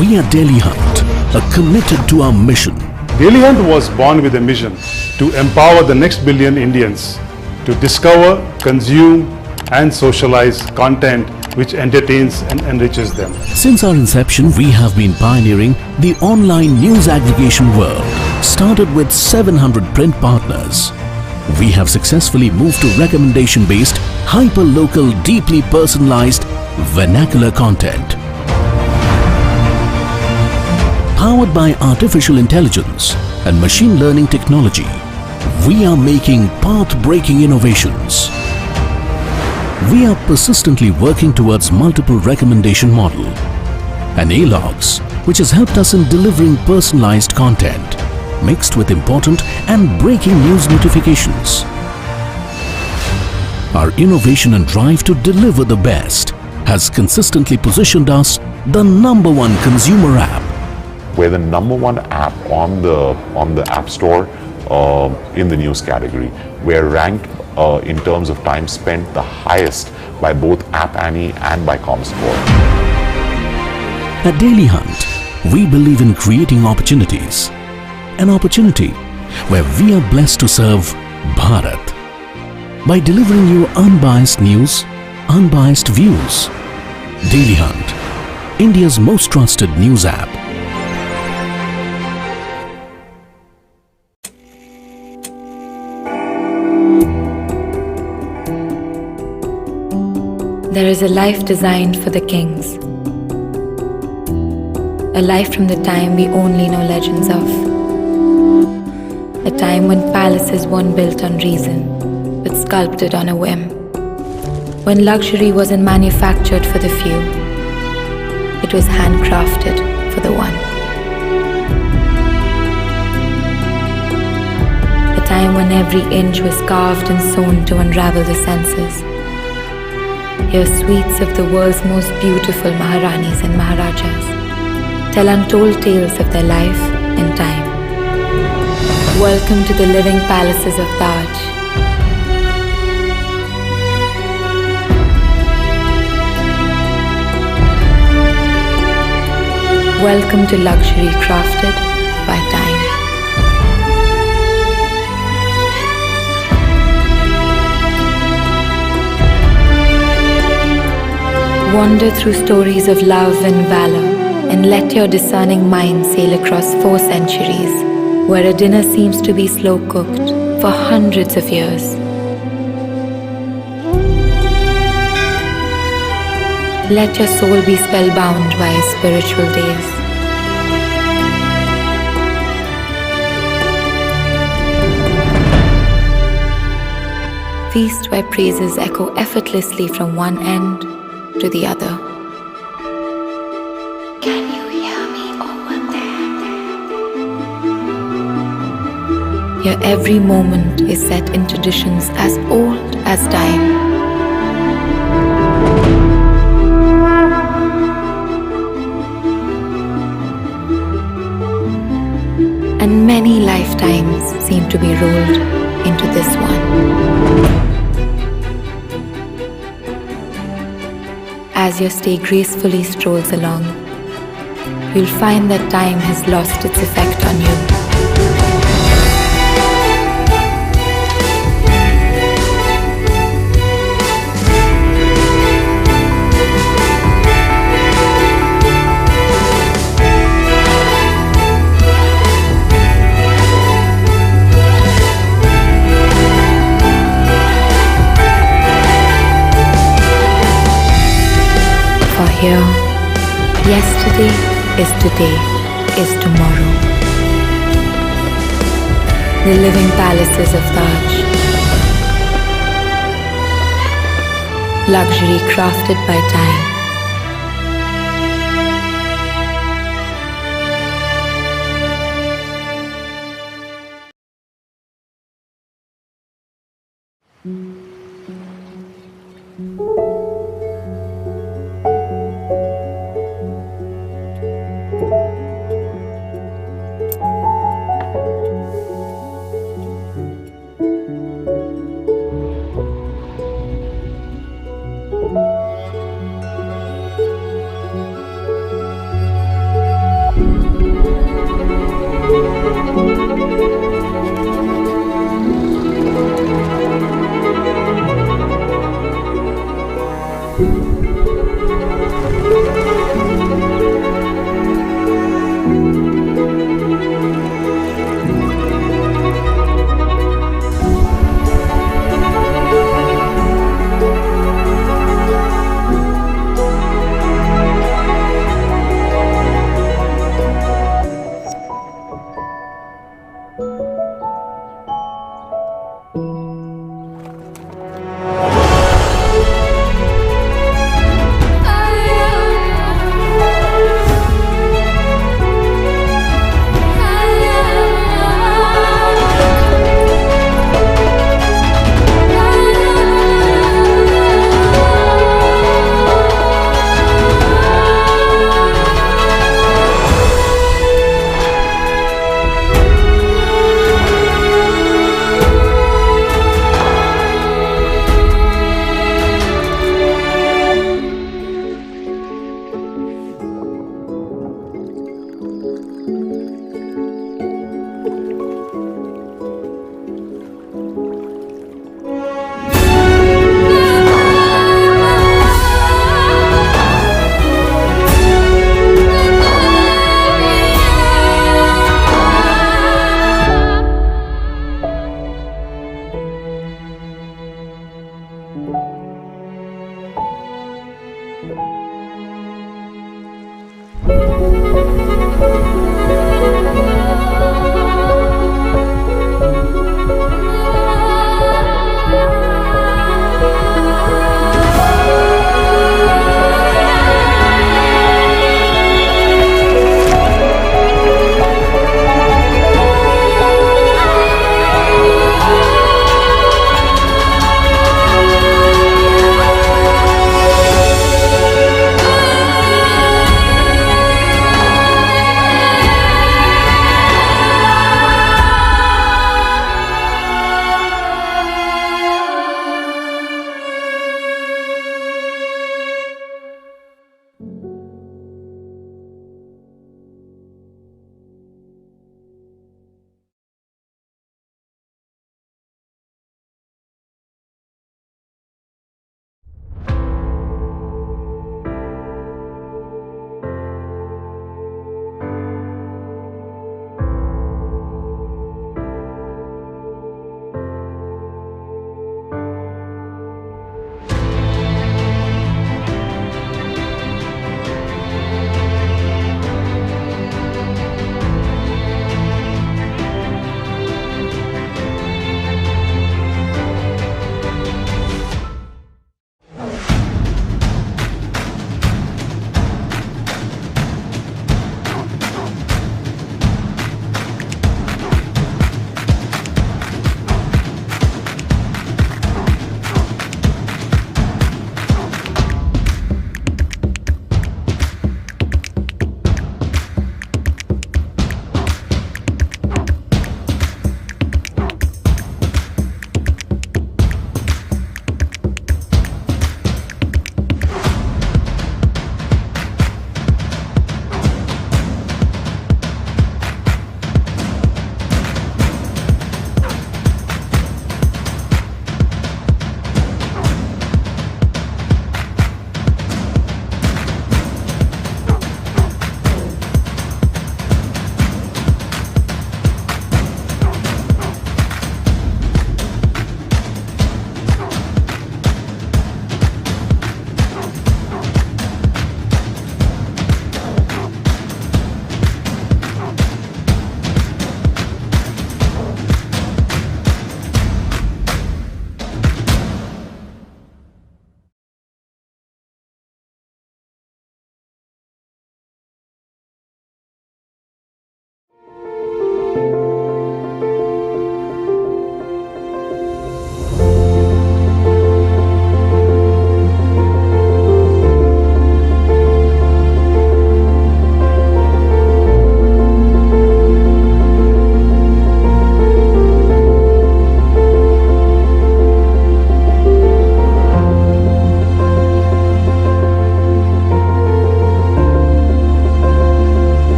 we at Dailyhunt are committed to our mission. Dailyhunt was born with a mission to empower the next billion Indians to discover, consume, and socialize content which entertains and enriches them. Since our inception, we have been pioneering the online news aggregation world. Started with 700 print partners, we have successfully moved to recommendation-based, hyper-local, deeply personalized, vernacular content. Powered by artificial intelligence and machine learning technology, we are making path-breaking innovations. We are persistently working towards multiple recommendation model and A-logs, which has helped us in delivering personalized content mixed with important and breaking news notifications. Our innovation and drive to deliver the best has consistently positioned us the #1 consumer app. We're the #1 app on the App Store in the news category. We're ranked in terms of time spent the highest by both App Annie and by ComScore. At Dailyhunt, we believe in creating opportunities. An opportunity where we are blessed to serve Bharat by delivering you unbiased news, unbiased views. Dailyhunt, India's most trusted news app. There is a life designed for the kings. A life from the time we only know legends of. A time when palaces weren't built on reason, but sculpted on a whim. When luxury wasn't manufactured for the few, it was handcrafted for the one. A time when every inch was carved and sewn to unravel the senses. Hear suites of the world's most beautiful Maharanis and Maharajas tell untold tales of their life and time. Welcome to the living palaces of Taj. Welcome to luxury crafted by time. Wander through stories of love and valor and let your discerning mind sail across 4 centuries, where a dinner seems to be slow cooked for hundreds of years. Let your soul be spellbound by spiritual days. Feast where praises echo effortlessly from one end to the other. Can you hear me over there? Your every moment is set in traditions as old as time. And many lifetimes seem to be rolled into this one. As your stay gracefully strolls along, you'll find that time has lost its effect on you. Yesterday is today, is tomorrow. The living palaces of Taj. Luxury crafted by time.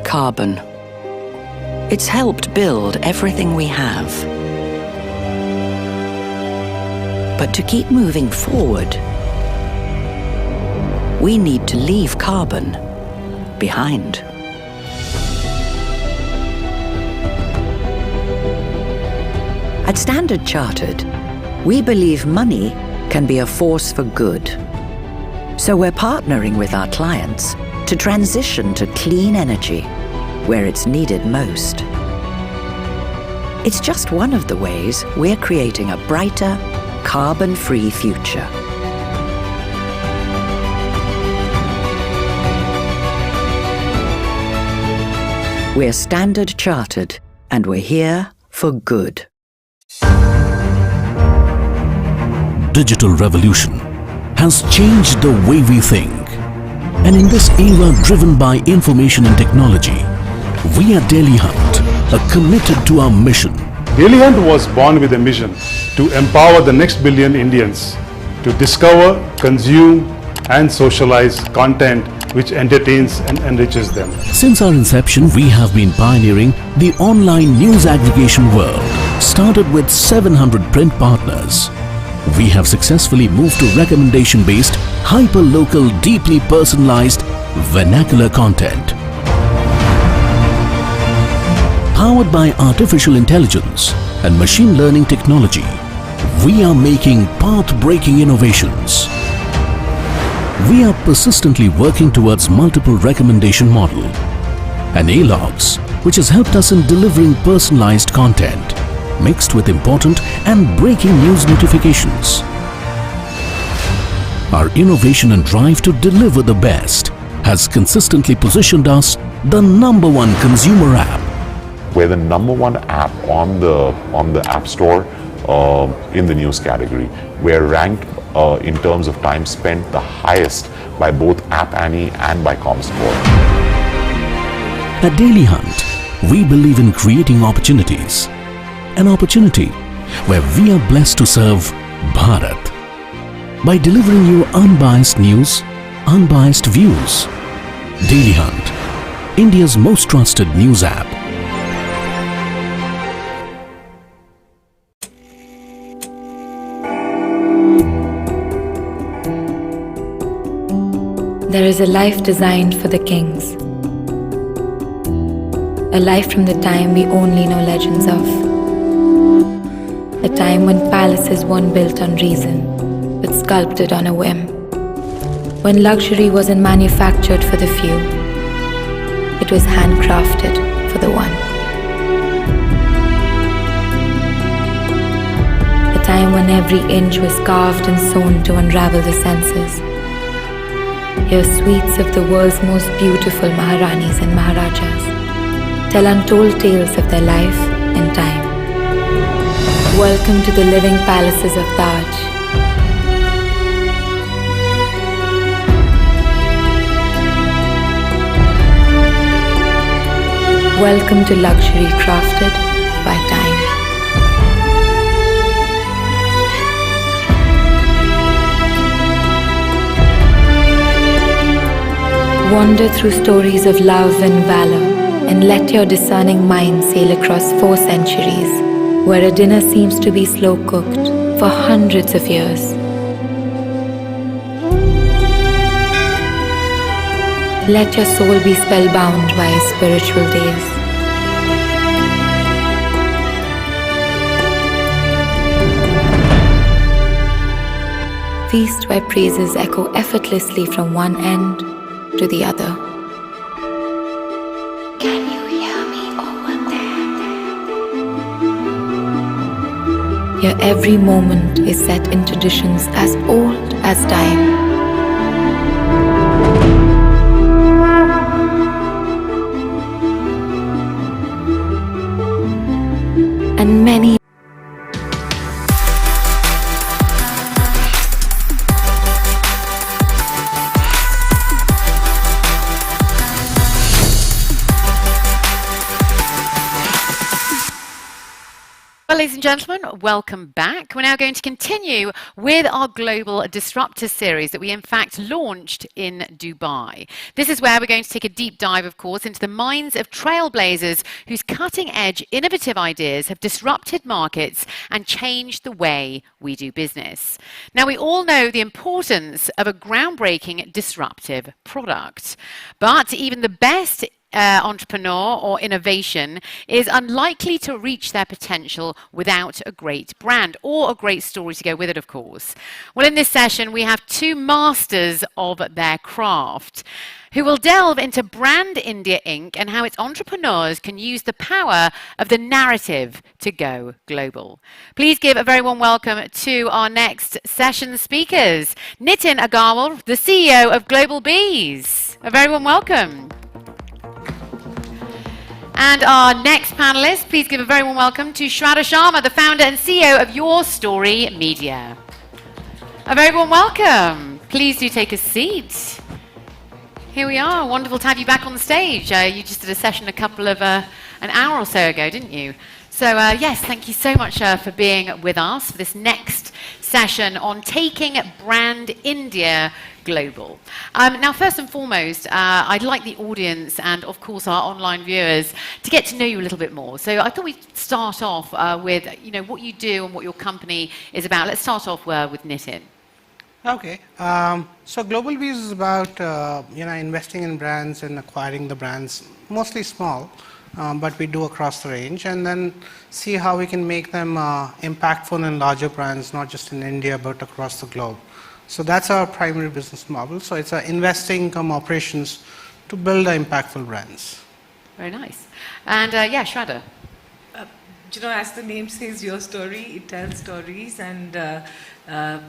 carbon. It's helped build everything we have. But to keep moving forward, we need to leave carbon behind. At Standard Chartered, we believe money can be a force for good. So we're partnering with our clients to transition to clean energy where it's needed most. It's just one of the ways we're creating a brighter, carbon-free future. We're Standard Chartered, and we're here for good. Digital revolution has changed the way we think. And in this era driven by information and technology, we at Dailyhunt are committed to our mission. Dailyhunt was born with a mission to empower the next billion Indians to discover, consume, and socialize content which entertains and enriches them. Since our inception, we have been pioneering the online news aggregation world. Started with 700 print partners, we have successfully moved to recommendation-based, hyper-local, deeply personalized, vernacular content. Powered by artificial intelligence and machine learning technology, we are making path-breaking innovations. We are persistently working towards multiple recommendation model and A-logs, which has helped us in delivering personalized content mixed with important and breaking news notifications. Our innovation and drive to deliver the best has consistently positioned us the #1 consumer app. We're the #1 app on the App Store in the news category. We're ranked in terms of time spent the highest by both App Annie and by ComScore. At Dailyhunt, we believe in creating opportunities. An opportunity where we are blessed to serve Bharat by delivering you unbiased news, unbiased views. Dailyhunt, India's most trusted news app. There is a life designed for the kings. A life from the time we only know legends of. A time when palaces weren't built on reason, but sculpted on a whim. When luxury wasn't manufactured for the few, it was handcrafted for the one. A time when every inch was carved and sewn to unravel the senses. Hear suites of the world's most beautiful Maharanis and Maharajas tell untold tales of their life and time. Welcome to the living palaces of Taj. Welcome to luxury crafted by time. Wander through stories of love and valor and let your discerning mind sail across 4 centuries, where a dinner seems to be slow cooked for hundreds of years. Let your soul be spellbound by a spiritual days. Feast where praises echo effortlessly from one end to the other. Can you hear me over there? Your every moment is set in traditions as old as time. And many Well, ladies and gentlemen, welcome back. We're now going to continue with our Global Disruptors series that we in fact launched in Dubai. This is where we're going to take a deep dive, of course, into the minds of trailblazers whose cutting-edge, innovative ideas have disrupted markets and changed the way we do business. Now, we all know the importance of a groundbreaking, disruptive product, but even the best entrepreneur or innovation is unlikely to reach their potential without a great brand or a great story to go with it, of course. Well, in this session, we have two masters of their craft who will delve into Brand India Inc. and how its entrepreneurs can use the power of the narrative to go global. Please give a very warm welcome to our next session speakers. Nitin Agarwal, the CEO of Global Bees. A very warm welcome. And our next panelist, please give a very warm welcome to Shraddha Sharma, the founder and CEO of Your Story Media. A very warm welcome. Please do take a seat. Here we are. Wonderful to have you back on the stage. You just did a session an hour or so ago, didn't you? So yes, thank you so much for being with us for this next session on taking Brand India global. Now, first and foremost, I'd like the audience and, of course, our online viewers to get to know you a little bit more. So I thought we'd start off with, what you do and what your company is about. Let's start off with Nitin. Okay. So Global Bees is about, investing in brands and acquiring the brands, mostly small, but we do across the range, and then see how we can make them impactful and larger brands, not just in India, but across the globe. So that's our primary business model. So it's investing come operations to build impactful brands. Very nice. And Shraddha. As the name says, Your Story, it tells stories, and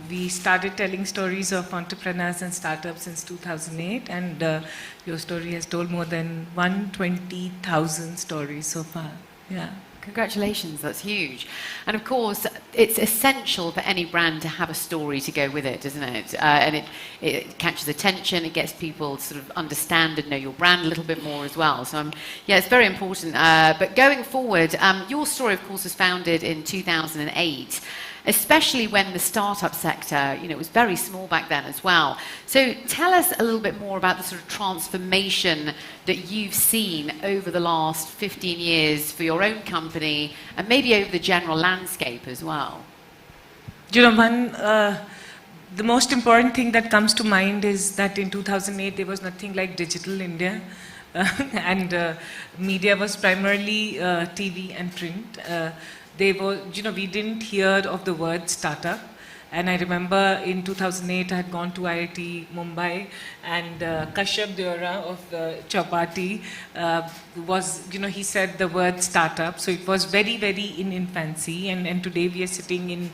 we started telling stories of entrepreneurs and startups since 2008, and Your Story has told more than 120,000 stories so far. Yeah. Congratulations, that's huge. And of course, it's essential for any brand to have a story to go with it, isn't it? And it catches attention, it gets people to sort of understand and know your brand a little bit more as well. So it's very important. But going forward, Your Story, of course, was founded in 2008. Especially when the startup sector, was very small back then as well. So tell us a little bit more about the sort of transformation that you've seen over the last 15 years for your own company and maybe over the general landscape as well. The most important thing that comes to mind is that in 2008 there was nothing like digital India. And media was primarily TV and print. We didn't hear of the word startup. And I remember in 2008, I had gone to IIT Mumbai, and Kashyap Deora of the Chapati he said the word startup. So it was very, very in infancy. And today we are sitting in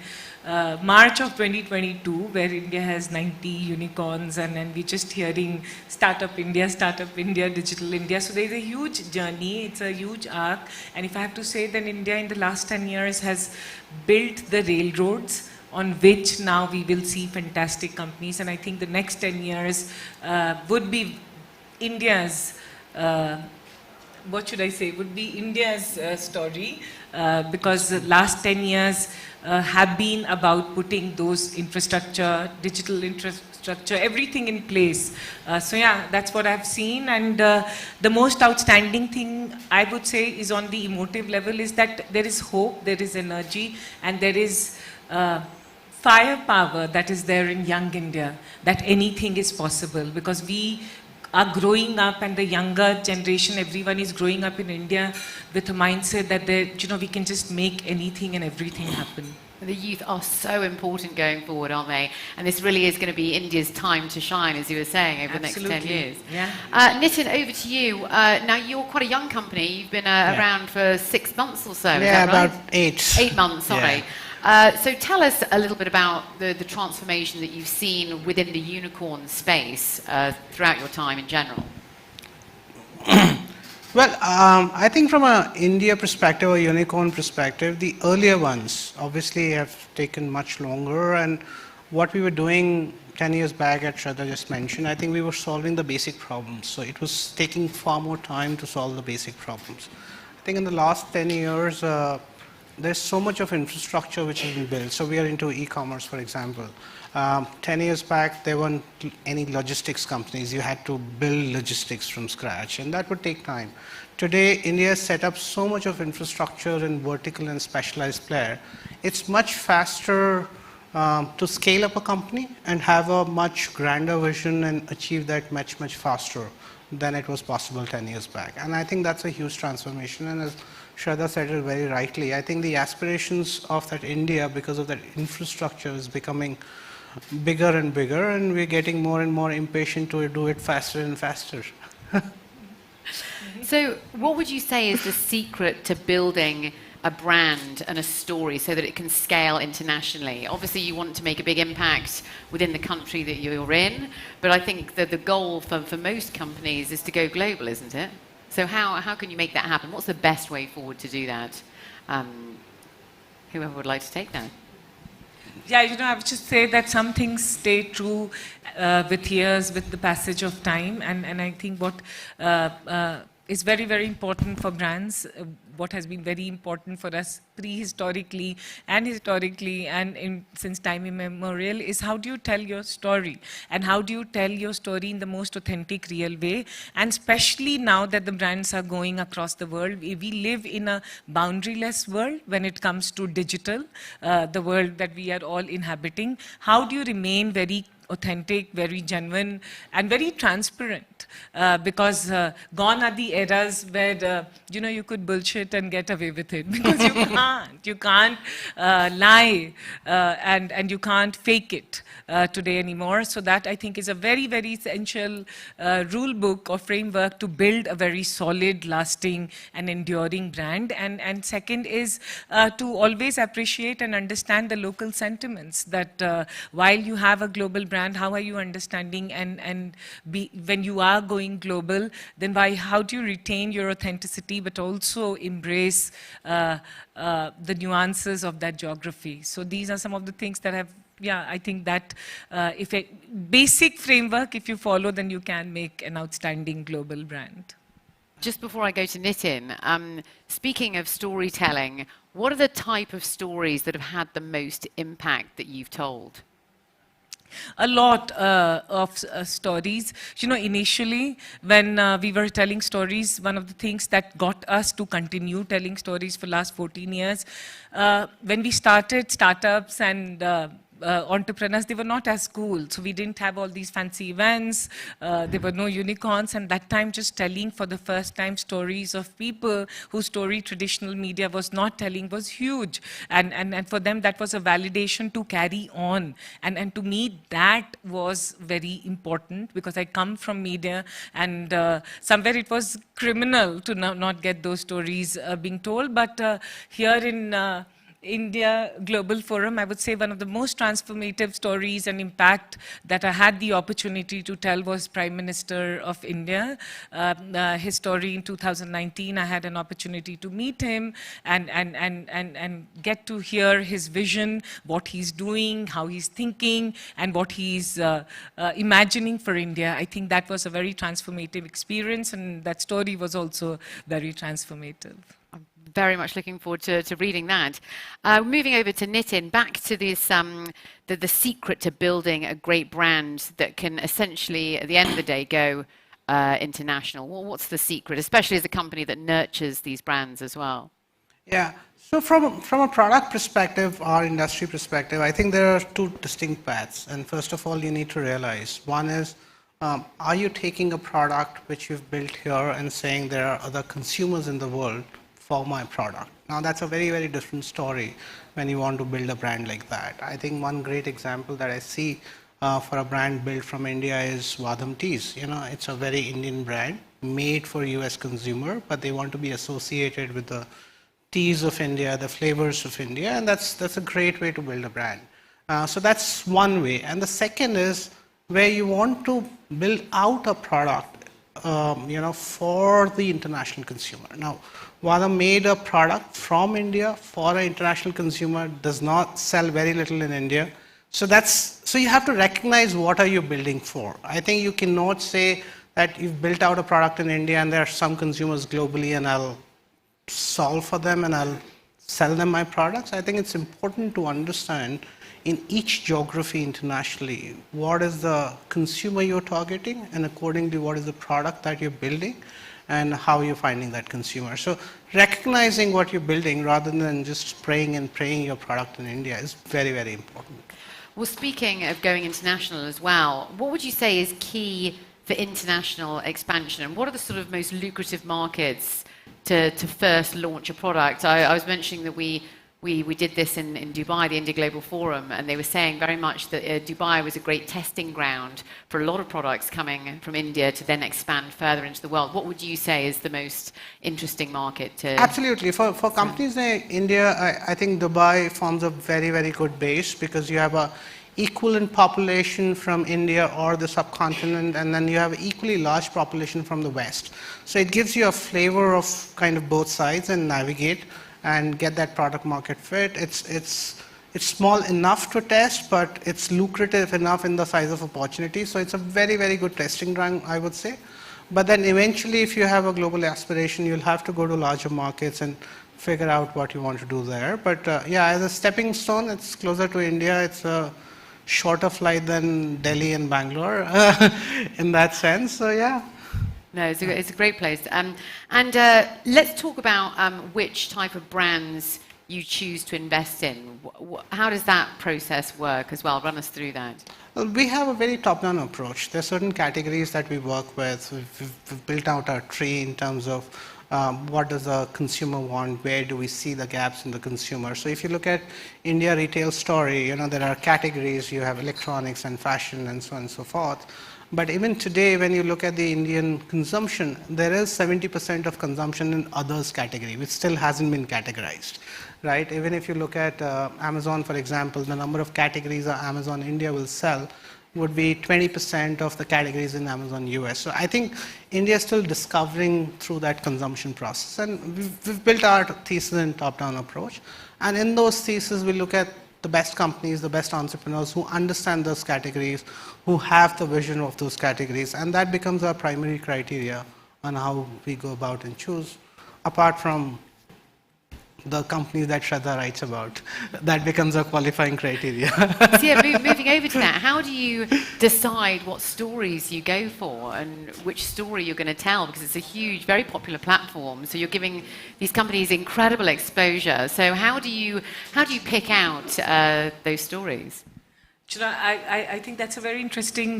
March of 2022, where India has 90 unicorns, and we're just hearing Startup India, Digital India. So there's a huge journey, it's a huge arc. And if I have to say, then India in the last 10 years has built the railroads on which now we will see fantastic companies. And I think the next 10 years would be India's, would be India's story, because the last 10 years have been about putting those infrastructure, digital infrastructure, everything in place. That's what I've seen. And the most outstanding thing I would say is on the emotive level is that there is hope, there is energy, and there is firepower that is there in young India, that anything is possible, because we are growing up, and the younger generation, everyone is growing up in India with a mindset that we can just make anything and everything happen. The youth are so important going forward, aren't they? And this really is going to be India's time to shine, as you were saying, over Absolutely. the next 10 years. Yeah. Nitin, over to you. Now, you're quite a young company. You've been around for 6 months or so, is that right? About 8. 8 months, sorry. So tell us a little bit about the transformation that you've seen within the unicorn space throughout your time in general. Well, I think from an India perspective or unicorn perspective, the earlier ones obviously have taken much longer, and what we were doing 10 years back, as Shraddha just mentioned, I think we were solving the basic problems. So it was taking far more time to solve the basic problems. I think in the last 10 years, there's so much of infrastructure which has been built. So we are into e-commerce, for example. 10 years back, there weren't any logistics companies. You had to build logistics from scratch, and that would take time. Today, India has set up so much of infrastructure and vertical and specialized player. It's much faster to scale up a company and have a much grander vision and achieve that much, much faster than it was possible 10 years back. And I think that's a huge transformation. And as Shraddha said it very rightly, I think the aspirations of that India, because of that infrastructure, is becoming bigger and bigger, and we're getting more and more impatient to do it faster and faster. So what would you say is the secret to building a brand and a story so that it can scale internationally? Obviously, you want to make a big impact within the country that you're in, but I think that the goal for most companies is to go global, isn't it? So how can you make that happen? What's the best way forward to do that? Whoever would like to take that. Yeah, I would just say that some things stay true with years, with the passage of time, and I think what is very, very important for brands, what has been very important for us prehistorically and historically and since time immemorial, is how do you tell your story, and how do you tell your story in the most authentic, real way. And especially now that the brands are going across the world, we live in a boundaryless world when it comes to digital, the world that we are all inhabiting. How do you remain very authentic, very genuine, and very transparent? Because gone are the eras where you could bullshit and get away with it, because you can't lie and you can't fake it today anymore. So that, I think, is a very, very essential rule book or framework to build a very solid, lasting and enduring brand. And second is to always appreciate and understand the local sentiments, that while you have a global brand, how are you understanding and when you are going global, then how do you retain your authenticity but also embrace the nuances of that geography? So these are some of the things that I think that if a basic framework, if you follow, then you can make an outstanding global brand. Just before I go to Nitin, speaking of storytelling, what are the type of stories that have had the most impact that you've told? A lot of stories. Initially, when we were telling stories, one of the things that got us to continue telling stories for the last 14 years, when we started startups and entrepreneurs, they were not as cool. So we didn't have all these fancy events. There were no unicorns. And that time, just telling for the first time stories of people whose story traditional media was not telling was huge. And for them, that was a validation to carry on. And to me, that was very important, because I come from media, and somewhere it was criminal to not get those stories being told. But here in India Global Forum, I would say one of the most transformative stories and impact that I had the opportunity to tell was Prime Minister of India. His story in 2019, I had an opportunity to meet him and get to hear his vision, what he's doing, how he's thinking, and what he's imagining for India. I think that was a very transformative experience, and that story was also very transformative. Very much looking forward to reading that. Moving over to Nitin, back to this, the secret to building a great brand that can essentially, at the end of the day, go international. Well, what's the secret, especially as a company that nurtures these brands as well? Yeah, so from a product perspective or industry perspective, I think there are two distinct paths. And first of all, you need to realize, one is, are you taking a product which you've built here and saying there are other consumers in the world for my product? Now that's a very, very different story when you want to build a brand like that. I think one great example that I see for a brand built from India is Vadam Teas. It's a very Indian brand made for US consumer, but they want to be associated with the teas of India, the flavors of India, and that's a great way to build a brand. So that's one way. And the second is where you want to build out a product for the international consumer. Now, Vadam made a product from India for an international consumer, does not sell very little in India. So you have to recognize what are you building for. I think you cannot say that you've built out a product in India and there are some consumers globally and I'll solve for them and I'll sell them my products. I think it's important to understand in each geography internationally, what is the consumer you're targeting, and accordingly, what is the product that you're building, and how you're finding that consumer. So recognizing what you're building rather than just spraying and praying your product in India is very, very important. Well, speaking of going international as well, what would you say is key for international expansion, and what are the sort of most lucrative markets to first launch a product? I was mentioning that we did this in Dubai, the India Global Forum, and they were saying very much that Dubai was a great testing ground for a lot of products coming from India to then expand further into the world. What would you say is the most interesting market to... Absolutely. For companies in India, I think Dubai forms a very, very good base because you have a equivalent population from India or the subcontinent, and then you have equally large population from the West. So it gives you a flavor of kind of both sides and navigate and get that product market fit. It's small enough to test, but it's lucrative enough in the size of opportunity. So it's a very, very good testing ground, I would say. But then eventually, if you have a global aspiration, you'll have to go to larger markets and figure out what you want to do there. But yeah, as a stepping stone, it's closer to India. It's a shorter flight than Delhi and Bangalore in that sense. So yeah. No, it's a great place. And let's talk about which type of brands you choose to invest in. How does that process work as well? Run us through that. Well, we have a very top-down approach. There are certain categories that we work with. We've built out our tree in terms of what does the consumer want, where do we see the gaps in the consumer. So if you look at India retail story, there are categories. You have electronics and fashion and so on and so forth. But even today, when you look at the Indian consumption, there is 70% of consumption in others category, which still hasn't been categorized, right? Even if you look at Amazon, for example, the number of categories that Amazon India will sell would be 20% of the categories in Amazon US. So I think India is still discovering through that consumption process. And we've built our thesis in top-down approach. And in those theses, we look at the best companies, the best entrepreneurs who understand those categories, who have the vision of those categories, and that becomes our primary criteria on how we go about and choose, apart from the companies that Shraddha writes about. That becomes a qualifying criteria. So yeah, moving over to that, how do you decide what stories you go for and which story you're going to tell? Because it's a huge, very popular platform, so you're giving these companies incredible exposure. So how do you pick out those stories? I think that's a very interesting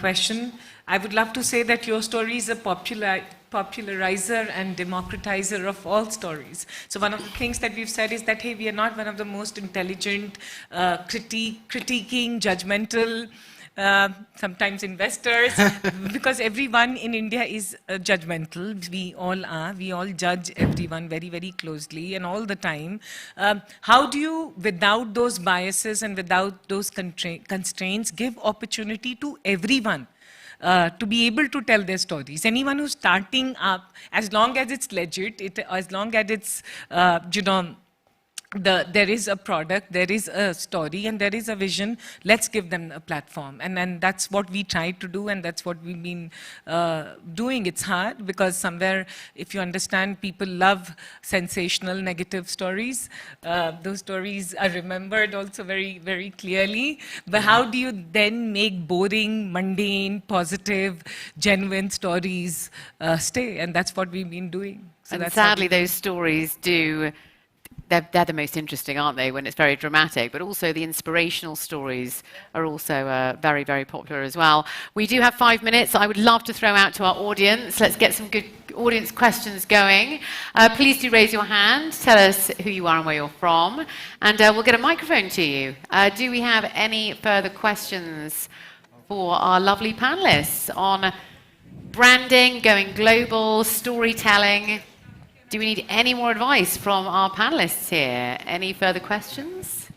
question. I would love to say that your story is a popularizer and democratizer of all stories. So one of the things that we've said is that, hey, we are not one of the most intelligent, critiquing, judgmental, sometimes investors, because everyone in India is judgmental. We all are. We all judge everyone very, very closely and all the time. How do you, without those biases and without those constraints, give opportunity to everyone to be able to tell their stories? Anyone who's starting up, as long as it's legit, as long as it's, there is a product, there is a story, and there is a vision, let's give them a platform. And that's what we try to do, and that's what we've been doing. It's hard because somewhere, if you understand, people love sensational, negative stories. Those stories are remembered also very, very clearly. But how do you then make boring, mundane, positive, genuine stories stay? And that's what we've been doing. So and sadly, those stories do... They're the most interesting, aren't they, when it's very dramatic, but also the inspirational stories are also very, very popular as well. We do have 5 minutes. I would love to throw out to our audience. Let's get some good audience questions going. Please do raise your hand. Tell us who you are and where you're from, and we'll get a microphone to you. Do we have any further questions for our lovely panelists on branding, going global, storytelling? Do we need any more advice from our panelists here? Any further questions?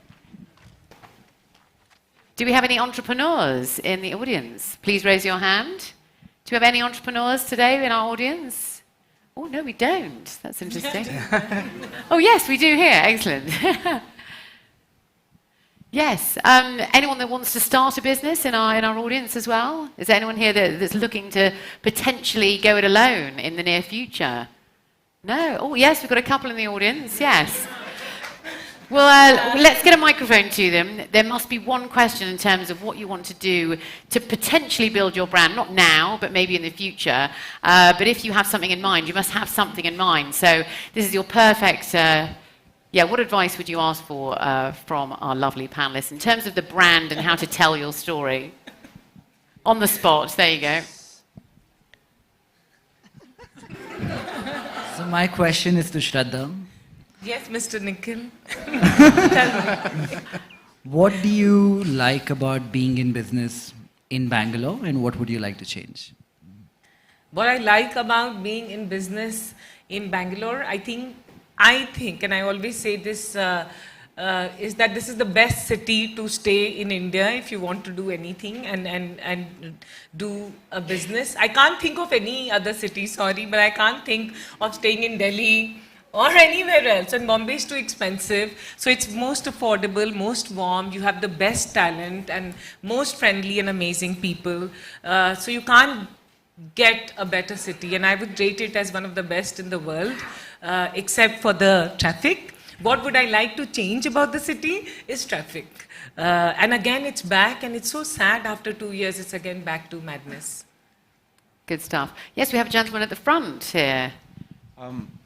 Do we have any entrepreneurs in the audience? Please raise your hand. Do we have any entrepreneurs today in our audience? Oh, no, we don't. That's interesting. Oh, yes, we do here. Excellent. Yes. Anyone that wants to start a business in our audience as well? Is there anyone here that's looking to potentially go it alone in the near future? No? Oh, yes, we've got a couple in the audience, yes. Well, let's get a microphone to them. There must be one question in terms of what you want to do to potentially build your brand, not now, but maybe in the future. But if you have something in mind, you must have something in mind. So this is your perfect, what advice would you ask for from our lovely panelists in terms of the brand and how to tell your story? On the spot, there you go. So my question is to Shraddha. Yes, Mr. Nikhil. What do you like about being in business in Bangalore, and what would you like to change? What I like about being in business in Bangalore, I think, and I always say this, is that this is the best city to stay in India if you want to do anything and do a business. I can't think of any other city, sorry, but I can't think of staying in Delhi or anywhere else, and Bombay is too expensive, so it's most affordable, most warm, you have the best talent and most friendly and amazing people, so you can't get a better city, and I would rate it as one of the best in the world, except for the traffic. What would I like to change about the city is traffic, and again it's back, and it's so sad after 2 years it's again back to madness. Good stuff. Yes, we have a gentleman at the front here.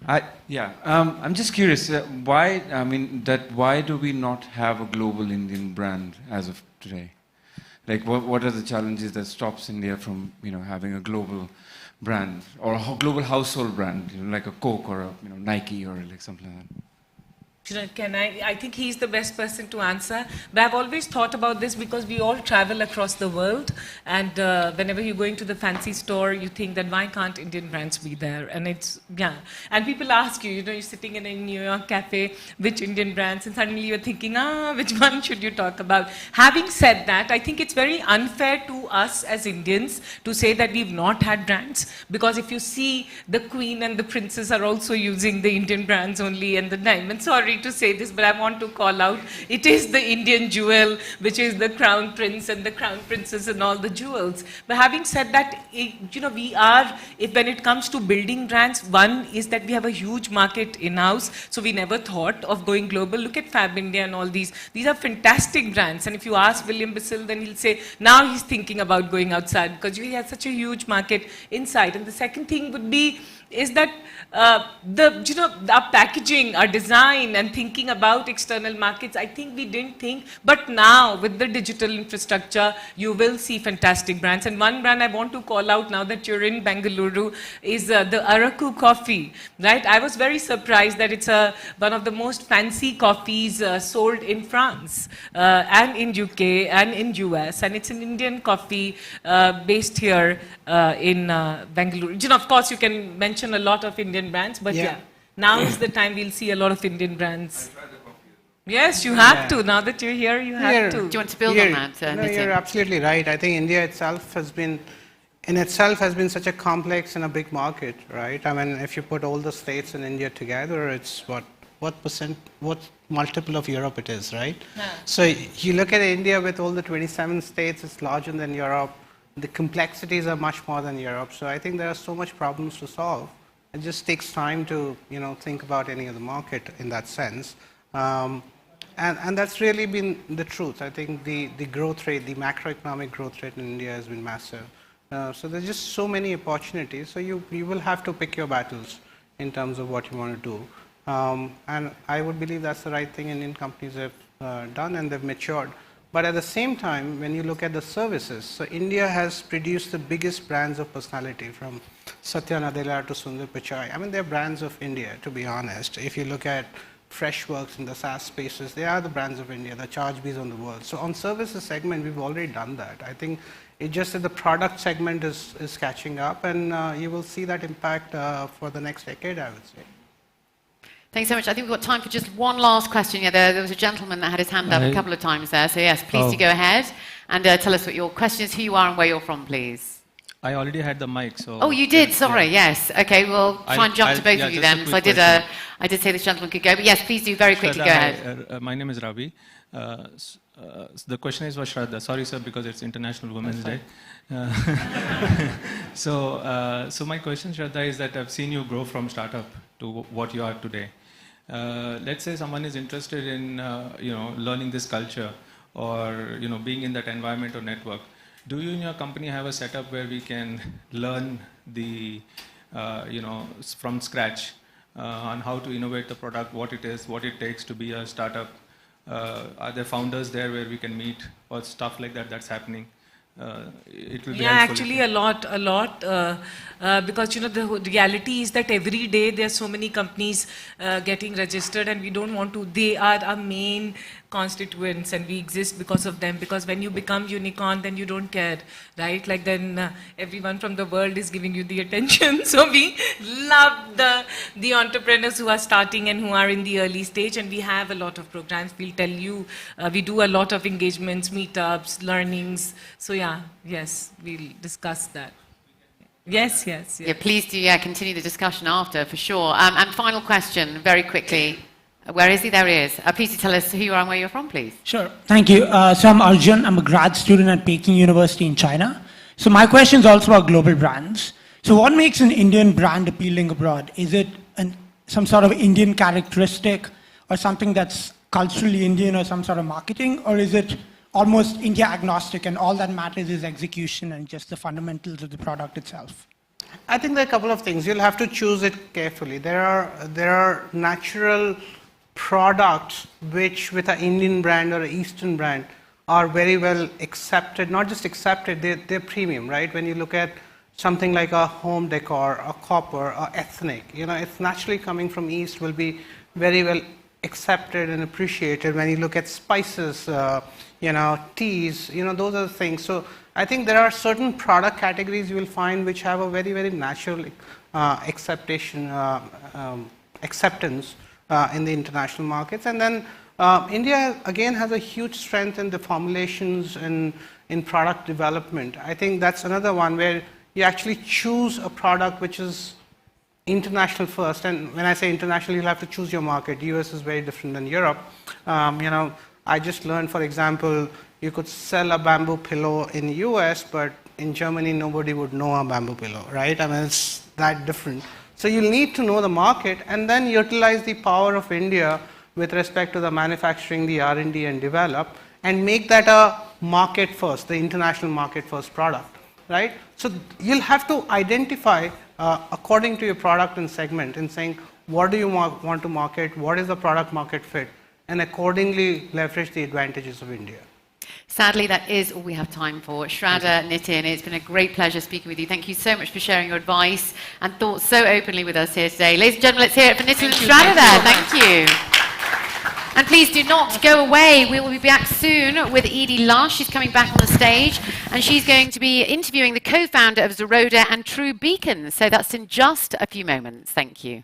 I'm just curious, why do we not have a global Indian brand as of today? Like, what are the challenges that stops India from, having a global brand or a global household brand, like a Coke or a Nike or like something like that? I think he's the best person to answer, but I've always thought about this because we all travel across the world, and whenever you're going to the fancy store, you think that why can't Indian brands be there? And and people ask you, you're sitting in a New York cafe, which Indian brands, and suddenly you're thinking, which one should you talk about? Having said that, I think it's very unfair to us as Indians to say that we've not had brands, because if you see, the Queen and the Princess are also using the Indian brands only, and the diamond, sorry to say this, but I want to call out, it is the Indian jewel, which is the Crown Prince and the Crown Princess and all the jewels. But having said that, we are, when it comes to building brands, one is that we have a huge market in-house, so we never thought of going global. Look at Fab India and all these. These are fantastic brands, and if you ask William Bissell, then he'll say, now he's thinking about going outside, because we have such a huge market inside. And the second thing would be, is that our packaging, our design, and thinking about external markets, I think we didn't think, but now with the digital infrastructure, you will see fantastic brands. And one brand I want to call out now that you're in Bengaluru is the Araku coffee, right? I was very surprised that it's one of the most fancy coffees sold in France and in UK and in US, and it's an Indian coffee based here in Bengaluru. Of course, you can mention a lot of Indian brands, but now is the time we'll see a lot of Indian brands. Yes, you have to. Now that you're here, you have to. Do you want to build on that? No, you're absolutely right. I think India itself has been such a complex and a big market, right? I mean, if you put all the states in India together, it's what multiple of Europe it is, right? Yeah. So you look at India with all the 27 states, it's larger than Europe. The complexities are much more than Europe. So I think there are so much problems to solve. It just takes time to, think about any other market in that sense. And that's really been the truth. I think the growth rate, the macroeconomic growth rate in India has been massive. So there's just so many opportunities. So you will have to pick your battles in terms of what you want to do. And I would believe that's the right thing Indian companies have done, and they've matured. But at the same time, when you look at the services, so India has produced the biggest brands of personality, from Satya Nadella to Sundar Pichai. I mean, they're brands of India, to be honest. If you look at Freshworks in the SaaS spaces, they are the brands of India, the Chargebys on the world. So on services segment, we've already done that. I think it's just that the product segment is catching up, and you will see that impact for the next decade, I would say. Thanks so much. I think we've got time for just one last question. Yeah, there was a gentleman that had his hand up a couple of times there. So yes, please do go ahead and tell us what your question is, who you are and where you're from, please. I already had the mic, so... Oh, you did? Sorry, yes. Okay, we'll try and jump to both of you then. So I did say this gentleman could go, but yes, please do very quickly go ahead. My name is Ravi. The question is for Shraddha. Sorry, sir, because it's International Women's Day. So my question, Shraddha, is that I've seen you grow from startup to what you are today. Let's say someone is interested in learning this culture or being in that environment or network. Do you in your company have a setup where we can learn the from scratch on how to innovate the product, what it is, what it takes to be a startup? Are there founders there where we can meet or stuff like that that's happening? It will be helpful. Actually a lot, because the reality is that every day there are so many companies getting registered, and we don't want to. They are our main constituents, and we exist because of them. Because when you become unicorn, then you don't care, right? Like then everyone from the world is giving you the attention. So we love the entrepreneurs who are starting and who are in the early stage, and we have a lot of programs. We'll tell you, we do a lot of engagements, meetups, learnings. So yeah, yes, we'll discuss that. Yes. Yeah, please do. Yeah, continue the discussion after, for sure. And final question, very quickly. Where is he? There he is. Please do tell us who you are and where you're from, please. Sure. Thank you. So I'm Arjun. I'm a grad student at Peking University in China. So my question is also about global brands. So what makes an Indian brand appealing abroad? Is it some sort of Indian characteristic or something that's culturally Indian or some sort of marketing? Or is it almost India agnostic and all that matters is execution and just the fundamentals of the product itself? I think there are a couple of things. You'll have to choose it carefully. There are natural products which with an Indian brand or an Eastern brand are very well accepted, not just accepted, they're premium, right? When you look at something like a home decor, a copper, a ethnic, it's naturally coming from East, will be very well accepted and appreciated. When you look at spices, teas, those are the things. So I think there are certain product categories you will find which have a very, very natural acceptance in the international markets. And then India again has a huge strength in the formulations and in product development. I think that's another one where you actually choose a product which is international first. And when I say international, you'll have to choose your market. US is very different than Europe. I just learned, for example, you could sell a bamboo pillow in US, but in Germany, nobody would know a bamboo pillow, right? I mean, it's that different. So you need to know the market and then utilize the power of India with respect to the manufacturing, the R&D and develop, and make that a market first, the international market first product, right? So you'll have to identify according to your product and segment and saying, what do you want to market? What is the product market fit? And accordingly leverage the advantages of India. Sadly, that is all we have time for. Shraddha, Nitin, it's been a great pleasure speaking with you. Thank you so much for sharing your advice and thoughts so openly with us here today. Ladies and gentlemen, let's hear it for Nitin and Shraddha there. Thank you. And please do not go away. We will be back soon with Edie Lush. She's coming back on the stage, and she's going to be interviewing the co-founder of Zeroda and True Beacon. So that's in just a few moments. Thank you.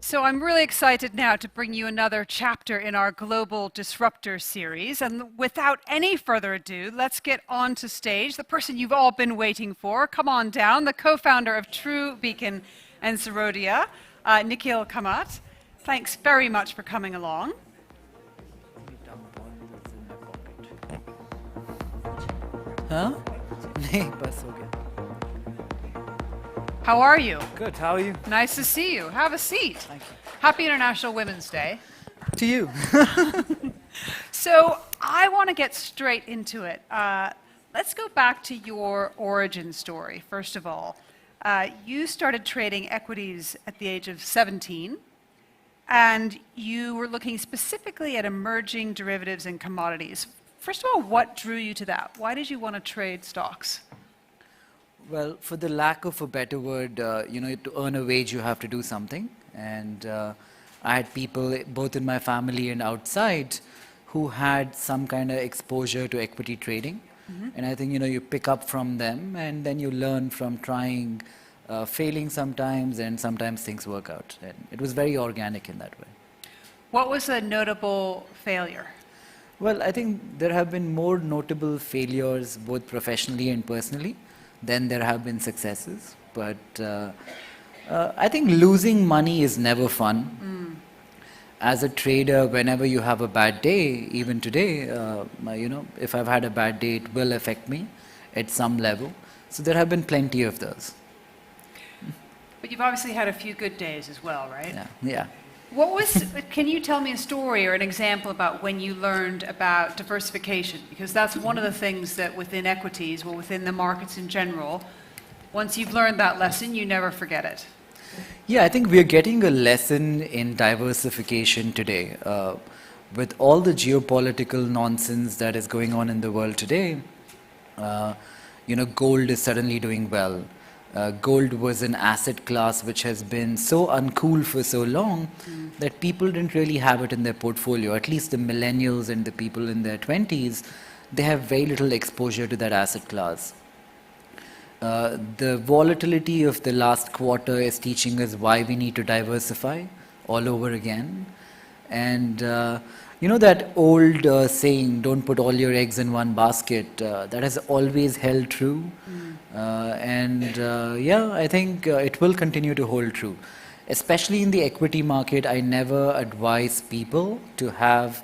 So I'm really excited now to bring you another chapter in our Global Disruptors series. And without any further ado, let's get on to stage the person you've all been waiting for. Come on down, the co-founder of True Beacon and Zeroda, Nikhil Kamath. Thanks very much for coming along. Huh? नहीं बस हो गया. How are you? Good, how are you? Nice to see you. Have a seat. Thank you. Happy International Women's Day. To you. So I want to get straight into it. Let's go back to your origin story, first of all. You started trading equities at the age of 17, and you were looking specifically at emerging derivatives and commodities. First of all, what drew you to that? Why did you want to trade stocks? Well, for the lack of a better word, to earn a wage, you have to do something. And I had people, both in my family and outside, who had some kind of exposure to equity trading. Mm-hmm. And I think, you pick up from them, and then you learn from trying, failing sometimes, and sometimes things work out. And it was very organic in that way. What was a notable failure? Well, I think there have been more notable failures, both professionally and personally. then there have been successes. But I think losing money is never fun. As a trader, whenever you have a bad day, even today, if I've had a bad day, it will affect me at some level. So there have been plenty of those. But you've obviously had a few good days as well, right? Yeah. Can you tell me a story or an example about when you learned about diversification? Because that's one of the things that within equities, or within the markets in general, once you've learned that lesson, you never forget it. Yeah, I think we're getting a lesson in diversification today. With all the geopolitical nonsense that is going on in the world today, gold is suddenly doing well. Gold was an asset class which has been so uncool for so long that people didn't really have it in their portfolio. At least the millennials and the people in their 20s, they have very little exposure to that asset class. The volatility of the last quarter is teaching us why we need to diversify all over again. And that old saying, don't put all your eggs in one basket, that has always held true. I think it will continue to hold true. Especially in the equity market, I never advise people to have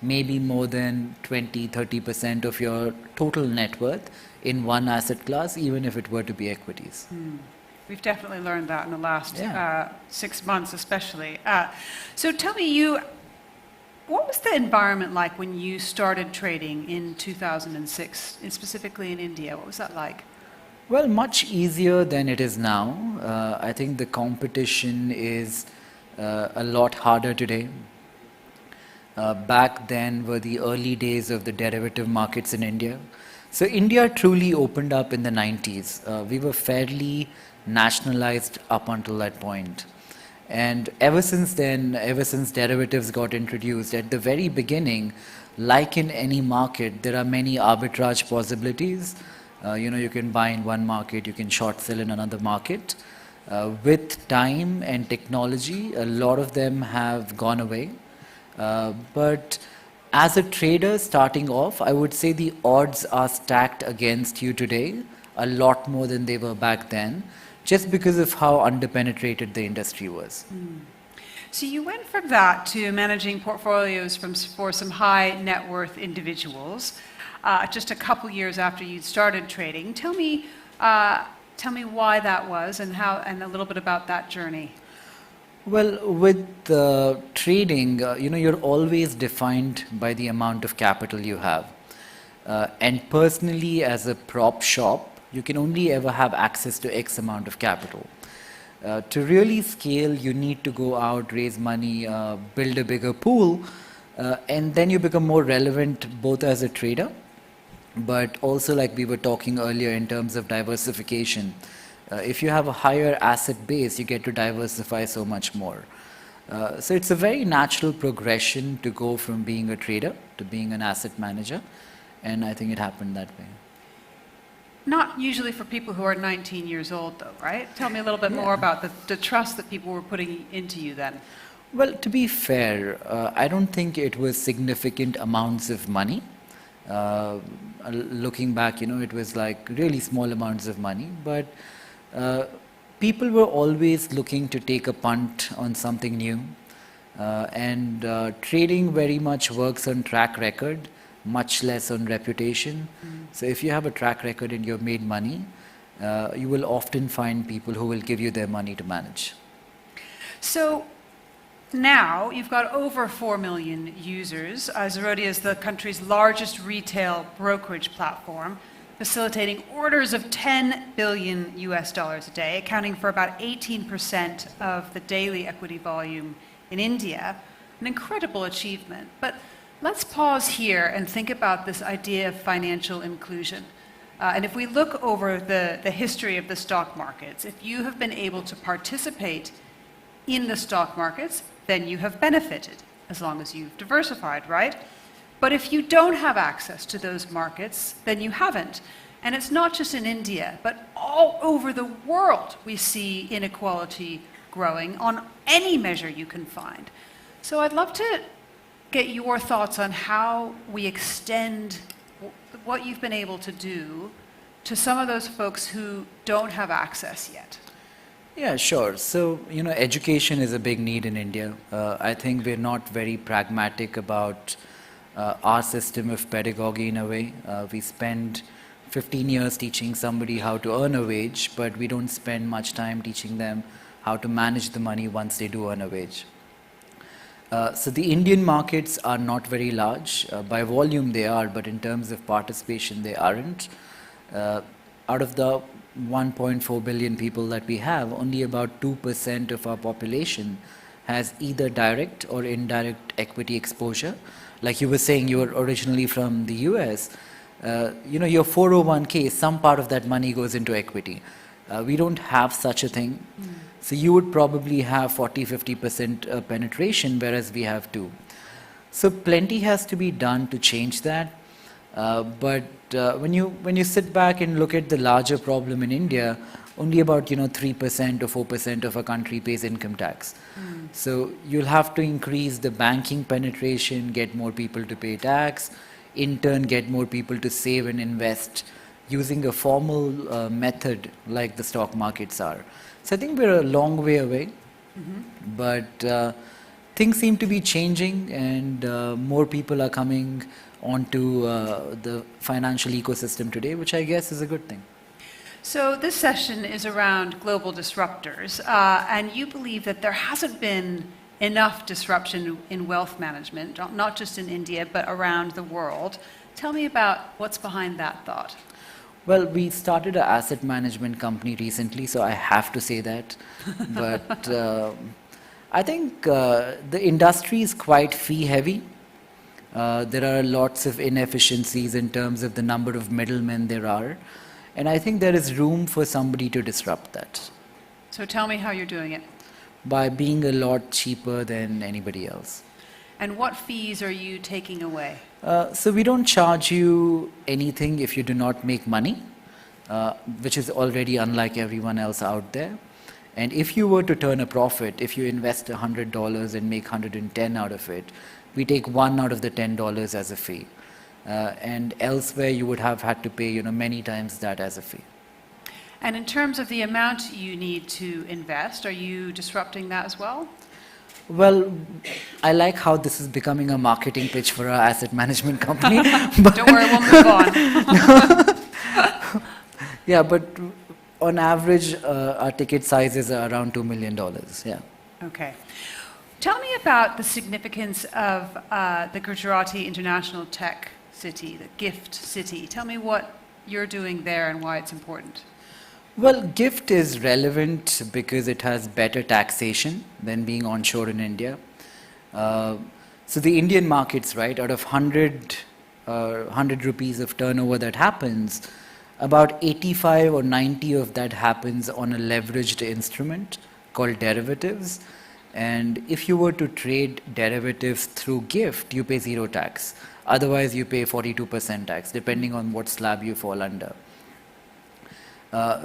maybe more than 20-30% of your total net worth in one asset class, even if it were to be equities. We've definitely learned that in the last 6 months especially. So tell me, what was the environment like when you started trading in 2006, and specifically in India? What was that like? Well, much easier than it is now. I think the competition is a lot harder today. Back then were the early days of the derivative markets in India. So India truly opened up in the 90s. We were fairly nationalized up until that point. And ever since then, ever since derivatives got introduced, at the very beginning, like in any market, there are many arbitrage possibilities. You can buy in one market, you can short sell in another market. With time and technology, a lot of them have gone away. But as a trader starting off, I would say the odds are stacked against you today a lot more than they were back then, just because of how underpenetrated the industry was. So you went from that to managing portfolios for some high net worth individuals. Just a couple years after you'd started trading. Tell me why that was and a little bit about that journey. Well, with trading, you're always defined by the amount of capital you have. And personally, as a prop shop, you can only ever have access to X amount of capital. To really scale, you need to go out, raise money, build a bigger pool, and then you become more relevant both as a trader, but also like we were talking earlier in terms of diversification. If you have a higher asset base, you get to diversify so much more. So it's a very natural progression to go from being a trader to being an asset manager, and I think it happened that way. Not usually for people who are 19 years old though, right? Tell me a little bit more about the trust that people were putting into you then. Well, to be fair, I don't think it was significant amounts of money. Looking back, it was like really small amounts of money, but people were always looking to take a punt on something new. Trading very much works on track record, much less on reputation. So if you have a track record and you've made money, you will often find people who will give you their money to manage. So now you've got over 4 million users. Zerodia is the country's largest retail brokerage platform, facilitating orders of $10 billion a day, accounting for about 18% of the daily equity volume in India. An incredible achievement. But let's pause here and think about this idea of financial inclusion. And if we look over the history of the stock markets, if you have been able to participate in the stock markets, then you have benefited, as long as you've diversified, right? But if you don't have access to those markets, then you haven't. And it's not just in India, but all over the world we see inequality growing on any measure you can find. So I'd love to get your thoughts on how we extend what you've been able to do to some of those folks who don't have access yet? Yeah, sure. So, education is a big need in India. I think we're not very pragmatic about our system of pedagogy in a way. We spend 15 years teaching somebody how to earn a wage, but we don't spend much time teaching them how to manage the money once they do earn a wage. So the Indian markets are not very large. By volume they are, but in terms of participation they aren't. Out of the 1.4 billion people that we have, only about 2% of our population has either direct or indirect equity exposure. Like you were saying, you were originally from the US. Your 401k, some part of that money goes into equity. We don't have such a thing. So you would probably have 40-50% penetration, whereas we have 2. So plenty has to be done to change that. But when you sit back and look at the larger problem in India, only about 3% or 4% of our country pays income tax. So you'll have to increase the banking penetration, get more people to pay tax, in turn get more people to save and invest using a formal method like the stock markets are. So I think we're a long way away, but things seem to be changing, and more people are coming onto the financial ecosystem today, which I guess is a good thing. So this session is around global disruptors, and you believe that there hasn't been enough disruption in wealth management, not just in India, but around the world. Tell me about what's behind that thought. Well, we started an asset management company recently, so I have to say that. But I think the industry is quite fee heavy. There are lots of inefficiencies in terms of the number of middlemen there are. And I think there is room for somebody to disrupt that. So tell me how you're doing it. By being a lot cheaper than anybody else. And what fees are you taking away? So we don't charge you anything if you do not make money, which is already unlike everyone else out there. And if you were to turn a profit, if you invest $100 and make 110 out of it, we take 1 out of the $10 as a fee. And elsewhere you would have had to pay many times that as a fee. And in terms of the amount you need to invest, are you disrupting that as well? Well, I like how this is becoming a marketing pitch for our asset management company. Don't worry, we'll move on. Yeah, but on average, our ticket sizes are around $2 million. Yeah. Okay. Tell me about the significance of the Gujarati International Tech City, the GIFT City. Tell me what you're doing there and why it's important. Well, GIFT is relevant because it has better taxation than being onshore in India. So the Indian markets, right, out of 100 rupees of turnover that happens, about 85 or 90 of that happens on a leveraged instrument called derivatives. And if you were to trade derivatives through GIFT, you pay 0 tax. Otherwise, you pay 42% tax, depending on what slab you fall under.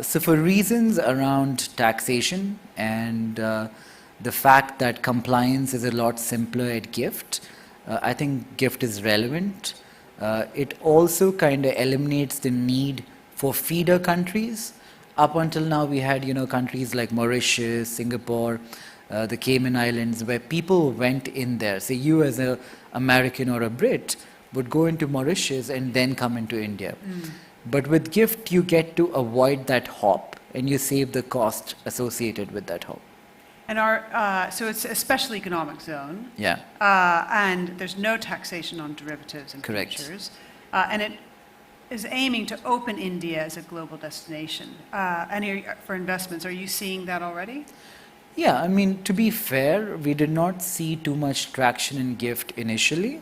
So for reasons around taxation and the fact that compliance is a lot simpler at GIFT, I think GIFT is relevant. It also kind of eliminates the need for feeder countries. Up until now, we had countries like Mauritius, Singapore, the Cayman Islands, where people went in there. Say you as an American or a Brit would go into Mauritius and then come into India. But with GIFT, you get to avoid that hop, and you save the cost associated with that hop. And so it's a special economic zone. Yeah. And there's no taxation on derivatives and futures. And it is aiming to open India as a global destination. And for investments, are you seeing that already? Yeah, I mean, to be fair, we did not see too much traction in GIFT initially.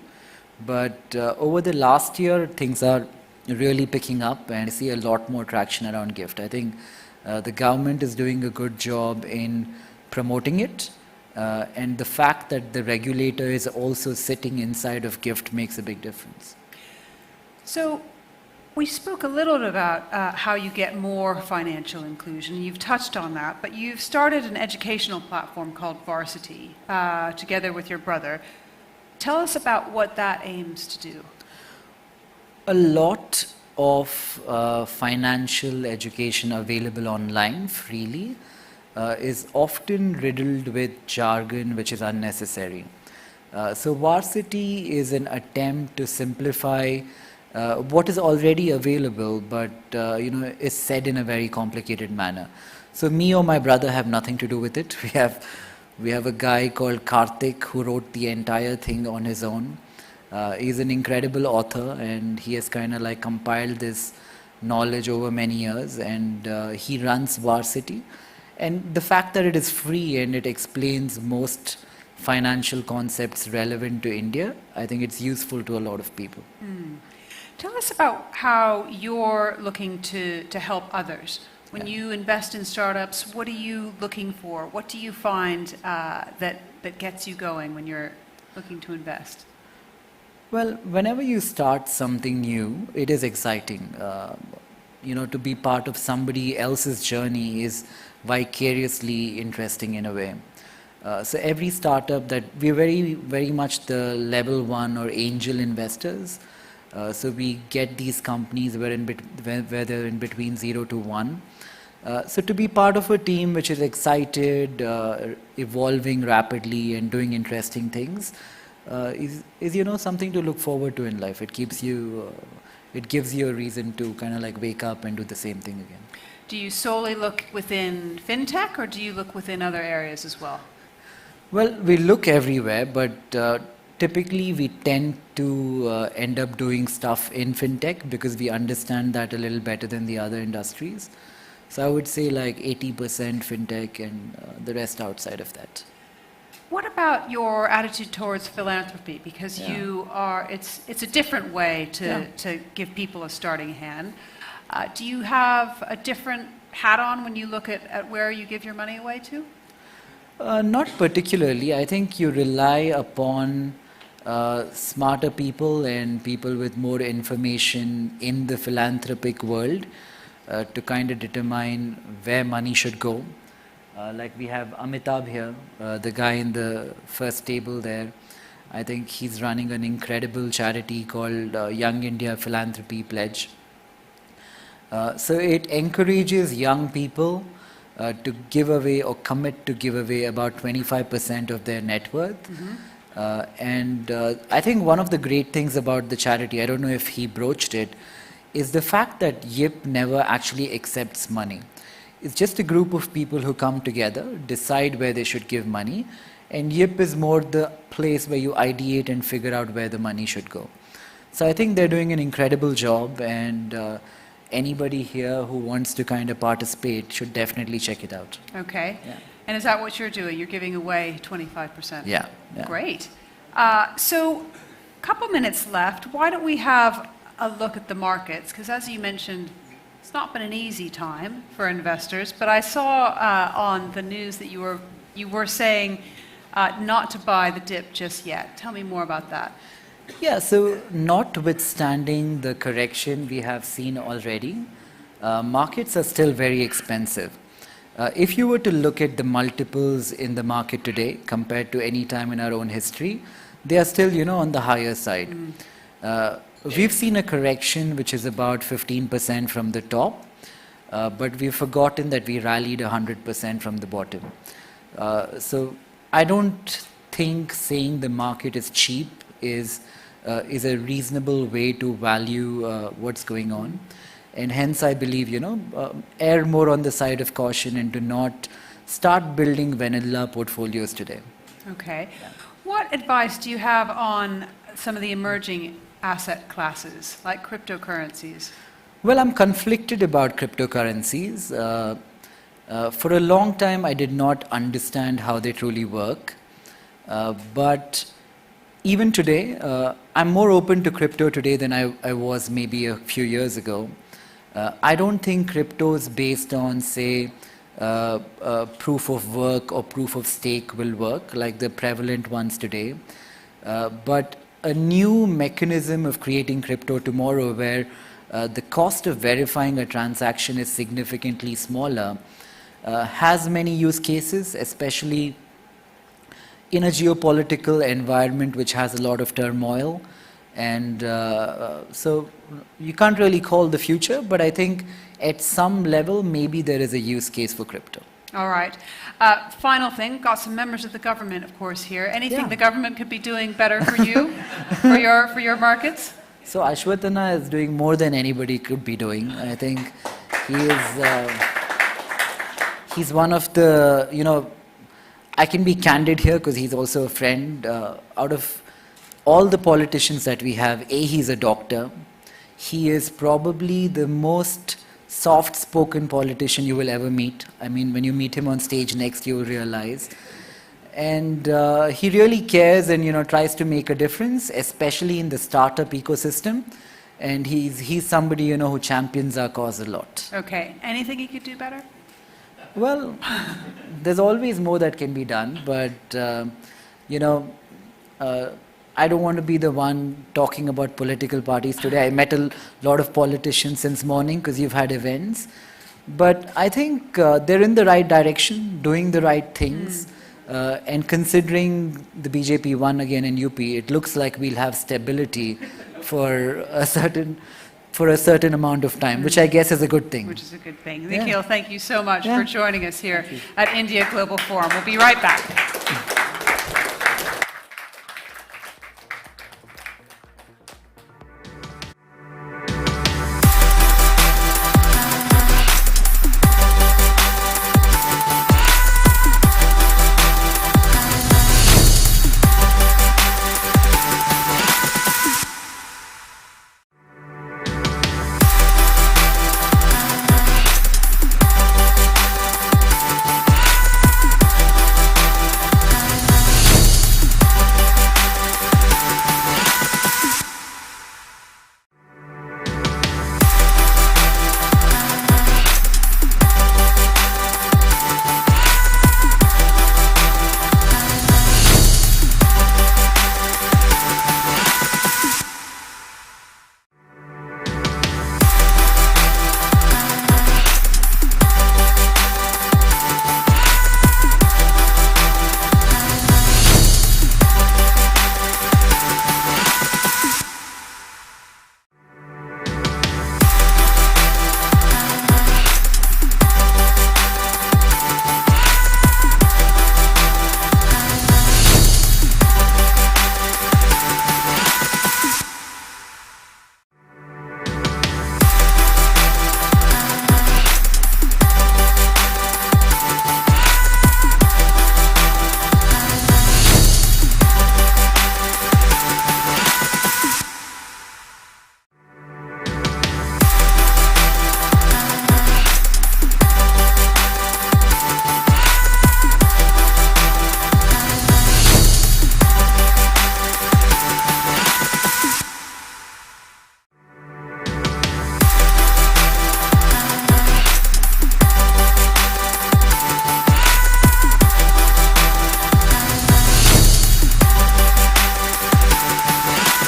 But over the last year, things are really picking up, and I see a lot more traction around GIFT. I think the government is doing a good job in promoting it, and the fact that the regulator is also sitting inside of GIFT makes a big difference. So we spoke a little bit about how you get more financial inclusion. You've touched on that, but you've started an educational platform called Varsity together with your brother. Tell us about what that aims to do. A lot of financial education available online freely is often riddled with jargon which is unnecessary. So Varsity is an attempt to simplify what is already available, but is said in a very complicated manner. So me or my brother have nothing to do with it. We have a guy called Karthik who wrote the entire thing on his own. He's an incredible author, and he has kind of like compiled this knowledge over many years, and he runs Varsity. And the fact that it is free and it explains most financial concepts relevant to India, I think it's useful to a lot of people. Tell us about how you're looking to help others. When you invest in startups, what are you looking for? What do you find that gets you going when you're looking to invest? Well, whenever you start something new, it is exciting. To be part of somebody else's journey is vicariously interesting in a way. So every startup that we're very, very much the level 1 or angel investors. So we get these companies where they're in between 0 to 1. So to be part of a team which is excited, evolving rapidly and doing interesting things is something to look forward to in life. It gives you a reason to kind of like wake up and do the same thing again. Do you solely look within fintech, or do you look within other areas as well? Well, we look everywhere, but typically we tend to end up doing stuff in fintech because we understand that a little better than the other industries. So I would say like 80% fintech and the rest outside of that. What about your attitude towards philanthropy? Because it's a different way to give people a starting hand. Do you have a different hat on when you look at where you give your money away to? Not particularly. I think you rely upon smarter people and people with more information in the philanthropic world to kind of determine where money should go. Like we have Amitabh here, the guy in the first table there. I think he's running an incredible charity called Young India Philanthropy Pledge. So it encourages young people to give away or commit to give away about 25% of their net worth. And I think one of the great things about the charity, I don't know if he broached it, is the fact that YIP never actually accepts money. It's just a group of people who come together, decide where they should give money, and YIP is more the place where you ideate and figure out where the money should go. So I think they're doing an incredible job, and anybody here who wants to kind of participate should definitely check it out. Okay. Yeah. And is that what you're doing? You're giving away 25%? Yeah. Great. So a couple minutes left. Why don't we have a look at the markets? Because as you mentioned, it's not been an easy time for investors, but I saw on the news that you were saying not to buy the dip just yet. Tell me more about that. Yeah, so notwithstanding the correction we have seen already, markets are still very expensive. If you were to look at the multiples in the market today compared to any time in our own history, they are still, on the higher side. We've seen a correction which is about 15% from the top, but we've forgotten that we rallied 100% from the bottom. So I don't think saying the market is cheap is a reasonable way to value what's going on. And hence I believe, err more on the side of caution and do not start building vanilla portfolios today. Okay. Yeah. What advice do you have on some of the emerging asset classes, like cryptocurrencies? Well, I'm conflicted about cryptocurrencies. For a long time, I did not understand how they truly work. But even today, I'm more open to crypto today than I was maybe a few years ago. I don't think crypto is based on, say, proof of work or proof of stake will work like the prevalent ones today. But a new mechanism of creating crypto tomorrow where the cost of verifying a transaction is significantly smaller has many use cases, especially in a geopolitical environment which has a lot of turmoil. And so you can't really call the future, but I think at some level, maybe there is a use case for crypto. All right. Final thing, got some members of the government, of course, here. Anything the government could be doing better for you, for your markets? So Ashwatthana is doing more than anybody could be doing. I think he is, he's one of the, you know, I can be candid here because he's also a friend. Out of all the politicians that we have, he's a doctor. He is probably the most soft-spoken politician you will ever meet. I mean, when you meet him on stage next, you will realize. And he really cares and, you know, tries to make a difference, especially in the startup ecosystem. And he's somebody, you know, who champions our cause a lot. Okay. Anything he could do better? Well, there's always more that can be done, but, you know, I don't want to be the one talking about political parties today. I met a lot of politicians since morning because you've had events. But I think they're in the right direction, doing the right things. And considering the BJP won again in UP, it looks like we'll have stability for a certain amount of time, which I guess is a good thing. Which is a good thing. Nikhil, thank you so much for joining us here at India Global Forum. We'll be right back.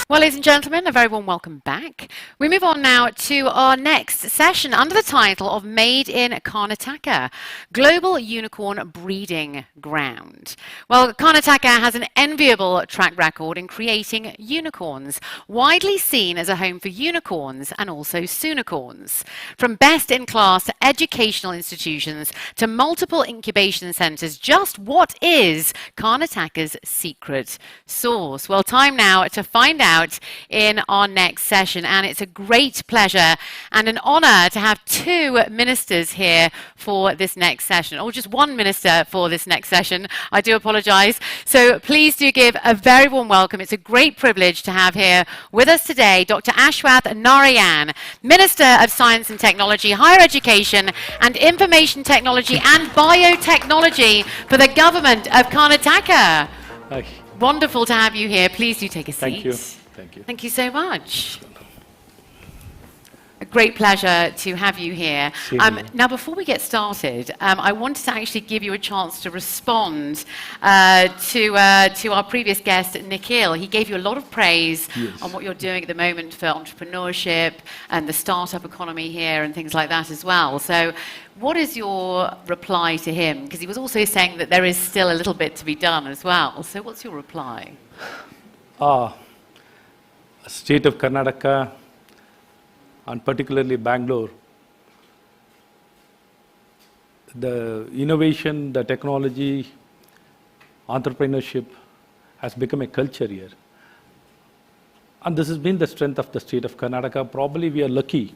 Well, ladies and gentlemen, a very warm welcome back. We move on now to our next session under the title of Made in Karnataka, Global Unicorn Breeding Ground. Well, Karnataka has an enviable track record in creating unicorns, widely seen as a home for unicorns and also soonicorns. From best-in-class educational institutions to multiple incubation centres, just what is Karnataka's secret sauce? Well, time now to find out in our next session, and it's a great pleasure and an honour to have two ministers here for this next session, or just one minister for this next session. I do apologise. So please do give a very warm welcome. It's a great privilege to have here with us today Dr. Ashwath Narayan, Minister of Science and Technology, Higher Education and Information Technology and Biotechnology for the Government of Karnataka. Hi. Wonderful to have you here. Please do take a seat. Thank you. Thank you. Thank you so much. A great pleasure to have you here. Now, before we get started, I wanted to actually give you a chance to respond to our previous guest, Nikhil. He gave you a lot of praise on what you're doing at the moment for entrepreneurship and the startup economy here and things like that as well. So what is your reply to him? Because he was also saying that there is still a little bit to be done as well. So what's your reply? state of Karnataka, and particularly Bangalore, the innovation, the technology, entrepreneurship has become a culture here. And this has been the strength of the state of Karnataka. Probably we are lucky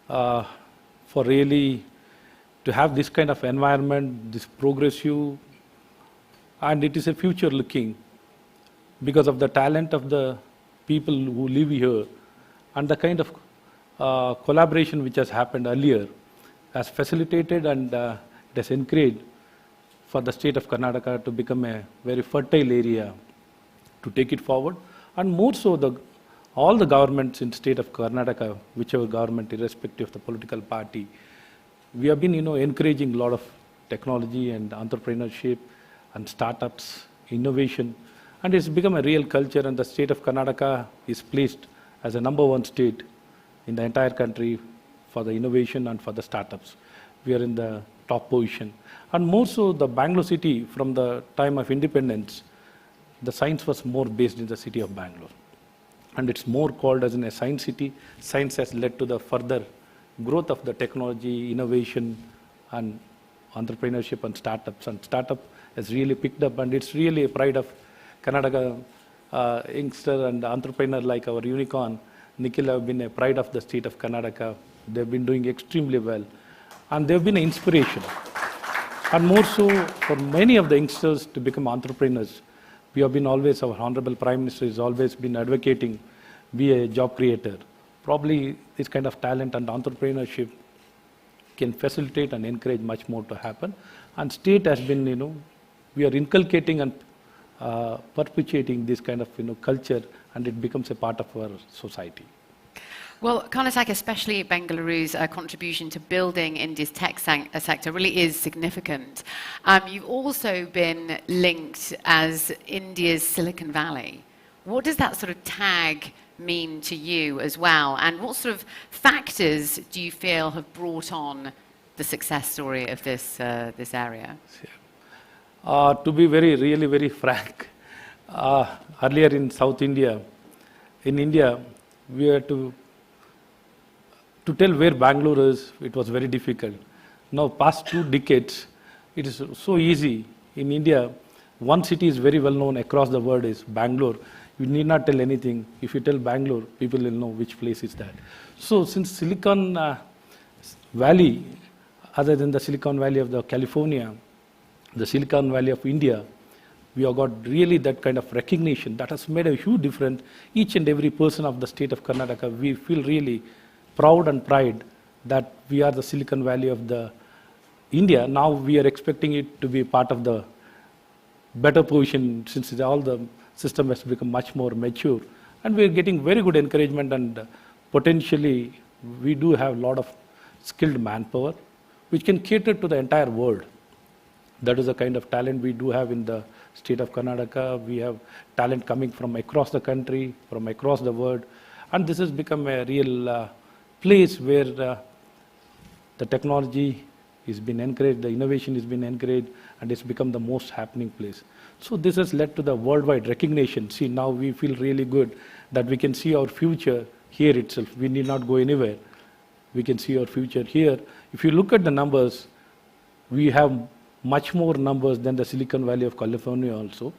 for really to have this kind of environment, this progressive, and it is a future looking because of the talent of the people who live here and the kind of collaboration which has happened earlier has facilitated and it has encouraged for the state of Karnataka to become a very fertile area to take it forward. And more so, all the governments in state of Karnataka, whichever government, irrespective of the political party, we have been, encouraging a lot of technology and entrepreneurship and startups, innovation, and it's become a real culture. And the state of Karnataka is placed as a #1 state in the entire country for the innovation and for the startups. We are in the top position. And more so, the Bangalore city, from the time of independence, the science was more based in the city of Bangalore. And it's more called as in a science city. Science has led to the further growth of the technology, innovation, and entrepreneurship and startups. And startup has really picked up, and it's really a pride of Karnataka youngster and entrepreneur like our unicorn, Nikhil, have been a pride of the state of Karnataka. They've been doing extremely well. And they've been an inspiration. And more so, for many of the youngsters to become entrepreneurs, we have been always, our Honorable Prime Minister has always been advocating, be a job creator. Probably this kind of talent and entrepreneurship can facilitate and encourage much more to happen. And state has been, we are inculcating and perpetuating this kind of, culture, and it becomes a part of our society. Well, Karnataka, especially Bengaluru's contribution to building India's tech sector really is significant. You've also been linked as India's Silicon Valley. What does that sort of tag mean to you as well? And what sort of factors do you feel have brought on the success story of this area? To be really very frank, earlier in South India, we had to tell where Bangalore is, it was very difficult. Now, past 2 decades, it is so easy. In India, one city is very well known across the world is Bangalore. You need not tell anything. If you tell Bangalore, people will know which place is that. So, since Silicon Valley, other than the Silicon Valley of the California, the Silicon Valley of India, we have got really that kind of recognition that has made a huge difference. Each and every person of the state of Karnataka, we feel really proud and pride that we are the Silicon Valley of the India. Now we are expecting it to be part of the better position since all the system has become much more mature. And we are getting very good encouragement, and potentially we do have a lot of skilled manpower which can cater to the entire world. That is the kind of talent we do have in the state of Karnataka. We have talent coming from across the country, from across the world. And this has become a real place where the technology is being encouraged, the innovation is being encouraged, and it's become the most happening place. So this has led to the worldwide recognition. See, now we feel really good that we can see our future here itself. We need not go anywhere. We can see our future here. If you look at the numbers, we have much more numbers than the Silicon Valley of California also.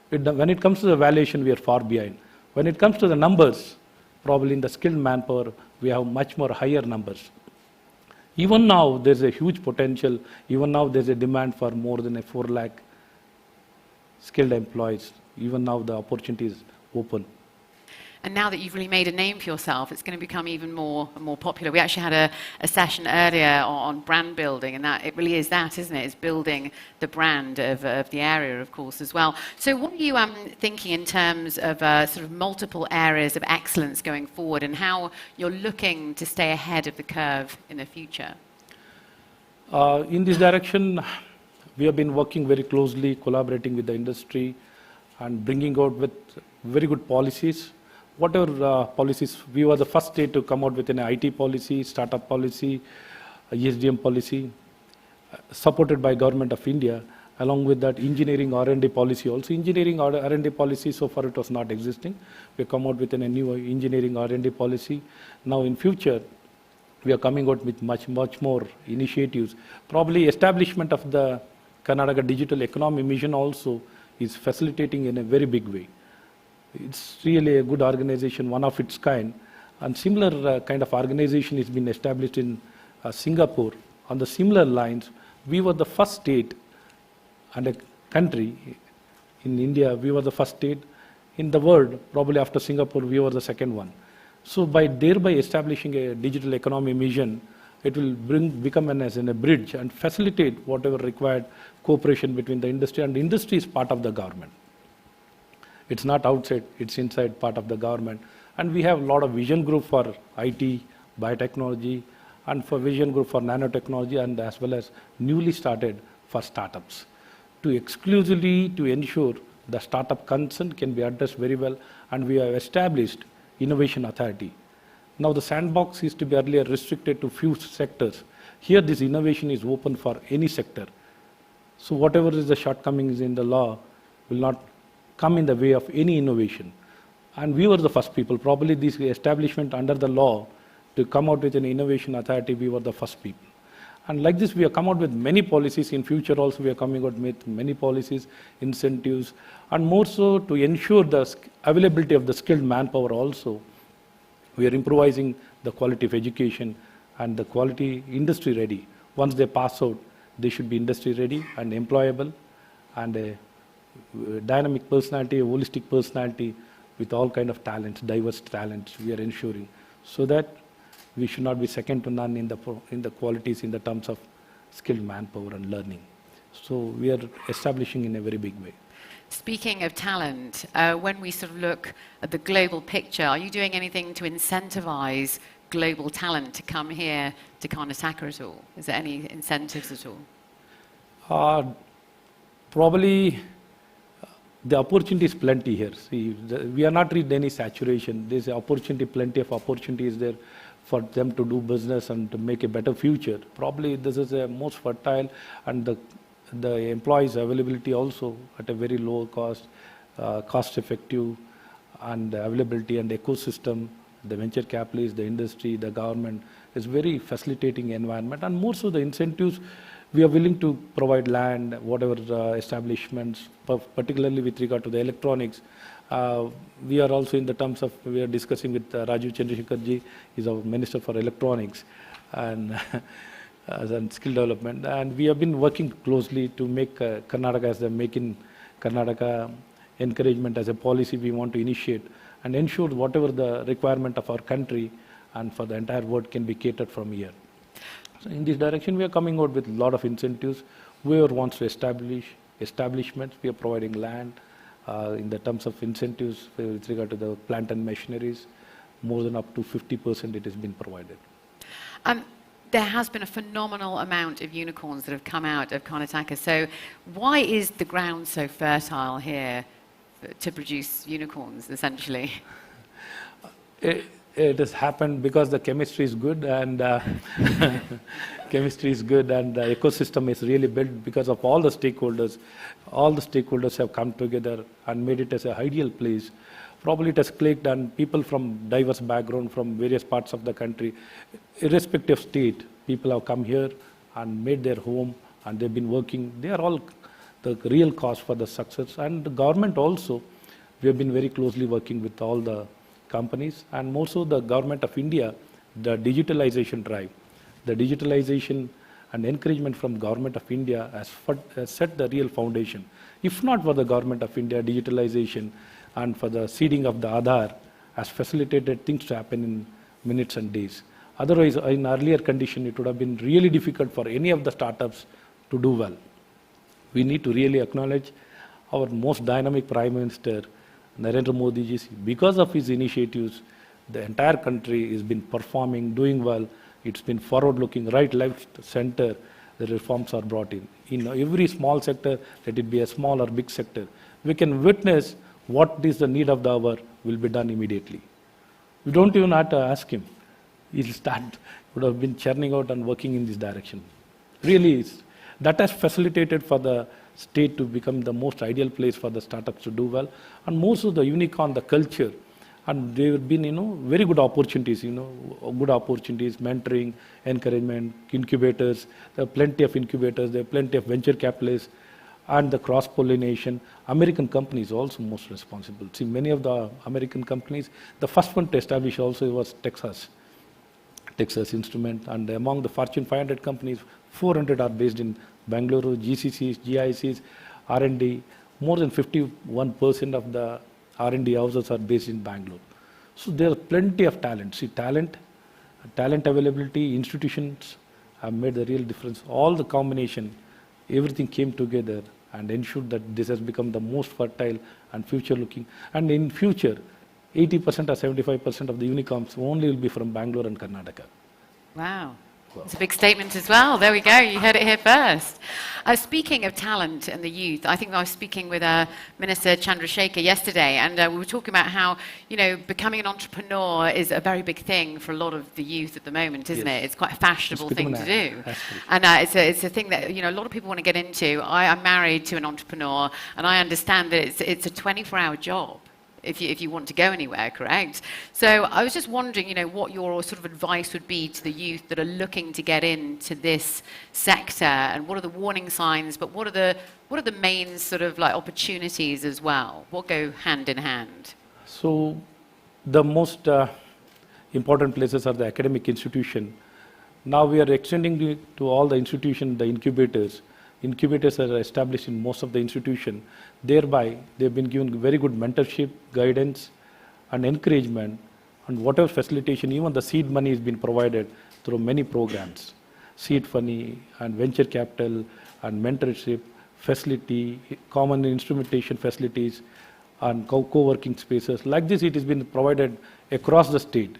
When it comes to the valuation, we are far behind. When it comes to the numbers, probably in the skilled manpower, we have much more higher numbers. Even now, there's a huge potential. Even now, there's a demand for more than 4 lakh skilled employees. Even now, the opportunity is open. And now that you've really made a name for yourself, it's going to become even more popular. We actually had a session earlier on brand building, and that it really is that, isn't it? It's building the brand of the area, of course, as well. So what are you thinking in terms of sort of multiple areas of excellence going forward, and how you're looking to stay ahead of the curve in the future? In this direction, we have been working very closely, collaborating with the industry, and bringing out with very good policies. Whatever policies, we were the first state to come out with an IT policy, startup policy, ESDM policy, supported by Government of India. Along with that, engineering R&D policy also. Engineering R&D policy, so far it was not existing. We have come out with a new engineering R&D policy. Now in future, we are coming out with much more initiatives. Probably establishment of the Karnataka Digital Economy Mission also is facilitating in a very big way. It's really a good organization, one of its kind. And similar kind of organization has been established in Singapore. On the similar lines, we were the first state and a country in India, we were the first state in the world, probably after Singapore, we were the second one. So by thereby establishing a digital economy mission, it will become as a bridge and facilitate whatever required cooperation between the industry, and the industry is part of the government. It's not outside, it's inside part of the government. And we have a lot of vision group for IT, biotechnology, and for vision group for nanotechnology, and as well as newly started for startups, to exclusively to ensure the startup concern can be addressed very well, and we have established innovation authority. Now the sandbox used to be earlier restricted to few sectors. Here this innovation is open for any sector. So whatever is the shortcomings in the law will not come in the way of any innovation. And we were the first people, probably this establishment under the law to come out with an innovation authority, we were the first people. And like this, we have come out with many policies. In future also, we are coming out with many policies, incentives, and more so to ensure the availability of the skilled manpower also. We are improvising the quality of education and the quality industry ready. Once they pass out, they should be industry ready and employable, and a dynamic personality, a holistic personality with all kind of talents, diverse talents, we are ensuring, so that we should not be second to none in the qualities in the terms of skilled manpower and learning. So we are establishing in a very big way. Speaking of talent, when we sort of look at the global picture, are you doing anything to incentivize global talent to come here to Karnataka at all? Is there any incentives at all? Probably the opportunity is plenty here. See, we are not reached any saturation. There's opportunity, plenty of opportunities there for them to do business and to make a better future. Probably this is a most fertile, and the employees availability also at a very low cost, cost effective, and availability and ecosystem, the venture capitalists, the industry, the government is very facilitating environment, and more so the incentives. We are willing to provide land, whatever establishments, particularly with regard to the electronics. We are also in the terms of, we are discussing with Rajiv Chandrasekharji, is our Minister for Electronics and Skill Development. And we have been working closely to make Karnataka as the Make in Karnataka encouragement as a policy we want to initiate and ensure whatever the requirement of our country and for the entire world can be catered from here. So in this direction, we are coming out with a lot of incentives. Whoever wants to establish establishments, we are providing land. In the terms of incentives with regard to the plant and machineries, more than up to 50% it has been provided. There has been a phenomenal amount of unicorns that have come out of Karnataka. So why is the ground so fertile here to produce unicorns, essentially? It has happened because the chemistry is good, and chemistry is good, and the ecosystem is really built because of all the stakeholders. All the stakeholders have come together and made it as an ideal place. Probably it has clicked, and people from diverse background from various parts of the country, irrespective of state, people have come here and made their home, and they've been working. They are all the real cause for the success. And the government also, we have been very closely working with all the companies, and more so the government of India, the digitalization drive. The digitalization and encouragement from government of India has set the real foundation. If not for the government of India, digitalization and for the seeding of the Aadhaar has facilitated things to happen in minutes and days. Otherwise, in earlier condition, it would have been really difficult for any of the startups to do well. We need to really acknowledge our most dynamic Prime Minister, Narendra Modi ji. Because of his initiatives, the entire country has been performing, doing well. It's been forward-looking, right, left, center. The reforms are brought in. In every small sector, let it be a small or big sector, we can witness what is the need of the hour will be done immediately. We don't even have to ask him. He'll start, would have been churning out and working in this direction. Really, that has facilitated for the state to become the most ideal place for the startups to do well. And most of the unicorn, the culture, and there have been, very good opportunities, mentoring, encouragement, incubators. There are plenty of incubators, there are plenty of venture capitalists, and the cross-pollination. American companies also most responsible. See, many of the American companies, the first one to establish also was Texas Instrument, and among the Fortune 500 companies, 400 are based in Bengaluru, GCCs, GICs, R&D. More than 51% of the R&D houses are based in Bangalore. So there are plenty of talent. See, talent availability, institutions have made the real difference. All the combination, everything came together and ensured that this has become the most fertile and future-looking. And in future, 80% or 75% of the unicorns only will be from Bangalore and Karnataka. Wow. It's a big statement as well. There we go. You heard it here first. Speaking of talent and the youth, I think I was speaking with Minister Chandrasekhar yesterday, and we were talking about how, becoming an entrepreneur is a very big thing for a lot of the youth at the moment, isn't it? It's quite a fashionable thing to do. And it's a thing that, a lot of people want to get into. I'm married to an entrepreneur, and I understand that it's a 24-hour job. If you want to go anywhere, correct? So I was just wondering, what your sort of advice would be to the youth that are looking to get into this sector, and what are the warning signs, but what are the main sort of like opportunities as well? What go hand in hand? So the most important places are the academic institution. Now we are extending it to all the institutions, the incubators. Incubators are established in most of the institutions. Thereby, they've been given very good mentorship, guidance, and encouragement, and whatever facilitation, even the seed money has been provided through many programs. Seed money and venture capital and mentorship, facility, common instrumentation facilities, and co-working spaces. Like this, it has been provided across the state.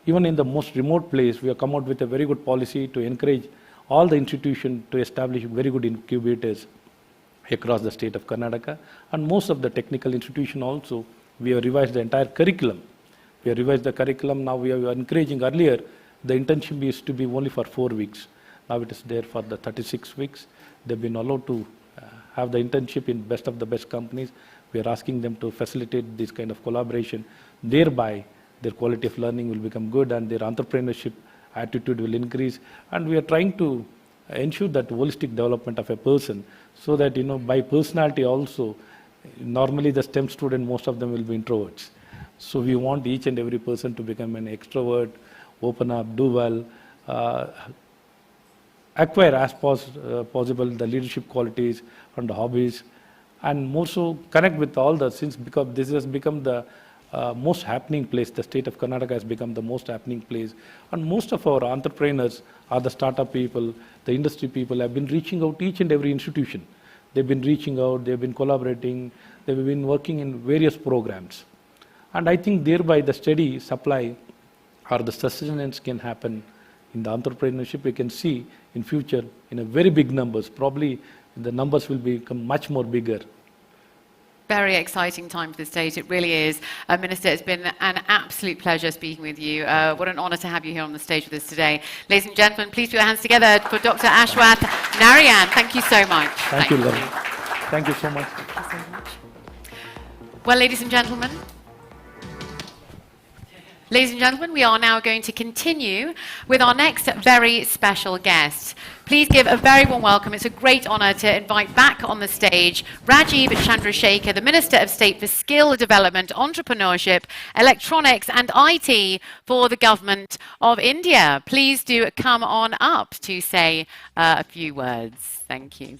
Even in the most remote place, we have come out with a very good policy to encourage all the institutions to establish very good incubators across the state of Karnataka. And most of the technical institutions also, we have revised the entire curriculum. We have revised the curriculum. Now we are encouraging. Earlier, the internship used to be only for 4 weeks. Now it is there for the 36 weeks. They've been allowed to have the internship in best of the best companies. We are asking them to facilitate this kind of collaboration. Thereby, their quality of learning will become good and their entrepreneurship attitude will increase. And we are trying to ensure that holistic development of a person, so that, by personality also, normally the STEM student, most of them will be introverts. So we want each and every person to become an extrovert, open up, do well, acquire as possible the leadership qualities and the hobbies, and more so connect with all the things, because this has become the most happening place. The state of Karnataka has become the most happening place. And most of our entrepreneurs are the startup people, the industry people have been reaching out each and every institution. They've been reaching out, they've been collaborating, they've been working in various programs. And I think thereby the steady supply or the sustenance can happen in the entrepreneurship. We can see in future in a very big numbers. Probably the numbers will become much more bigger. Very exciting time for the state, it really is. Minister, it's been an absolute pleasure speaking with you. What an honour to have you here on the stage with us today. Ladies and gentlemen, please put your hands together for Dr. Ashwath Narayan. Thank you so much. Thank you, Lauren. Thank you so much. Thank you so much. Well, ladies and gentlemen, we are now going to continue with our next very special guest. Please give a very warm welcome. It's a great honour to invite back on the stage Rajiv Chandrasekhar, the Minister of State for Skill Development, Entrepreneurship, Electronics and IT for the Government of India. Please do come on up to say a few words. Thank you.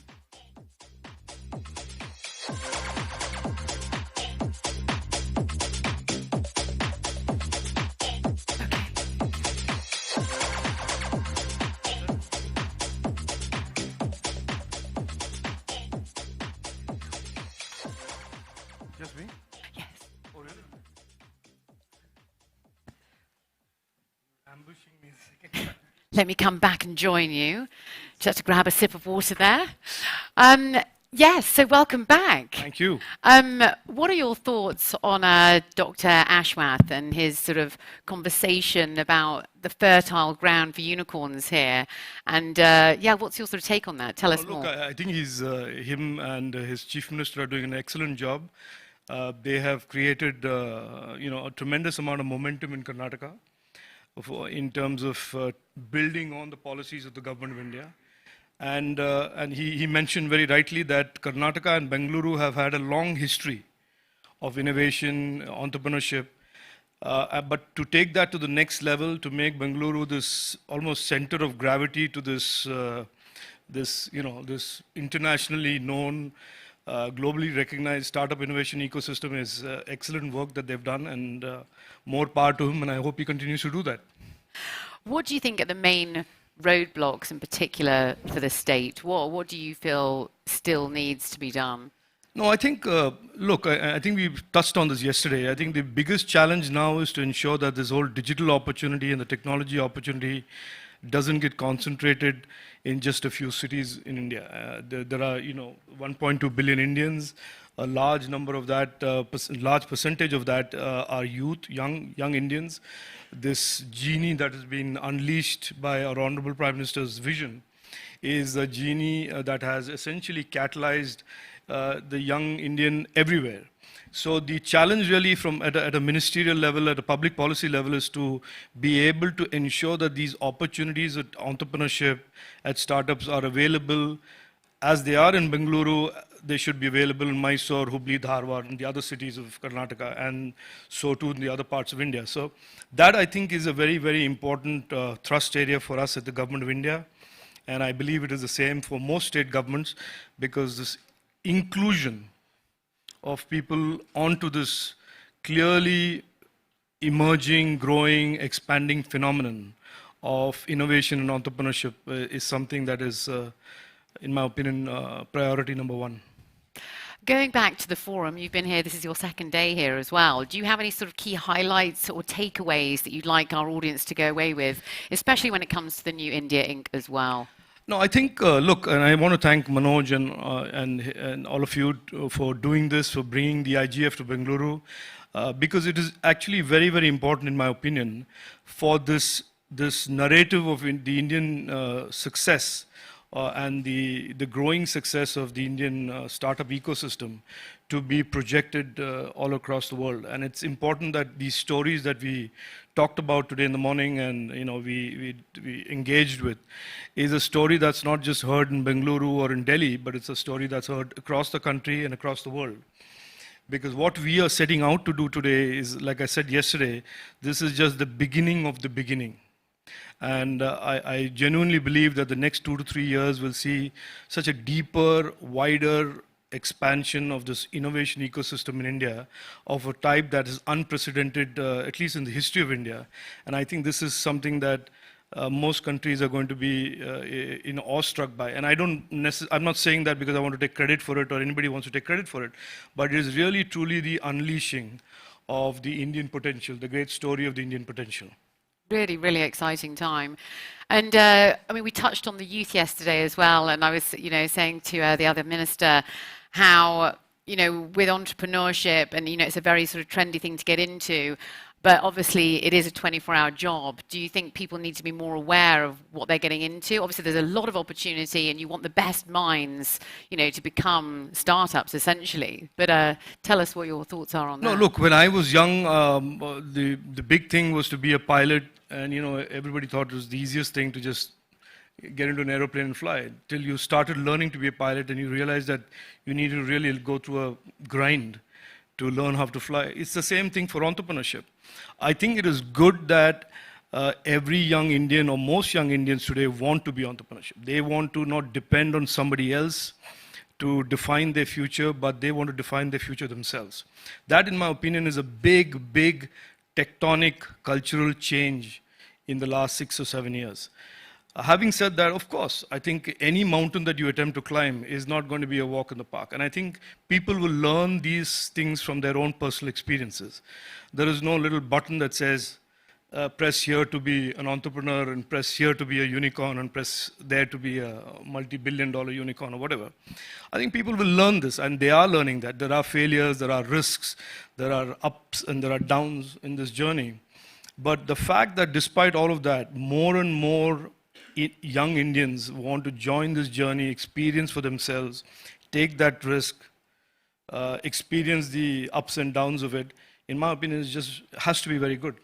Just me? Yes. Oh, really? Ambushing me a second. Let me come back and join you. Just to grab a sip of water there. Yes, so welcome back. Thank you. What are your thoughts on Dr. Ashwath and his sort of conversation about the fertile ground for unicorns here? And yeah, what's your sort of take on that? Tell us more. Look, I think him and his chief minister are doing an excellent job. They have created, a tremendous amount of momentum in Karnataka in terms of building on the policies of the government of India. And he mentioned very rightly that Karnataka and Bengaluru have had a long history of innovation, entrepreneurship. But to take that to the next level, to make Bengaluru this almost center of gravity to this internationally known, globally recognized startup innovation ecosystem is excellent work that they've done, and more power to him, and I hope he continues to do that. What do you think are the main roadblocks in particular for the state? What do you feel still needs to be done? No, I think, look, I think we touched on this yesterday. I think the biggest challenge now is to ensure that this whole digital opportunity and the technology opportunity doesn't get concentrated in just a few cities in India. There are, 1.2 billion Indians. A large number of that, large percentage of that are youth, young Indians. This genie that has been unleashed by our Honorable Prime Minister's vision is a genie that has essentially catalyzed the young Indian everywhere. So the challenge really at a ministerial level, at a public policy level, is to be able to ensure that these opportunities at entrepreneurship, at startups are available as they are in Bengaluru. They should be available in Mysore, Hubli, Dharwad, and the other cities of Karnataka, and so too in the other parts of India. So that, I think, is a very, very important thrust area for us at the Government of India. And I believe it is the same for most state governments, because this inclusion of people onto this clearly emerging, growing, expanding phenomenon of innovation and entrepreneurship is something that is, in my opinion, priority number one. Going back to the forum, you've been here, this is your second day here as well. Do you have any sort of key highlights or takeaways that you'd like our audience to go away with, especially when it comes to the new India Inc. as well? No, I think, look, and I want to thank Manoj and all of you for doing this, for bringing the IGF to Bengaluru, because it is actually very, very important, in my opinion, for this narrative of the Indian success and the growing success of the Indian startup ecosystem to be projected all across the world. And it's important that these stories that we talked about today in the morning and we engaged with is a story that's not just heard in Bengaluru or in Delhi, but it's a story that's heard across the country and across the world. Because what we are setting out to do today is, like I said yesterday, this is just the beginning of the beginning. And I genuinely believe that the next 2 to 3 years will see such a deeper, wider expansion of this innovation ecosystem in India of a type that is unprecedented, at least in the history of India. And I think this is something that most countries are going to be awestruck by. And I'm not saying that because I want to take credit for it or anybody wants to take credit for it, but it is really truly the unleashing of the Indian potential, the great story of the Indian potential. Really, really exciting time. And I mean, we touched on the youth yesterday as well, and I was, saying to the other minister how, with entrepreneurship, and, it's a very sort of trendy thing to get into, but obviously it is a 24-hour job. Do you think people need to be more aware of what they're getting into? Obviously, there's a lot of opportunity, and you want the best minds, to become startups, essentially. But tell us what your thoughts are on that. No, look, when I was young, the big thing was to be a pilot, and, everybody thought it was the easiest thing to just get into an aeroplane and fly, till you started learning to be a pilot and you realized that you need to really go through a grind to learn how to fly. It's the same thing for entrepreneurship. I think it is good that every young Indian, or most young Indians today, want to be entrepreneurship. They want to not depend on somebody else to define their future, but they want to define their future themselves. That, in my opinion, is a big, big tectonic cultural change in the last 6 or 7 years. Having said that, of course, I think any mountain that you attempt to climb is not going to be a walk in the park. And I think people will learn these things from their own personal experiences. There is no little button that says, press here to be an entrepreneur and press here to be a unicorn and press there to be a multi-billion-dollar unicorn or whatever. I think people will learn this, and they are learning that. There are failures, there are risks, there are ups and there are downs in this journey. But the fact that despite all of that, more and more young Indians want to join this journey, experience for themselves, take that risk, experience the ups and downs of it, in my opinion, it just has to be very good.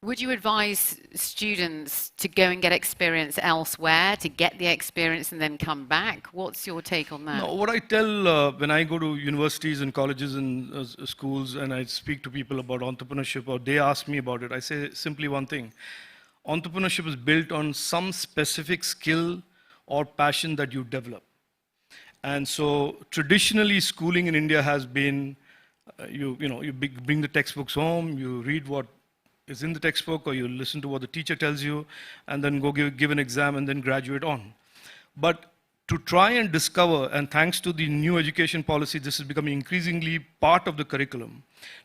Would you advise students to go and get experience elsewhere, to get the experience and then come back? What's your take on that? No, what I tell when I go to universities and colleges and schools and I speak to people about entrepreneurship or they ask me about it, I say simply one thing. Entrepreneurship is built on some specific skill or passion that you develop. And so traditionally schooling in India has been, you bring the textbooks home, you read what is in the textbook or you listen to what the teacher tells you and then go give an exam and then graduate on. But to try and discover, and thanks to the new education policy, this is becoming increasingly part of the curriculum,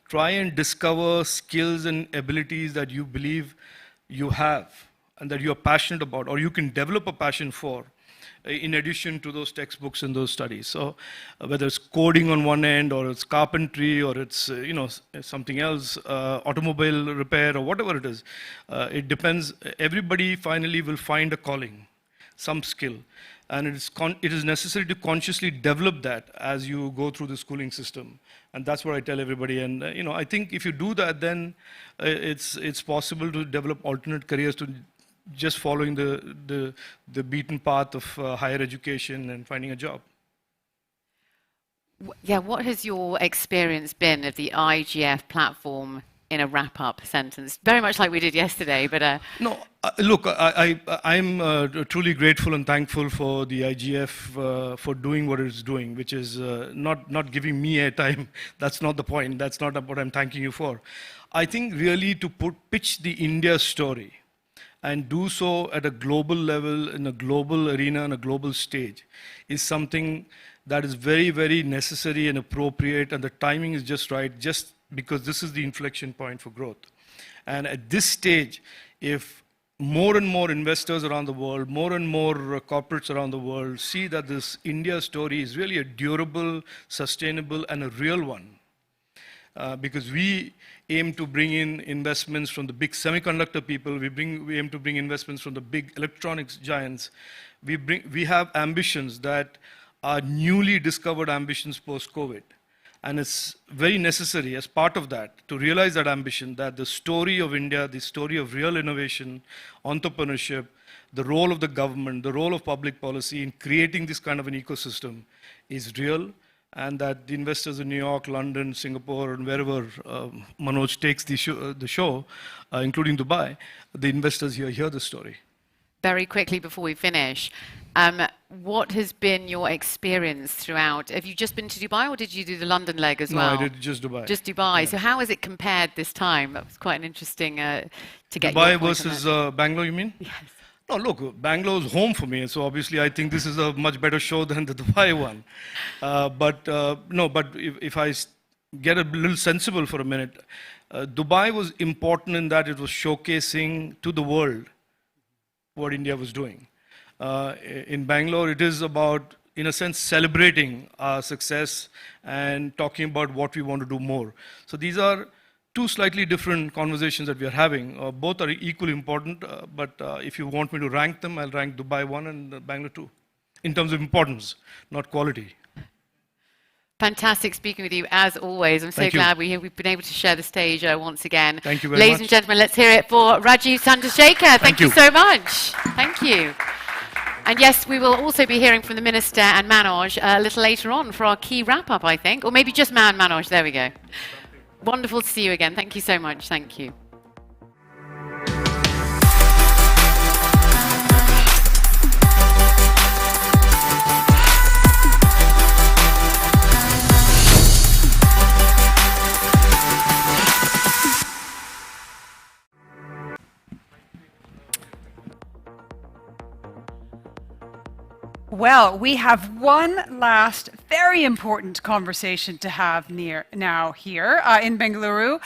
try and discover skills and abilities that you believe you have and that you're passionate about or you can develop a passion for, in addition to those textbooks and those studies. So whether it's coding on one end or it's carpentry or it's something else, automobile repair or whatever it is, it depends. Everybody finally will find a calling, some skill. And it is necessary to consciously develop that as you go through the schooling system. And that's what I tell everybody. And I think if you do that, then it's possible to develop alternate careers to just following the beaten path of higher education and finding a job. Yeah, what has your experience been of the IGF platform in a wrap-up sentence? Very much like we did yesterday, but... No, look, I'm truly grateful and thankful for the IGF for doing what it's doing, which is not giving me airtime. That's not the point. That's not what I'm thanking you for. I think really to pitch the India story and do so at a global level, in a global arena, on a global stage, is something that is very, very necessary and appropriate, and the timing is just right, just because this is the inflection point for growth. And at this stage, if more and more investors around the world, more and more corporates around the world see that this India story is really a durable, sustainable, and a real one, because we aim to bring in investments from the big semiconductor people, we aim to bring investments from the big electronics giants. We have ambitions that are newly discovered ambitions post-COVID. And it's very necessary as part of that to realize that ambition, that the story of India, the story of real innovation, entrepreneurship, the role of the government, the role of public policy in creating this kind of an ecosystem is real, and that the investors in New York, London, Singapore, and wherever Manoj takes the show, including Dubai, the investors here hear the story. Very quickly before we finish, what has been your experience throughout? Have you just been to Dubai or did you do the London leg as well? No, I did just Dubai. Just Dubai. Yeah. So how has it compared this time? That was quite an interesting to get Dubai your point versus on that. Bangalore, you mean? Yes. No, look, Bangalore is home for me, so obviously I think this is a much better show than the Dubai one. But if I get a little sensible for a minute, Dubai was important in that it was showcasing to the world what India was doing. In Bangalore, it is about, in a sense, celebrating our success and talking about what we want to do more. So these are two slightly different conversations that we are having. Both are equally important, but if you want me to rank them, I'll rank Dubai 1 and Bangalore 2, in terms of importance, not quality. Fantastic speaking with you, as always. I'm so glad we've been able to share the stage once again. Thank you very much. Ladies and gentlemen, let's hear it for Rajiv Chandrasekhar. Thank you so much. Thank you. And yes, we will also be hearing from the Minister and Manoj a little later on for our key wrap-up, I think. Or maybe just Manoj. There we go. Wonderful to see you again. Thank you so much. Thank you. Well, we have one last very important conversation to have now here in Bengaluru.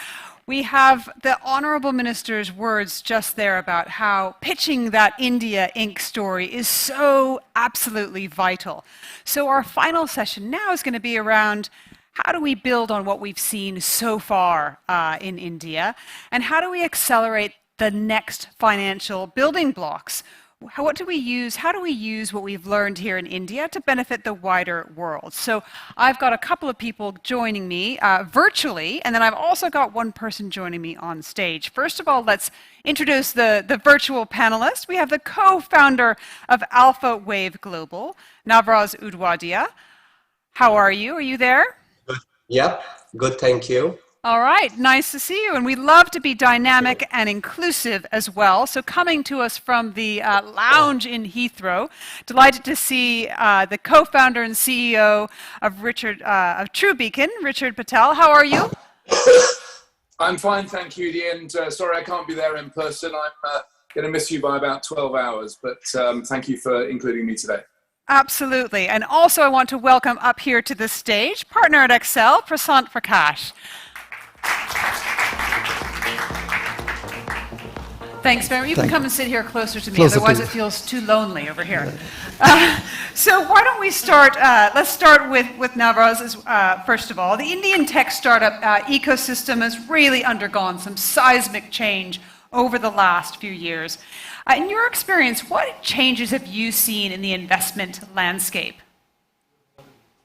We have the Honourable Minister's words just there about how pitching that India Inc. story is so absolutely vital. So our final session now is going to be around how do we build on what we've seen so far in India, and how do we accelerate the next financial building blocks? What do we use? How do we use what we've learned here in India to benefit the wider world? So I've got a couple of people joining me virtually, and then I've also got one person joining me on stage. First of all, let's introduce the virtual panelist. We have the co-founder of Alpha Wave Global, Navraz Udwadia. How are you? Are you there? Good. Yep, good, thank you. All right, nice to see you. And we love to be dynamic and inclusive as well. So coming to us from the lounge in Heathrow, delighted to see the co-founder and CEO of True Beacon, Richard Patel. How are you? I'm fine, thank you, and sorry I can't be there in person. I'm going to miss you by about 12 hours, but thank you for including me today. Absolutely. And also I want to welcome up here to the stage, partner at Excel, Prasant Prakash. Thanks very much. You can come and sit here closer to me, otherwise it feels too lonely over here. So why don't we start, let's start with Navraz first of all. The Indian tech startup ecosystem has really undergone some seismic change over the last few years. In your experience, what changes have you seen in the investment landscape?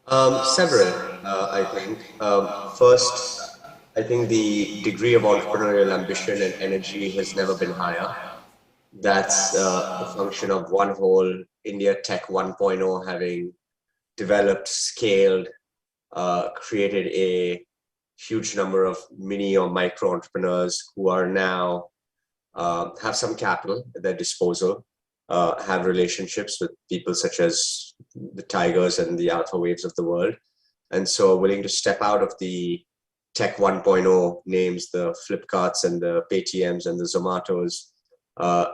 Several, I think. First, I think the degree of entrepreneurial ambition and energy has never been higher. That's a function of one whole India Tech 1.0 having developed, scaled, created a huge number of mini or micro entrepreneurs who are now have some capital at their disposal, have relationships with people such as the Tigers and the Alpha Waves of the world, and so willing to step out of the Tech 1.0 names, the Flipkarts and the Paytms and the Zomatos,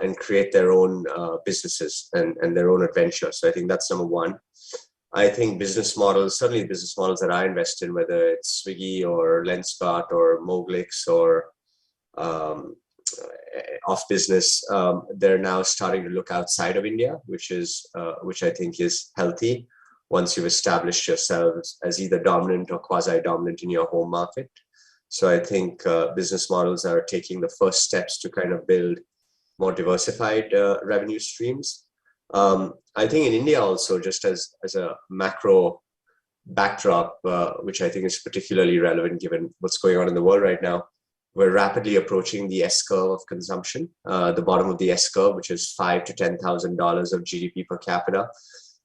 and create their own businesses and their own adventures. So I think that's number one. I think business models, certainly business models that I invest in, whether it's Swiggy or Lenskart or Moglix or off business, they're now starting to look outside of India, which I think is healthy once you've established yourselves as either dominant or quasi-dominant in your home market. So I think business models are taking the first steps to kind of build more diversified revenue streams. I think in India also, just as a macro backdrop, which I think is particularly relevant given what's going on in the world right now, we're rapidly approaching the S-curve of consumption, the bottom of the S-curve, which is $5,000 to $10,000 of GDP per capita,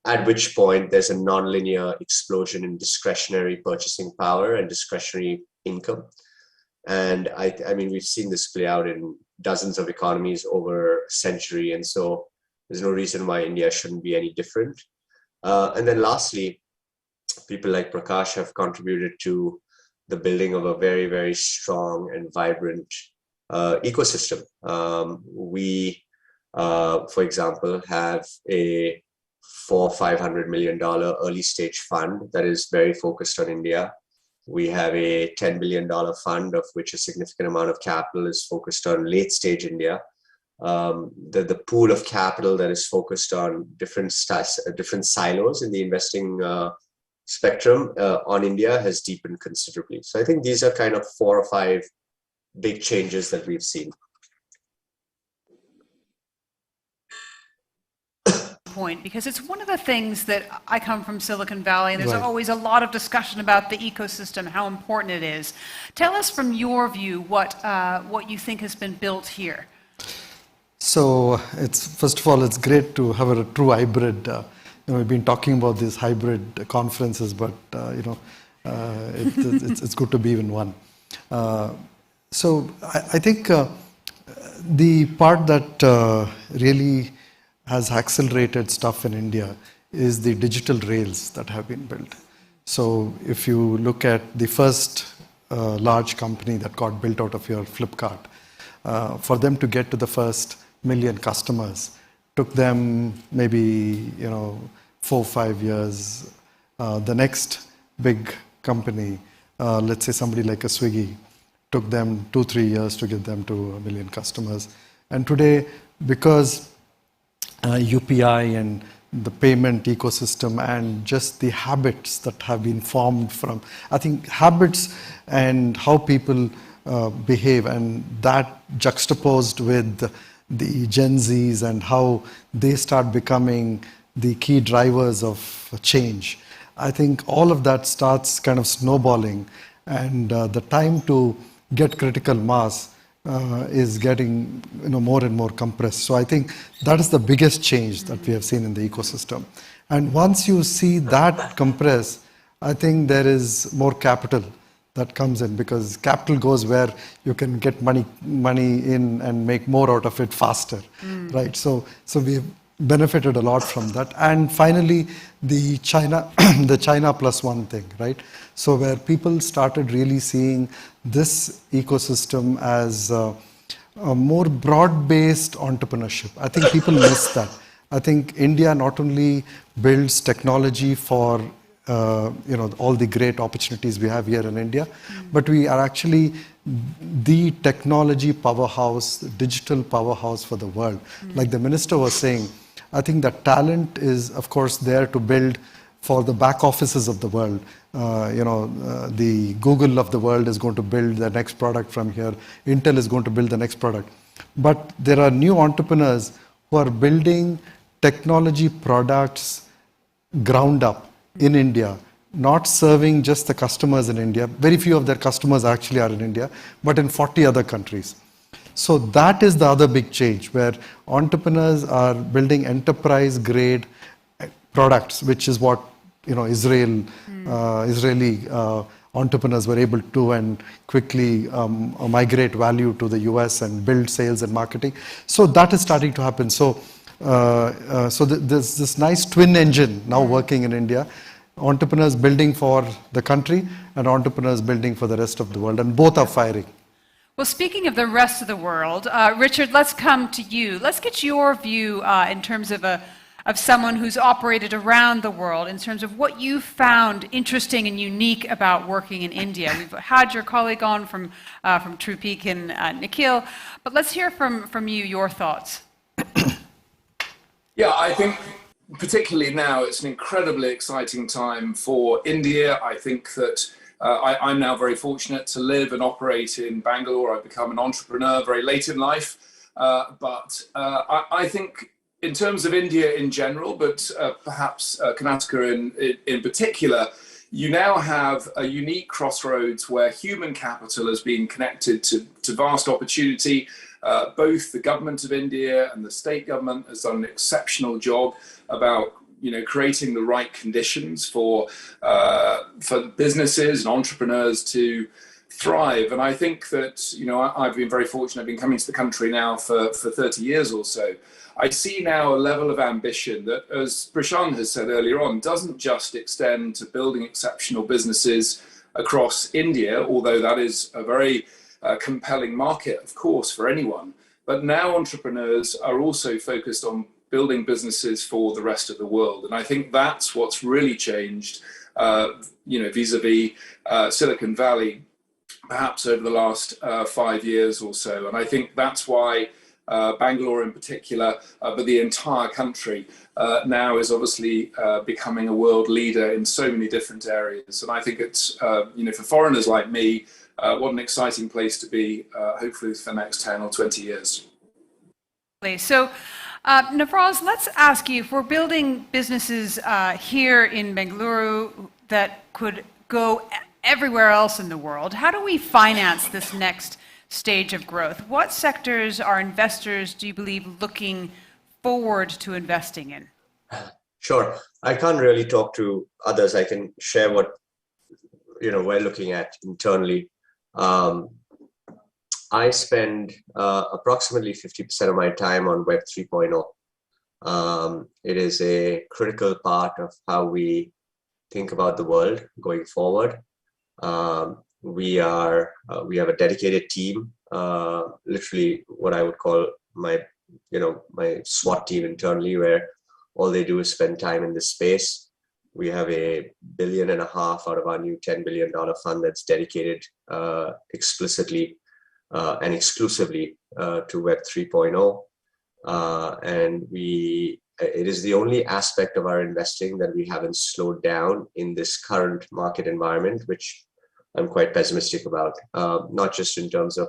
at which point there's a nonlinear explosion in discretionary purchasing power and discretionary income. And I mean, we've seen this play out in dozens of economies over a century, and so there's no reason why India shouldn't be any different. And then lastly, people like Prakash have contributed to the building of a very, very strong and vibrant ecosystem. We, for example, have a $400-500 million early stage fund that is very focused on India. We have a $10 billion fund, of which a significant amount of capital is focused on late stage India. The pool of capital that is focused on different silos in the investing spectrum on India has deepened considerably. So I think these are kind of 4 or 5 big changes that we've seen. Point, because it's one of the things that I come from Silicon Valley, and there's always a lot of discussion about the ecosystem, how important it is. Tell us from your view what you think has been built here. So first of all, it's great to have a true hybrid. We've been talking about these hybrid conferences, but it's good to be in one. So I think the part that really has accelerated stuff in India is the digital rails that have been built. So if you look at the first large company that got built out of your Flipkart, for them to get to the first million customers took them maybe 4 or 5 years. The next big company, let's say somebody like a Swiggy, took them 2-3 years to get them to 1 million customers. And today, because UPI and the payment ecosystem and just the habits that have been formed from, I think habits and how people behave, and that juxtaposed with the Gen Zs and how they start becoming the key drivers of change. I think all of that starts kind of snowballing, and the time to get critical mass is getting more and more compressed. So I think that is the biggest change that we have seen in the ecosystem. And once you see that compress, I think there is more capital that comes in, because capital goes where you can get money in and make more out of it faster, right? So we've benefited a lot from that. And finally, the China plus one thing, right? So where people started really seeing this ecosystem as a more broad-based entrepreneurship. I think people miss that. I think India not only builds technology for all the great opportunities we have here in India, but we are actually the technology powerhouse, digital powerhouse for the world. Like the minister was saying, I think that talent is, of course, there to build for the back offices of the world. The Google of the world is going to build the next product from here. Intel is going to build the next product. But there are new entrepreneurs who are building technology products ground up in India, not serving just the customers in India. Very few of their customers actually are in India, but in 40 other countries. So that is the other big change, where entrepreneurs are building enterprise-grade products, which is what Israeli entrepreneurs were able to do, and quickly migrate value to the US and build sales and marketing. So that is starting to happen. So there's this nice twin engine now working in India. Entrepreneurs building for the country and entrepreneurs building for the rest of the world, and both are firing. Well, speaking of the rest of the world, Richard, let's come to you. Let's get your view in terms of someone who's operated around the world, in terms of what you found interesting and unique about working in India. We've had your colleague on from TruePeak and Nikhil, but let's hear from you, your thoughts. Yeah, I think particularly now it's an incredibly exciting time for India. I think that I'm now very fortunate to live and operate in Bangalore. I've become an entrepreneur very late in life, but I think in terms of India in general, but perhaps Karnataka in particular, you now have a unique crossroads where human capital has been connected to vast opportunity. Both the government of India and the state government has done an exceptional job about creating the right conditions for businesses and entrepreneurs to thrive. And I think that I've been very fortunate. I've been coming to the country now for 30 years or so. I see now a level of ambition that, as Prashant has said earlier on, doesn't just extend to building exceptional businesses across India, although that is a very compelling market, of course, for anyone. But now entrepreneurs are also focused on building businesses for the rest of the world. And I think that's what's really changed, vis-a-vis Silicon Valley, perhaps over the last 5 years or so. And I think that's why Bangalore in particular, but the entire country now is obviously becoming a world leader in so many different areas. And I think it's, for foreigners like me, what an exciting place to be, hopefully for the next 10 or 20 years. So, Navraz, let's ask you, if we're building businesses here in Bengaluru that could go everywhere else in the world, how do we finance this next stage of growth? What sectors are investors, do you believe, looking forward to investing in? Sure. I can't really talk to others. I can share what we're looking at internally. I spend approximately 50% of my time on Web 3.0. It is a critical part of how we think about the world going forward. We have a dedicated team, literally what I would call my SWAT team internally, where all they do is spend time in this space. We have $1.5 billion out of our new $10 billion fund that's dedicated explicitly and exclusively to Web 3.0. And it is the only aspect of our investing that we haven't slowed down in this current market environment, which I'm quite pessimistic about, not just in terms of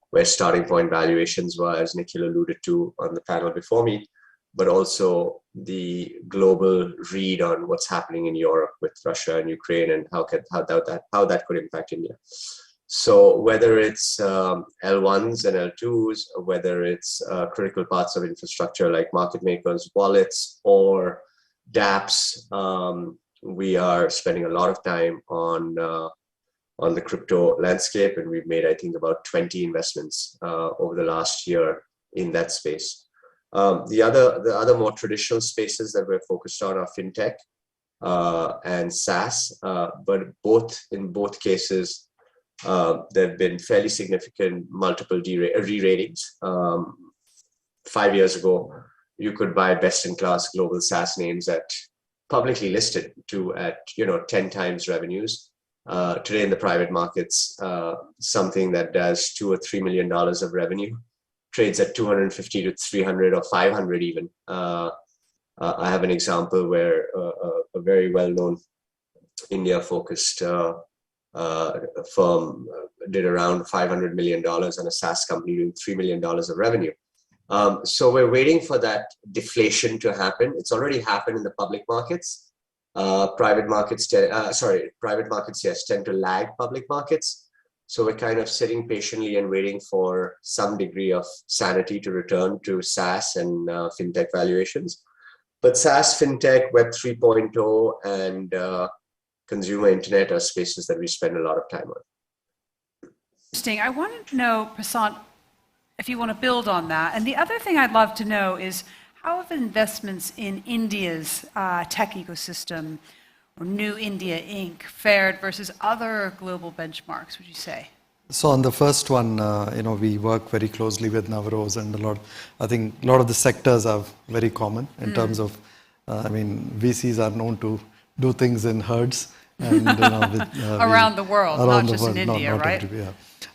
where starting point valuations were, as Nikhil alluded to on the panel before me, but also the global read on what's happening in Europe with Russia and Ukraine and how that could impact India. So whether it's L1s and L2s, or whether it's critical parts of infrastructure like market makers, wallets, or dApps, we are spending a lot of time on the crypto landscape, and we've made, I think, about 20 investments over the last year in that space. The other more traditional spaces that we're focused on are fintech and SaaS, but in both cases, there have been fairly significant multiple re-ratings. 5 years ago, you could buy best-in-class global SaaS names at publicly listed at 10 times revenues. Today in the private markets, something that does $2 or $3 million of revenue trades at 250 to 300 or 500 even. I have an example where a very well-known India-focused firm did around $500 million on a SaaS company doing $3 million of revenue. So we're waiting for that deflation to happen. It's already happened in the public markets. Private markets, yes, tend to lag public markets. So we're kind of sitting patiently and waiting for some degree of sanity to return to SaaS and fintech valuations. But SaaS, fintech, Web 3.0, and consumer internet are spaces that we spend a lot of time on. Interesting. I want to know, Prasant, if you want to build on that. And the other thing I'd love to know is how have investments in India's tech ecosystem or New India Inc. fared versus other global benchmarks, would you say? So on the first one, we work very closely with Navroz, and I think a lot of the sectors are very common in terms of, VCs are known to do things in herds. And, around the world, not just in India, right?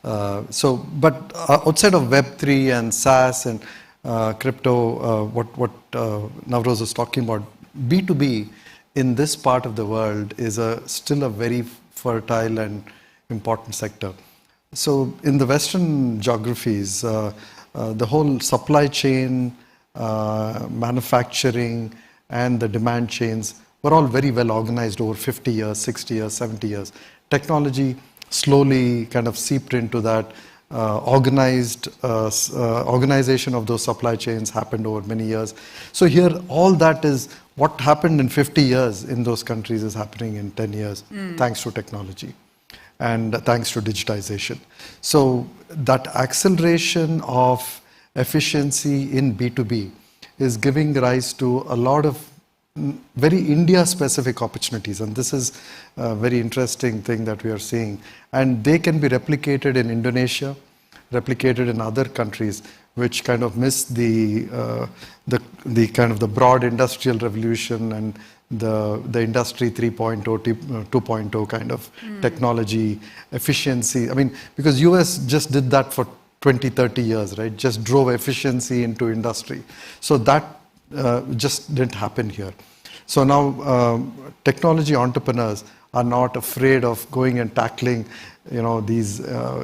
But outside of Web3 and SaaS and crypto, what Navroz was talking about, B2B in this part of the world is still a very fertile and important sector. So in the Western geographies, the whole supply chain, manufacturing, and the demand chains were all very well organized over 50 years, 60 years, 70 years. Technology slowly kind of seeped into that. Organization of those supply chains happened over many years. So here, all that is what happened in 50 years in those countries is happening in 10 years, thanks to technology and thanks to digitization. So that acceleration of efficiency in B2B is giving rise to a lot of very India-specific opportunities, and this is a very interesting thing that we are seeing. And they can be replicated in Indonesia, replicated in other countries, which kind of miss the kind of the broad industrial revolution and the industry 3.0, 2.0 kind of technology efficiency. Because US just did that for 20, 30 years, right? Just drove efficiency into industry. So that just didn't happen here. So now technology entrepreneurs are not afraid of going and tackling, these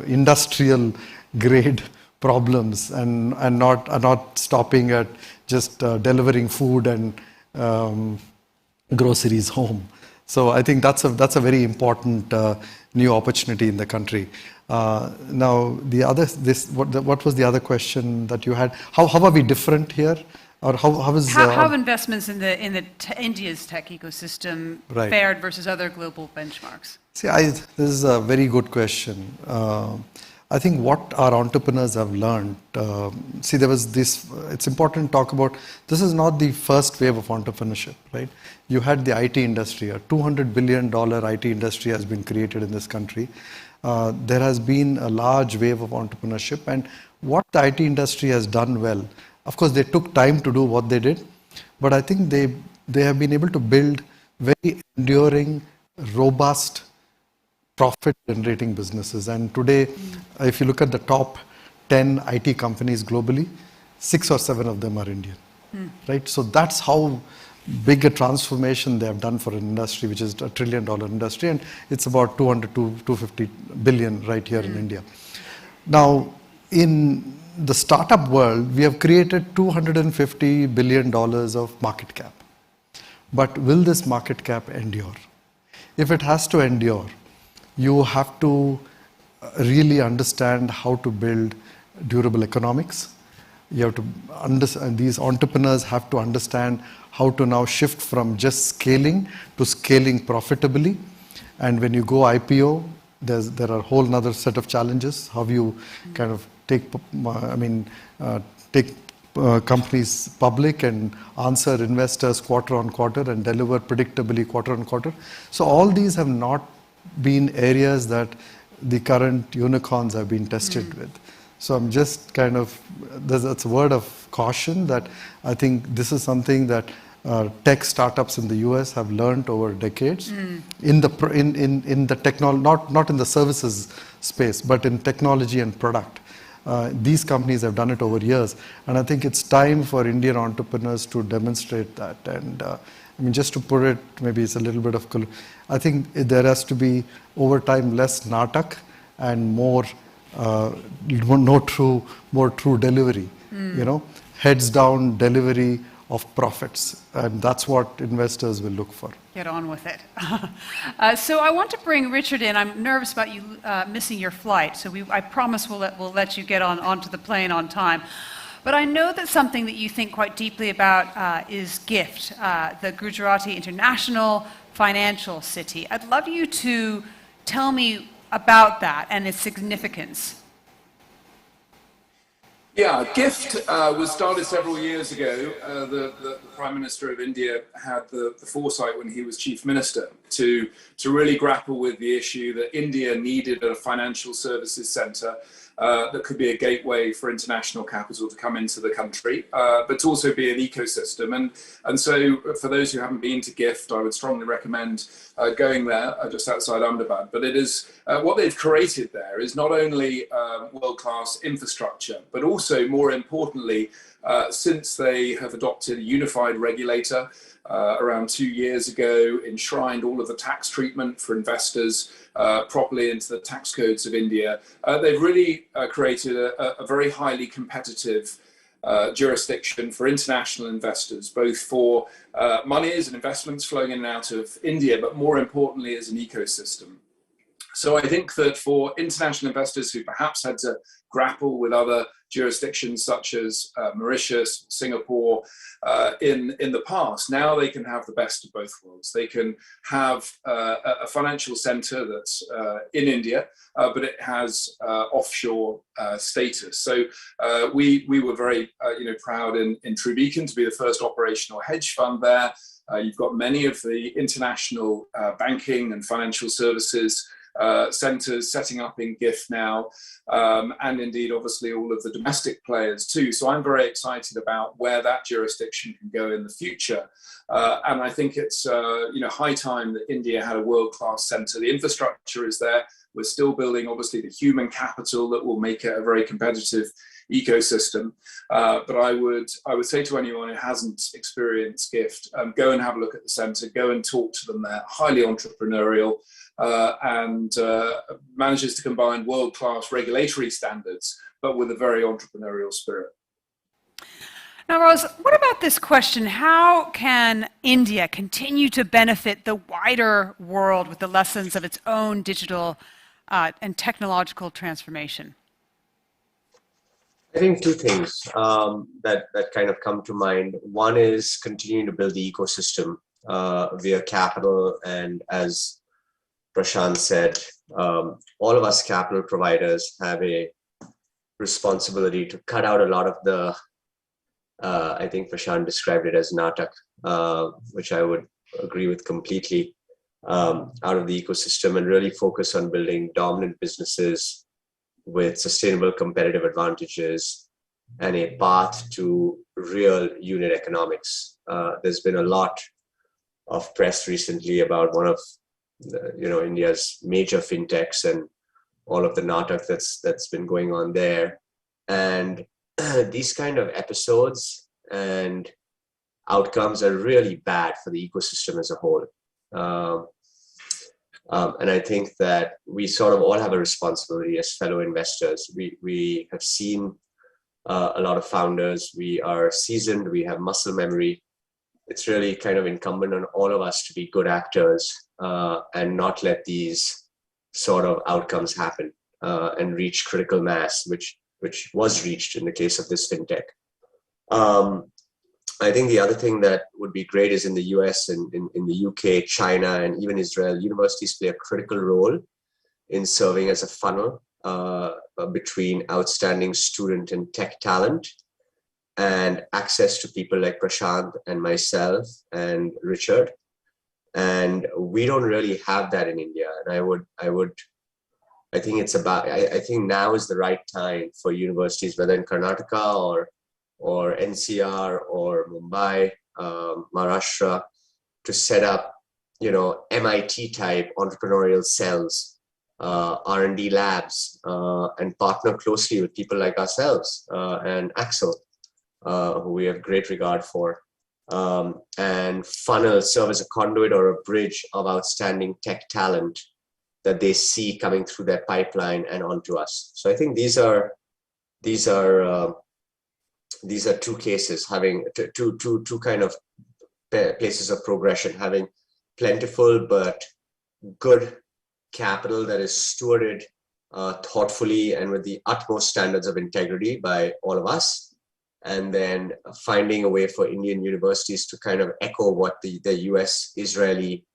industrial grade problems and not stopping at just delivering food and groceries home. So I think that's a very important new opportunity in the country. Now what was the other question that you had? How are we different here? Or how have investments in India's tech ecosystem fared versus other global benchmarks? See, this is a very good question. I think what our entrepreneurs have learned, there was this, it's important to talk about, this is not the first wave of entrepreneurship, right? You had the IT industry, a $200 billion IT industry has been created in this country. There has been a large wave of entrepreneurship, and what the IT industry has done well, of course, they took time to do what they did, but I think they have been able to build very enduring, robust, profit-generating businesses. And today, if you look at the top 10 IT companies globally, 6 or 7 of them are Indian, right? So that's how big a transformation they have done for an industry, which is $1 trillion industry, and it's about 200 to 250 billion right here in India. Now, in the startup world, we have created $250 billion of market cap. But will this market cap endure? If it has to endure, you have to really understand how to build durable economics. You have to understand, these entrepreneurs have to understand how to now shift from just scaling to scaling profitably. And when you go IPO, there are a whole other set of challenges. How you kind of take companies public and answer investors quarter on quarter and deliver predictably quarter on quarter. So all these have not been areas that the current unicorns have been tested with. So I'm just kind of, that's a word of caution that I think this is something that tech startups in the US have learned over decades in the technology, not in the services space, but in technology and product. These companies have done it over years, and I think it's time for Indian entrepreneurs to demonstrate that. And I mean, just to put it, maybe it's a little bit of, I think there has to be over time less natak and more true delivery. You know, heads down delivery of profits, and that's what investors will look for. Get on with it. So I want to bring Richard in. I'm nervous about you missing your flight, so I promise we'll let you get onto the plane on time. But I know that something that you think quite deeply about is GIFT, the Gujarati International Financial City. I'd love you to tell me about that and its significance. Yeah, GIFT was started several years ago. The Prime Minister of India had the foresight when he was Chief Minister to really grapple with the issue that India needed a financial services centre that could be a gateway for international capital to come into the country, but to also be an ecosystem. And so for those who haven't been to GIFT, I would strongly recommend going there just outside Ahmedabad. But it is what they've created there is not only world-class infrastructure, but also more importantly, since they have adopted a unified regulator around 2 years ago, enshrined all of the tax treatment for investors properly into the tax codes of India, they've really created a very highly competitive jurisdiction for international investors, both for monies and investments flowing in and out of India, but more importantly as an ecosystem. So I think that for international investors who perhaps had to grapple with other jurisdictions such as Mauritius, Singapore in the past, now they can have the best of both worlds. They can have a financial center that's in India, but it has offshore status. So we were very proud in Trubeacon to be the first operational hedge fund there. You've got many of the international banking and financial services centres setting up in GIFT now, and indeed obviously all of the domestic players too. So I'm very excited about where that jurisdiction can go in the future, and I think it's high time that India had a world-class centre. The infrastructure is there. We're still building obviously the human capital that will make it a very competitive ecosystem, but I would say to anyone who hasn't experienced GIFT, go and have a look at the centre, go and talk to them there. Highly entrepreneurial, and manages to combine world-class regulatory standards, but with a very entrepreneurial spirit. Now, Rose, what about this question? How can India continue to benefit the wider world with the lessons of its own digital and technological transformation? I think two things that kind of come to mind. One is continuing to build the ecosystem via capital, and as Prashant said, all of us capital providers have a responsibility to cut out a lot of the, I think Prashant described it as natak, which I would agree with completely, out of the ecosystem, and really focus on building dominant businesses with sustainable competitive advantages and a path to real unit economics. There's been a lot of press recently about one of India's major fintechs and all of the natak that's been going on there. And these kind of episodes and outcomes are really bad for the ecosystem as a whole. And I think that we sort of all have a responsibility as fellow investors. We have seen a lot of founders. We are seasoned. We have muscle memory. It's really kind of incumbent on all of us to be good actors and not let these sort of outcomes happen and reach critical mass, which was reached in the case of this fintech. I think the other thing that would be great is in the US and in the UK, China, and even Israel, universities play a critical role in serving as a funnel between outstanding student and tech talent and access to people like Prashant and myself and Richard. And we don't really have that in India. And I think I think now is the right time for universities, whether in Karnataka or NCR or Mumbai, Maharashtra, to set up, MIT type entrepreneurial cells, R&D labs, and partner closely with people like ourselves and Axel, who we have great regard for, and funnel, serve as a conduit or a bridge of outstanding tech talent that they see coming through their pipeline and onto us. So I think these are two cases, having two kind of places of progression, having plentiful but good capital that is stewarded thoughtfully and with the utmost standards of integrity by all of us, and then finding a way for Indian universities to kind of echo what the US, Israeli,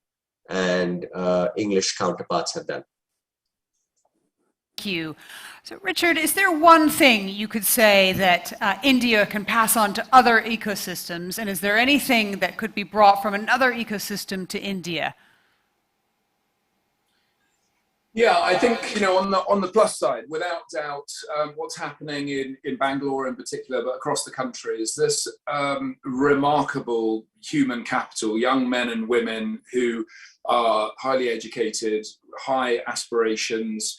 and English counterparts have done. Thank you. So Richard, is there one thing you could say that India can pass on to other ecosystems, and is there anything that could be brought from another ecosystem to India? Yeah, I think, on the plus side, without doubt, what's happening in Bangalore in particular, but across the country, is this remarkable human capital, young men and women who are highly educated, high aspirations,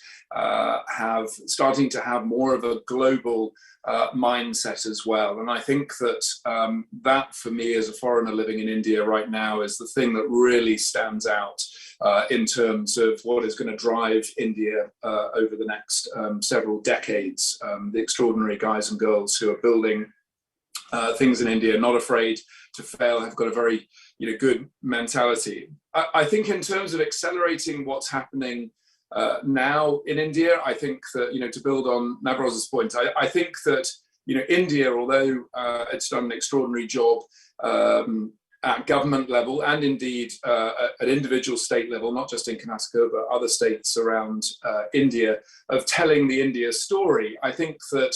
starting to have more of a global mindset as well. And I think that that for me as a foreigner living in India right now is the thing that really stands out in terms of what is going to drive India over the next several decades. The extraordinary guys and girls who are building things in India, not afraid to fail, have got a very good mentality. I think in terms of accelerating what's happening now in India, I think that, to build on Navroz's point, I think that, India, although it's done an extraordinary job at government level and indeed at individual state level, not just in Karnataka, but other states around India, of telling the India story. I think that,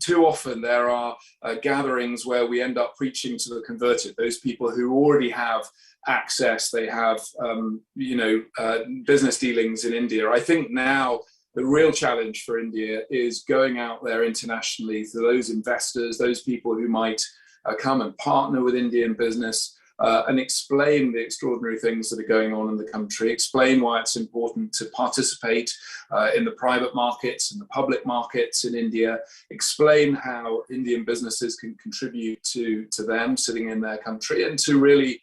too often there are gatherings where we end up preaching to the converted, those people who already have access, they have, business dealings in India. I think now the real challenge for India is going out there internationally to those investors, those people who might come and partner with Indian business and explain the extraordinary things that are going on in the country, explain why it's important to participate in the private markets and the public markets in India, explain how Indian businesses can contribute to them sitting in their country, and to really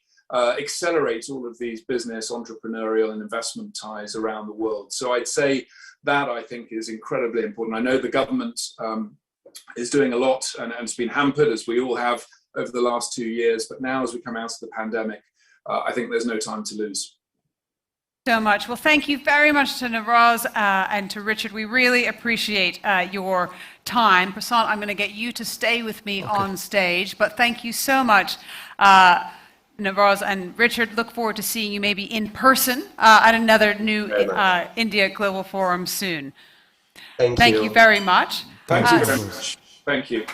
accelerate all of these business, entrepreneurial and investment ties around the world. So I'd say that I think is incredibly important. I know the government is doing a lot and it's been hampered, as we all have over the last 2 years. But now as we come out of the pandemic, I think there's no time to lose. So much. Well, thank you very much to Navroz and to Richard. We really appreciate your time. Prasant, I'm going to get you to stay with me on stage, but thank you so much. Navroz and Richard, look forward to seeing you maybe in person at another new India Global Forum soon. Thank you very much. Thank you very much. Thank you.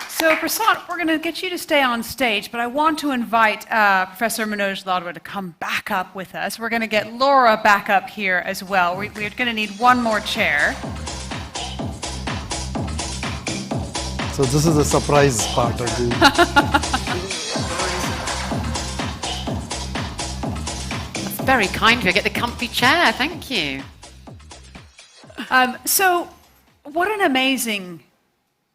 So Prasant, we're going to get you to stay on stage, but I want to invite Professor Manoj Ladwa to come back up with us. We're going to get Laura back up here as well. We're going to need one more chair. So this is a surprise part of the... That's very kind of you. Get the comfy chair. Thank you. So, what an amazing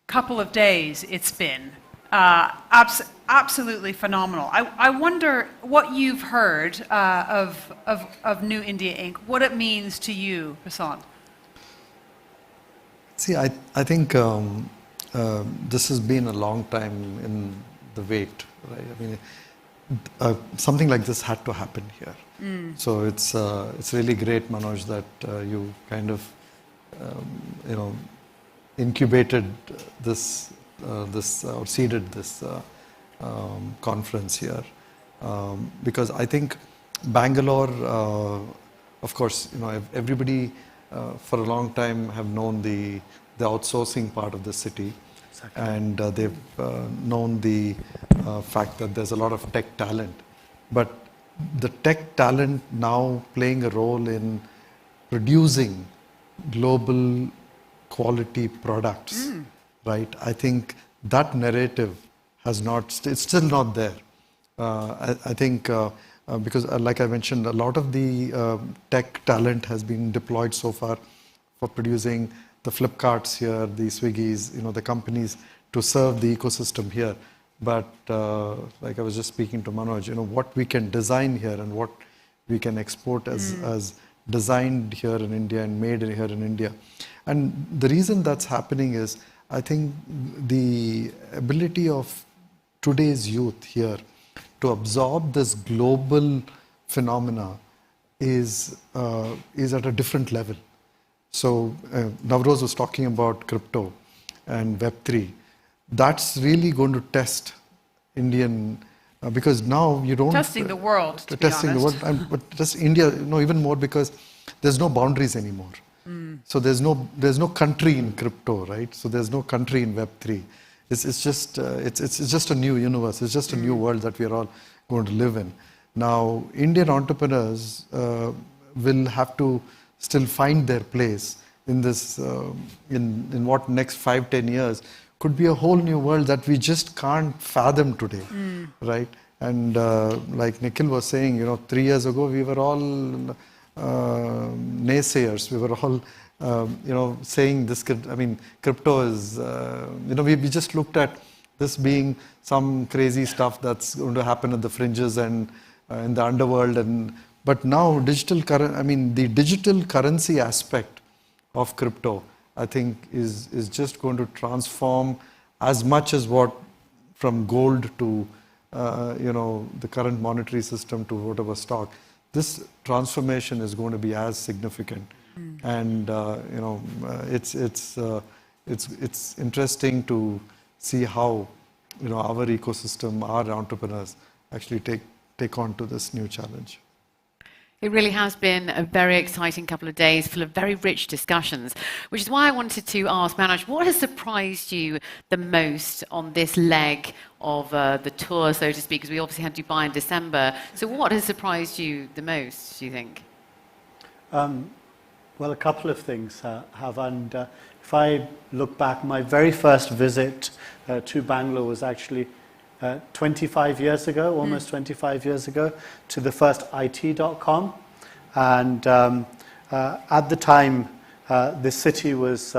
couple of days it's been. Absolutely phenomenal. I wonder what you've heard of New India Inc., what it means to you, Prasad. See, I think this has been a long time in the wait, right? I mean, something like this had to happen here. So it's really great, Manoj, that you kind of incubated this or seeded this conference here, because I think Bangalore, of course, everybody for a long time have known the outsourcing part of the city. Exactly. And they've known the fact that there's a lot of tech talent, but the tech talent now playing a role in producing global quality products, right? I think that narrative it's still not there. I think because like I mentioned, a lot of the tech talent has been deployed so far for producing the Flipkarts here, the Swiggys, the companies to serve the ecosystem here. But like I was just speaking to Manoj, what we can design here and what we can export as designed here in India and made here in India. And the reason that's happening is, I think the ability of today's youth here to absorb this global phenomena is at a different level. So Navroz was talking about crypto and Web3. That's really going to test Indian, because now you don't... Testing the world, to be testing honest. the world, but just India, even more, because there's no boundaries anymore. So there's no country in crypto, right? So there's no country in Web3. It's just a new universe. It's just a new world that we are all going to live in. Now, Indian entrepreneurs will have to still find their place in this, in what next 5-10 years could be a whole new world that we just can't fathom today, right? And like Nikhil was saying, 3 years ago we were all naysayers. We were all, saying this could, crypto is, we just looked at this being some crazy stuff that's going to happen at the fringes and in the underworld. But now the digital currency aspect of crypto, I think is just going to transform as much as what from gold to, the current monetary system to whatever stock. This transformation is going to be as significant, and it's interesting to see how our ecosystem, our entrepreneurs, actually take on to this new challenge. It really has been a very exciting couple of days full of very rich discussions, which is why I wanted to ask Manoj, what has surprised you the most on this leg of the tour, so to speak, because we obviously had Dubai in December. So what has surprised you the most, do you think? Well, a couple of things have. And if I look back, my very first visit to Bangalore was actually 25 years ago, almost 25 years ago, to the first IT.com. And at the time, the city was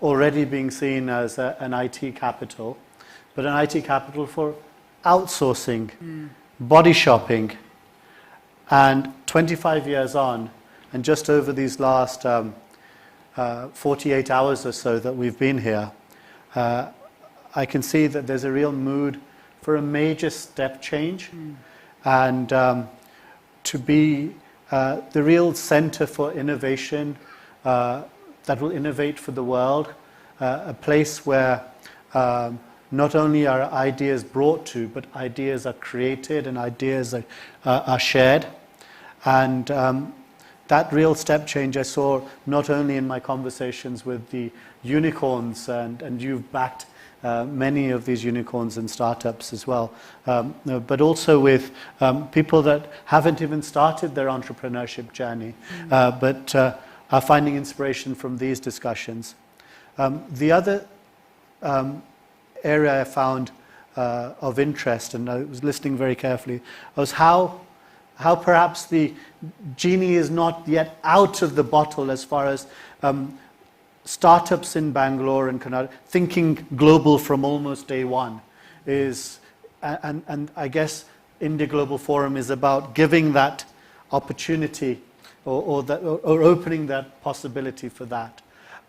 already being seen as an IT capital, but an IT capital for outsourcing, body shopping. And 25 years on, and just over these last 48 hours or so that we've been here, I can see that there's a real mood for a major step change, and to be the real center for innovation that will innovate for the world, a place where not only are ideas brought to, but ideas are created and ideas are shared. And that real step change I saw not only in my conversations with the unicorns, and you've backed many of these unicorns and startups as well, but also with people that haven't even started their entrepreneurship journey, but are finding inspiration from these discussions. The other area I found of interest, and I was listening very carefully, was how perhaps the genie is not yet out of the bottle as far as startups in Bangalore and Karnataka thinking global from almost day one is, and I guess India Global Forum is about giving that opportunity or opening that possibility for that.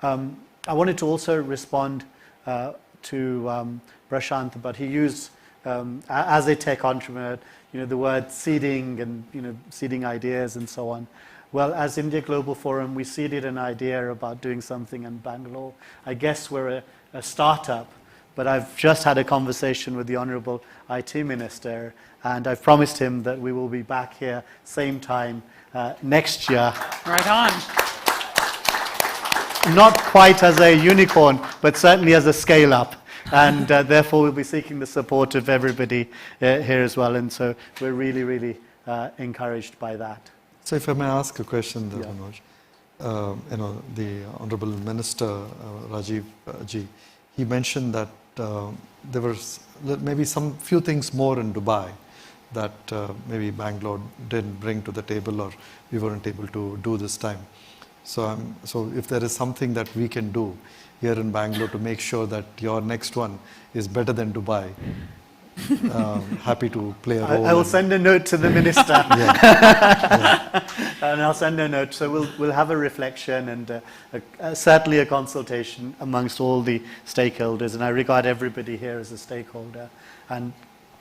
I wanted to also respond to Prashant, but he used, as a tech entrepreneur, the word seeding and seeding ideas and so on. Well, as India Global Forum, we seeded an idea about doing something in Bangalore. I guess we're a startup, but I've just had a conversation with the Honourable IT Minister, and I've promised him that we will be back here same time next year. Right on. Not quite as a unicorn, but certainly as a scale-up. And therefore, we'll be seeking the support of everybody here as well. And so we're really, really encouraged by that. So if I may ask a question, Manoj, the Honorable Minister Rajiv ji, he mentioned that there were maybe some few things more in Dubai that maybe Bangalore didn't bring to the table or we weren't able to do this time. So if there is something that we can do here in Bangalore to make sure that your next one is better than Dubai, happy to play a role. I will send a note to the minister. And I'll send a note. So we'll have a reflection and certainly a consultation amongst all the stakeholders. And I regard everybody here as a stakeholder. And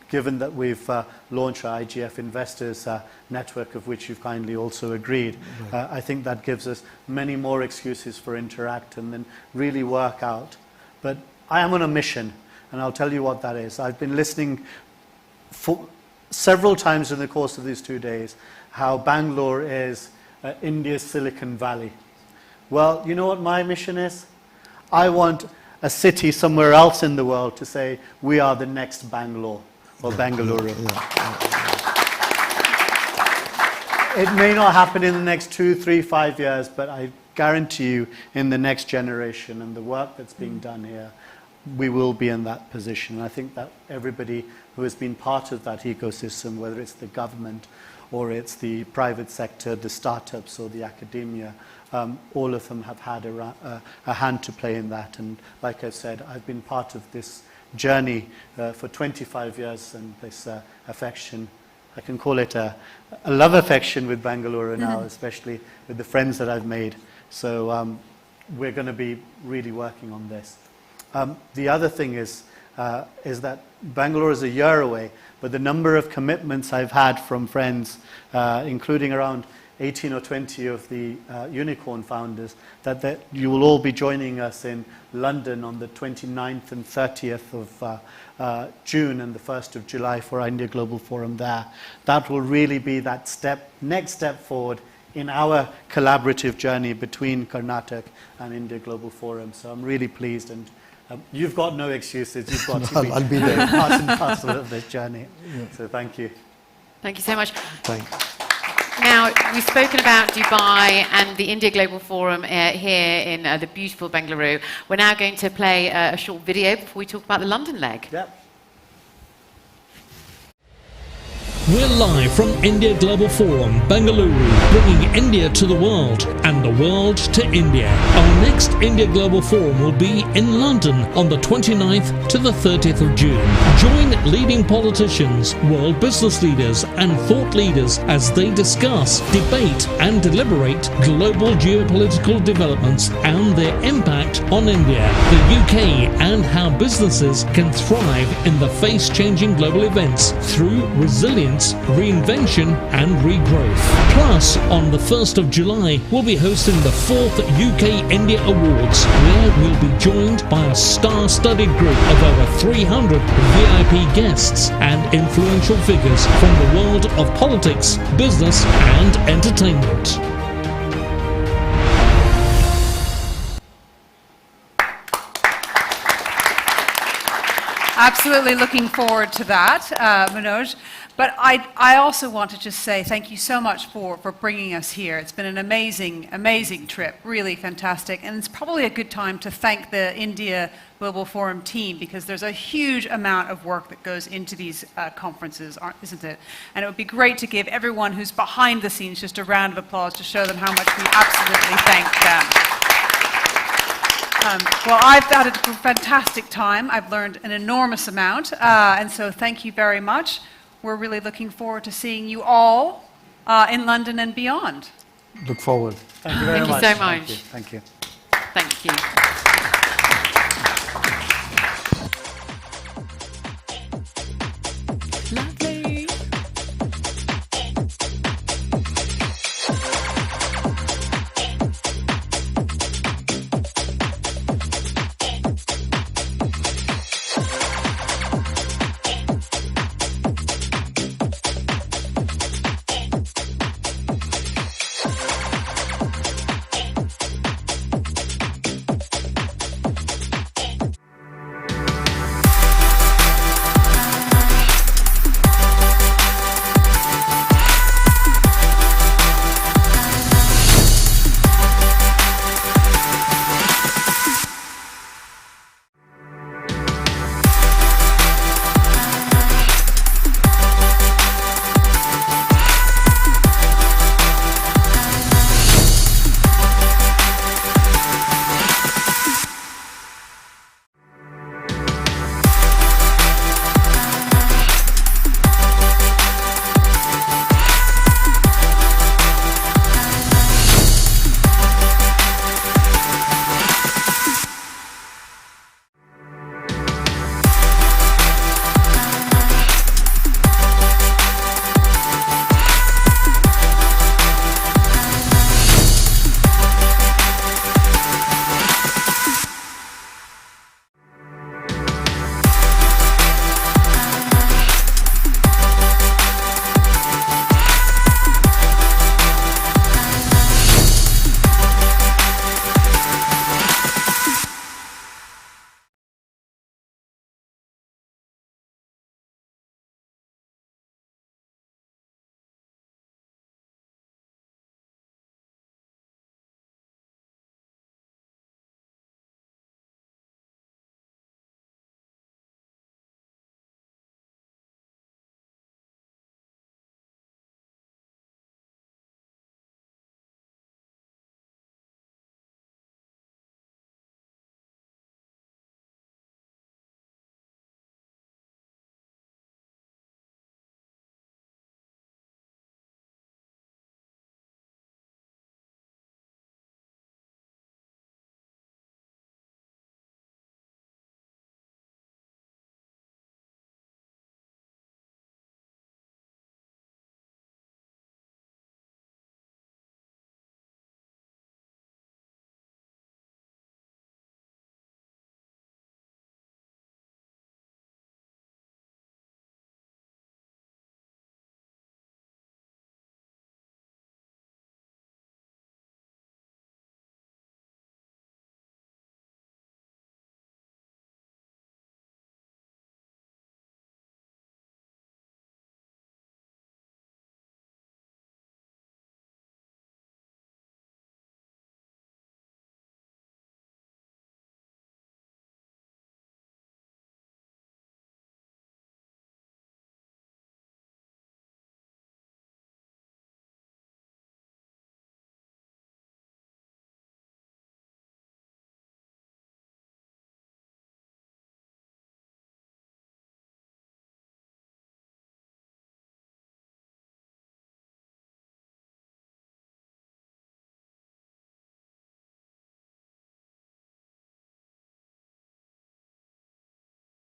given that we've launched our IGF Investors network, of which you've kindly also agreed, I think that gives us many more excuses for interact and then really work out. But I am on a mission, and I'll tell you what that is. I've been listening for several times in the course of these 2 days how Bangalore is India's Silicon Valley. Well, you know what my mission is? I want a city somewhere else in the world to say, we are the next Bangalore. Or Bengaluru. It may not happen in the next 2, 3, 5 years, but I guarantee you in the next generation and the work that's being done here, we will be in that position. I think that everybody who has been part of that ecosystem, whether it's the government or it's the private sector, the startups or the academia, all of them have had a hand to play in that. And like I said, I've been part of this journey for 25 years, and this affection, I can call it a love affection with Bengaluru now, especially with the friends that I've made. So we're going to be really working on this. The other thing is that Bangalore is a year away, but the number of commitments I've had from friends, including around 18 or 20 of the unicorn founders, that you will all be joining us in London on the 29th and 30th of June and the 1st of July for our India Global Forum there. That will really be that next step forward in our collaborative journey between Karnataka and India Global Forum. So I'm really pleased, and you've got no excuses. You've got to be, I'll be there. part and parcel of this journey. So thank you. Thank you so much. Thanks. Now, we've spoken about Dubai and the India Global Forum here in the beautiful Bengaluru. We're now going to play a short video before we talk about the London leg. Yep. We're live from India Global Forum, Bengaluru, bringing India to the world and the world to India. Our next India Global Forum will be in London on the 29th to the 30th of June. Join leading politicians, world business leaders and thought leaders as they discuss, debate and deliberate global geopolitical developments and their impact on India, the UK and how businesses can thrive in the face-changing global events through resilience, reinvention and regrowth. Plus, on the 1st of July, we'll be hosting the 4th UK India Awards, where we'll be joined by a star-studded group of over 300 VIP guests and influential figures from the world of politics, business and entertainment. Absolutely looking forward to that, Manoj. But I also want to just say thank you so much for bringing us here. It's been an amazing, amazing trip, really fantastic. And it's probably a good time to thank the India Global Forum team, because there's a huge amount of work that goes into these conferences, isn't it? And it would be great to give everyone who's behind the scenes just a round of applause to show them how much we absolutely thank them. Well, I've had a fantastic time. I've learned an enormous amount. And so thank you very much. We're really looking forward to seeing you all in London and beyond. Look forward. Thank you very much. Thank you so much. Thank you. Thank you. Love